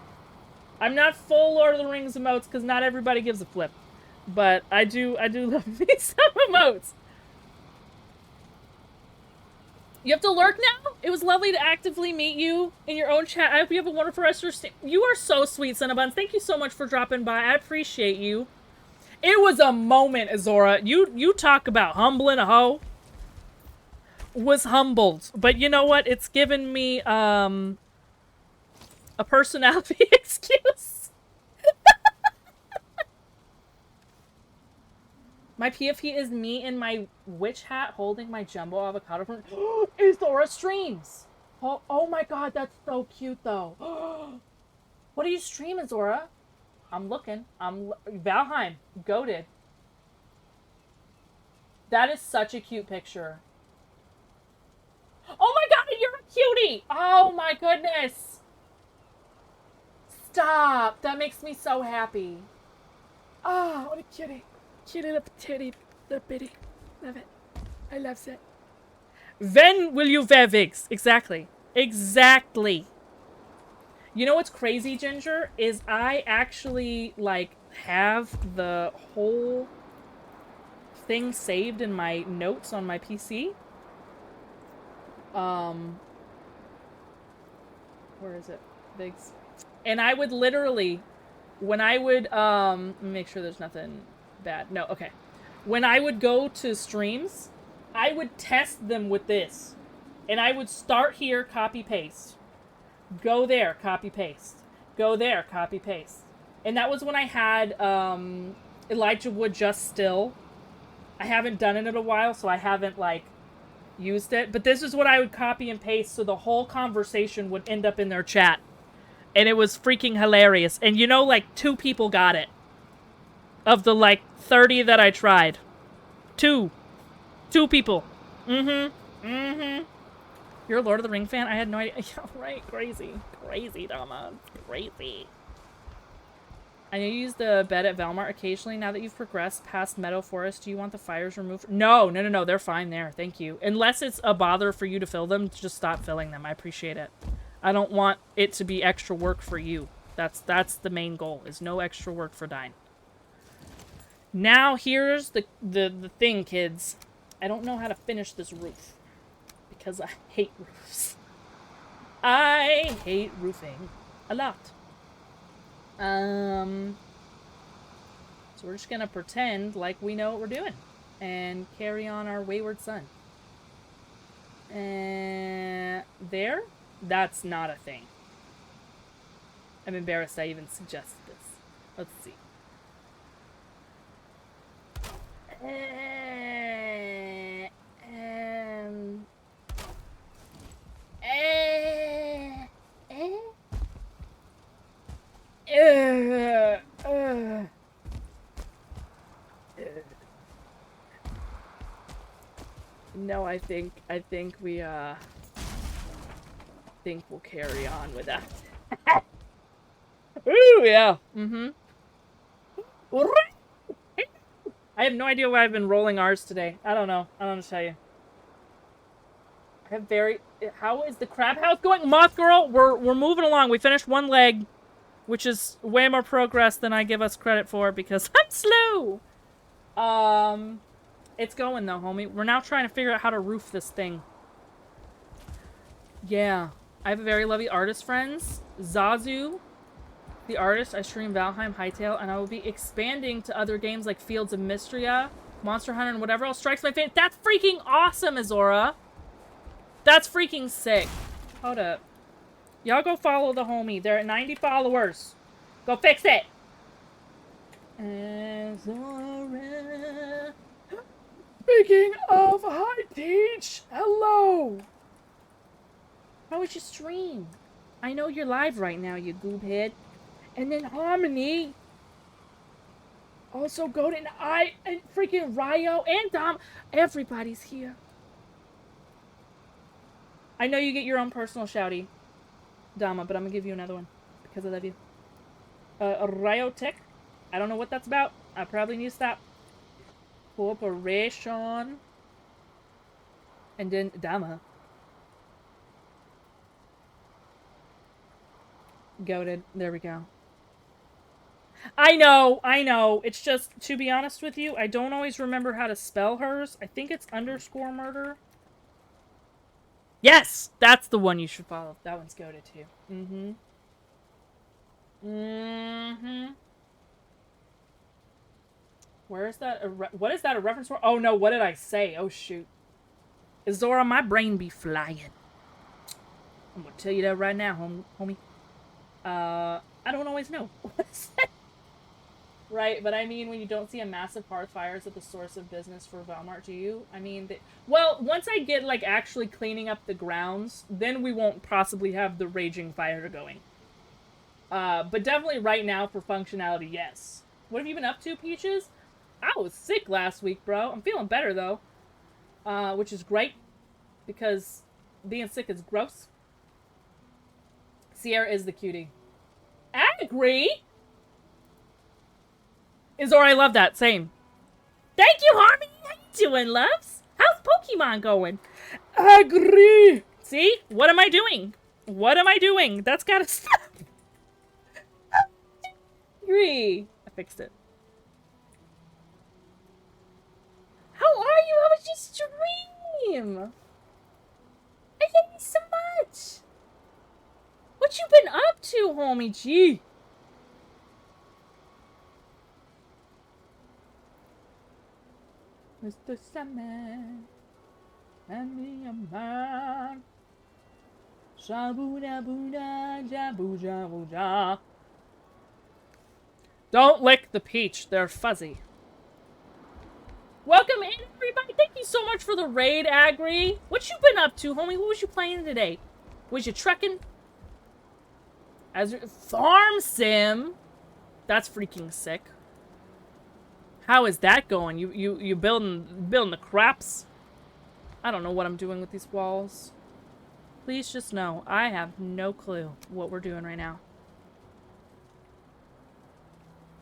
I'm not full Lord of the Rings emotes because not everybody gives a flip. But I do love me some emotes. You have to lurk now? It was lovely to actively meet you in your own chat. I hope you have a wonderful rest of your stay. You are so sweet, Cinnabuns. Thank you so much for dropping by. I appreciate you. It was a moment, Izora. You talk about humbling a hoe. Was humbled. But you know what? It's given me, a personality excuse. My PFP is me in my witch hat holding my jumbo avocado from Izora streams. Oh my god, that's so cute though. What do you stream, Izora? I'm looking. Valheim. Goated. That is such a cute picture. Oh my god, you're a cutie! Oh my goodness! Stop! That makes me so happy. Oh, what a cutie. Cutie little titty. Little bitty. Love it. I love it. When will you wear wigs? Exactly. Exactly. You know what's crazy, Ginger? Is I actually, like, have the whole thing saved in my notes on my PC. Where is it? Vigs. And I would literally, when I would, make sure there's nothing bad. No, okay. When I would go to streams, I would test them with this. And I would start here, copy, paste. Go there, copy, paste. Go there, copy, paste. And that was when I had Elijah Wood just still. I haven't done it in a while, so I haven't, like, used it. But this is what I would copy and paste, so the whole conversation would end up in their chat. And it was freaking hilarious. And you know, like, 2 people got it. Of the, like, 30 that I tried. 2 people. You're a Lord of the Ring fan? I had no idea. Yeah, right. Crazy. Crazy, Dama. Crazy. I know you use the bed at Valmart occasionally. Now that you've progressed past Meadow Forest, do you want the fires removed? No. They're fine there. Thank you. Unless it's a bother for you to fill them, just stop filling them. I appreciate it. I don't want it to be extra work for you. That's the main goal, is no extra work for Dine. Now here's the thing, kids. I don't know how to finish this roof. Because I hate roofs. I hate roofing a lot. So we're just gonna pretend like we know what we're doing. And carry on our wayward son. And there? That's not a thing. I'm embarrassed I even suggested this. Let's see. No, I think we think we'll carry on with that. Ooh, yeah. Mm-hmm. I have no idea why I've been rolling R's today. I don't know. I don't know what to tell you. I have how is the crab house going? Moth Girl, we're moving along. We finished one leg, which is way more progress than I give us credit for because I'm slow. It's going though, homie. We're now trying to figure out how to roof this thing. Yeah. I have a very lovely artist friends. Zazu, the artist. I stream Valheim, Hytale, and I will be expanding to other games like Fields of Mystria, Monster Hunter, and whatever else strikes my fancy. That's freaking awesome, Azora. That's freaking sick. Hold up. Y'all go follow the homie. They're at 90 followers. Go fix it. Azora. Speaking of Hi Teach, hello. How was your stream? I know you're live right now, you goobhead. And then Harmony. Also Goat and I and freaking Ryo and Dom. Everybody's here. I know you get your own personal shouty, Dama, but I'm gonna give you another one because I love you. Ryo Tech. I don't know what that's about. I probably need to stop. Corporation. And then Dama. Goated. There we go. I know. It's just, to be honest with you, I don't always remember how to spell hers. I think it's underscore murder. Yes! That's the one you should follow. That one's goated too. Mm-hmm. Mm-hmm. Where is that? What is that a reference for? Oh no, what did I say? Oh shoot. Azora, my brain be flying. I'm gonna tell you that right now, homie. I don't always know. Right, but I mean, when you don't see a massive hearth fires at the source of business for Valmart, do you? I mean, well, once I get, like, actually cleaning up the grounds, then we won't possibly have the raging fire going. But definitely right now for functionality, yes. What have you been up to, Peaches? I was sick last week, bro. I'm feeling better, though. Which is great, because being sick is gross. Sierra is the cutie. I agree! Izora, I love that. Same. Thank you, Harmony! How you doing, loves? How's Pokemon going? Agree! See? What am I doing? What am I doing? That's gotta stop. Agree. I fixed it. How are you? How was your stream? I thank you so much. What you been up to, homie? Gee. Mr. Sandman, hand me a man. Shabuda buda jabu jabu ja. Don't lick the peach, they're fuzzy. Welcome in, everybody. Thank you so much for the raid, Agri. What you been up to, homie? What was you playing today? Was you trucking? As Farm Sim? That's freaking sick. How is that going? You building the craps? I don't know what I'm doing with these walls. Please just know, I have no clue what we're doing right now.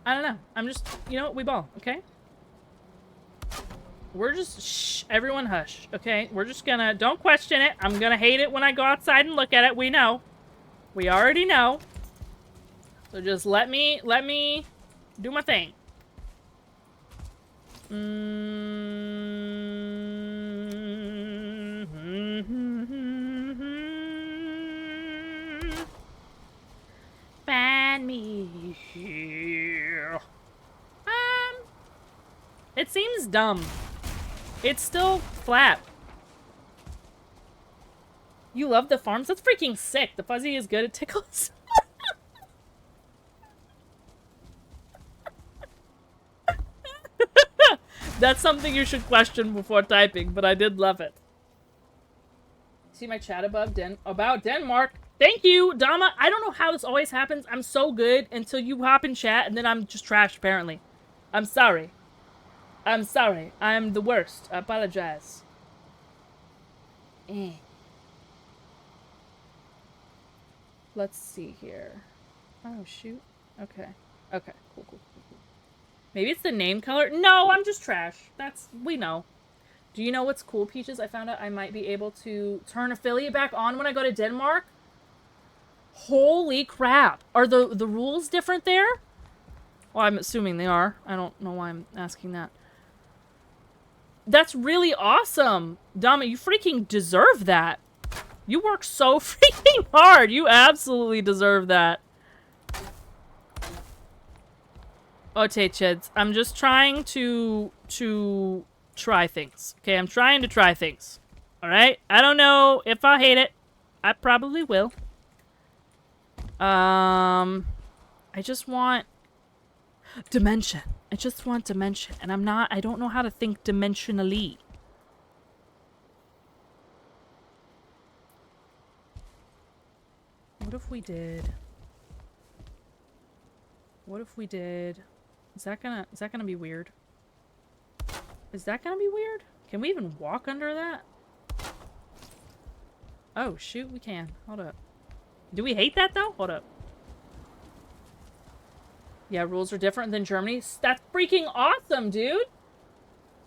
I don't know. I'm just, you know what? We ball, okay? We're just, shh, everyone hush, okay? We're just gonna, don't question it. I'm gonna hate it when I go outside and look at it. We know. We already know. So just let me do my thing. Find me here. It seems dumb. It's still flat. You love the farms? That's freaking sick. The fuzzy is good at tickles. That's something you should question before typing, but I did love it. See my chat above about Denmark. Thank you, Dama. I don't know how this always happens. I'm so good until you hop in chat, and then I'm just trash, apparently. I'm sorry. I'm sorry. I'm the worst. I apologize. Let's see here. Oh, shoot. Okay. Okay. Cool, cool, cool, cool. Maybe it's the name color? No, I'm just trash. We know. Do you know what's cool, Peaches? I found out I might be able to turn affiliate back on when I go to Denmark. Holy crap. Are the rules different there? Well, I'm assuming they are. I don't know why I'm asking that. That's really awesome. Dama, you freaking deserve that. You work so freaking hard. You absolutely deserve that. Okay, Chids. I'm just trying to try things. Okay, I'm trying to try things. Alright? I don't know if I'll hate it. I probably will. I just want dimension. I just want dimension. And I don't know how to think dimensionally. What if we did? What if we did? Is that gonna be weird? Is that gonna be weird? Can we even walk under that? Oh, shoot, we can. Hold up. Do we hate that, though? Hold up. Yeah, rules are different than Germany. That's freaking awesome, dude!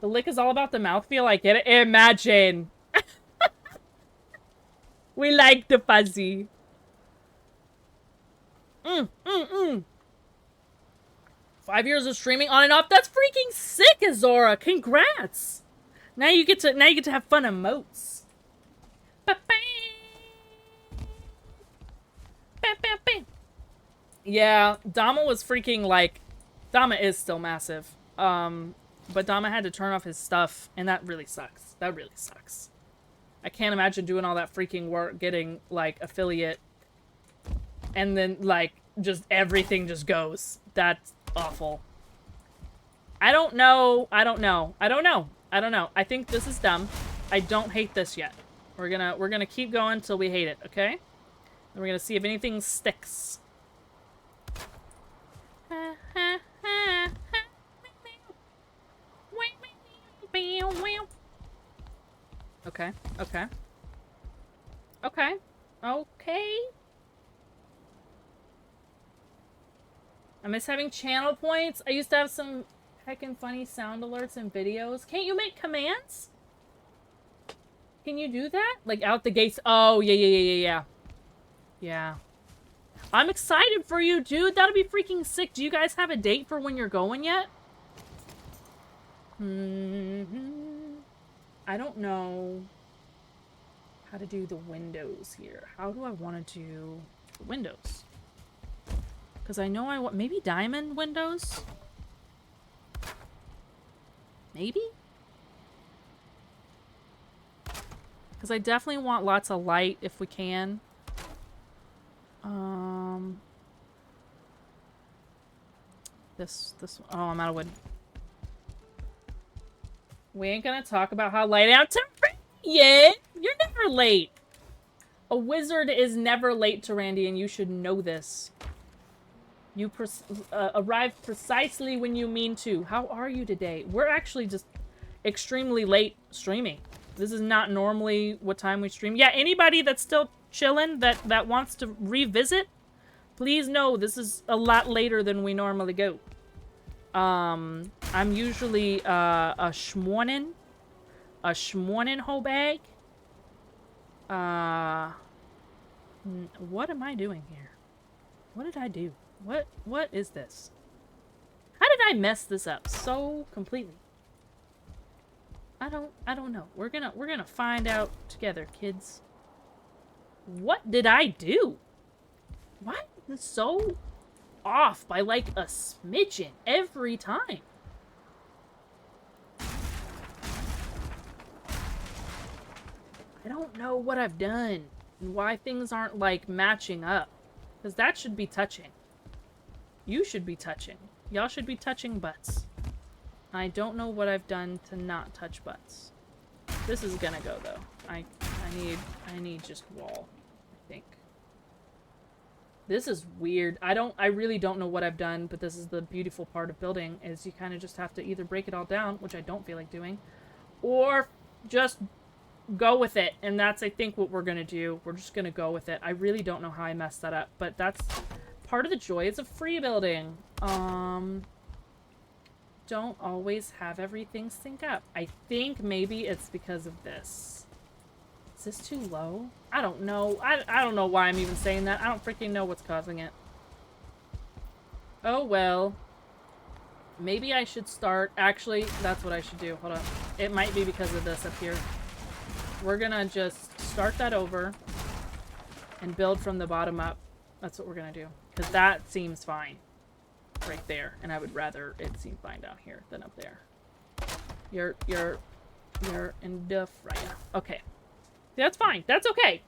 The lick is all about the mouthfeel. I get it. Imagine! We like the fuzzy. 5 years of streaming on and off. That's freaking sick, Azora. Congrats. Now you get to have fun emotes. Yeah, Dama was freaking like Dama is still massive. But Dama had to turn off his stuff, and that really sucks. That really sucks. I can't imagine doing all that freaking work, getting like affiliate, and then like just everything just goes. That's awful. I don't know. I don't know. I don't know. I don't know. I think this is dumb. I don't hate this yet. We're gonna keep going till we hate it, okay? And we're gonna see if anything sticks. Okay. Okay. Okay. Okay. I miss having channel points. I used to have some heckin' funny sound alerts and videos. Can't you make commands? Can you do that? Like out the gates? Oh, yeah. Yeah. I'm excited for you, dude. That'll be freaking sick. Do you guys have a date for when you're going yet? I don't know how to do the windows here. How do I want to do the windows? Because I know I want... Maybe diamond windows? Maybe? Because I definitely want lots of light if we can. This... Oh, I'm out of wood. We ain't gonna talk about how late I am to... Yeah, you're never late. A wizard is never late to Randy, and you should know this. You arrive precisely when you mean to. How are you today? We're actually just extremely late streaming. This is not normally what time we stream. Yeah, anybody that's still chilling that wants to revisit, please know this is a lot later than we normally go. I'm usually a schmorning whole bag. What am I doing here? What did I do? What is this? How did I mess this up so completely? I don't know. We're gonna find out together, kids. What did I do? Why is this so off by like a smidgen every time? I don't know what I've done and why things aren't like matching up. Because that should be touching. You should be touching. Y'all should be touching butts. I don't know what I've done to not touch butts. This is gonna go though. I need just wall, I think. This is weird. I really don't know what I've done, but this is the beautiful part of building, is you kind of just have to either break it all down, which I don't feel like doing, or just go with it. And that's, I think, what we're gonna do. We're just gonna go with it. I really don't know how I messed that up, but that's part of the joys of free building. Don't always have everything sync up. I think maybe it's because of this. Is this too low? I don't know. I don't know why I'm even saying that. I don't freaking know what's causing it. Oh well. Maybe I should start... Actually, that's what I should do. Hold on. It might be because of this up here. We're gonna just start that over and build from the bottom up. That's what we're gonna do. Because that seems fine right there. And I would rather it seem fine down here than up there. You're in the fryer. Okay. That's fine. That's okay.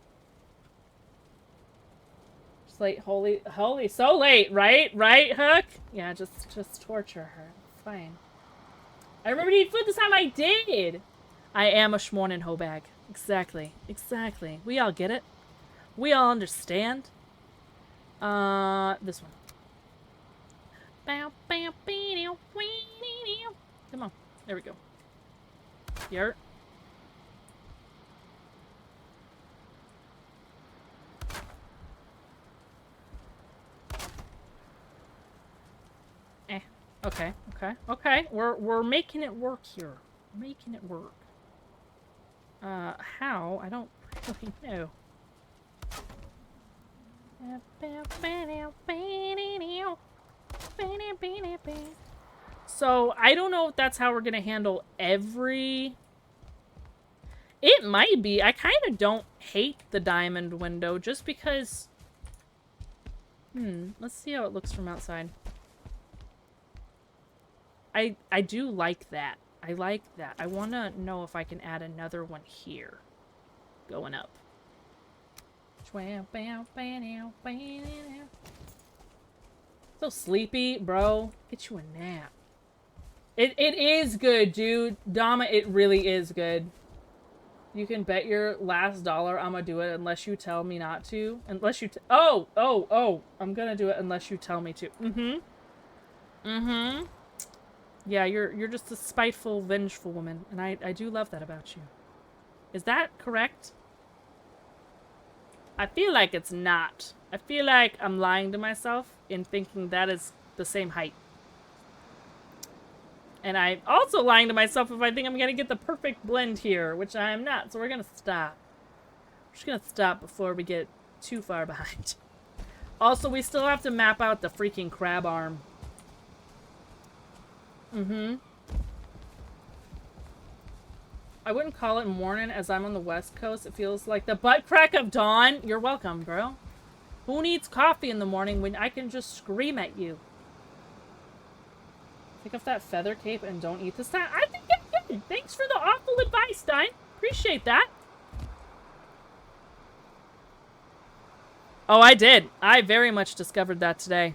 Just like holy, so late, right? Right, Hook? Yeah, just torture her. It's fine. I remember to eat food this time. I did. I am a schmornin' hoe bag. Exactly. Exactly. We all get it. We all understand. This one. Come on. There we go. Here. Okay, okay, okay. We're making it work here. We're making it work. How? I don't really know. So, I don't know if that's how we're gonna handle every... It might be. I kind of don't hate the diamond window just because... Let's see how it looks from outside. I do like that. I like that. I want to know if I can add another one here. Going up. So sleepy, bro. Get you a nap. It is good, dude. Dama, it really is good. You can bet your last dollar I'm gonna do it unless you tell me not to. Unless you... Oh! I'm gonna do it unless you tell me to. Yeah, you're just a spiteful, vengeful woman, and I do love that about you. Is that correct? I feel like it's not. I feel like I'm lying to myself in thinking that is the same height. And I'm also lying to myself if I think I'm gonna get the perfect blend here, which I am not, so we're gonna stop. We're just gonna stop before we get too far behind. Also, we still have to map out the freaking crab arm. I wouldn't call it morning as I'm on the West Coast. It feels like the butt crack of dawn. You're welcome, bro. Who needs coffee in the morning when I can just scream at you? Pick up that feather cape and don't eat this time. I think that's good. Thanks for the awful advice, Stein. Appreciate that. Oh, I did. I very much discovered that today.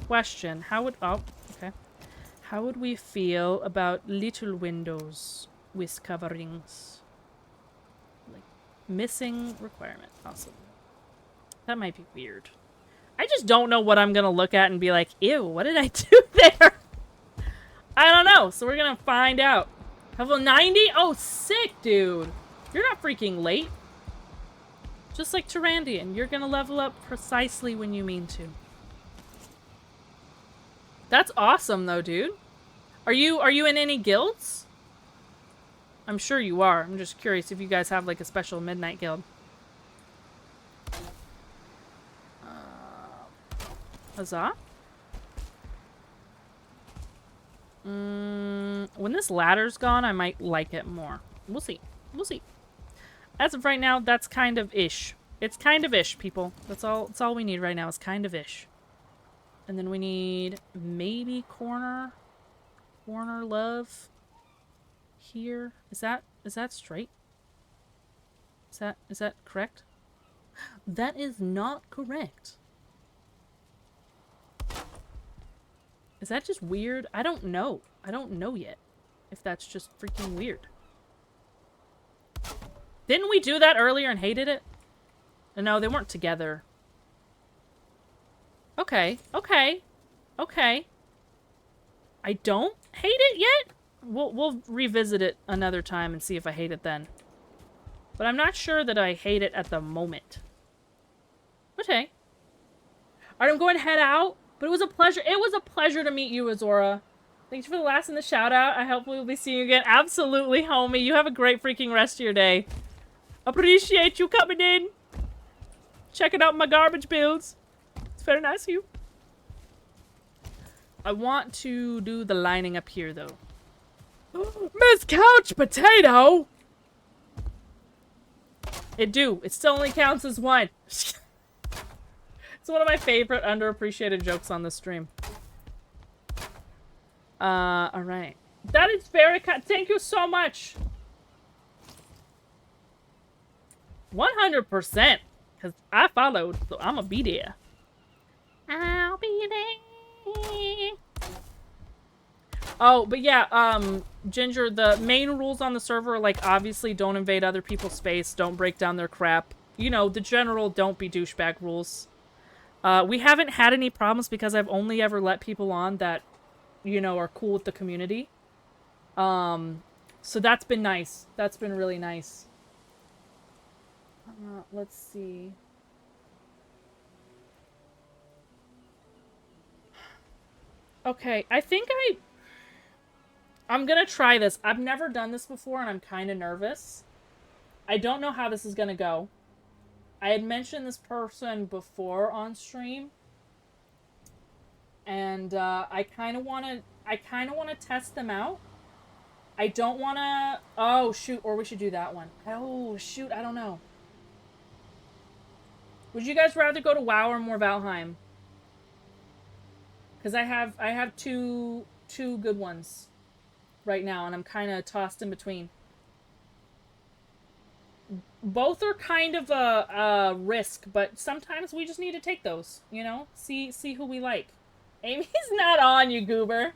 Question. How would... Oh, okay. How would we feel about little windows with coverings? Like, missing requirement. Awesome. That might be weird. I just don't know what I'm gonna look at and be like, ew, what did I do there? I don't know, so we're gonna find out. Level 90? Oh, sick, dude. You're not freaking late. Just like Tyrandian, you're gonna level up precisely when you mean to. That's awesome, though, dude. Are you in any guilds? I'm sure you are. I'm just curious if you guys have, like, a special midnight guild. Huzzah. When this ladder's gone, I might like it more. We'll see. We'll see. As of right now, that's kind of ish. It's kind of ish, people. That's all we need right now is kind of ish. And then we need maybe corner love here. Is that straight? Is that correct? That is not correct. Is that just weird? I don't know. I don't know yet if that's just freaking weird. Didn't we do that earlier and hated it? No, they weren't together. Okay, okay, okay. I don't hate it yet? We'll revisit it another time and see if I hate it then. But I'm not sure that I hate it at the moment. Okay. Alright, I'm going to head out. But it was a pleasure. It was a pleasure to meet you, Azora. Thanks for the last and the shout out. I hope we'll be seeing you again. Absolutely, homie. You have a great freaking rest of your day. Appreciate you coming in. Checking out my garbage builds. It's very nice of you. I want to do the lining up here, though. Miss Couch Potato! It do. It still only counts as one. It's one of my favorite underappreciated jokes on the stream. Alright. That is very kind. Thank you so much. 100%. Because I followed, so I'm gonna be there. I'll be there. Oh, but yeah, Ginger, the main rules on the server are, like, obviously don't invade other people's space, don't break down their crap. You know, the general don't be douchebag rules. We haven't had any problems because I've only ever let people on that, you know, are cool with the community. So that's been nice. That's been really nice. Let's see. Okay, I think I'm gonna try this. I've never done this before and I'm kind of nervous. I don't know how this is gonna go. I had mentioned this person before on stream, and I kind of want to test them out. I don't want to. Oh shoot! Or we should do that one. Oh shoot! I don't know. Would you guys rather go to WoW or more Valheim? Because I have two good ones right now, and I'm kind of tossed in between. Both are kind of a risk, but sometimes we just need to take those, you know? See who we like. Amy's not on, you goober.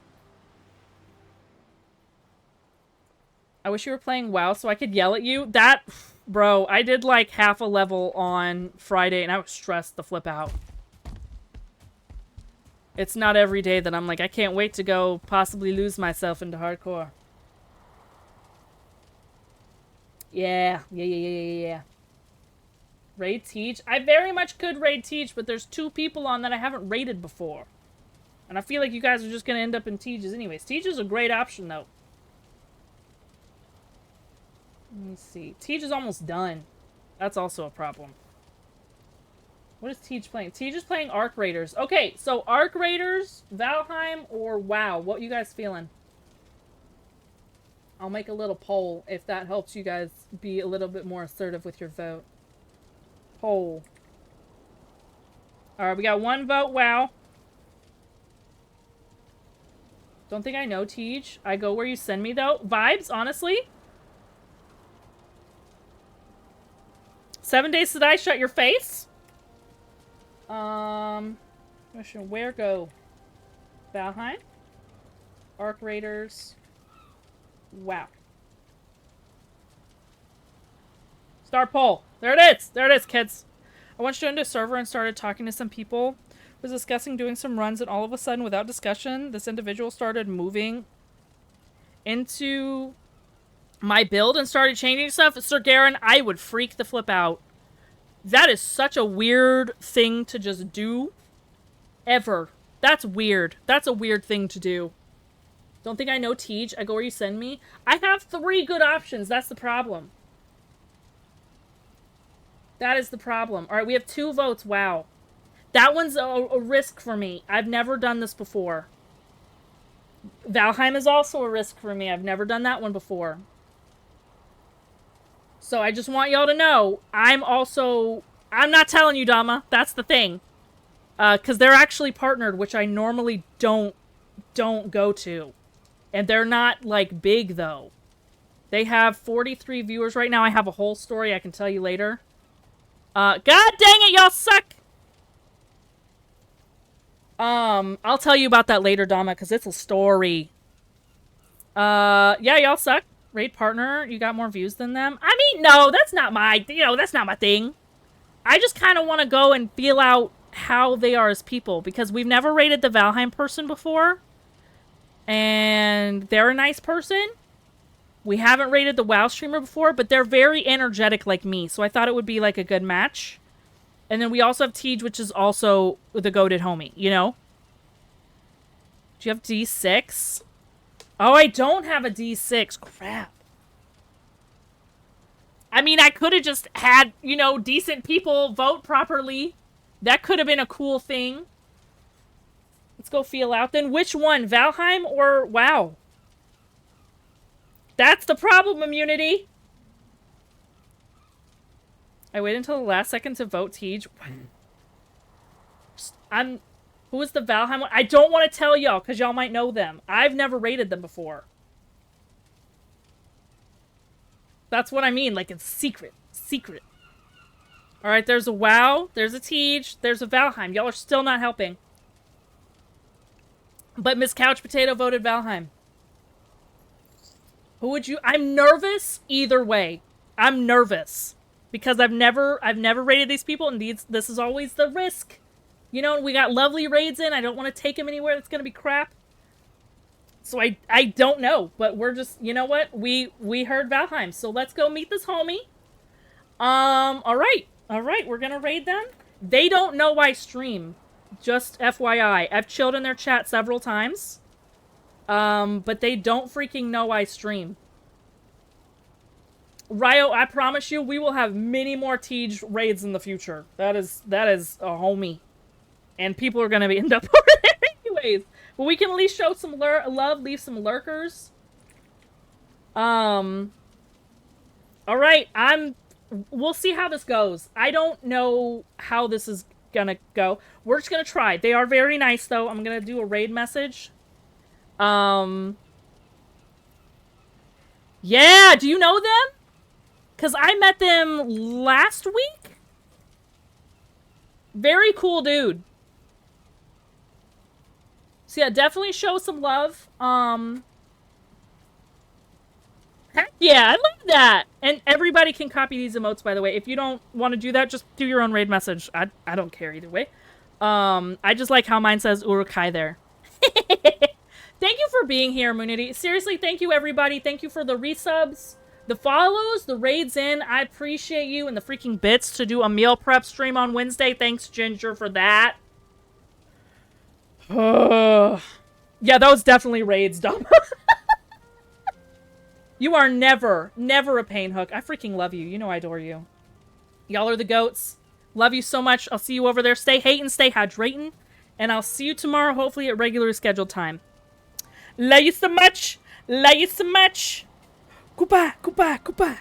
I wish you were playing WoW so I could yell at you. That, bro, I did like half a level on Friday and I was stressed the flip out. It's not every day that I'm like, I can't wait to go possibly lose myself into hardcore. Yeah. Raid Teach? I very much could raid Teach, but there's 2 people on that I haven't raided before. And I feel like you guys are just going to end up in Teaches anyways. Teach is a great option, though. Let me see. Teach is almost done. That's also a problem. What is Teach playing? Teach is playing Arc Raiders. Okay, so Arc Raiders, Valheim, or WoW? What you guys feeling? I'll make a little poll if that helps you guys be a little bit more assertive with your vote. Poll. Alright, we got 1 vote, WoW. Don't think I know, Teach. I go where you send me, though. Vibes, honestly. 7 days to die, shut your face. Question, where go? Valheim? Arc Raiders. Wow. Start poll. There it is. There it is, kids. I once joined a server and started talking to some people. Was discussing doing some runs, and all of a sudden, without discussion, this individual started moving into my build and started changing stuff. Sir Garen, I would freak the flip out. That is such a weird thing to just do. Ever. That's weird. That's a weird thing to do. Don't think I know Teach. I go where you send me. I have 3 good options. That's the problem. That is the problem. Alright, we have 2 votes. Wow. That one's a risk for me. I've never done this before. Valheim is also a risk for me. I've never done that one before. So I just want y'all to know, I'm not telling you, Dama. That's the thing. Because they're actually partnered, which I normally don't go to. And they're not, like, big, though. They have 43 viewers right now. I have a whole story I can tell you later. God dang it, y'all suck! I'll tell you about that later, Dama, because it's a story. Yeah, y'all suck. Raid partner, you got more views than them? I mean, no, that's not my thing. I just kind of want to go and feel out how they are as people, because we've never rated the Valheim person before. And they're a nice person. We haven't rated the WoW streamer before, but they're very energetic like me, so I thought it would be like a good match. And then we also have Tej, which is also the goated homie, you know? Do you have D6? Oh, I don't have a D6. Crap. I mean, I could have just had, you know, decent people vote properly. That could have been a cool thing. Let's go feel out. Then which one? Valheim or WoW? That's the problem, immunity. I waited until the last second to vote Tej. Who is the Valheim one? I don't want to tell y'all, because y'all might know them. I've never rated them before. That's what I mean, like it's secret. Secret. Alright, there's a WoW, there's a Tej, there's a Valheim. Y'all are still not helping. But Miss Couch Potato voted Valheim. Who would you... I'm nervous either way. I'm nervous. Because I've never raided these people, and this is always the risk. You know, we got lovely raids in. I don't want to take them anywhere that's going to be crap. So I don't know. But we're just... You know what? We heard Valheim. So let's go meet this homie. Alright. Alright, we're going to raid them. They don't know I stream. Just FYI. I've chilled in their chat several times. But they don't freaking know I stream. Ryo, I promise you, we will have many more Tej raids in the future. That is a homie. And people are gonna end up over there anyways. But we can at least show some love, leave some lurkers. Alright, we'll see how this goes. I don't know how this is gonna go. We're just gonna try. They are very nice, though. I'm gonna do a raid message. Yeah, do you know them? Because I met them last week? Very cool dude. So yeah, definitely show some love. Heck yeah, I love that! And everybody can copy these emotes, by the way. If you don't want to do that, just do your own raid message. I don't care either way. I just like how mine says Urukai there. Thank you for being here, Moonity. Seriously, thank you, everybody. Thank you for the resubs, the follows, the raids in. I appreciate you and the freaking bits to do a meal prep stream on Wednesday. Thanks, Ginger, for that. Yeah, that was definitely raids, dumb. You are never a pain hook. I freaking love you. You know I adore you. Y'all are the goats. Love you so much. I'll see you over there. Stay hating, stay hydrating. And I'll see you tomorrow, hopefully at regular scheduled time. Love you so much. Love you so much. Goodbye, goodbye, goodbye.